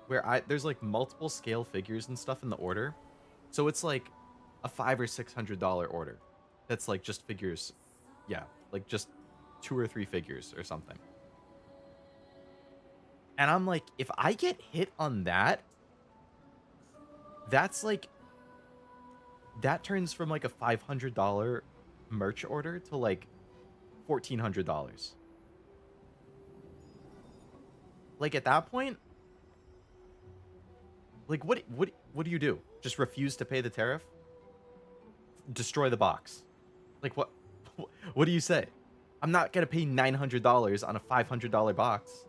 where there's, like, multiple scale figures and stuff in the order. So it's, like, a $500 or $600 order. That's, like, just figures. Yeah, like, just 2 or 3 figures or something. And I'm like, if I get hit on that, that's, like... That turns from like a $500 merch order to like $1,400. Like at that point, like what do you do? Just refuse to pay the tariff? Destroy the box? Like what do you say? I'm not gonna pay $900 on a $500 box.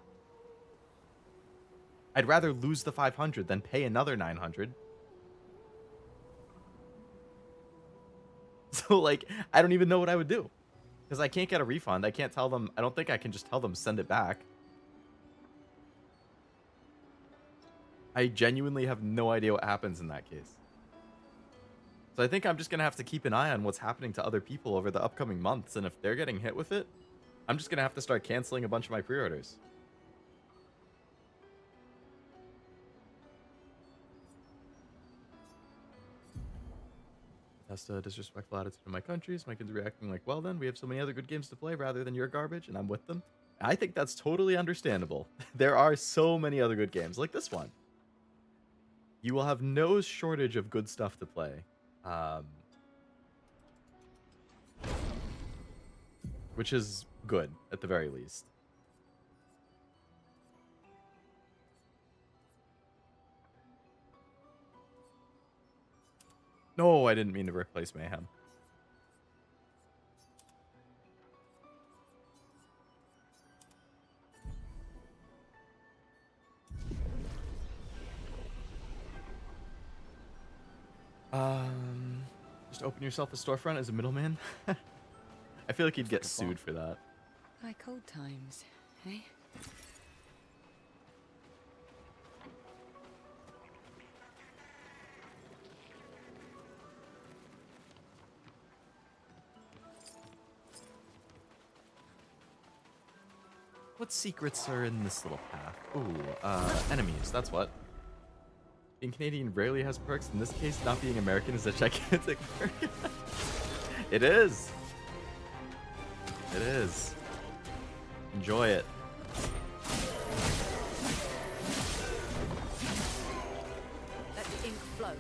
I'd rather lose the $500 than pay another $900. So, like, I don't even know what I would do. Because I can't get a refund. I can't tell them. I don't think I can just tell them send it back. I genuinely have no idea what happens in that case. So I think I'm just going to have to keep an eye on what's happening to other people over the upcoming months. And if they're getting hit with it, I'm just going to have to start canceling a bunch of my pre-orders. That's a disrespectful attitude to my country. So my kids are reacting like, well then, we have so many other good games to play rather than your garbage, and I'm with them. I think that's totally understandable. There are so many other good games, like this one. You will have no shortage of good stuff to play. Which is good, at the very least. No, I didn't mean to replace Mayhem. Just open yourself a storefront as a middleman? I feel like you'd get sued for that. Like old times, eh? What secrets are in this little path? Ooh, enemies, that's what. Being Canadian rarely has perks. In this case, not being American is a gigantic perk. It is. It is. Enjoy it. Let the ink flow.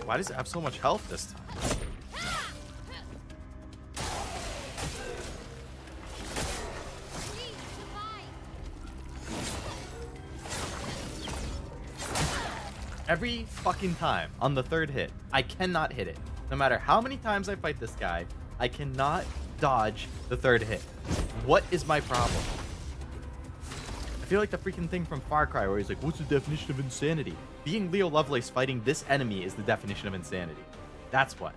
Why does it have so much health this time? Every fucking time on the third hit, I cannot hit it. No matter how many times I fight this guy, I cannot dodge the third hit. What is my problem? I feel like the freaking thing from Far Cry where he's like, what's the definition of insanity? Being Leo Lovelace fighting this enemy is the definition of insanity. That's what.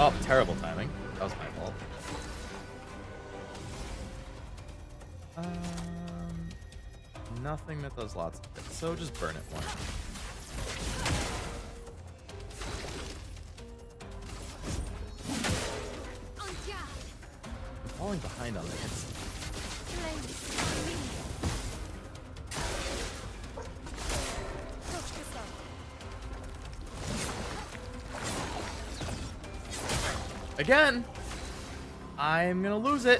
Oh, terrible timing. That was my fault. Nothing that does lots of hits, so just burn it more. I'm falling behind on the hits. Again, I'm gonna lose it.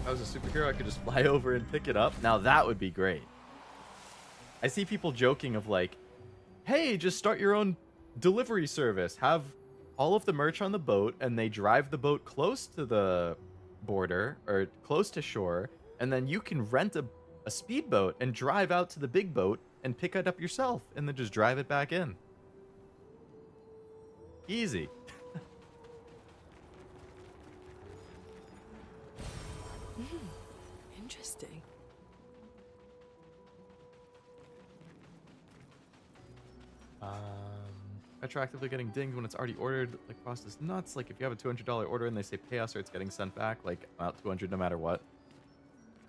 If I was a superhero, I could just fly over and pick it up. Now that would be great. I see people joking of like, hey, just start your own delivery service. Have all of the merch on the boat and they drive the boat close to the border or close to shore, and then you can rent a speedboat and drive out to the big boat and pick it up yourself and then just drive it back in. Easy. Interesting. Retroactively getting dinged when it's already ordered, like, cost is nuts. Like, if you have a $200 order and they say pay us or it's getting sent back, like, about $200 no matter what.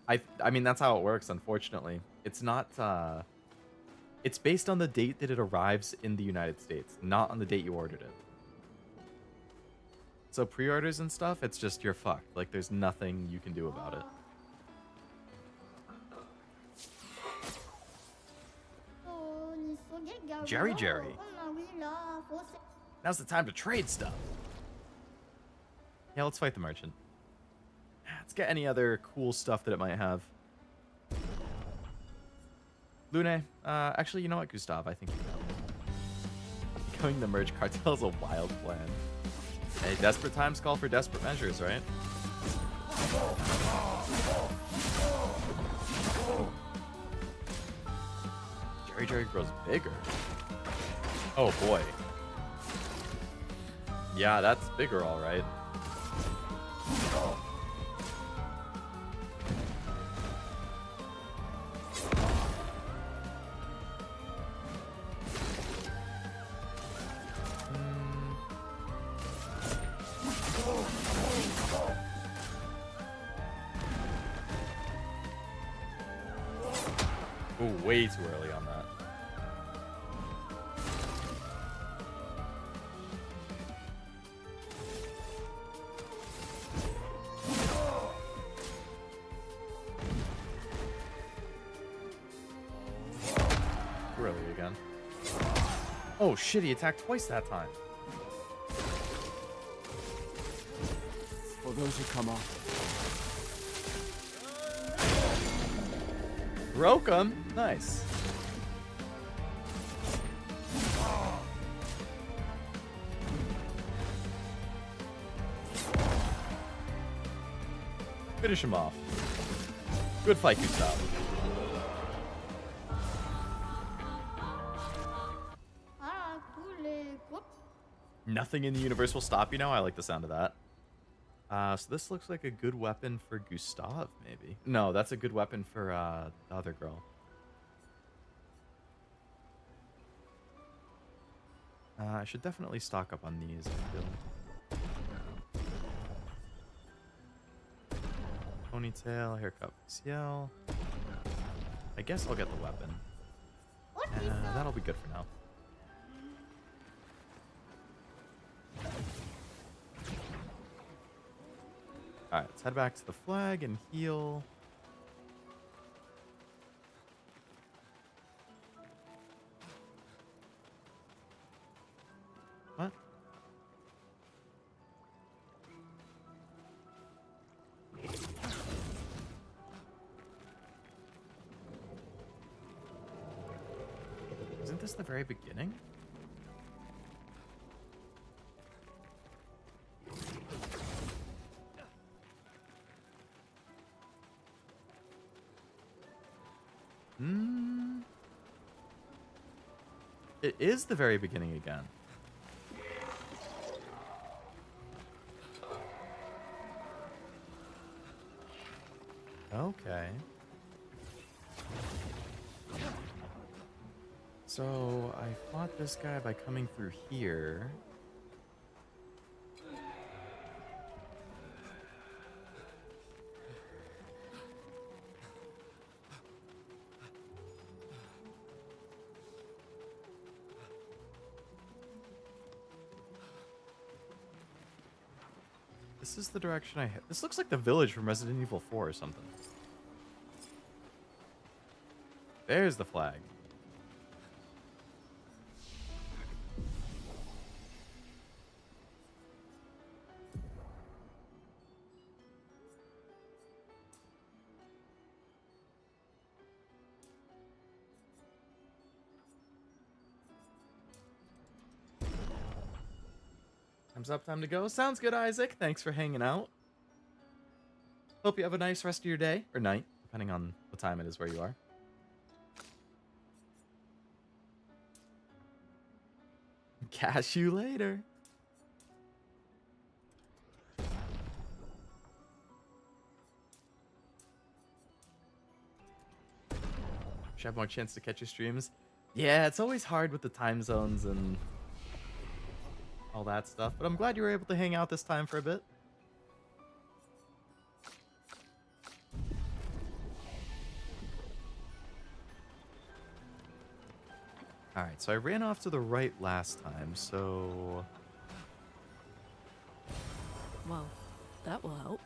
I mean, that's how it works, unfortunately. It's not, it's based on the date that it arrives in the United States, not on the date you ordered it. So pre-orders and stuff, it's just, you're fucked. Like, there's nothing you can do about it. Jerry. Now's the time to trade stuff. Yeah, let's fight the merchant. Let's get any other cool stuff that it might have. Lune, actually, you know what, Gustav? I think you know. Becoming the merge cartel is a wild plan. Hey, desperate times call for desperate measures, right? Jerry grows bigger. Oh boy. Yeah, that's bigger, all right. Ooh, way too early on that. Too early again. Oh shit, he attacked twice that time. For those who come off. Broke him. Nice. Finish him off. Good fight, Gustav. Nothing in the universe will stop you now. I like the sound of that. So this looks like a good weapon for Gustav, maybe. No, that's a good weapon for the other girl. I should definitely stock up on these, I feel. Ponytail, haircut, CL. I guess I'll get the weapon. That'll be good for now. Alright, let's head back to the flag and heal. What? Isn't this the very beginning? It is the very beginning again. Okay. So I fought this guy by coming through here. This is the direction I hit. This looks like the village from Resident Evil 4 or something. There's the flag. Time's up, time to go. Sounds good, Isaac. Thanks for hanging out. Hope you have a nice rest of your day, or night, depending on what time it is where you are. Catch you later. Should have more chance to catch your streams. Yeah, it's always hard with the time zones and all that stuff, but I'm glad you were able to hang out this time for a bit. Alright, so I ran off to the right last time, so... Well, that will help.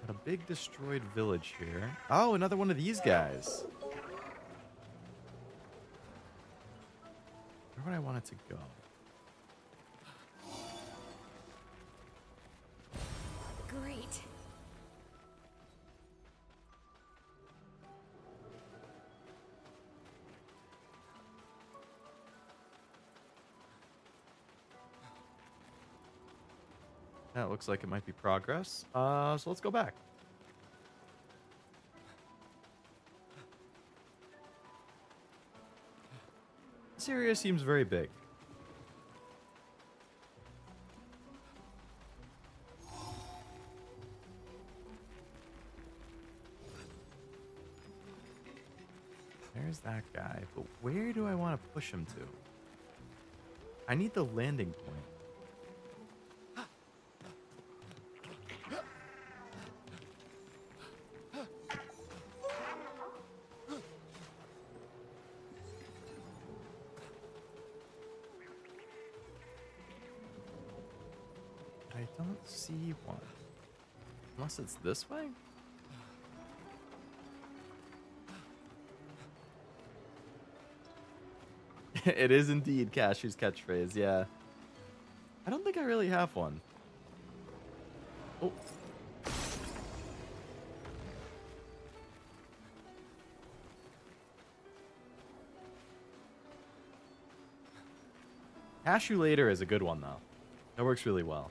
Got a big destroyed village here. Oh, another one of these guys. Where would I want it to go? Great. That looks like it might be progress. So let's go back. This area seems very big. There's that guy, but where do I want to push him to? I need the landing point. I don't see one. Unless it's this way? It is indeed Cashew's catchphrase, yeah. I don't think I really have one. Oh. Cashew later is a good one, though. That works really well.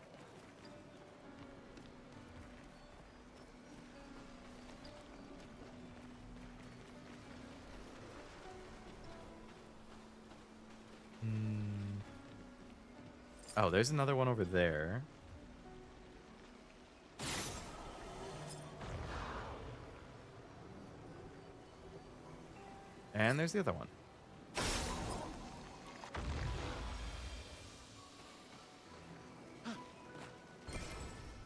Oh, there's another one over there. And there's the other one.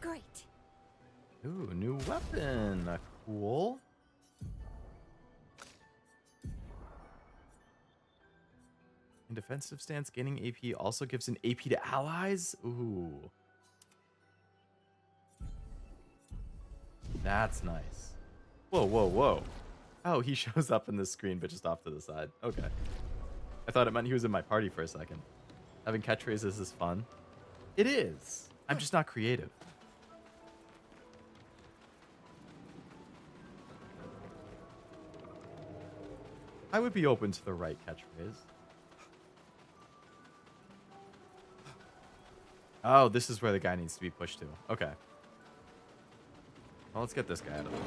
Great. Ooh, new weapon. Cool. In defensive stance, gaining AP also gives an AP to allies. Ooh. That's nice. Whoa, whoa, whoa. Oh, he shows up in this screen, but just off to the side. Okay. I thought it meant he was in my party for a second. Having catchphrases is fun. It is. I'm just not creative. I would be open to the right catchphrase. Oh, this is where the guy needs to be pushed to. Okay. Well, let's get this guy out of the way.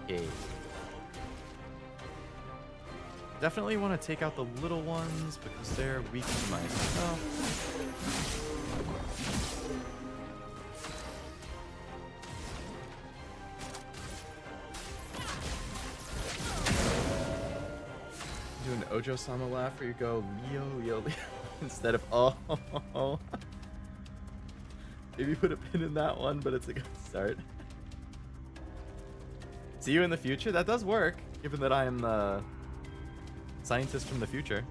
Okay. Definitely want to take out the little ones because they're weak to my stuff. Do an Ojo-sama laugh where you go Leo, yo, Leo instead of oh. Maybe put a pin in that one, but it's a good start. See you in the future? That does work, given that I am the scientist from the future.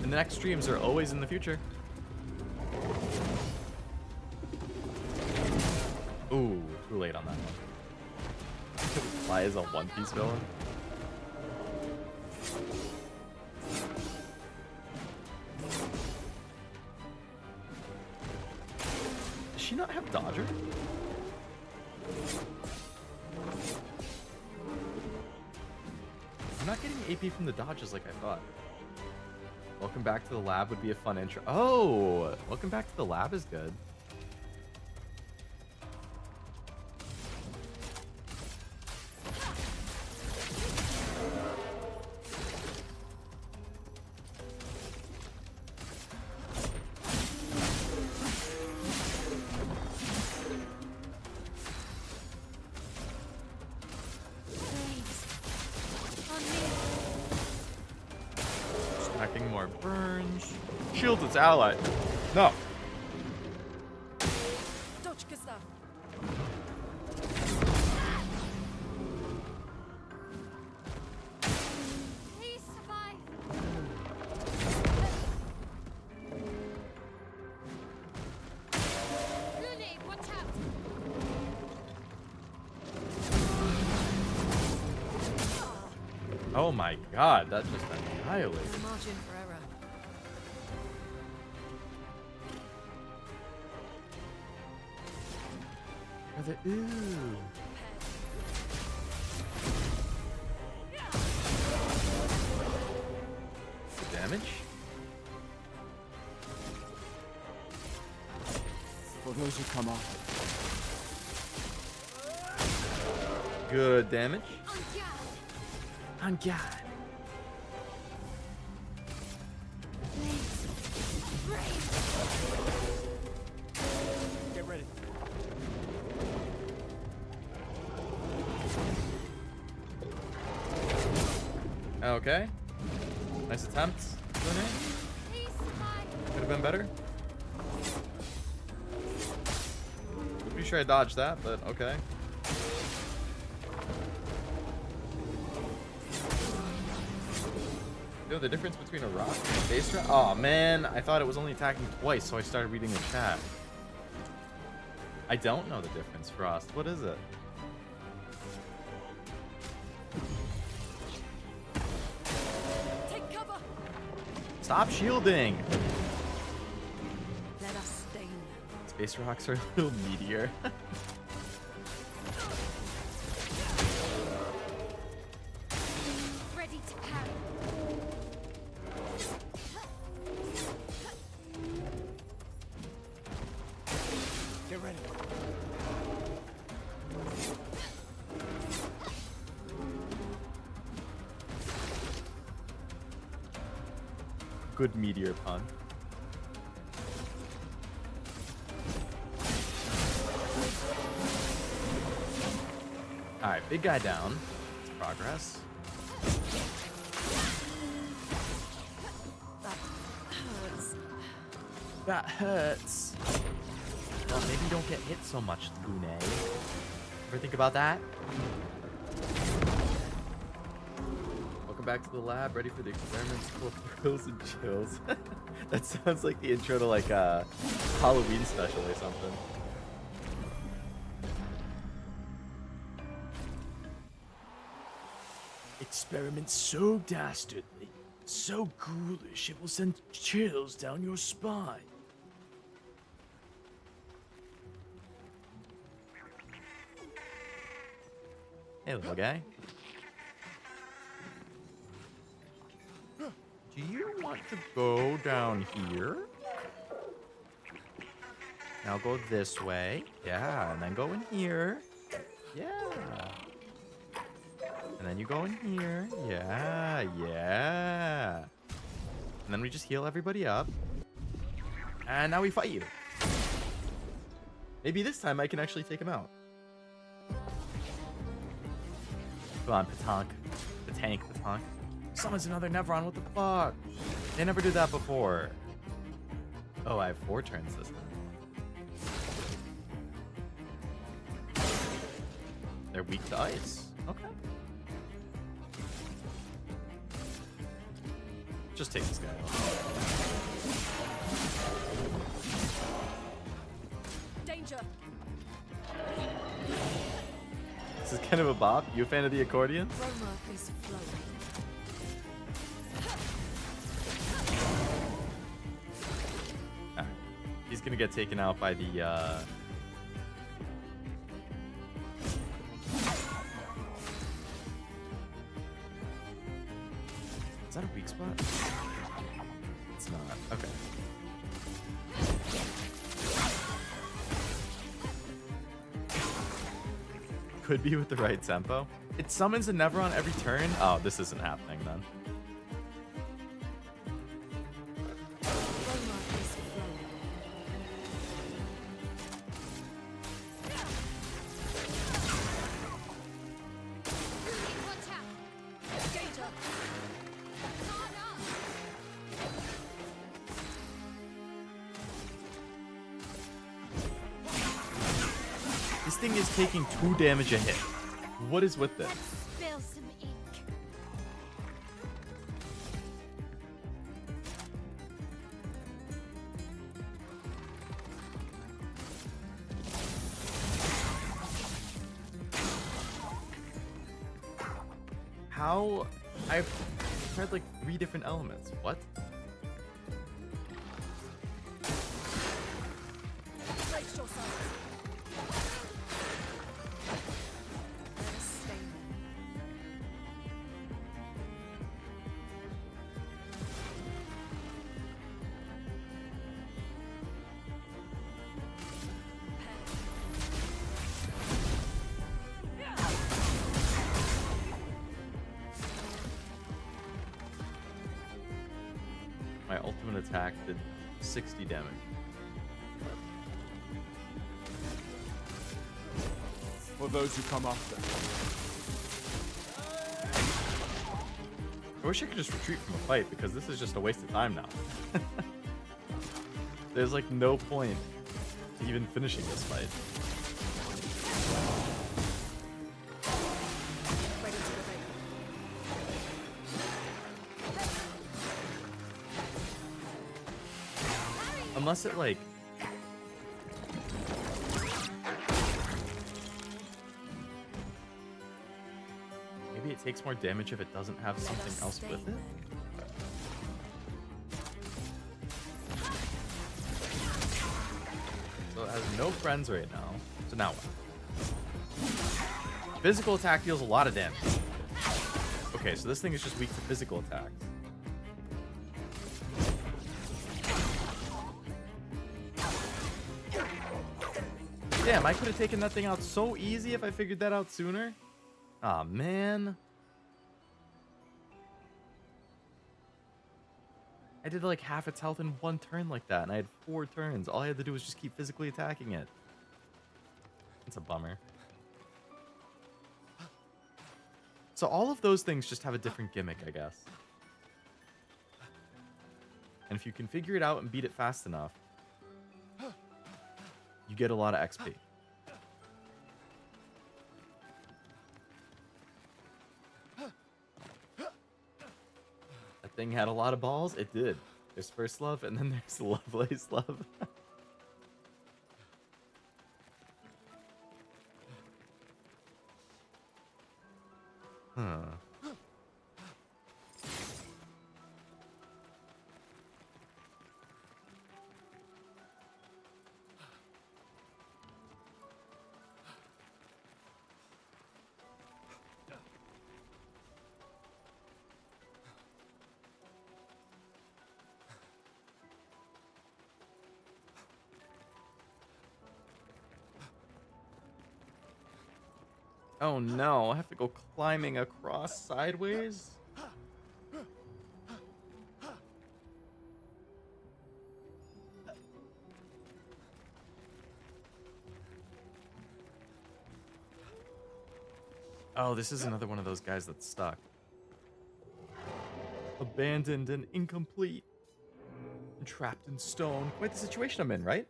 And the next streams are always in the future. Ooh, too late on that one. Fly is a One Piece villain. Does she not have Dodger? I'm not getting AP from the dodges like I thought. Welcome back to the lab would be a fun intro. Oh, welcome back to the lab is good. Stacking more burns. Shields its ally. No. Please survive. Grenade, watch out. Oh my god, that just annihilated. There's a margin for error. Ooh. Damage? For those who come after. Good damage. On guard. Get ready. Okay. Nice attempt. Could have been better. Pretty sure I dodged that, but okay. Yo, the difference between a rock and a space rock? Oh man, I thought it was only attacking twice, so I started reading the chat. I don't know the difference, Frost. What is it? Take cover. Stop shielding! Let us stain them. Space rocks are a little meteor. Ready to parry. good meteor pun. Alright, big guy down. It's progress. That hurts. Well, maybe don't get hit so much, Lune. Ever think about that? Welcome back to the lab, ready for the experiments full of thrills and chills. That sounds like the intro to like a Halloween special or something. Experiment so dastardly, so ghoulish, it will send chills down your spine. Hey, little guy. Do you want to go down here? Now go this way. Yeah, and then go in here. Yeah. And then you go in here. Yeah, yeah. And then we just heal everybody up. And now we fight you. Maybe this time I can actually take him out. Come on, Patank. Patank. Summons another Nevron, what the fuck? They never did that before. Oh, I have 4 turns this time. They're weak to ice. Okay. Just take this guy off. Danger. This is kind of a bop. You a fan of the accordion? Roma is flowing. Alright. He's gonna get taken out by the Is that a weak spot? It's not. Okay. Could be with the right tempo. It summons a Nevron every turn. Oh, this isn't happening then. This thing is taking 2 damage a hit. What is with this? Spill some ink. How? I've tried like 3 different elements. What? Brace yourself. My ultimate attack did 60 damage. For those who come after. I wish I could just retreat from a fight because this is just a waste of time now. There's like no point to even finishing this fight. Unless it like maybe it takes more damage if it doesn't have something else with it. So it has no friends right now. So now what? Physical attack deals a lot of damage. Okay, so this thing is just weak to physical attacks. Damn, I could have taken that thing out so easy if I figured that out sooner. Aw, man. I did like half its health in one turn like that, and I had 4 turns. All I had to do was just keep physically attacking it. It's a bummer. So all of those things just have a different gimmick, I guess. And if you can figure it out and beat it fast enough, you get a lot of XP. That thing had a lot of balls. It did. There's first love, and then there's Lovelace love. Huh. Oh no, I have to go climbing across sideways? Oh, this is another one of those guys that's stuck. Abandoned and incomplete. And trapped in stone. Quite the situation I'm in, right?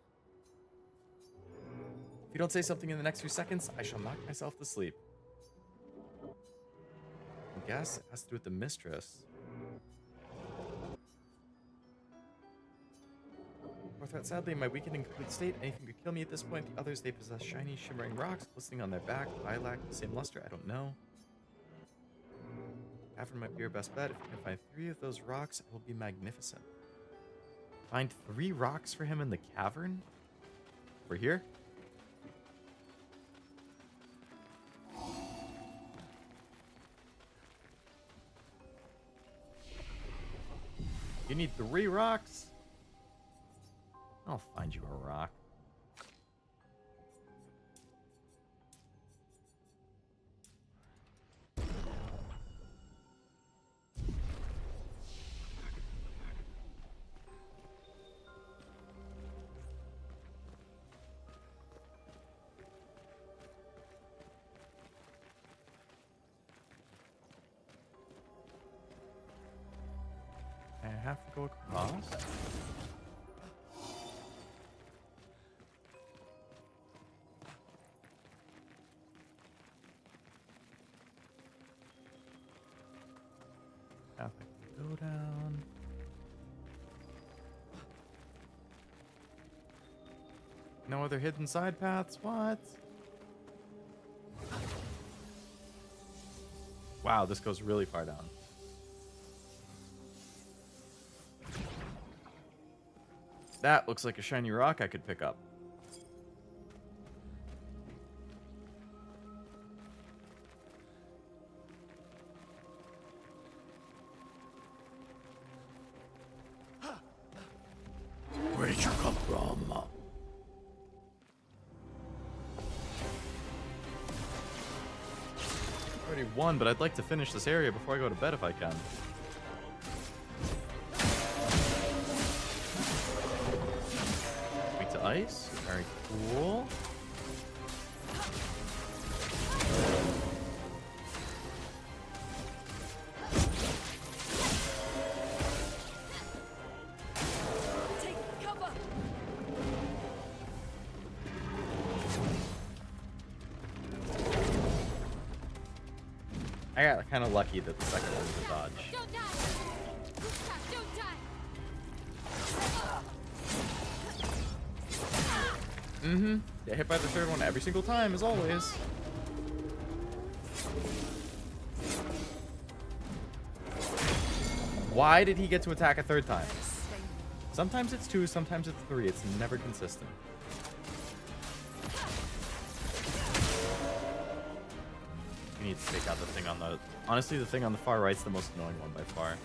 If you don't say something in the next few seconds, I shall knock myself to sleep. I guess it has to do with the mistress. Fourth threat, sadly, in my weakened and incomplete state, anything could kill me at this point. The others, they possess shiny, shimmering rocks glistening on their back. I lack the same luster. I don't know. Cavern might be your best bet. If you can find 3 of those rocks, it will be magnificent. Find 3 rocks for him in the cavern? Over here? You need 3 rocks? I'll find you a rock. I have to go across? Have to go down. No other hidden side paths? What? Wow, this goes really far down. That looks like a shiny rock I could pick up. Where did you come from? Already won, but I'd like to finish this area before I go to bed if I can. Weak to ice. Very cool. I got kind of lucky that the second one was a dodge. Don't die! Don't die! Mm-hmm. Get hit by the third one every single time, as always. Why did he get to attack a third time? Sometimes it's 2, sometimes it's 3. It's never consistent. You need to take out the thing on the... Honestly, the thing on the far right's the most annoying one by far.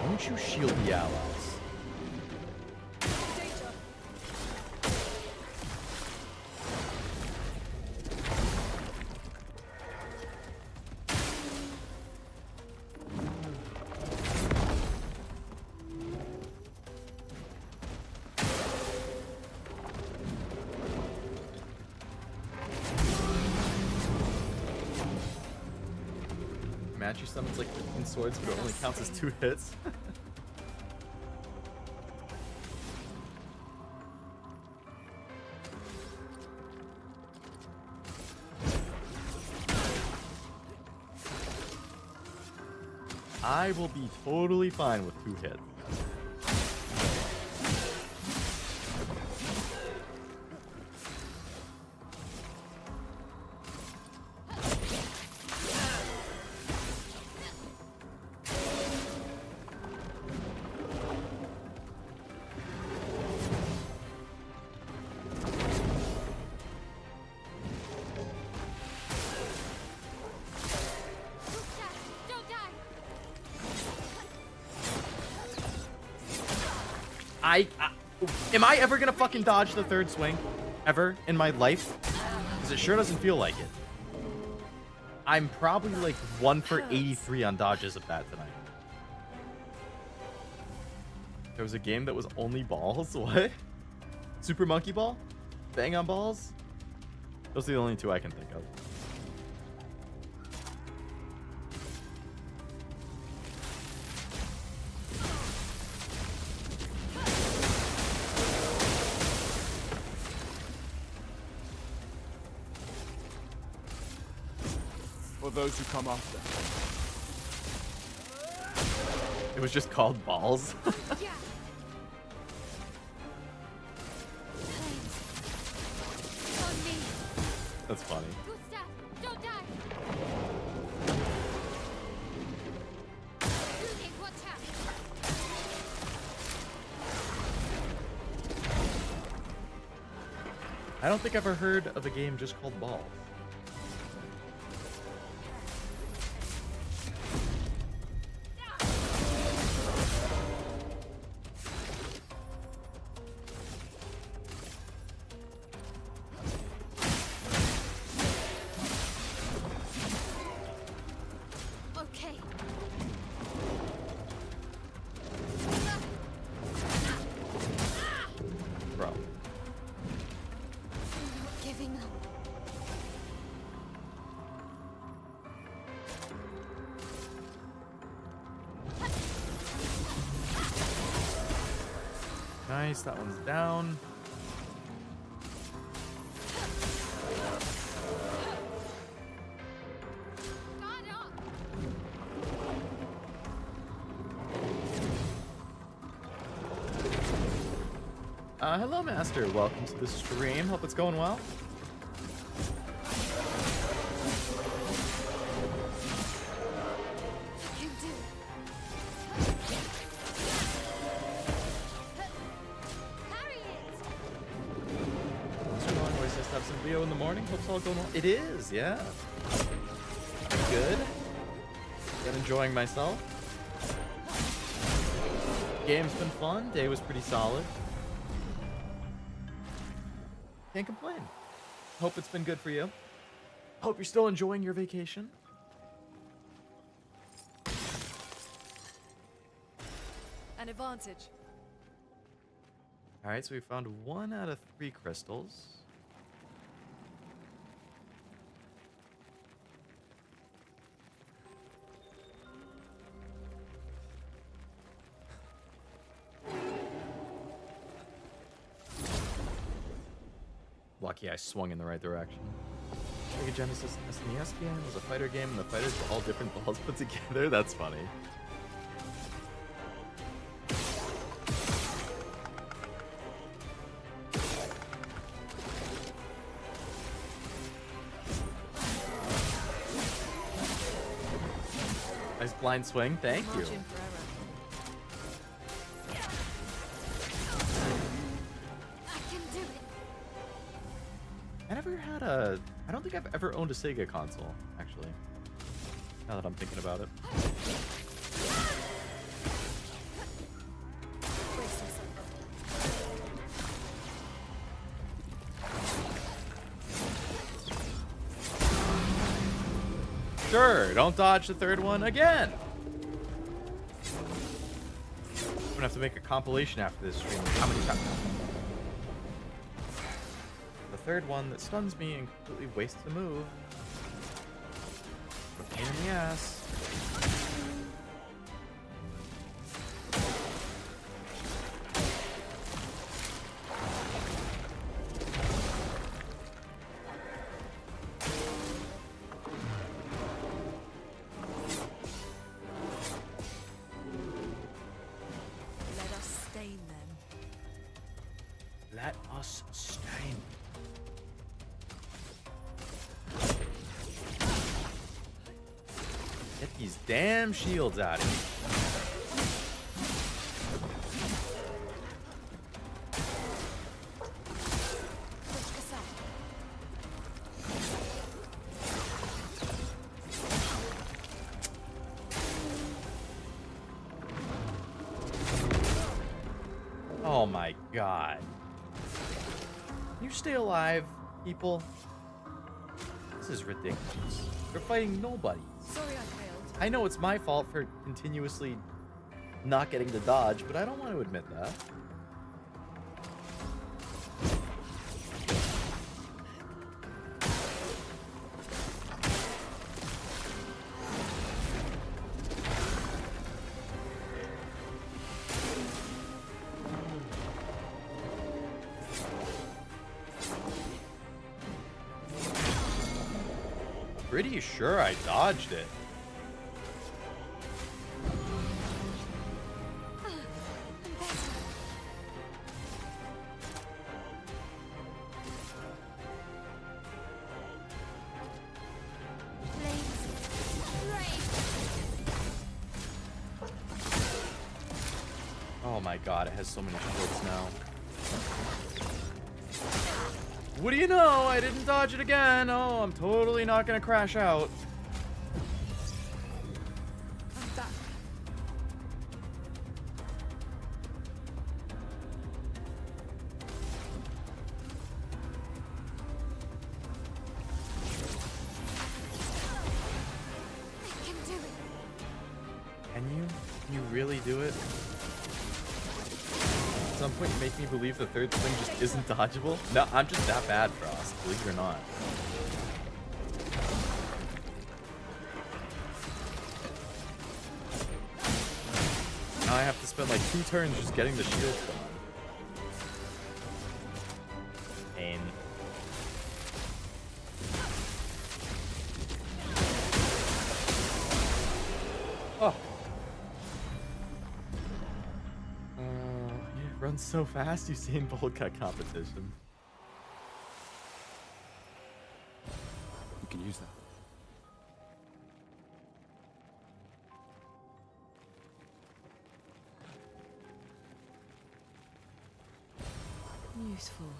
Don't you shield the allies. Comanche summons like 15 swords, but it only counts as 2 hits. I will be totally fine with 2 hits. Am I ever gonna fucking dodge the 3rd swing? Ever in my life? Because it sure doesn't feel like it. I'm probably like 1 for 83 on dodges of that tonight. There was a game that was only balls? What? Super Monkey Ball? Bang on balls? Those are the only 2 I can think of. For those who come after. It was just called balls. That's funny. Don't die. Watch out. I don't think I've ever heard of a game just called balls. Nice, that one's down. Hello, Master. Welcome to the stream. Hope it's going well. In the morning, hope it's all going well. It is, yeah. Good. Been enjoying myself. Game's been fun. Day was pretty solid. Can't complain. Hope it's been good for you. Hope you're still enjoying your vacation. An advantage. All right, so we found 1 out of 3 crystals. Lucky I swung in the right direction. Sega Genesis SNES game was a fighter game, and the fighters were all different balls put together. That's funny. Nice blind swing. Thank you. I don't think I've ever owned a Sega console, actually. Now that I'm thinking about it. Sure, don't dodge the 3rd one again. I'm gonna have to make a compilation after this stream. How many times? The 3rd one that stuns me and completely wastes the move. A pain in the ass. Sustain. Get these damn shields out of here. Oh my god. Can you stay alive, people? This is ridiculous. You're fighting nobody. Sorry I failed. I know it's my fault for continuously not getting to dodge, but I don't want to admit that. Pretty sure I dodged it. Oh my god, it has so many shields now. What do you know? I didn't dodge it again. Oh, I'm totally not gonna crash out. I'm back. I can do it. Can you? Can you really do it? At some point, you make me believe the third swing just isn't dodgeable. No, I'm just that bad, Frost. Believe it or not. Now I have to spend like 2 turns just getting the shields gone. Pain. Oh. Yeah, runs so fast, Usain Bolt cut competition. You can use that. Useful.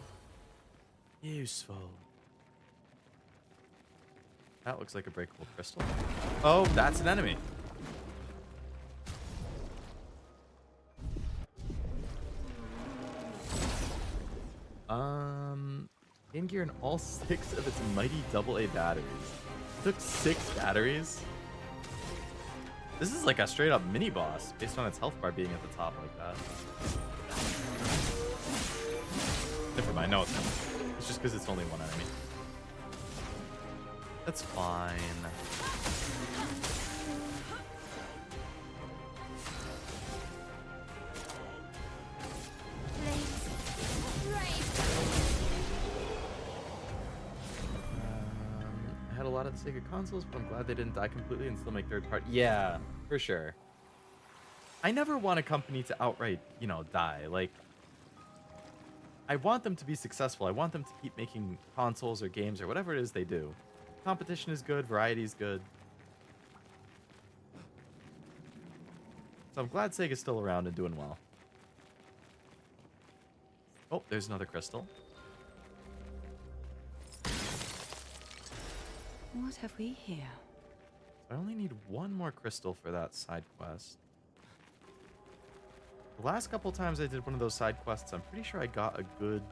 Useful. That looks like a breakable crystal. Oh, that's an enemy. In gear in all 6 of its mighty AA batteries. It took 6 batteries. This is like a straight up mini boss based on its health bar being at the top like that. Never mind, no it's not. It's just because it's only one enemy. That's fine. I had a lot of the Sega consoles, but I'm glad they didn't die completely and still make third party. Yeah, for sure. I never want a company to outright, you know, die. Like, I want them to be successful. I want them to keep making consoles or games or whatever it is they do. Competition is good, variety is good. So I'm glad Sega's still around and doing well. Oh, there's another crystal. What have we here? I only need 1 more crystal for that side quest. The last couple times I did one of those side quests, I'm pretty sure I got a good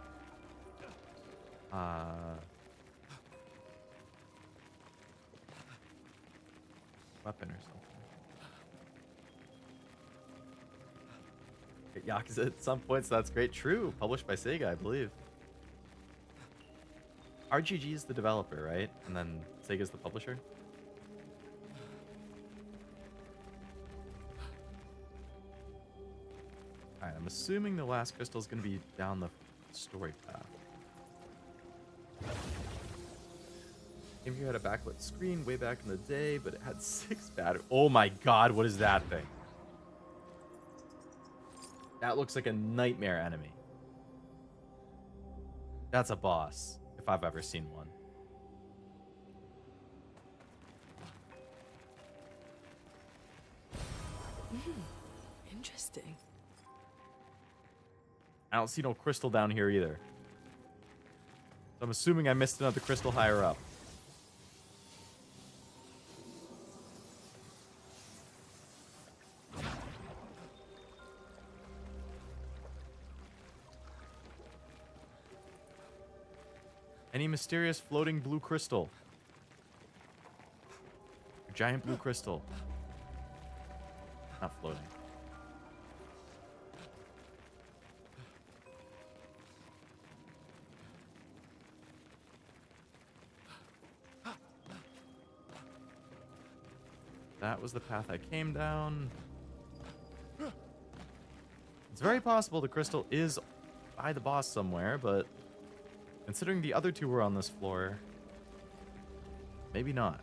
weapon or something. Get Yakuza at some points, that's great. True, published by Sega, I believe. RGG is the developer, right? And then Sega's the publisher? Alright, I'm assuming the last crystal is going to be down the story path. Game here had a backlit screen way back in the day, but it had 6 batteries. Oh my god, what is that thing? That looks like a nightmare enemy. That's a boss, if I've ever seen one. Interesting. I don't see no crystal down here either. So I'm assuming I missed another crystal higher up. Any mysterious floating blue crystal? A giant blue crystal. Not floating. That was the path I came down. It's very possible the crystal is by the boss somewhere, but considering the other two were on this floor, maybe not.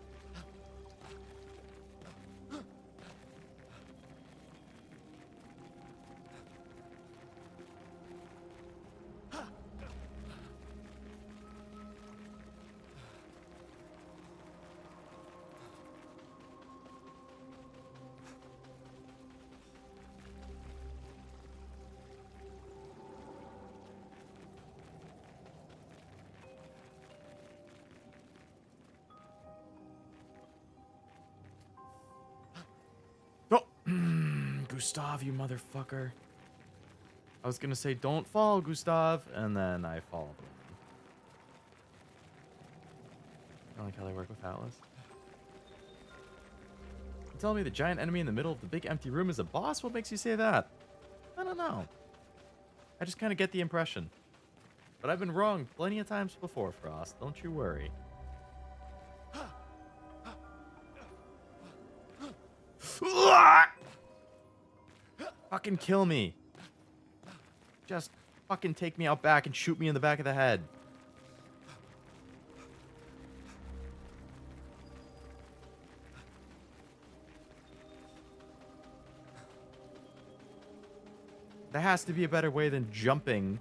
Gustav, you motherfucker. I was gonna say, don't fall, Gustav, and then I fall. I like how they work with Atlas. You telling me the giant enemy in the middle of the big empty room is a boss? What makes you say that? I don't know. I just kind of get the impression. But I've been wrong plenty of times before, Frost. Don't you worry. Fucking kill me. Just fucking take me out back and shoot me in the back of the head. There has to be a better way than jumping.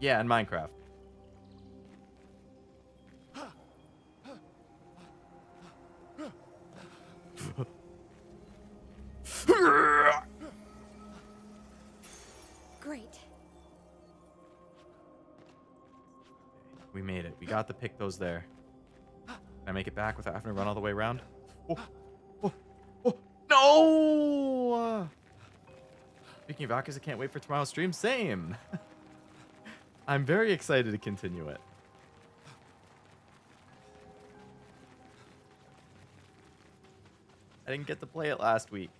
Yeah, in Minecraft. Great. We made it. We got the pictos there. Can I make it back without having to run all the way around? Oh, oh, oh, no! Speaking of Akkas, I can't wait for tomorrow's stream. Same. I'm very excited to continue it. I didn't get to play it last week.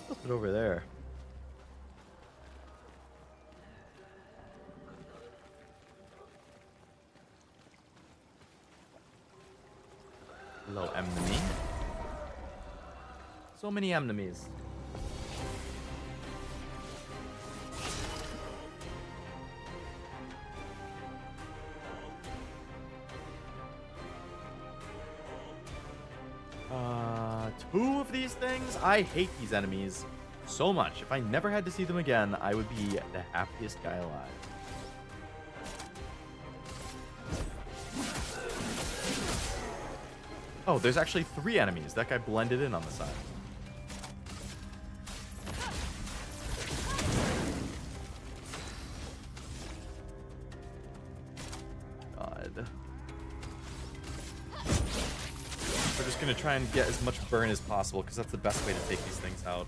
Put it over there. Hello, enemy. So many enemies. Two of these things? I hate these enemies so much. If I never had to see them again, I would be the happiest guy alive. Oh, there's actually 3 enemies. That guy blended in on the side. God. We're just gonna try and get as much burn as possible, because that's the best way to take these things out.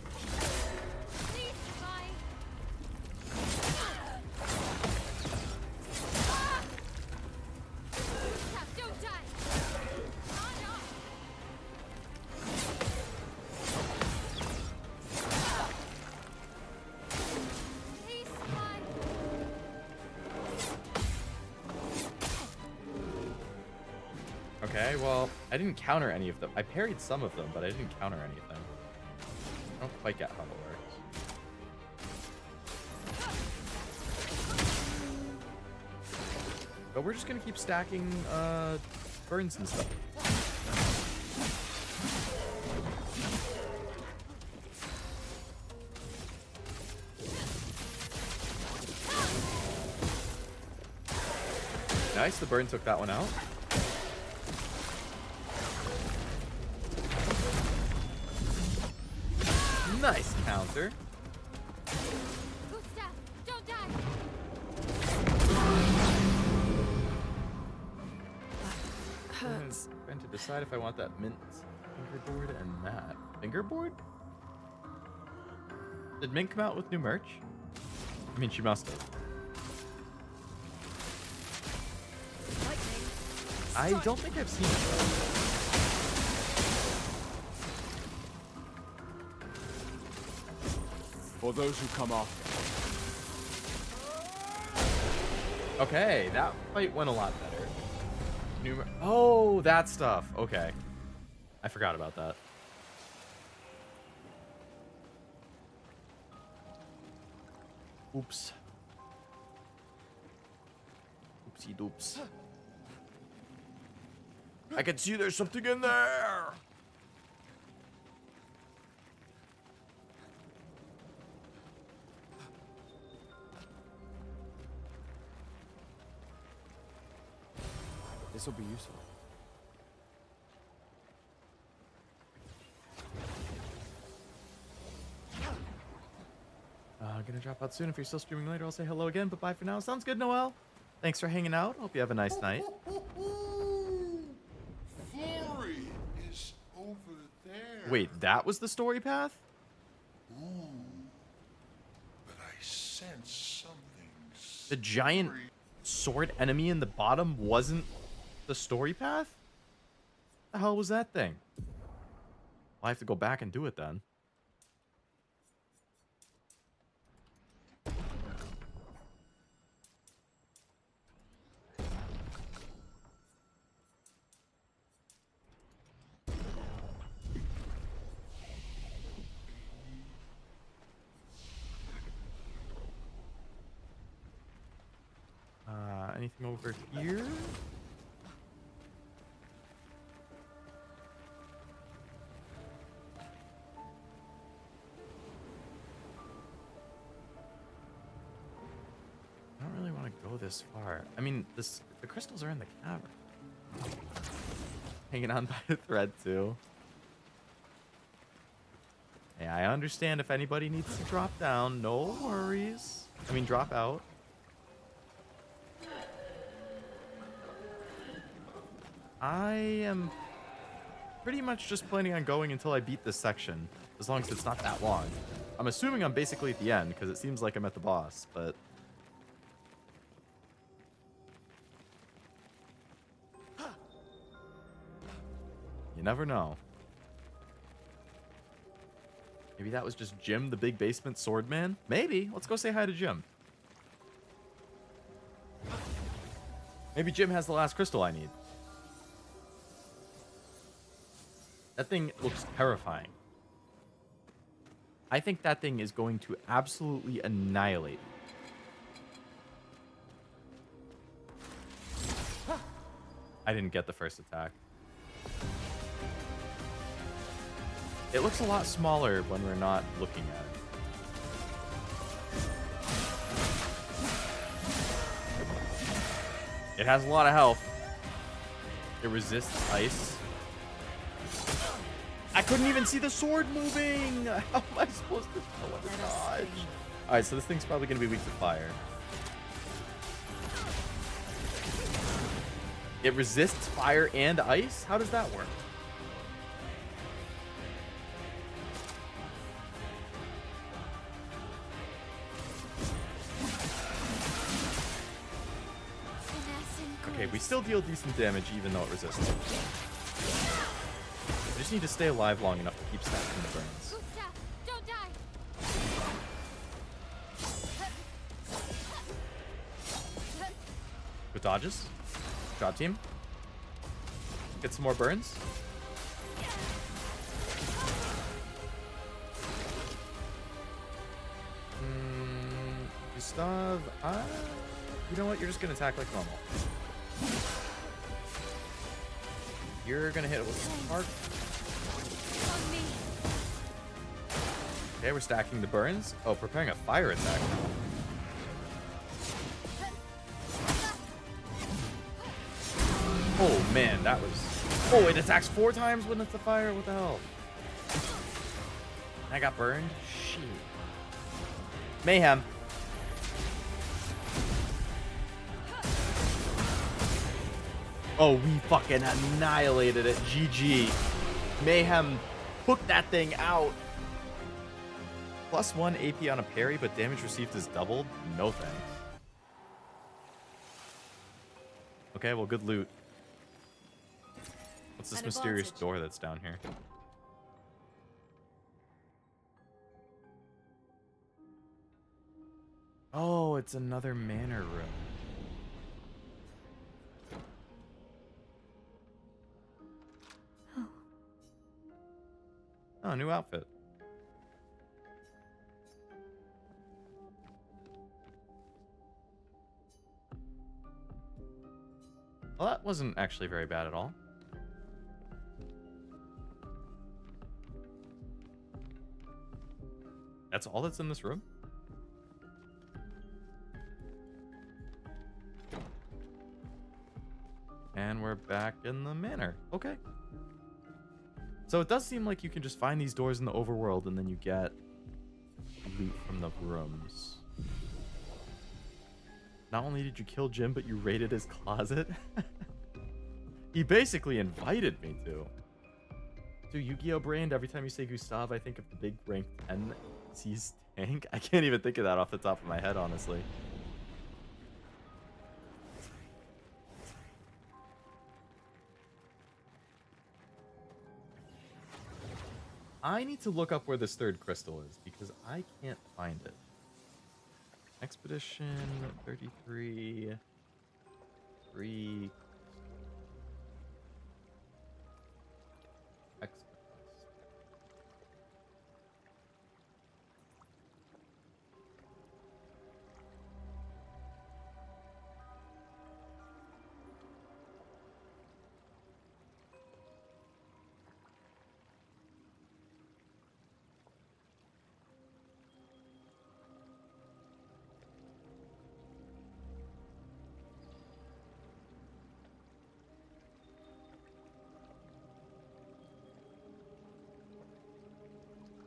Okay, well, I didn't counter any of them. I parried some of them, but I didn't counter any of them. I don't quite get how it works. But we're just gonna keep stacking burns and stuff. nice. The burn took that one out. Nice counter. Gustav, don't die. Hurts. Trying to decide if I want that mint fingerboard and that fingerboard. Did Mint come out with new merch? I mean, she must have. I don't think I've seen it For those who come after. Okay, that fight went a lot better. Oh, that stuff. Okay. I forgot about that. Oops. Oopsie doops. I can see there's something in there. This will be useful. Gonna drop out soon. If you're still streaming later, I'll say hello again. But bye for now. Sounds good, Noel. Thanks for hanging out. Hope you have a nice night. Flurry is over there. Wait, that was the story path? Ooh. But I sense something. The giant sword enemy in the bottom wasn't the story path? What the hell was that thing? I'll have to go back and do it then. Anything over here? I don't really want to go this far. I mean, the crystals are in the cavern. Hanging on by a thread too. Hey, I understand if anybody needs to drop down. No worries. I mean, drop out. I am pretty much just planning on going until I beat this section, as long as it's not that long. I'm assuming I'm basically at the end, because it seems like I'm at the boss, but... you never know. Maybe that was just Jim, the big basement sword man? Maybe. Let's go say hi to Jim. Maybe Jim has the last crystal I need. That thing looks terrifying. I think that thing is going to absolutely annihilate me. I didn't get the first attack. It looks a lot smaller when we're not looking at it. It has a lot of health. It resists ice. I couldn't even see the sword moving! How am I supposed to know what to dodge? Alright, so this thing's probably going to be weak to fire. It resists fire and ice? How does that work? Okay, we still deal decent damage even though it resists. I just need to stay alive long enough to keep stacking the burns. Don't die. Good dodges. Job team. Get some more burns. Gustav, you know what? You're just gonna attack like normal. You're gonna hit it with spark. Okay, we're stacking the burns. Oh, preparing a fire attack now. man, that was... Oh, it attacks 4 times when it's a fire? What the hell? I got burned? Shit. Mayhem. Oh, we fucking annihilated it. GG. Mayhem hooked that thing out. +1 AP on a parry, but damage received is doubled? No thanks. Okay, well, good loot. What's this mysterious door that's down here? Oh, it's another manor room. Oh, new outfit. Well, that wasn't actually very bad at all. That's all that's in this room? And we're back in the manor. Okay. So it does seem like you can just find these doors in the overworld and then you get loot from the rooms. Not only did you kill Jim, but you raided his closet. He basically invited me to. So Yu-Gi-Oh! Brained, every time you say Gustav, I think of the big rank 10 sees tank. I can't even think of that off the top of my head, honestly. I need to look up where this third crystal is because I can't find it. Expedition 33 3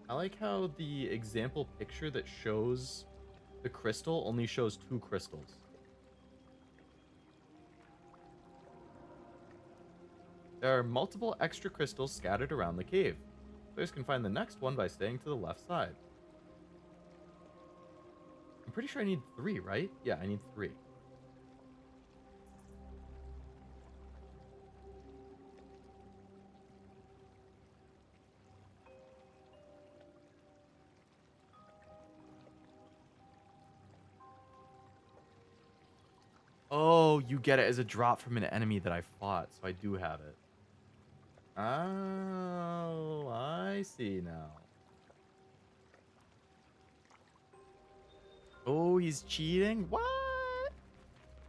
I like how the example picture that shows the crystal only shows 2 crystals. There are multiple extra crystals scattered around the cave. Players can find the next one by staying to the left side. I'm pretty sure I need 3, right? Yeah, I need 3. Oh, you get it as a drop from an enemy that I fought, so I do have it. Oh, I see now. Oh, he's cheating? What?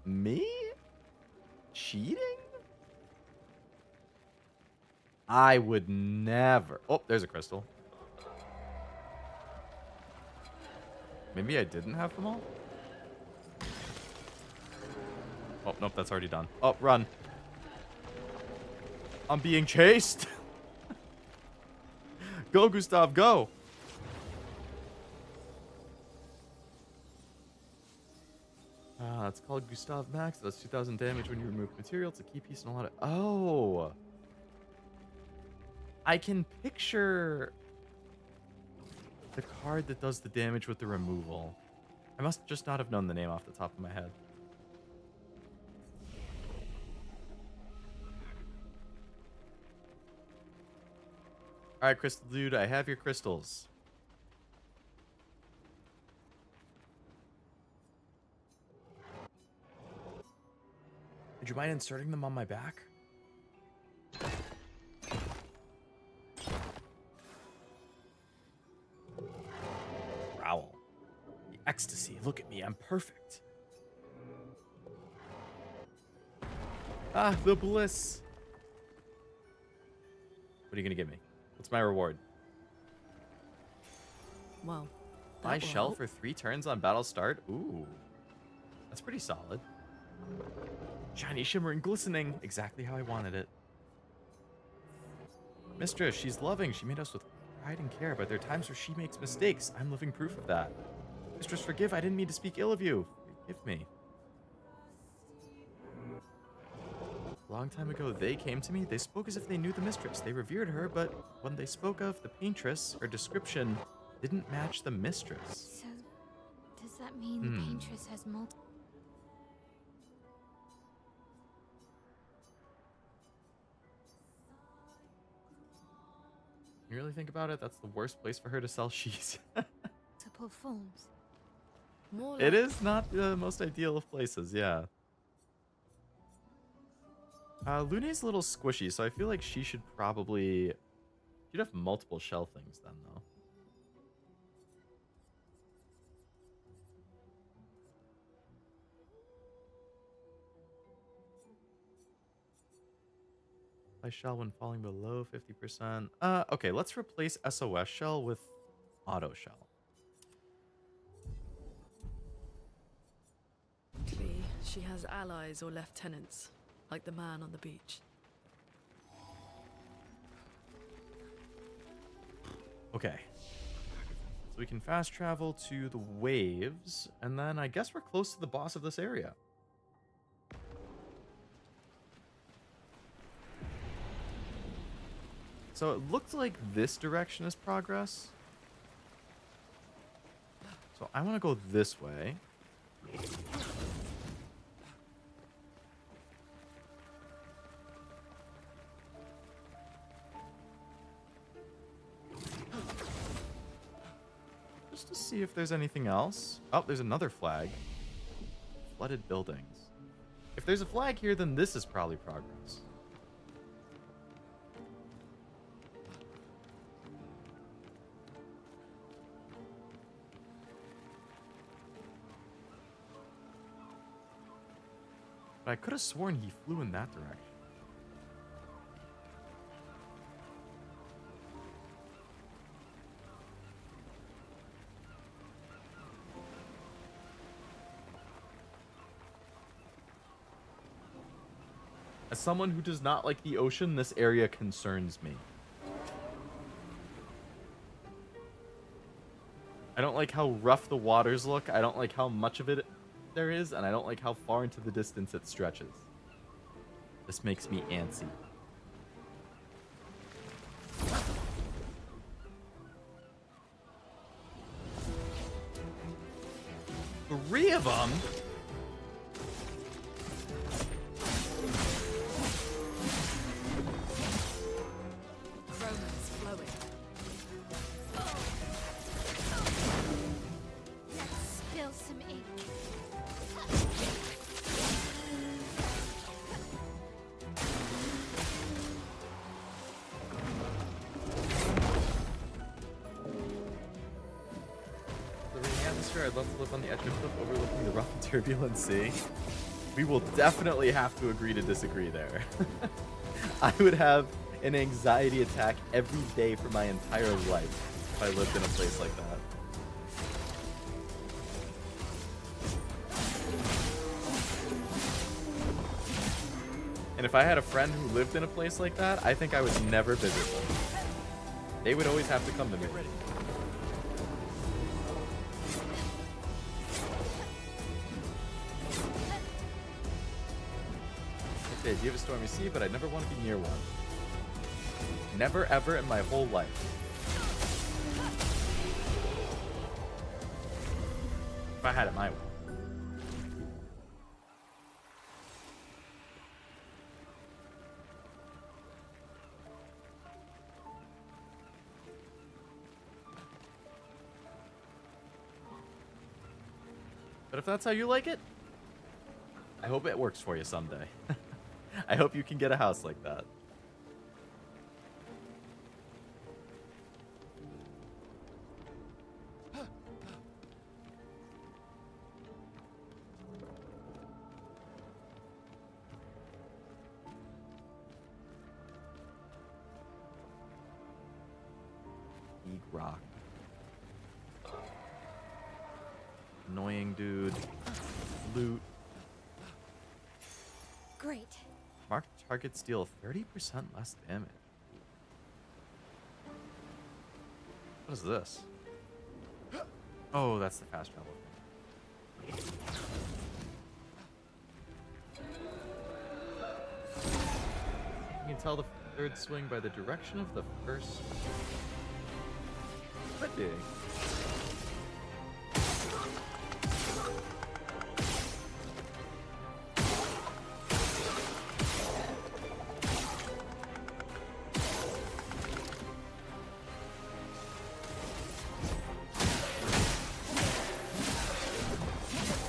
Me? Cheating? I would never. Oh, there's a crystal. Maybe I didn't have them all? Oh, nope, that's already done. Oh, run. I'm being chased. Go, Gustav, go. It's called Gustav Max. That's 2,000 damage when you remove material. It's a key piece and a lot of... Oh. I can picture the card that does the damage with the removal. I must just not have known the name off the top of my head. All right, Crystal Dude, I have your crystals. Would you mind inserting them on my back? Growl. The ecstasy. Look at me. I'm perfect. Ah, the bliss. What are you going to give me? What's my reward? Well, Buy shell for 3 turns on battle start? Ooh. That's pretty solid. Shiny, shimmering, glistening. Exactly how I wanted it. Mistress, she's loving. She made us with pride and care, but there are times where she makes mistakes. I'm living proof of that. Mistress, forgive. I didn't mean to speak ill of you. Forgive me. A long time ago, they came to me. They spoke as if they knew the mistress. They revered her, but when they spoke of the paintress, her description didn't match the mistress. So, does that mean the paintress has multiple? You really think about it? That's the worst place for her to sell cheese. Multiple forms. More It like is not the most ideal of places, yeah. Lune's a little squishy, so I feel like she should probably... She'd have multiple shell things then, though. Apply shell when falling below 50%. Okay, let's replace SOS shell with auto shell. she has allies or lieutenants, like the man on the beach. Okay. So we can fast travel to the waves, and then I guess we're close to the boss of this area. So it looked like this direction is progress. So I want to go this way. Just to see if there's anything else. Oh, there's another flag. Flooded buildings. If there's a flag here, then this is probably progress. But I could have sworn he flew in that direction. As someone who does not like the ocean, this area concerns me. I don't like how rough the waters look. I don't like how much of it there is, and I don't like how far into the distance it stretches. This makes me antsy. 3 of them? Chroma's flowing. Let's spill some ink. I'd love to live on the edge of a cliff overlooking the rough and turbulent sea. We will definitely have to agree to disagree there. I would have an anxiety attack every day for my entire life if I lived in a place like that. And if I had a friend who lived in a place like that, I think I would never visit them. They would always have to come to me. I do have a stormy sea, but I never want to be near one. Never ever in my whole life. If I had it my way. But if that's how you like it, I hope it works for you someday. I hope you can get a house like that. Big rock. Annoying dude. Loot. Great. Marked targets deal 30% less damage. What is this? Oh, that's the fast travel thing. You can tell the third swing by the direction of the first. Could be.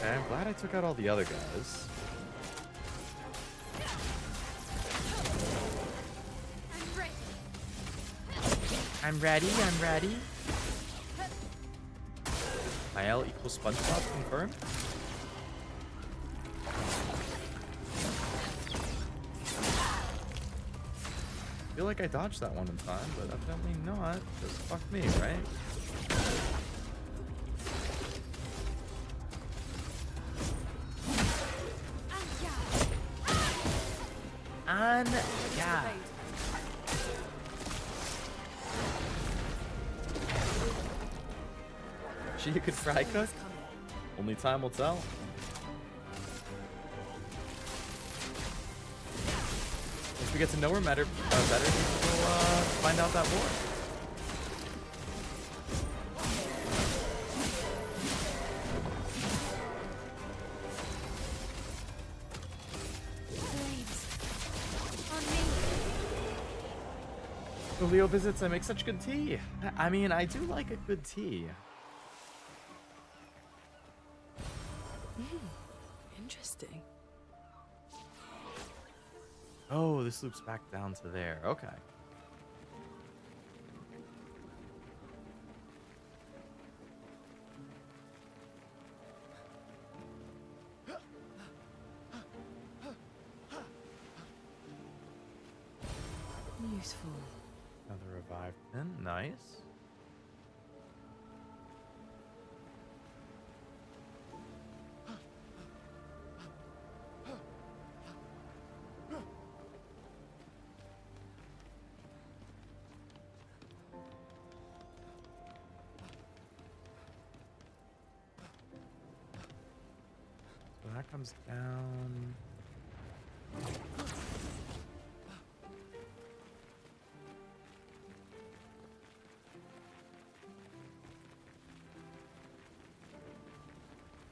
Okay, I'm glad I took out all the other guys. I'm ready, I'm ready. IL equals SpongeBob confirmed. I feel like I dodged that one in time, but evidently not. Just fuck me, right? Yeah. She could fry cook? Only time will tell. If we get to know her better, we'll find out that more. When Leo visits, I make such good tea. I mean, I do like a good tea. Interesting. Oh, this loops back down to there. Okay. Useful. Another revived pin. Nice. So that comes down.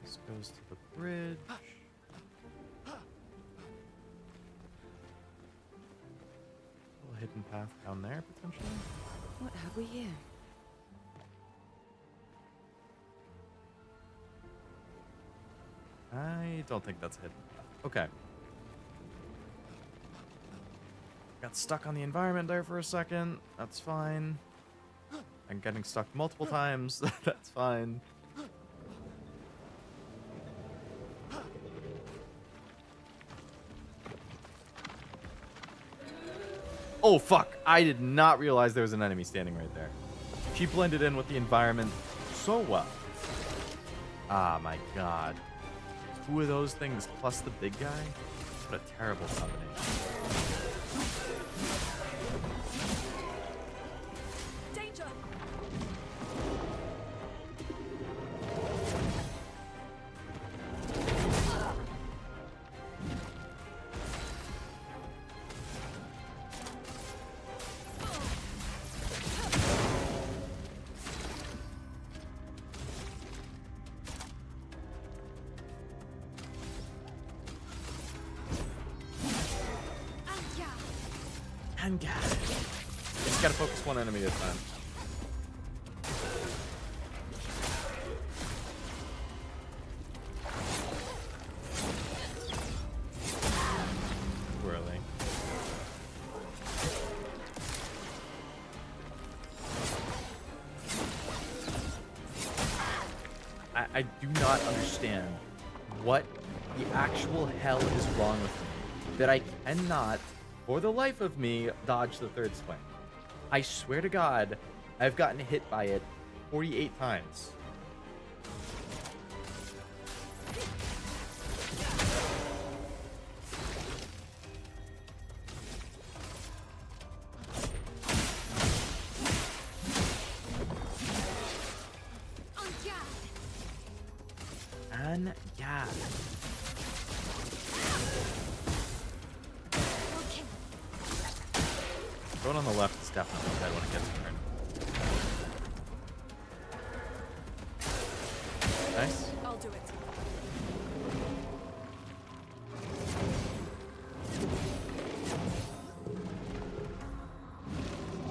This goes to the bridge. Little hidden path down there, potentially. What have we here? I don't think that's a hidden path. Okay. Got stuck on the environment there for a second. That's fine. I'm getting stuck multiple times. That's fine. Oh, fuck. I did not realize there was an enemy standing right there. She blended in with the environment so well. Ah, my God. Two of those things plus the big guy? What a terrible combination. Danger! And God. Just gotta focus one enemy at a time. Too early. I do not understand what the actual hell is wrong with me that I cannot, for the life of me, dodge the third swing. I swear to God, I've gotten hit by it 48 times. 10? Yeah. Going on the left is definitely bad when it gets turned. Nice. I'll do it.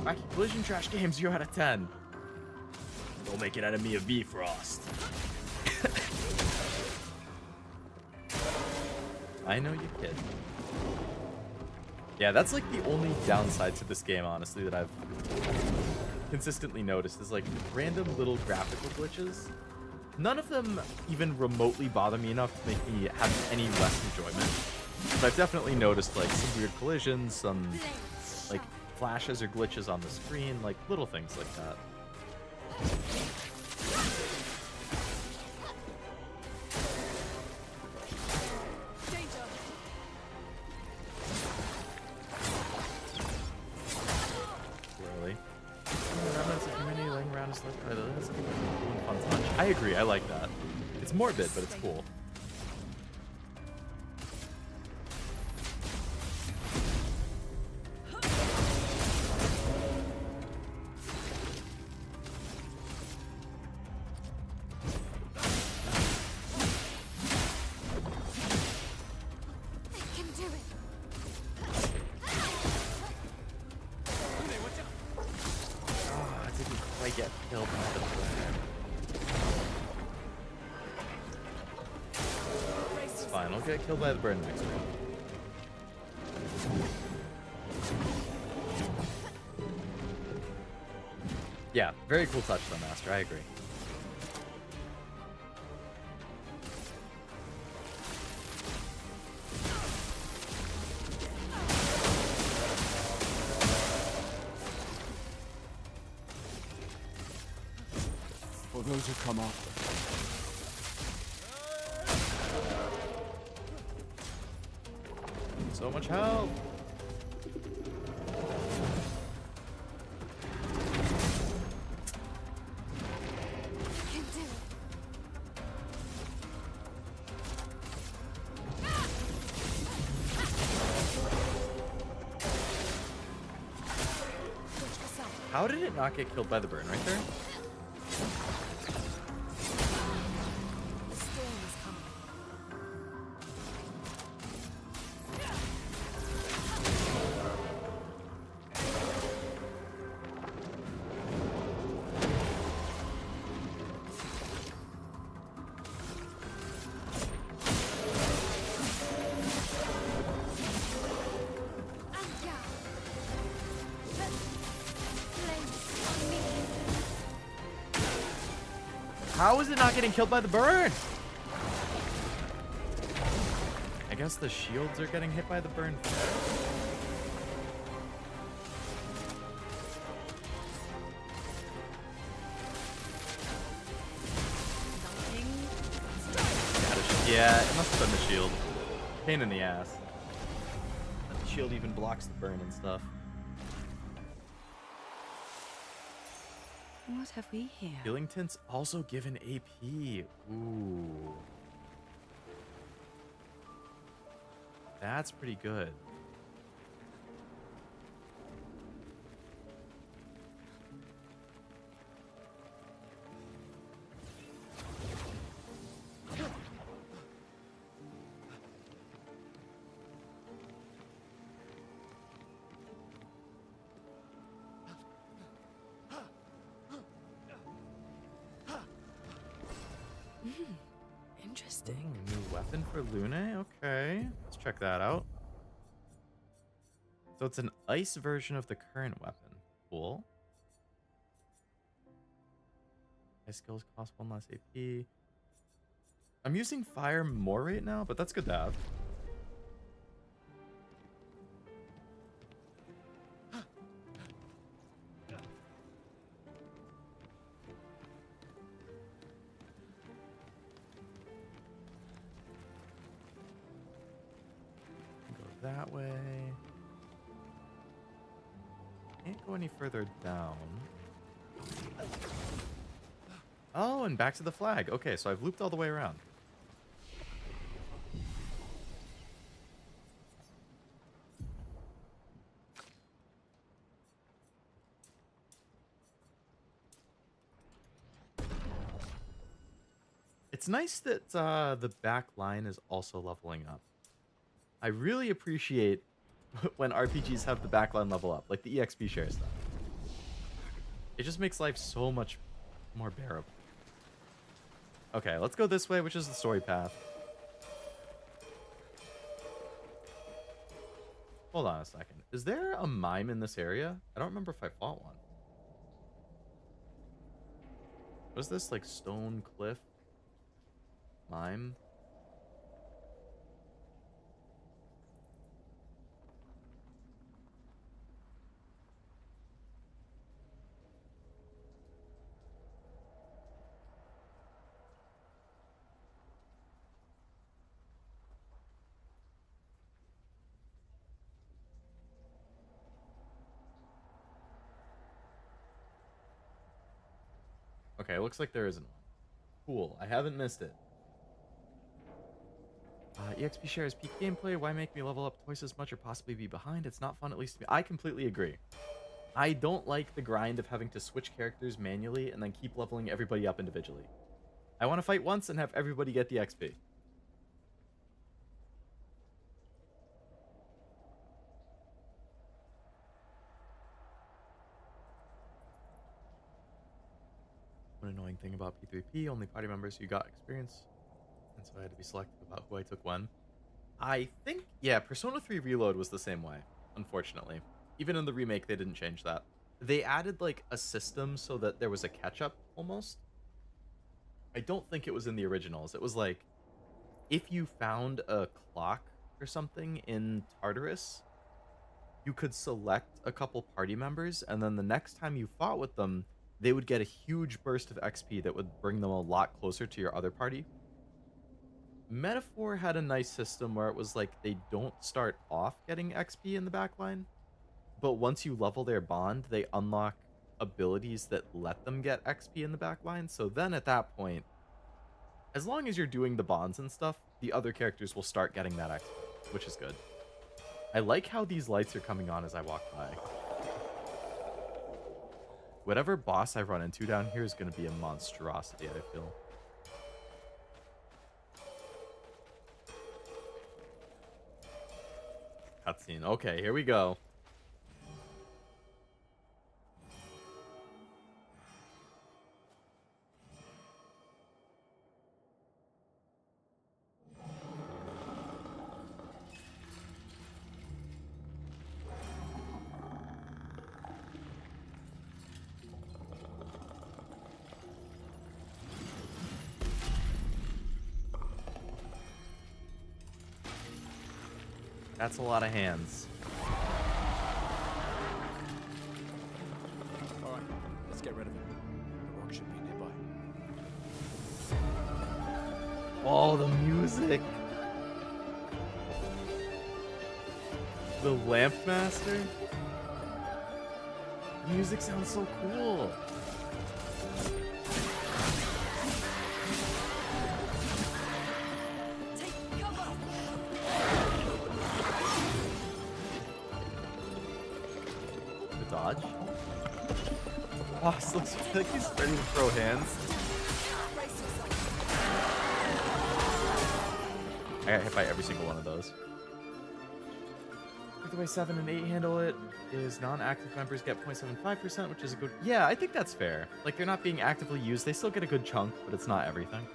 Wacky collision trash game, 0 out of 10. Don't make it out of me a Bifrost. I know you kid. Yeah, that's like the only downside to this game, honestly, that I've consistently noticed is like random little graphical glitches. None of them even remotely bother me enough to make me have any less enjoyment. But I've definitely noticed like some weird collisions, some like flashes or glitches on the screen, like little things like that. I agree, I like that. It's morbid, but it's cool. Get killed by the bird next round. Yeah, very cool touch though, Master. I agree. For those who come after. So much help! How did it not get killed by the burn right there? How is it not getting killed by the burn? I guess the shields are getting hit by the burn. Yeah, it must have been the shield. Pain in the ass. The shield even blocks the burn and stuff. What have we here? Healing tints also give an AP. Ooh. That's pretty good. Interesting. Ooh, new weapon for Lune? Okay. Let's check that out. So it's an ice version of the current weapon. Cool. Ice skills cost 1 less AP. I'm using fire more right now, but that's good to have. That way. Can't go any further down. Oh, and back to the flag. Okay, so I've looped all the way around. It's nice that the back line is also leveling up. I really appreciate when RPGs have the backline level up, like the EXP share stuff. It just makes life so much more bearable. Okay, let's go this way, which is the story path. Hold on a second. Is there a mime in this area? I don't remember if I fought one. Was this like stone cliff mime? Okay, looks like there isn't one. Cool, I haven't missed it. EXP shares peak gameplay. Why make me level up twice as much or possibly be behind? It's not fun, at least to me. I completely agree. I don't like the grind of having to switch characters manually and then keep leveling everybody up individually. I want to fight once and have everybody get the XP. One annoying thing about P3P, only party members who got experience, and so I had to be selective about who I took when. I think, yeah, Persona 3 Reload was the same way, unfortunately. Even in the remake, they didn't change that. They added, like, a system so that there was a catch-up, almost. I don't think it was in the originals. It was like, if you found a clock or something in Tartarus, you could select a couple party members, and then the next time you fought with them, they would get a huge burst of XP that would bring them a lot closer to your other party. Metaphor had a nice system where it was like they don't start off getting XP in the backline, but once you level their bond, they unlock abilities that let them get XP in the backline. So then at that point, as long as you're doing the bonds and stuff, the other characters will start getting that XP, which is good. I like how these lights are coming on as I walk by. Whatever boss I run into down here is going to be a monstrosity, I feel. Cutscene. Okay, here we go. That's a lot of hands. Alright, let's get rid of it. The rock should be nearby. Oh, the music. The Lamp Master. The music sounds so cool. Dodge. Boss looks like he's ready to throw hands. I got hit by every single one of those. The way 7 and 8 handle it is non-active members get 0.75%, which is a good... Yeah, I think that's fair. Like, they're not being actively used. They still get a good chunk, but it's not everything.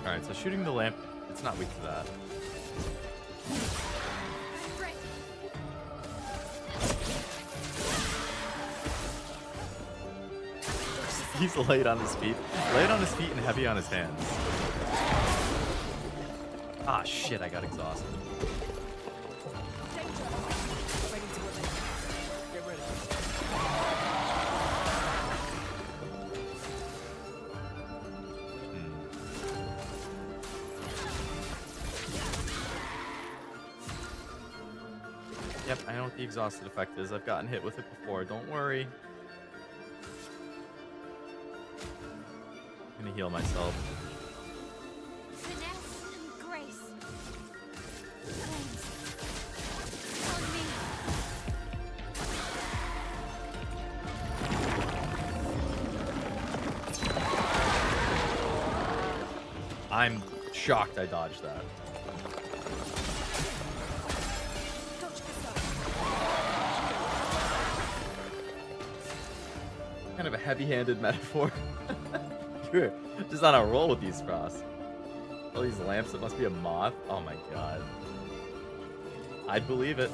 Alright, so shooting the lamp, it's not weak to that. He's light on his feet. Light on his feet and heavy on his hands. Ah, shit, I got exhausted. Yep, I know what the exhausted effect is. I've gotten hit with it before. Don't worry. I'm gonna heal myself. I'm shocked I dodged that. Kind of a heavy-handed metaphor. You're just on a roll with these, Frost. All these lamps, it must be a moth. Oh my god. I'd believe it.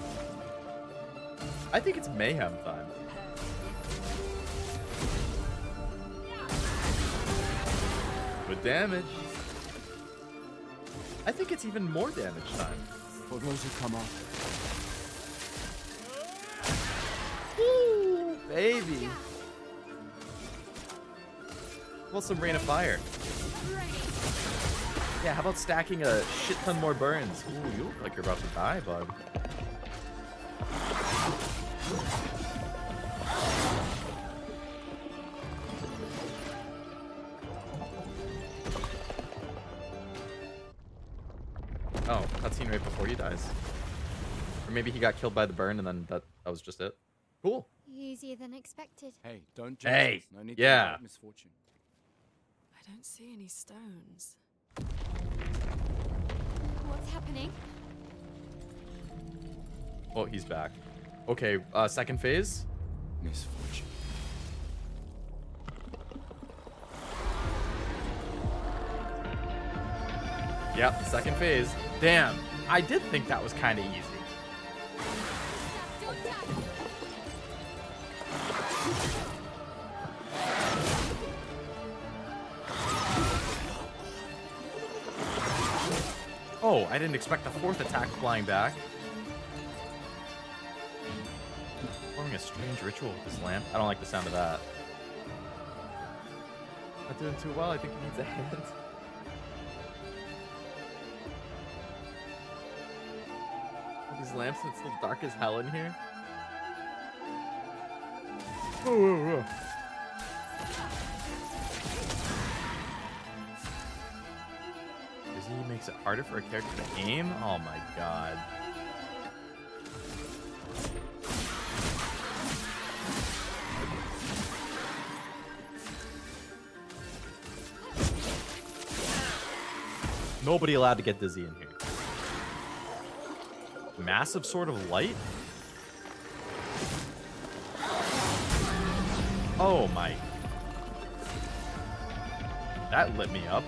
I think it's mayhem time. Good damage. I think it's even more damage time. For those who come up. Woo, baby. Well, some rain of fire. Yeah, how about stacking a shit ton more burns? Ooh, you look like you're about to die, bud. Oh, cutscene right before he dies. Or maybe he got killed by the burn and then that was just it. Cool. Easier than expected. Hey, don't judge Hey, us. No need yeah. to have misfortune. I don't see any stones. What's happening? Oh, he's back. Okay, second phase. Misfortune. Yep, second phase. Damn, I did think that was kind of easy. Oh, I didn't expect the fourth attack flying back. Performing a strange ritual with this lamp. I don't like the sound of that. Not doing too well. I think he needs a hand. These lamps, and it's still dark as hell in here. Whoa, whoa, whoa. He makes it harder for a character to aim? Oh my god. Nobody allowed to get dizzy in here. Massive Sword of Light? Oh my. That lit me up.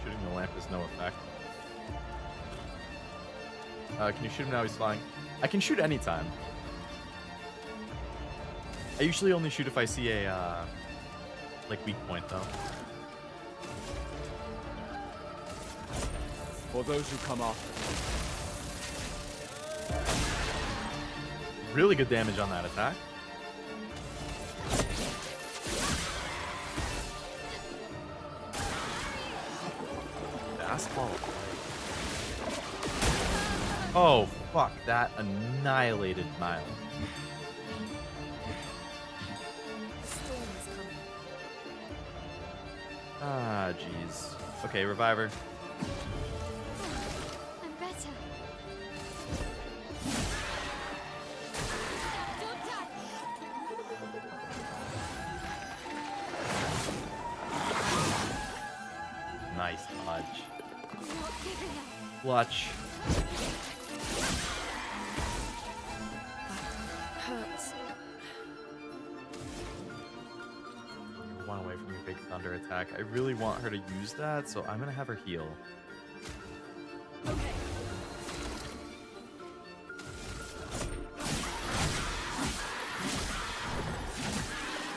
Shooting the lamp has no effect. Can you shoot him now? He's flying. I can shoot anytime. I usually only shoot if I see a, like, weak point, though. For those who come after. Really good damage on that attack. Fastball. Oh, fuck. That annihilated Mile. Ah, jeez. Okay, Reviver. I'm better. Nice dodge. Not giving up. Clutch. Hurts. One away from your big thunder attack. I really want her to use that, so I'm gonna have her heal. Okay.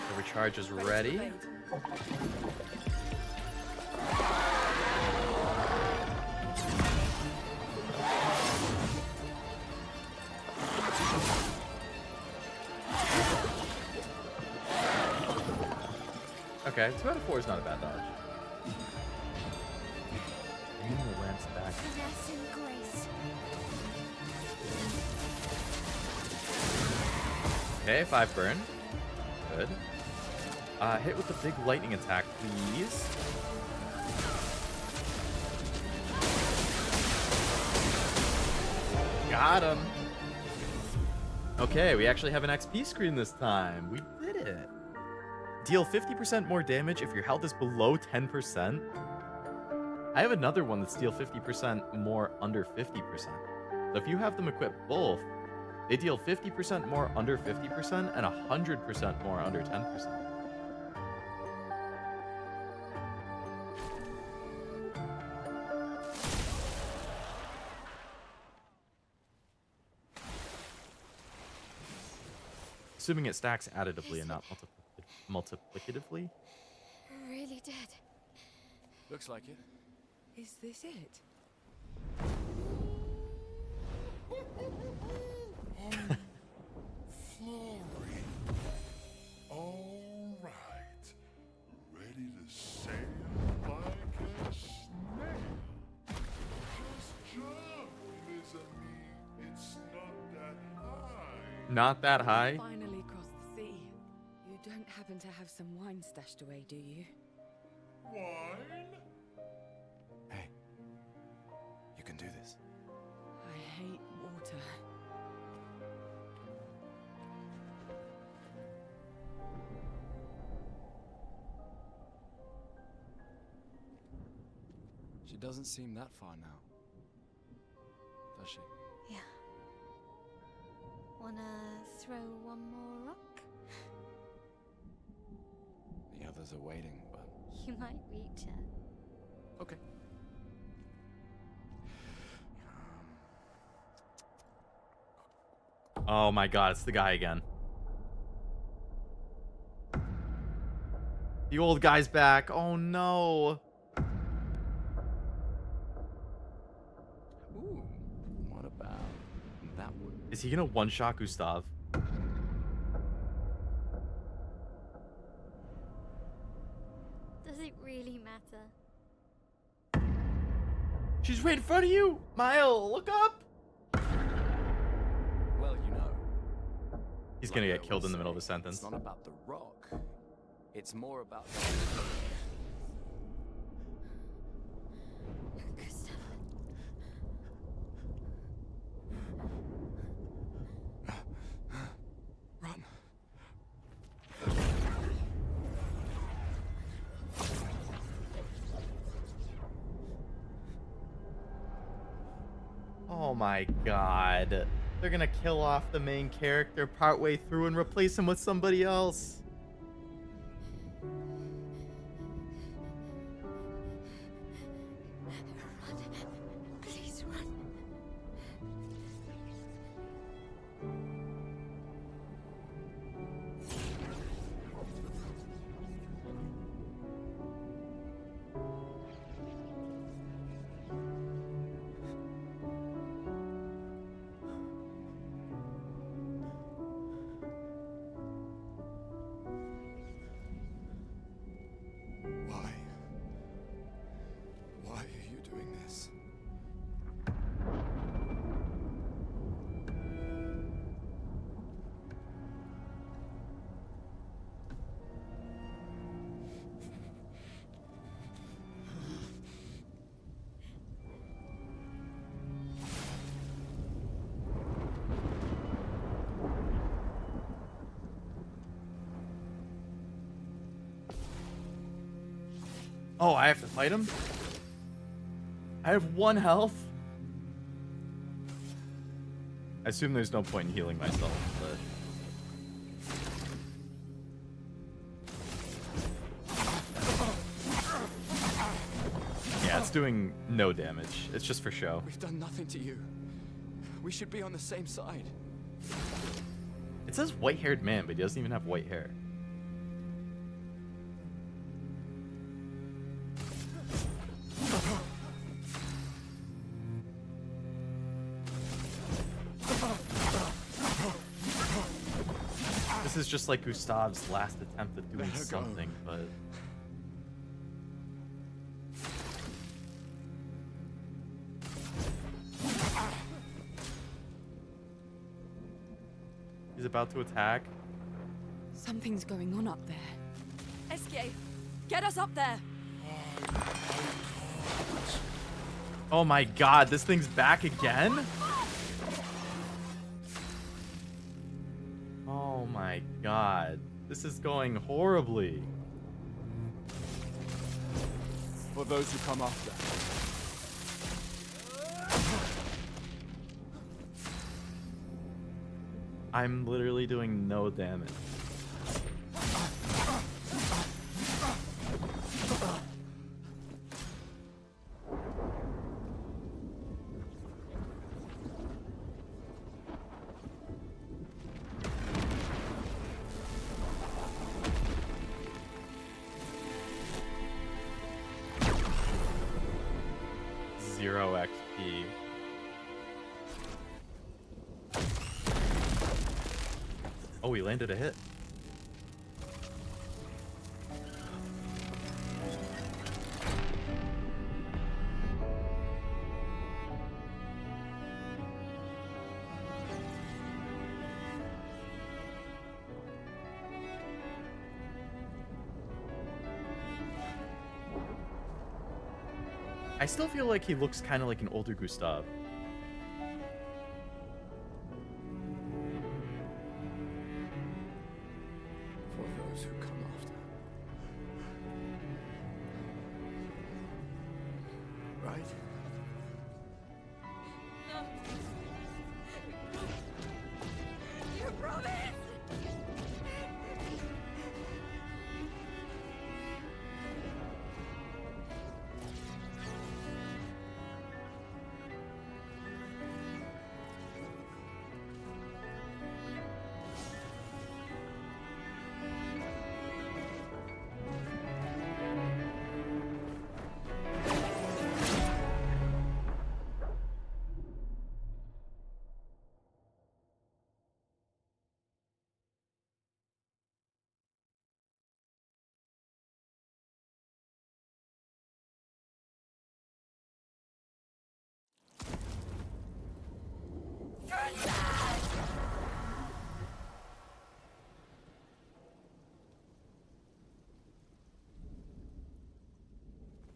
The recharge is ready. Okay, 2 out of 4 is not a bad dodge. Bringing the lamps back. Finesse and grace. Okay, 5 burn. Good. Hit with the big lightning attack, please. Got him. Okay, we actually have an XP screen this time. We did it. Deal 50% more damage if your health is below 10%. I have another one that's deal 50% more under 50%. So if you have them equipped both, they deal 50% more under 50% and 100% more under 10%. Assuming it stacks additively and not multiplicatively. Really did. Looks like it. Is this it? Flurry. All right. Ready to sail like a snail. Just jump, mes amis. It's not that high. Not that high? Finally crossed the sea. You don't happen to have some wine stashed away, do you? Wine? Hey, you can do this. I hate water. She doesn't seem that far now, does she? Yeah. Wanna throw one more rock? The others are waiting, but... You might reach her. Okay. Oh my god, it's the guy again. The old guy's back. Oh no. Ooh, what about that one? Is he gonna one-shot Gustav? Does it really matter? She's right in front of you! Mile, look up! Well, you know. He's gonna get killed in the middle of a sentence. It's not about the rock. It's more about... Gustav. Run. Oh my god. They're gonna kill off the main character partway through and replace him with somebody else. Please run. Why? Why are you doing this? Oh, I have to fight him? I have 1 health? I assume there's no point in healing myself, but... Yeah, it's doing no damage. It's just for show. We've done nothing to you. We should be on the same side. It says white-haired man, but he doesn't even have white hair. This is just like Gustav's last attempt at doing something, but... He's about to attack. Something's going on up there. Esquier, get us up there! Oh my god, this thing's back again? Oh my god. This is going horribly. For those who come after. I'm literally doing no damage. Zero XP. Oh, we landed a hit. I still feel like he looks kind of like an older Gustav. For those who come after. Right? You promised!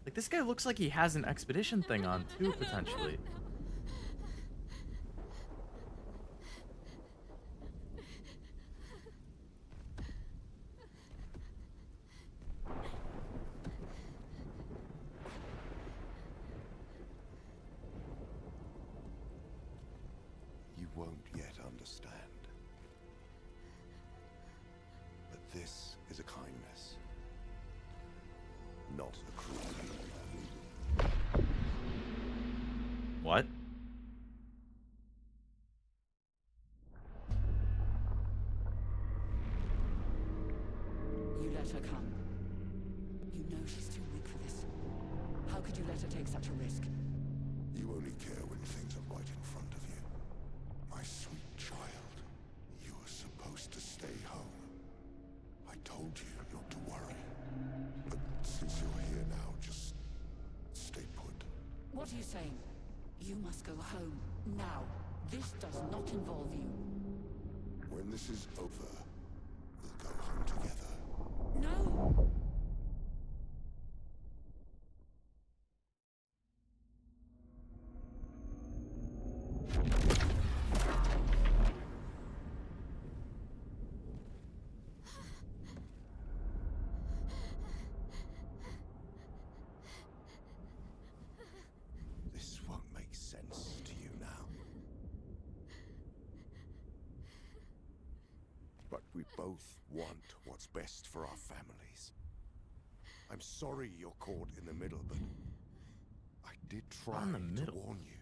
Like, this guy looks like he has an expedition thing on too, potentially. You won't yet understand. But this is a kindness, not a cruelty. What? You let her come. You know she's too weak for this. How could you let her take such a risk? You only care when things are right in front of you. My sweet child, you were supposed to stay home. I told you not to worry. But since you're here now, just stay put. What are you saying? You must go home, now. This does not involve you. When this is over, we'll go home together. No! This won't make sense to you now. But we both want what's best for our families. I'm sorry you're caught in the middle, but I did try to warn you.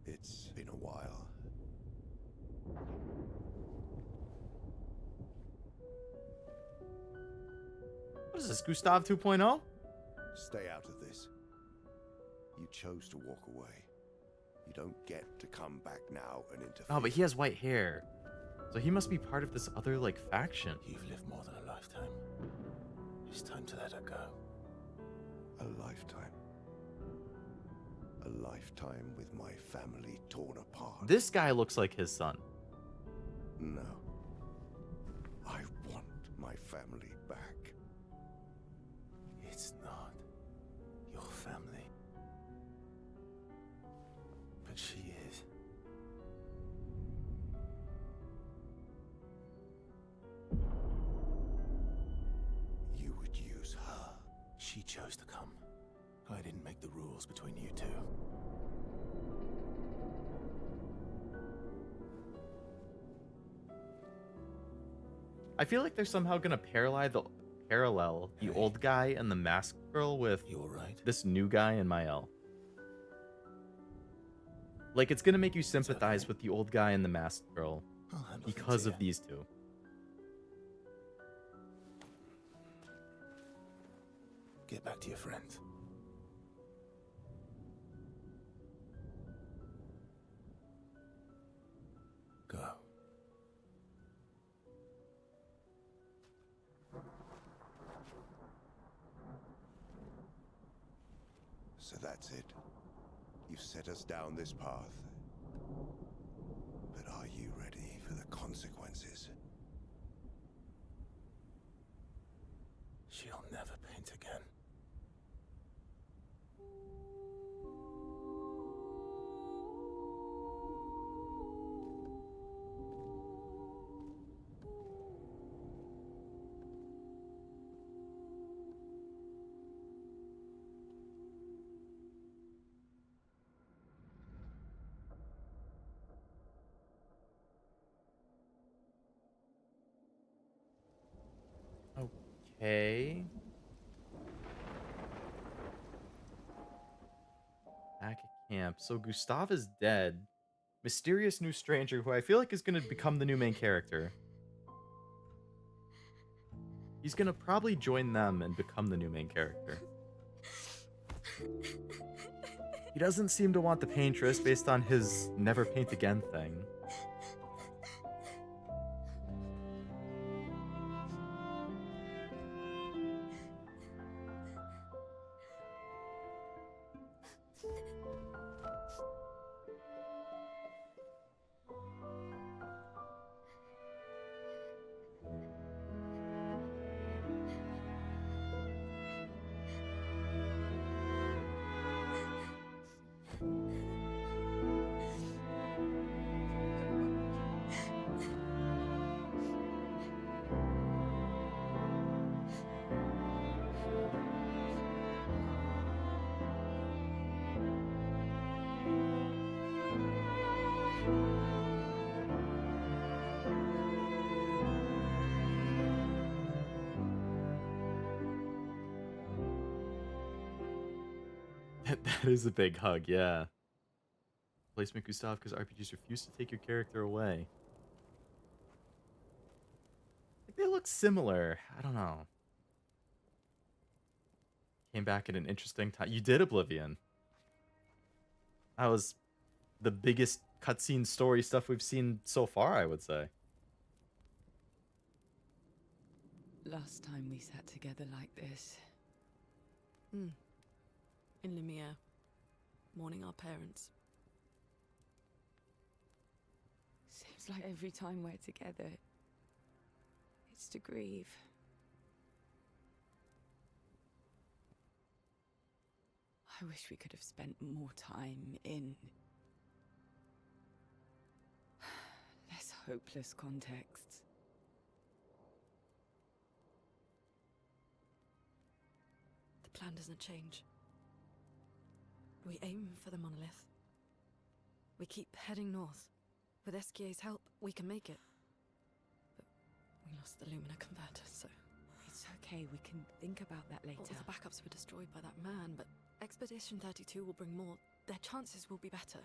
It's been a while. What is this, Gustav 2.0? Stay out of this. You chose to walk away. You don't get to come back now and interfere. Oh, but he has white hair. So he must be part of this other, like, faction. You've lived more than a lifetime. It's time to let her go. A lifetime. A lifetime with my family torn apart. This guy looks like his son. No. I want my family back. It's not your family. But she is. You would use her. She chose to come. I didn't make the rules between you two. I feel like they're somehow gonna parallel the old guy and the masked girl with this new guy in Mael. Like, it's gonna make you sympathize with the old guy and the masked girl because of these two. Get back to your friends. Go. So that's it. You've set us down this path. But are you ready for the consequences? She'll never paint again. Okay. Back at camp. So Gustav is dead. Mysterious new stranger who I feel like is going to become the new main character. He's going to probably join them and become the new main character. He doesn't seem to want the Paintress based on his never paint again thing. That is a big hug, yeah. Placement Gustav because RPGs refuse to take your character away. Like, they look similar. I don't know. Came back at an interesting time. You did Oblivion. That was the biggest cutscene story stuff we've seen so far, I would say. Last time we sat together like this. In Lumiere, mourning our parents. Seems like every time we're together, it's to grieve. I wish we could have spent more time in less hopeless contexts. The plan doesn't change. We aim for the monolith. We keep heading north. With Esquier's help, we can make it. But we lost the Lumina converter, so... It's okay, we can think about that later. All the backups were destroyed by that man, but Expedition 32 will bring more. Their chances will be better.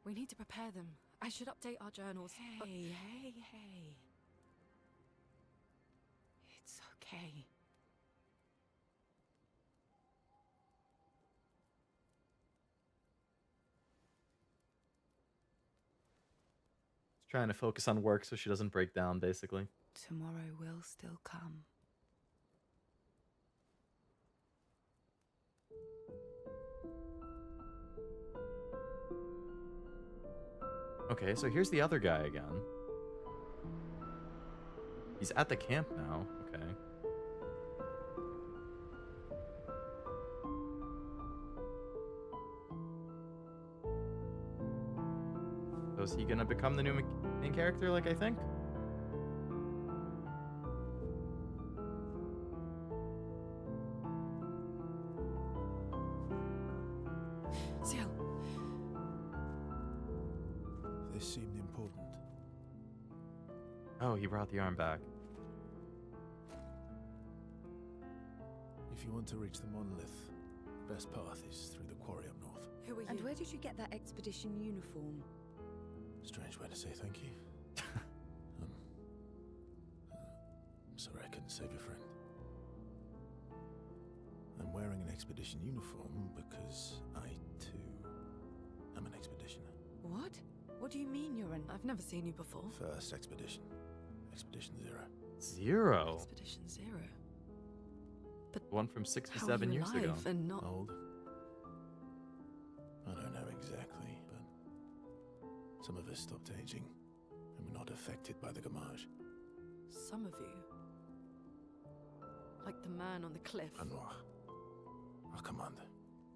We need to prepare them. I should update our journals. Hey. It's okay. Trying to focus on work so she doesn't break down, basically. Tomorrow will still come. Okay, so here's the other guy again. He's at the camp now. Okay. is he gonna become the new main character, like I think? Ciel. This seemed important. Oh, he brought the arm back. If you want to reach the monolith, the best path is through the quarry up north. Who are you? And where did you get that expedition uniform? Strange way to say thank you. I'm sorry I couldn't save your friend. I'm wearing an expedition uniform because I, too, am an expeditioner. What? What do you mean you're an... I've never seen you before. First expedition. Expedition 0. 0? Expedition 0? But one from 67 how are you years ago. alive and not... Old? I don't know exactly, but some of us stopped aging and were not affected by the gamage. Some of you. Like the man on the cliff. Anwar, our commander.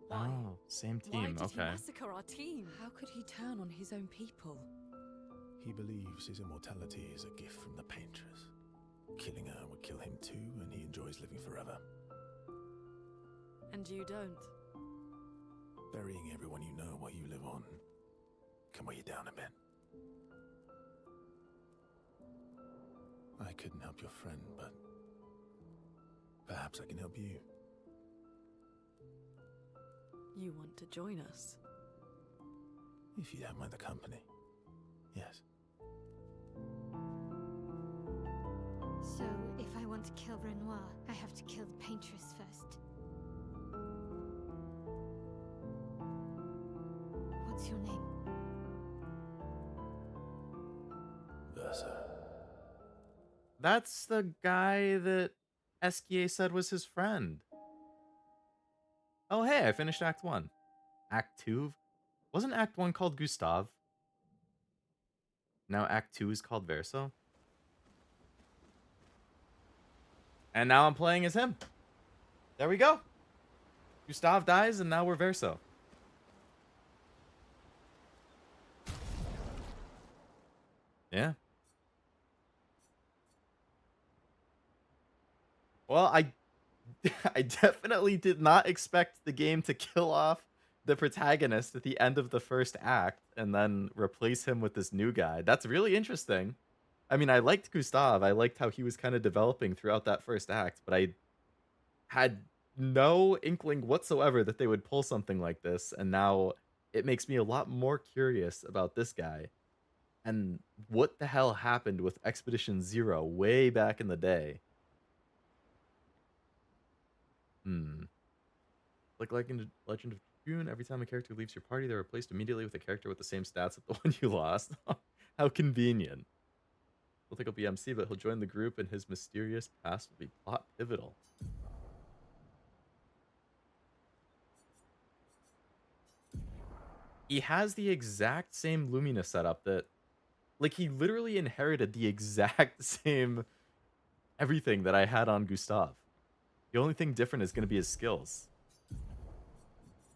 Why? Oh, same Why team. did he Okay. massacre our team? How could he turn on his own people? He believes his immortality is a gift from the Paintress. Killing her would kill him too, and he enjoys living forever. And you don't. Burying everyone you know while you live on can weigh you down a bit. I couldn't help your friend, but perhaps I can help you. You want to join us? If you don't mind the company. Yes. So, if I want to kill Renoir, I have to kill the Paintress first. What's your name? Versa. That's the guy that Esquier said was his friend. Oh, hey, I finished Act 1. Act 2? Wasn't Act 1 called Gustave? Now Act 2 is called Verso? And now I'm playing as him. There we go. Gustave dies, and now we're Verso. Yeah. Well, I definitely did not expect the game to kill off the protagonist at the end of the first act and then replace him with this new guy. That's really interesting. I mean, I liked Gustave. I liked how he was kind of developing throughout that first act, but I had no inkling whatsoever that they would pull something like this, and now it makes me a lot more curious about this guy and what the hell happened with Expedition 0 way back in the day. Like Legend of June, every time a character leaves your party, they're replaced immediately with a character with the same stats as the one you lost. How convenient. We'll think he'll be MC, but he'll join the group and his mysterious past will be plot pivotal. He has the exact same Lumina setup that... Like, he literally inherited the exact same everything that I had on Gustave. The only thing different is going to be his skills.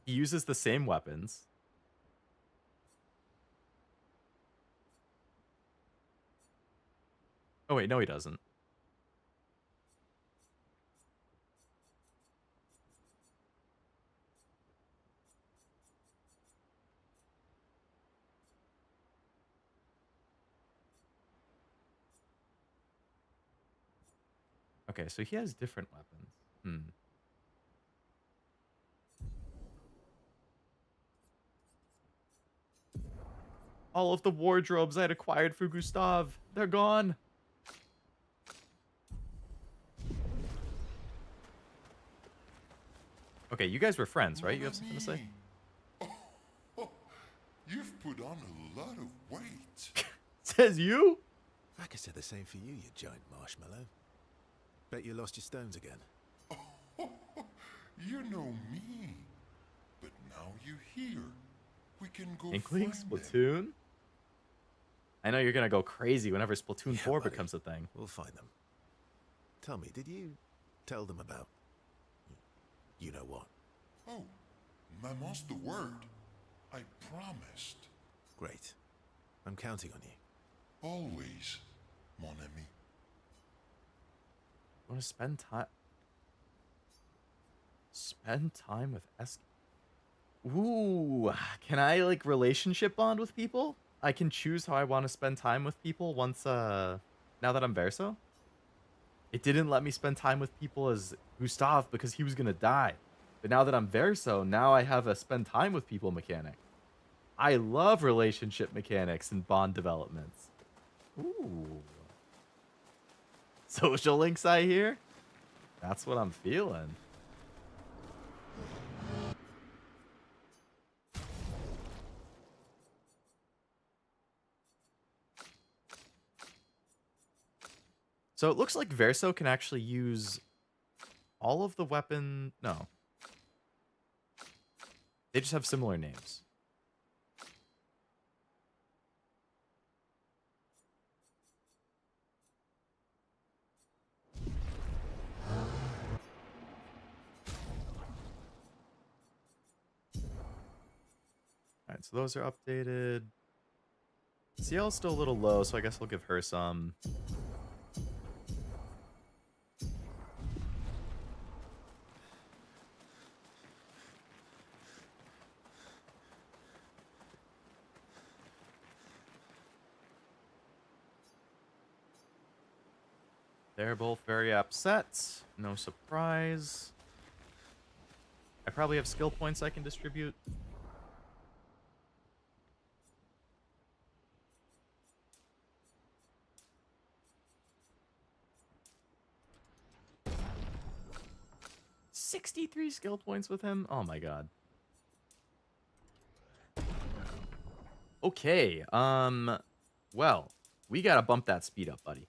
He uses the same weapons. Oh wait, no he doesn't. Okay, so he has different weapons. All of the wardrobes I had acquired for Gustave, they're gone. Okay, you guys were friends, right? You have something to say? You've put on a lot of weight. Says you? I could say the same for you, you giant marshmallow. Bet you lost your stones again. You know me. But now you're here. We can go Inkling, find Splatoon? I know you're gonna go crazy whenever Splatoon 4 buddy. becomes a thing. We'll find them. Tell me, did you tell them about... you know what? Oh, Maman's the word. I promised. Great. I'm counting on you. Always, mon ami. Want to spend time? Spend time with Esk. Ooh, can I like relationship bond with people? I can choose how I want to spend time with people once now that I'm Verso. It didn't let me spend time with people as Gustav because he was gonna die. But now that I'm Verso, now I have a spend time with people mechanic. I love relationship mechanics and bond developments. Ooh. Social links I hear? That's what I'm feeling. So it looks like Verso can actually use all of the weapon... No. They just have similar names. Alright, so those are updated. CL's still a little low, so I guess I'll give her some. They're both very upset. No surprise. I probably have skill points I can distribute. $63 skill points with him? Oh my god. Okay, well, we gotta bump that speed up, buddy.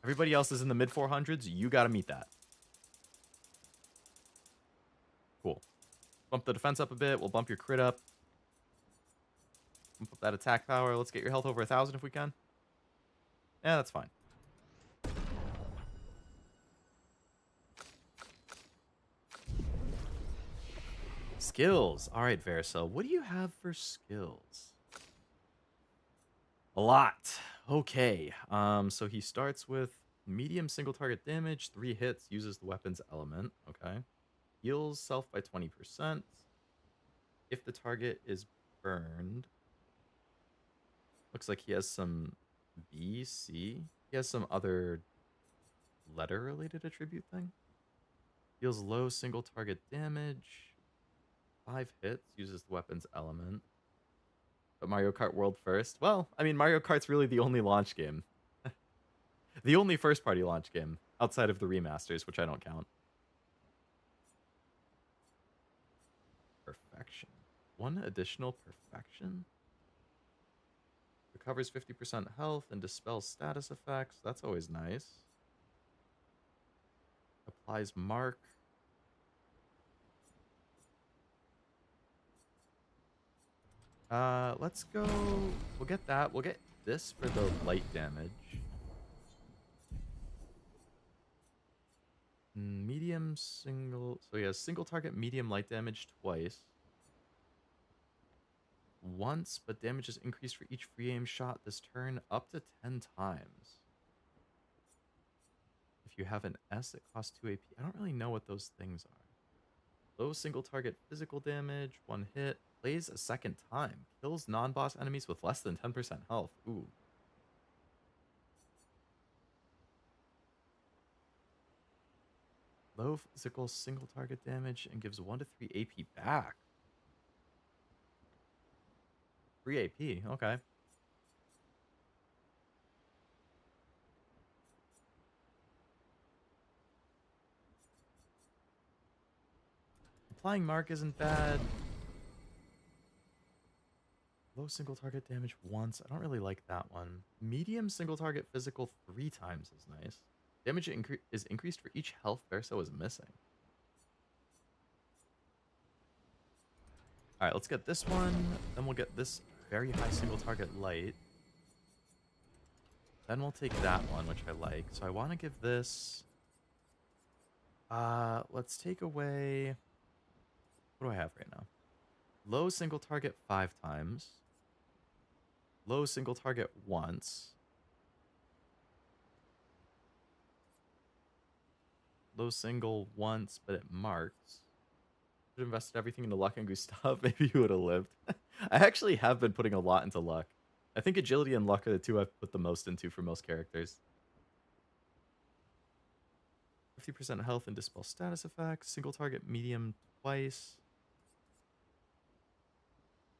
Everybody else is in the mid 400s. You gotta meet that. Cool. Bump the defense up a bit. We'll bump your crit up. Bump up that attack power. Let's get your health over 1,000 if we can. Yeah, that's fine. Skills. All right, Verso. What do you have for skills? A lot. Okay. So he starts with medium single target damage, 3 hits, uses the weapon's element. Okay. Heals self by 20%. If the target is burned. Looks like he has some B, C. He has some other letter-related attribute thing. Deals low single target damage. 5 hits, uses the weapon's element. But Mario Kart World first? Well, I mean, Mario Kart's really the only launch game. The only first-party launch game, outside of the remasters, which I don't count. Perfection. 1 additional perfection? Recovers 50% health and dispels status effects. That's always nice. Applies mark. Let's go... We'll get that. We'll get this for the light damage. Medium single... So he has single target medium light damage twice. Once, but damage is increased for each free aim shot this turn up to 10 times. If you have an S, it costs 2 AP. I don't really know what those things are. Low single target physical damage, 1 hit. Plays a second time. Kills non-boss enemies with less than 10% health. Ooh. Low physical single target damage and gives 1 to 3 AP back. 3 AP, okay. Applying mark isn't bad. Low single target damage once. I don't really like that one. Medium single target physical 3 times is nice. Damage is increased for each health Verso is missing. Alright, let's get this one. Then we'll get this very high single target light. Then we'll take that one, which I like. So I want to give this... let's take away... What do I have right now? Low single target 5 times. Low single target once. Low single once, but it marks. Should have invested everything into luck and Gustav. Maybe you would have lived. I actually have been putting a lot into luck. I think agility and luck are the two I've put the most into for most characters. 50% health and dispel status effects. Single target medium twice.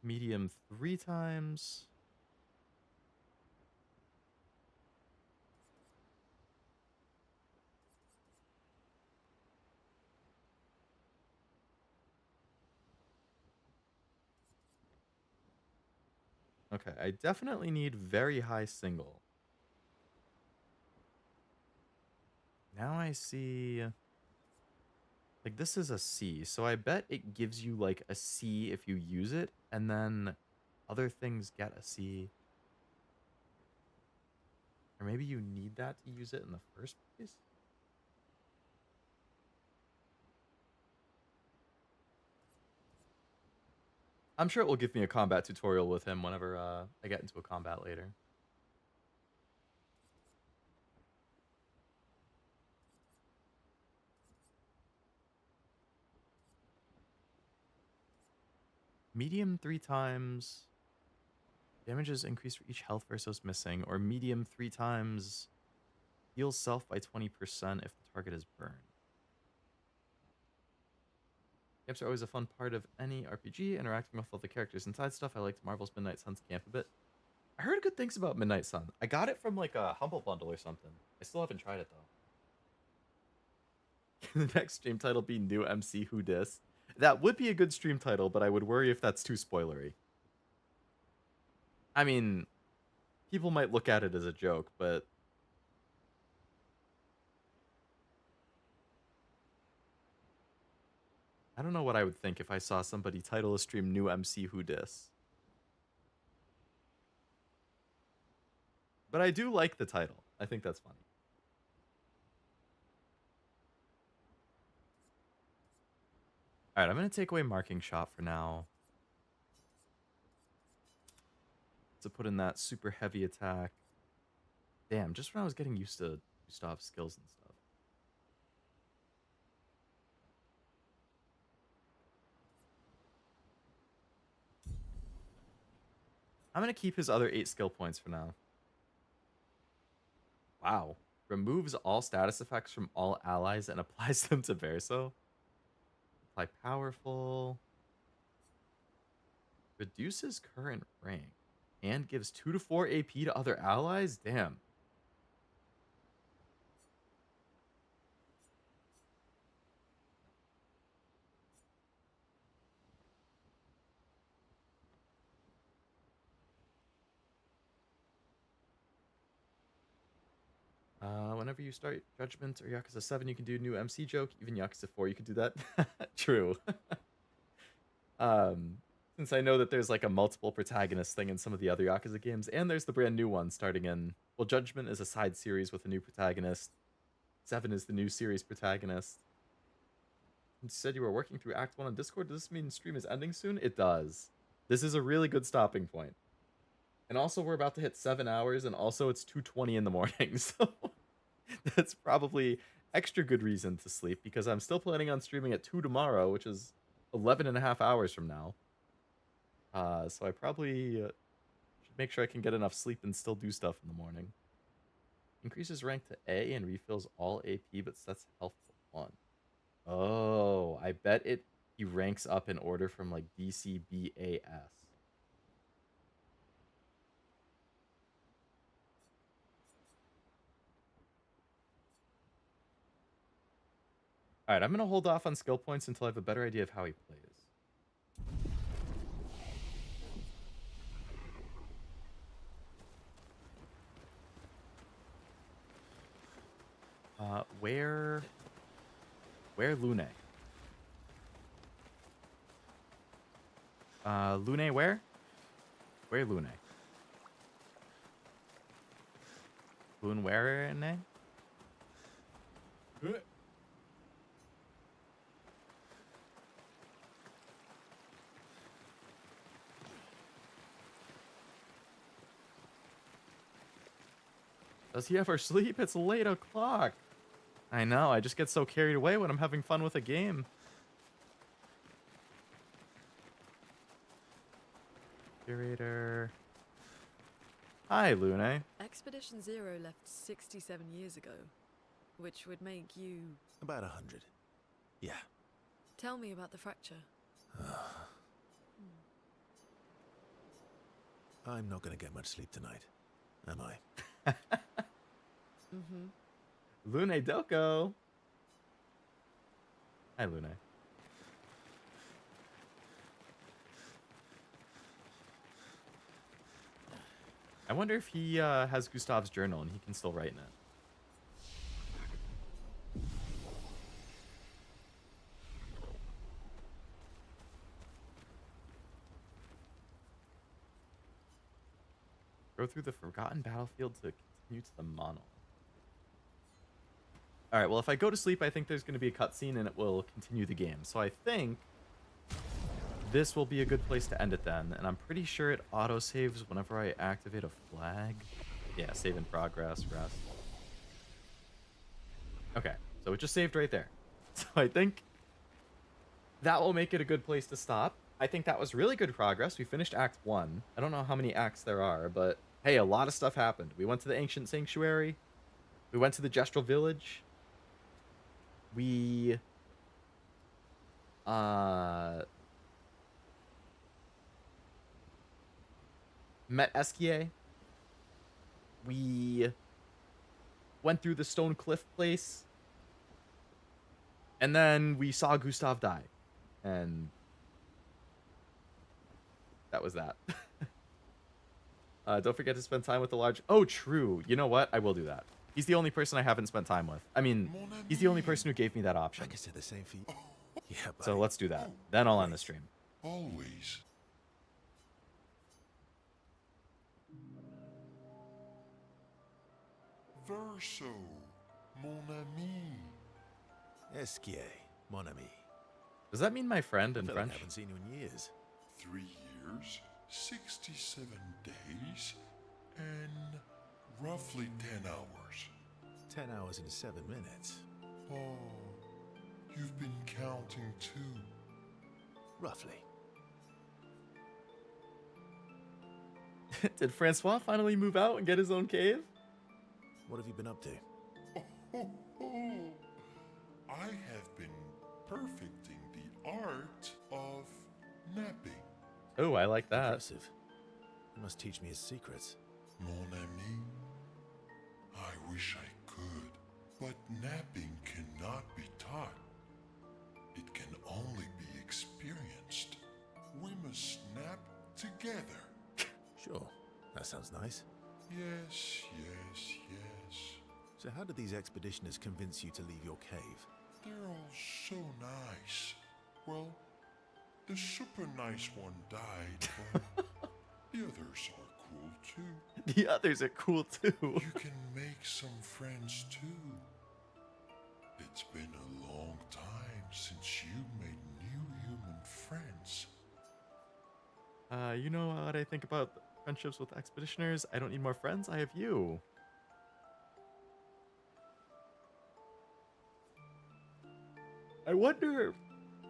Medium 3 times. Okay, I definitely need very high single. Now I see... Like, this is a C, so I bet it gives you, like, a C if you use it, and then other things get a C. Or maybe you need that to use it in the first place? I'm sure it will give me a combat tutorial with him whenever I get into a combat later. Medium 3 times. Damages increased for each health versus missing. Or medium 3 times. Heals self by 20% if the target is burned. Camps are always a fun part of any RPG. Interacting with all the characters inside stuff. I liked Marvel's Midnight Sun's camp a bit. I heard good things about Midnight Sun. I got it from like a Humble Bundle or something. I still haven't tried it though. The next stream title be New MC Who Dis. That would be a good stream title, but I would worry if that's too spoilery. I mean, people might look at it as a joke, but... I don't know what I would think if I saw somebody title a stream New MC Who Dis. But I do like the title. I think that's funny. Alright, I'm going to take away Marking Shot for now. To put in that super heavy attack. Damn, just when I was getting used to Gustav's skills and stuff. I'm going to keep his other 8 skill points for now. Wow. Removes all status effects from all allies and applies them to Verso. Apply powerful. Reduces current rank. And gives 2 to 4 AP to other allies? Damn. Whenever you start Judgment or Yakuza 7, you can do new MC joke. Even Yakuza 4, you can do that. True. Since I know that there's like a multiple protagonist thing in some of the other Yakuza games, and there's the brand new one starting in... Well, Judgment is a side series with a new protagonist. 7 is the new series protagonist. You said you were working through Act 1 on Discord. Does this mean stream is ending soon? It does. This is a really good stopping point. And also, we're about to hit 7 hours, and also it's 2:20 in the morning, so... That's probably extra good reason to sleep, because I'm still planning on streaming at 2 tomorrow, which is 11 and a half hours from now. So I probably should make sure I can get enough sleep and still do stuff in the morning. Increases rank to A and refills all AP, but sets health to 1. Oh, I bet he ranks up in order from like D, C, B, A, S. Alright, I'm going to hold off on skill points until I have a better idea of how he plays. Where Lune? Lune where? Where Lune? Lune where? Does he ever sleep? It's late o'clock. I know, I just get so carried away when I'm having fun with a game. Curator. Hi, Lune. Expedition Zero left 67 years ago, which would make you... About 100. Yeah. Tell me about the fracture. I'm not going to get much sleep tonight, am I? Mm-hmm. Lune Doko. Hi, Lune. I wonder if he has Gustav's journal and he can still write in it. Go through the forgotten battlefield to continue to the monolith. Alright, well, if I go to sleep, I think there's going to be a cutscene and it will continue the game. So I think this will be a good place to end it then. And I'm pretty sure it autosaves whenever I activate a flag. Yeah, save in progress, rest. Okay, so it just saved right there. So I think that will make it a good place to stop. I think that was really good progress. We finished Act 1. I don't know how many acts there are, but hey, a lot of stuff happened. We went to the Ancient Sanctuary. We went to the Gestral Village. We met Esquier. We went through the Stone Cliff place. And then we saw Gustav die. And that was that. Don't forget to spend time with the large... Oh, true. You know what? I will do that. He's the only person I haven't spent time with. I mean, he's the only person who gave me that option. I could say the same for you. Yeah, buddy. So let's do that. Then I'll end the stream. Always. Verso, mon ami. Esquier, mon ami. Does that mean my friend in I French? I haven't seen you in years. 3 years, 67 days, and roughly 10 hours. 10 hours and 7 minutes. Oh, you've been counting too. Roughly. Did Francois finally move out and get his own cave? What have you been up to? I have been perfecting the art of napping. Oh, I like that. Impressive. You must teach me his secrets. Mon ami, I wish I could, but napping cannot be taught. It can only be experienced. We must nap together. Sure, that sounds nice. Yes, yes, yes. So how did these expeditioners convince you to leave your cave? They're all so nice. Well, the super nice one died, but the others are cool too. The others are cool too. You can make some friends too. It's been a long time since you made new human friends. You know what I think about friendships with expeditioners? I don't need more friends. I have you. I wonder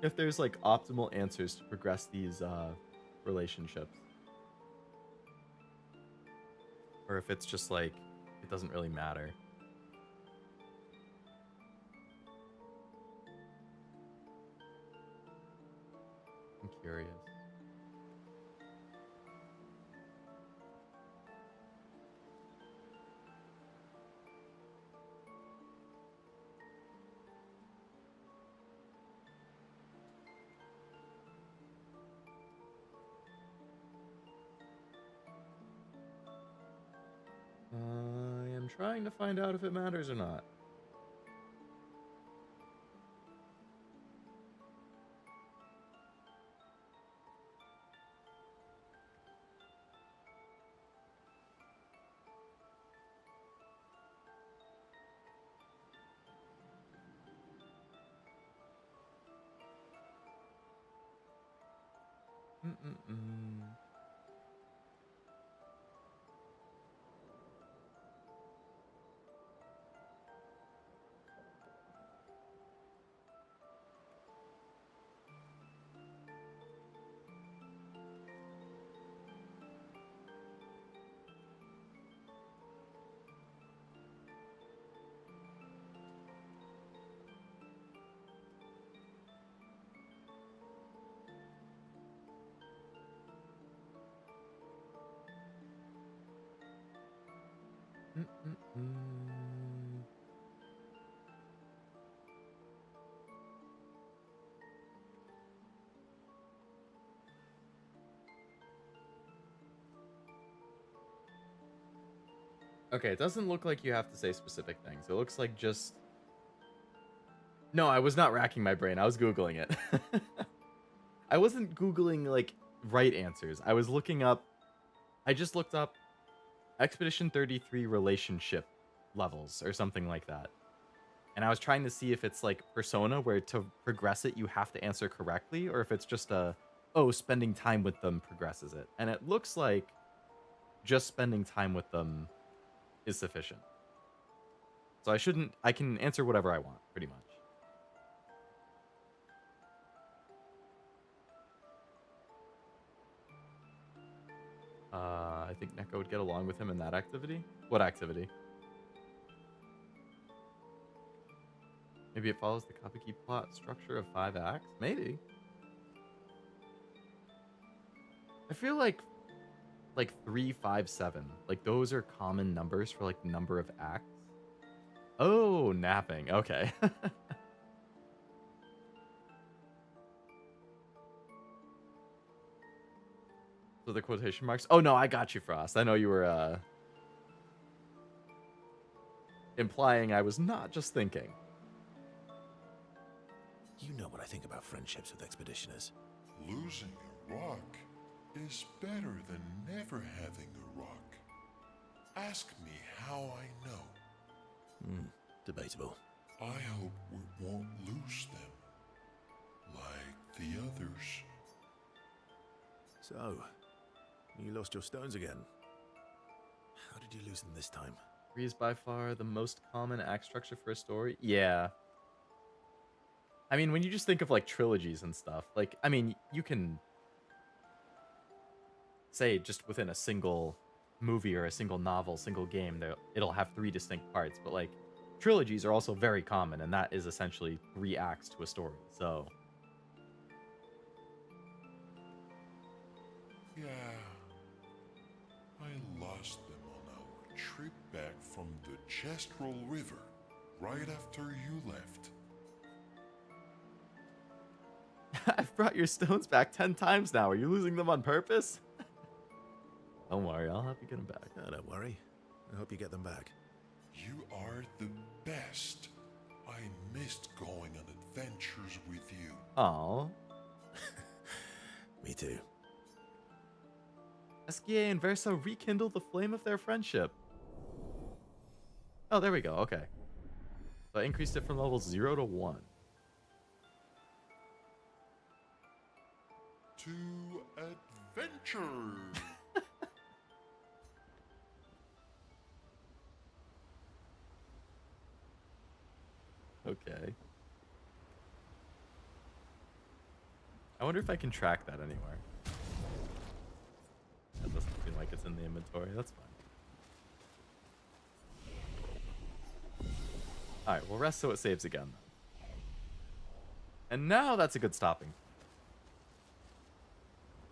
if there's like optimal answers to progress these relationships. Or if it's just like, it doesn't really matter. I'm curious. I am trying to find out if it matters or not. Okay, it doesn't look like you have to say specific things. It looks like just... No, I was not racking my brain. I was Googling it. I wasn't Googling, like, right answers. I was looking up... I just looked up Expedition 33 relationship levels or something like that. And I was trying to see if it's like Persona, where to progress it, you have to answer correctly, or if it's just a, oh, spending time with them progresses it. And it looks like just spending time with them is sufficient. So I can answer whatever I want, pretty much. I think Neko would get along with him in that activity. What activity? Maybe it follows the Kapeki plot structure of 5 acts? Maybe. I feel like 3, 5, 7. Like, those are common numbers for, like, the number of acts. Oh, napping. Okay. So the quotation marks. Oh, no, I got you, Frost. I know you were, implying I was not just thinking. You know what I think about friendships with expeditioners. Losing a rock is better than never having a rock. Ask me how I know. Debatable. I hope we won't lose them, like the others. So, you lost your stones again. How did you lose them this time? 3 is by far the most common act structure for a story. Yeah. I mean, when you just think of, like, trilogies and stuff, like, I mean, you can say just within a single movie or a single novel, single game, it'll have 3 distinct parts, but, like, trilogies are also very common, and that is essentially 3 acts to a story, so... Yeah, I lost them on our trip back from the Gestral River, right after you left. I've brought your stones back 10 times now. Are you losing them on purpose? Don't worry, I'll help you get them back. No, don't worry. I hope you get them back. You are the best. I missed going on adventures with you. Aww. Me too. Esquier and Verso rekindle the flame of their friendship. Oh, there we go. Okay. So I increased it from level 0 to 1. To adventure. Okay. I wonder if I can track that anywhere. That doesn't seem like it's in the inventory. That's fine. Alright, we'll rest so it saves again. And now that's a good stopping.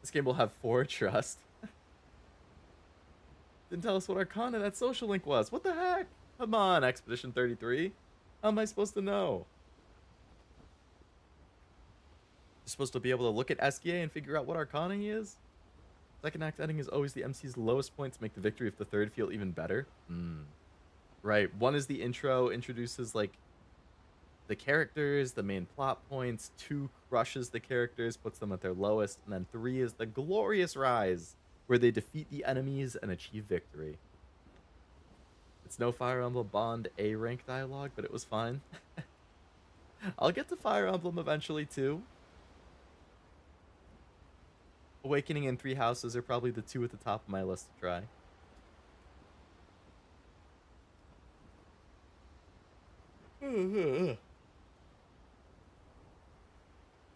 This game will have 4 trust. Didn't tell us what Arcana that social link was. What the heck? Come on, Expedition 33. How am I supposed to know? You're supposed to be able to look at Esquier and figure out what Arcana he is? Second act ending is always the MC's lowest point to make the victory of the third feel even better. Right. 1 is the intro, introduces, like, the characters, the main plot points. 2 crushes the characters, puts them at their lowest. And then 3 is the glorious rise, where they defeat the enemies and achieve victory. It's no Fire Emblem Bond A rank dialogue, but it was fine. I'll get to Fire Emblem eventually, too. Awakening and 3 Houses are probably the 2 at the top of my list to try.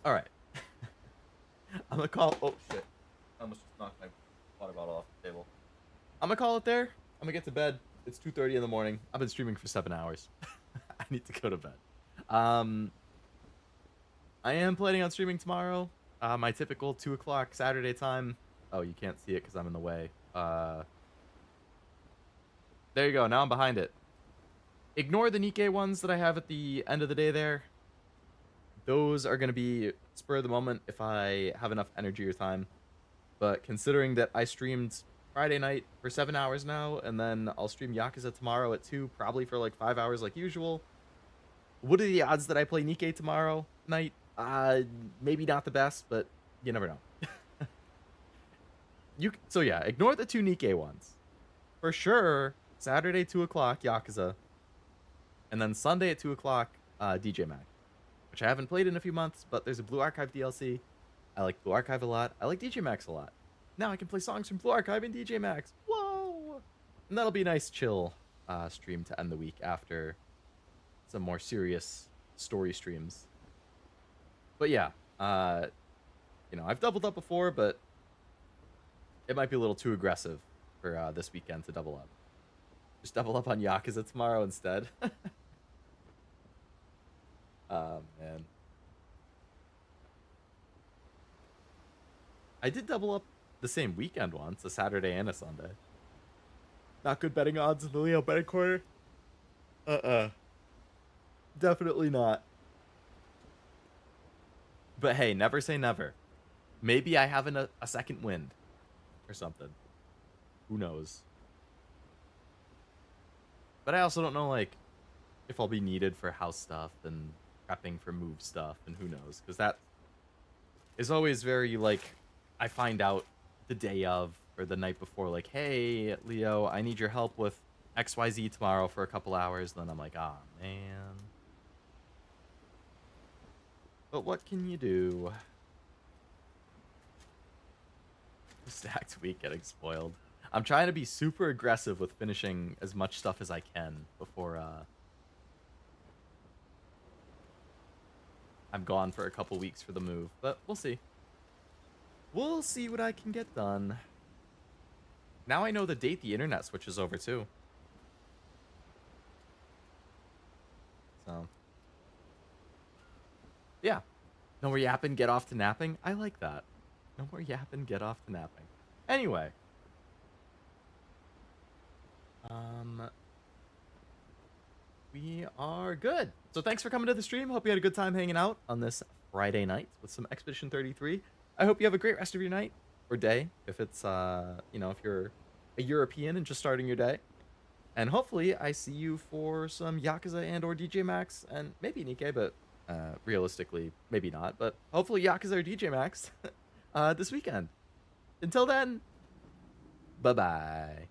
Alright. I'm gonna call... Oh, shit. I almost just knocked my water bottle off the table. I'm gonna call it there. I'm gonna get to bed. It's 2:30 in the morning. I've been streaming for 7 hours. I need to go to bed. I am planning on streaming tomorrow. My typical 2 o'clock Saturday time. Oh, you can't see it because I'm in the way. There you go. Now I'm behind it. Ignore the Nikkei ones that I have at the end of the day there. Those are going to be spur of the moment if I have enough energy or time. But considering that I streamed Friday night for 7 hours now, and then I'll stream Yakuza tomorrow at 2, probably for like 5 hours like usual. What are the odds that I play Nikkei tomorrow night? Maybe not the best, but you never know. So yeah, ignore the 2 Nikkei ones. For sure, Saturday 2 o'clock Yakuza, and then Sunday at 2 o'clock DJ Mag, which I haven't played in a few months, but there's a Blue Archive DLC. I like Blue Archive a lot. I like DJ Max a lot. Now I can play songs from Blue Archive and DJ Max. Whoa! And that'll be a nice chill stream to end the week after some more serious story streams. But yeah, you know, I've doubled up before, but it might be a little too aggressive for this weekend to double up. Just double up on Yakuza tomorrow instead. Man. I did double up the same weekend once, a Saturday and a Sunday. Not good betting odds in the Leo betting corner. Definitely not. But hey, never say never. Maybe I have a second wind or something. Who knows? But I also don't know, like, if I'll be needed for house stuff and prepping for move stuff, and who knows? Because that is always very, like, I find out the day of or the night before, like, hey, Leo, I need your help with XYZ tomorrow for a couple hours. Then I'm like, ah, man. But what can you do? Stacked week getting spoiled. I'm trying to be super aggressive with finishing as much stuff as I can before I'm gone for a couple weeks for the move, but we'll see. We'll see what I can get done. Now I know the date the internet switches over too. So, yeah. No more yapping, get off to napping. I like that. No more yapping, get off to napping. Anyway. We are good. So thanks for coming to the stream. Hope you had a good time hanging out on this Friday night with some Expedition 33. I hope you have a great rest of your night or day, if it's, you know, if you're a European and just starting your day. And hopefully I see you for some Yakuza and or DJ Max, and maybe Nikkei, but realistically, maybe not. But hopefully Yakuza or DJ Max this weekend. Until then, bye-bye.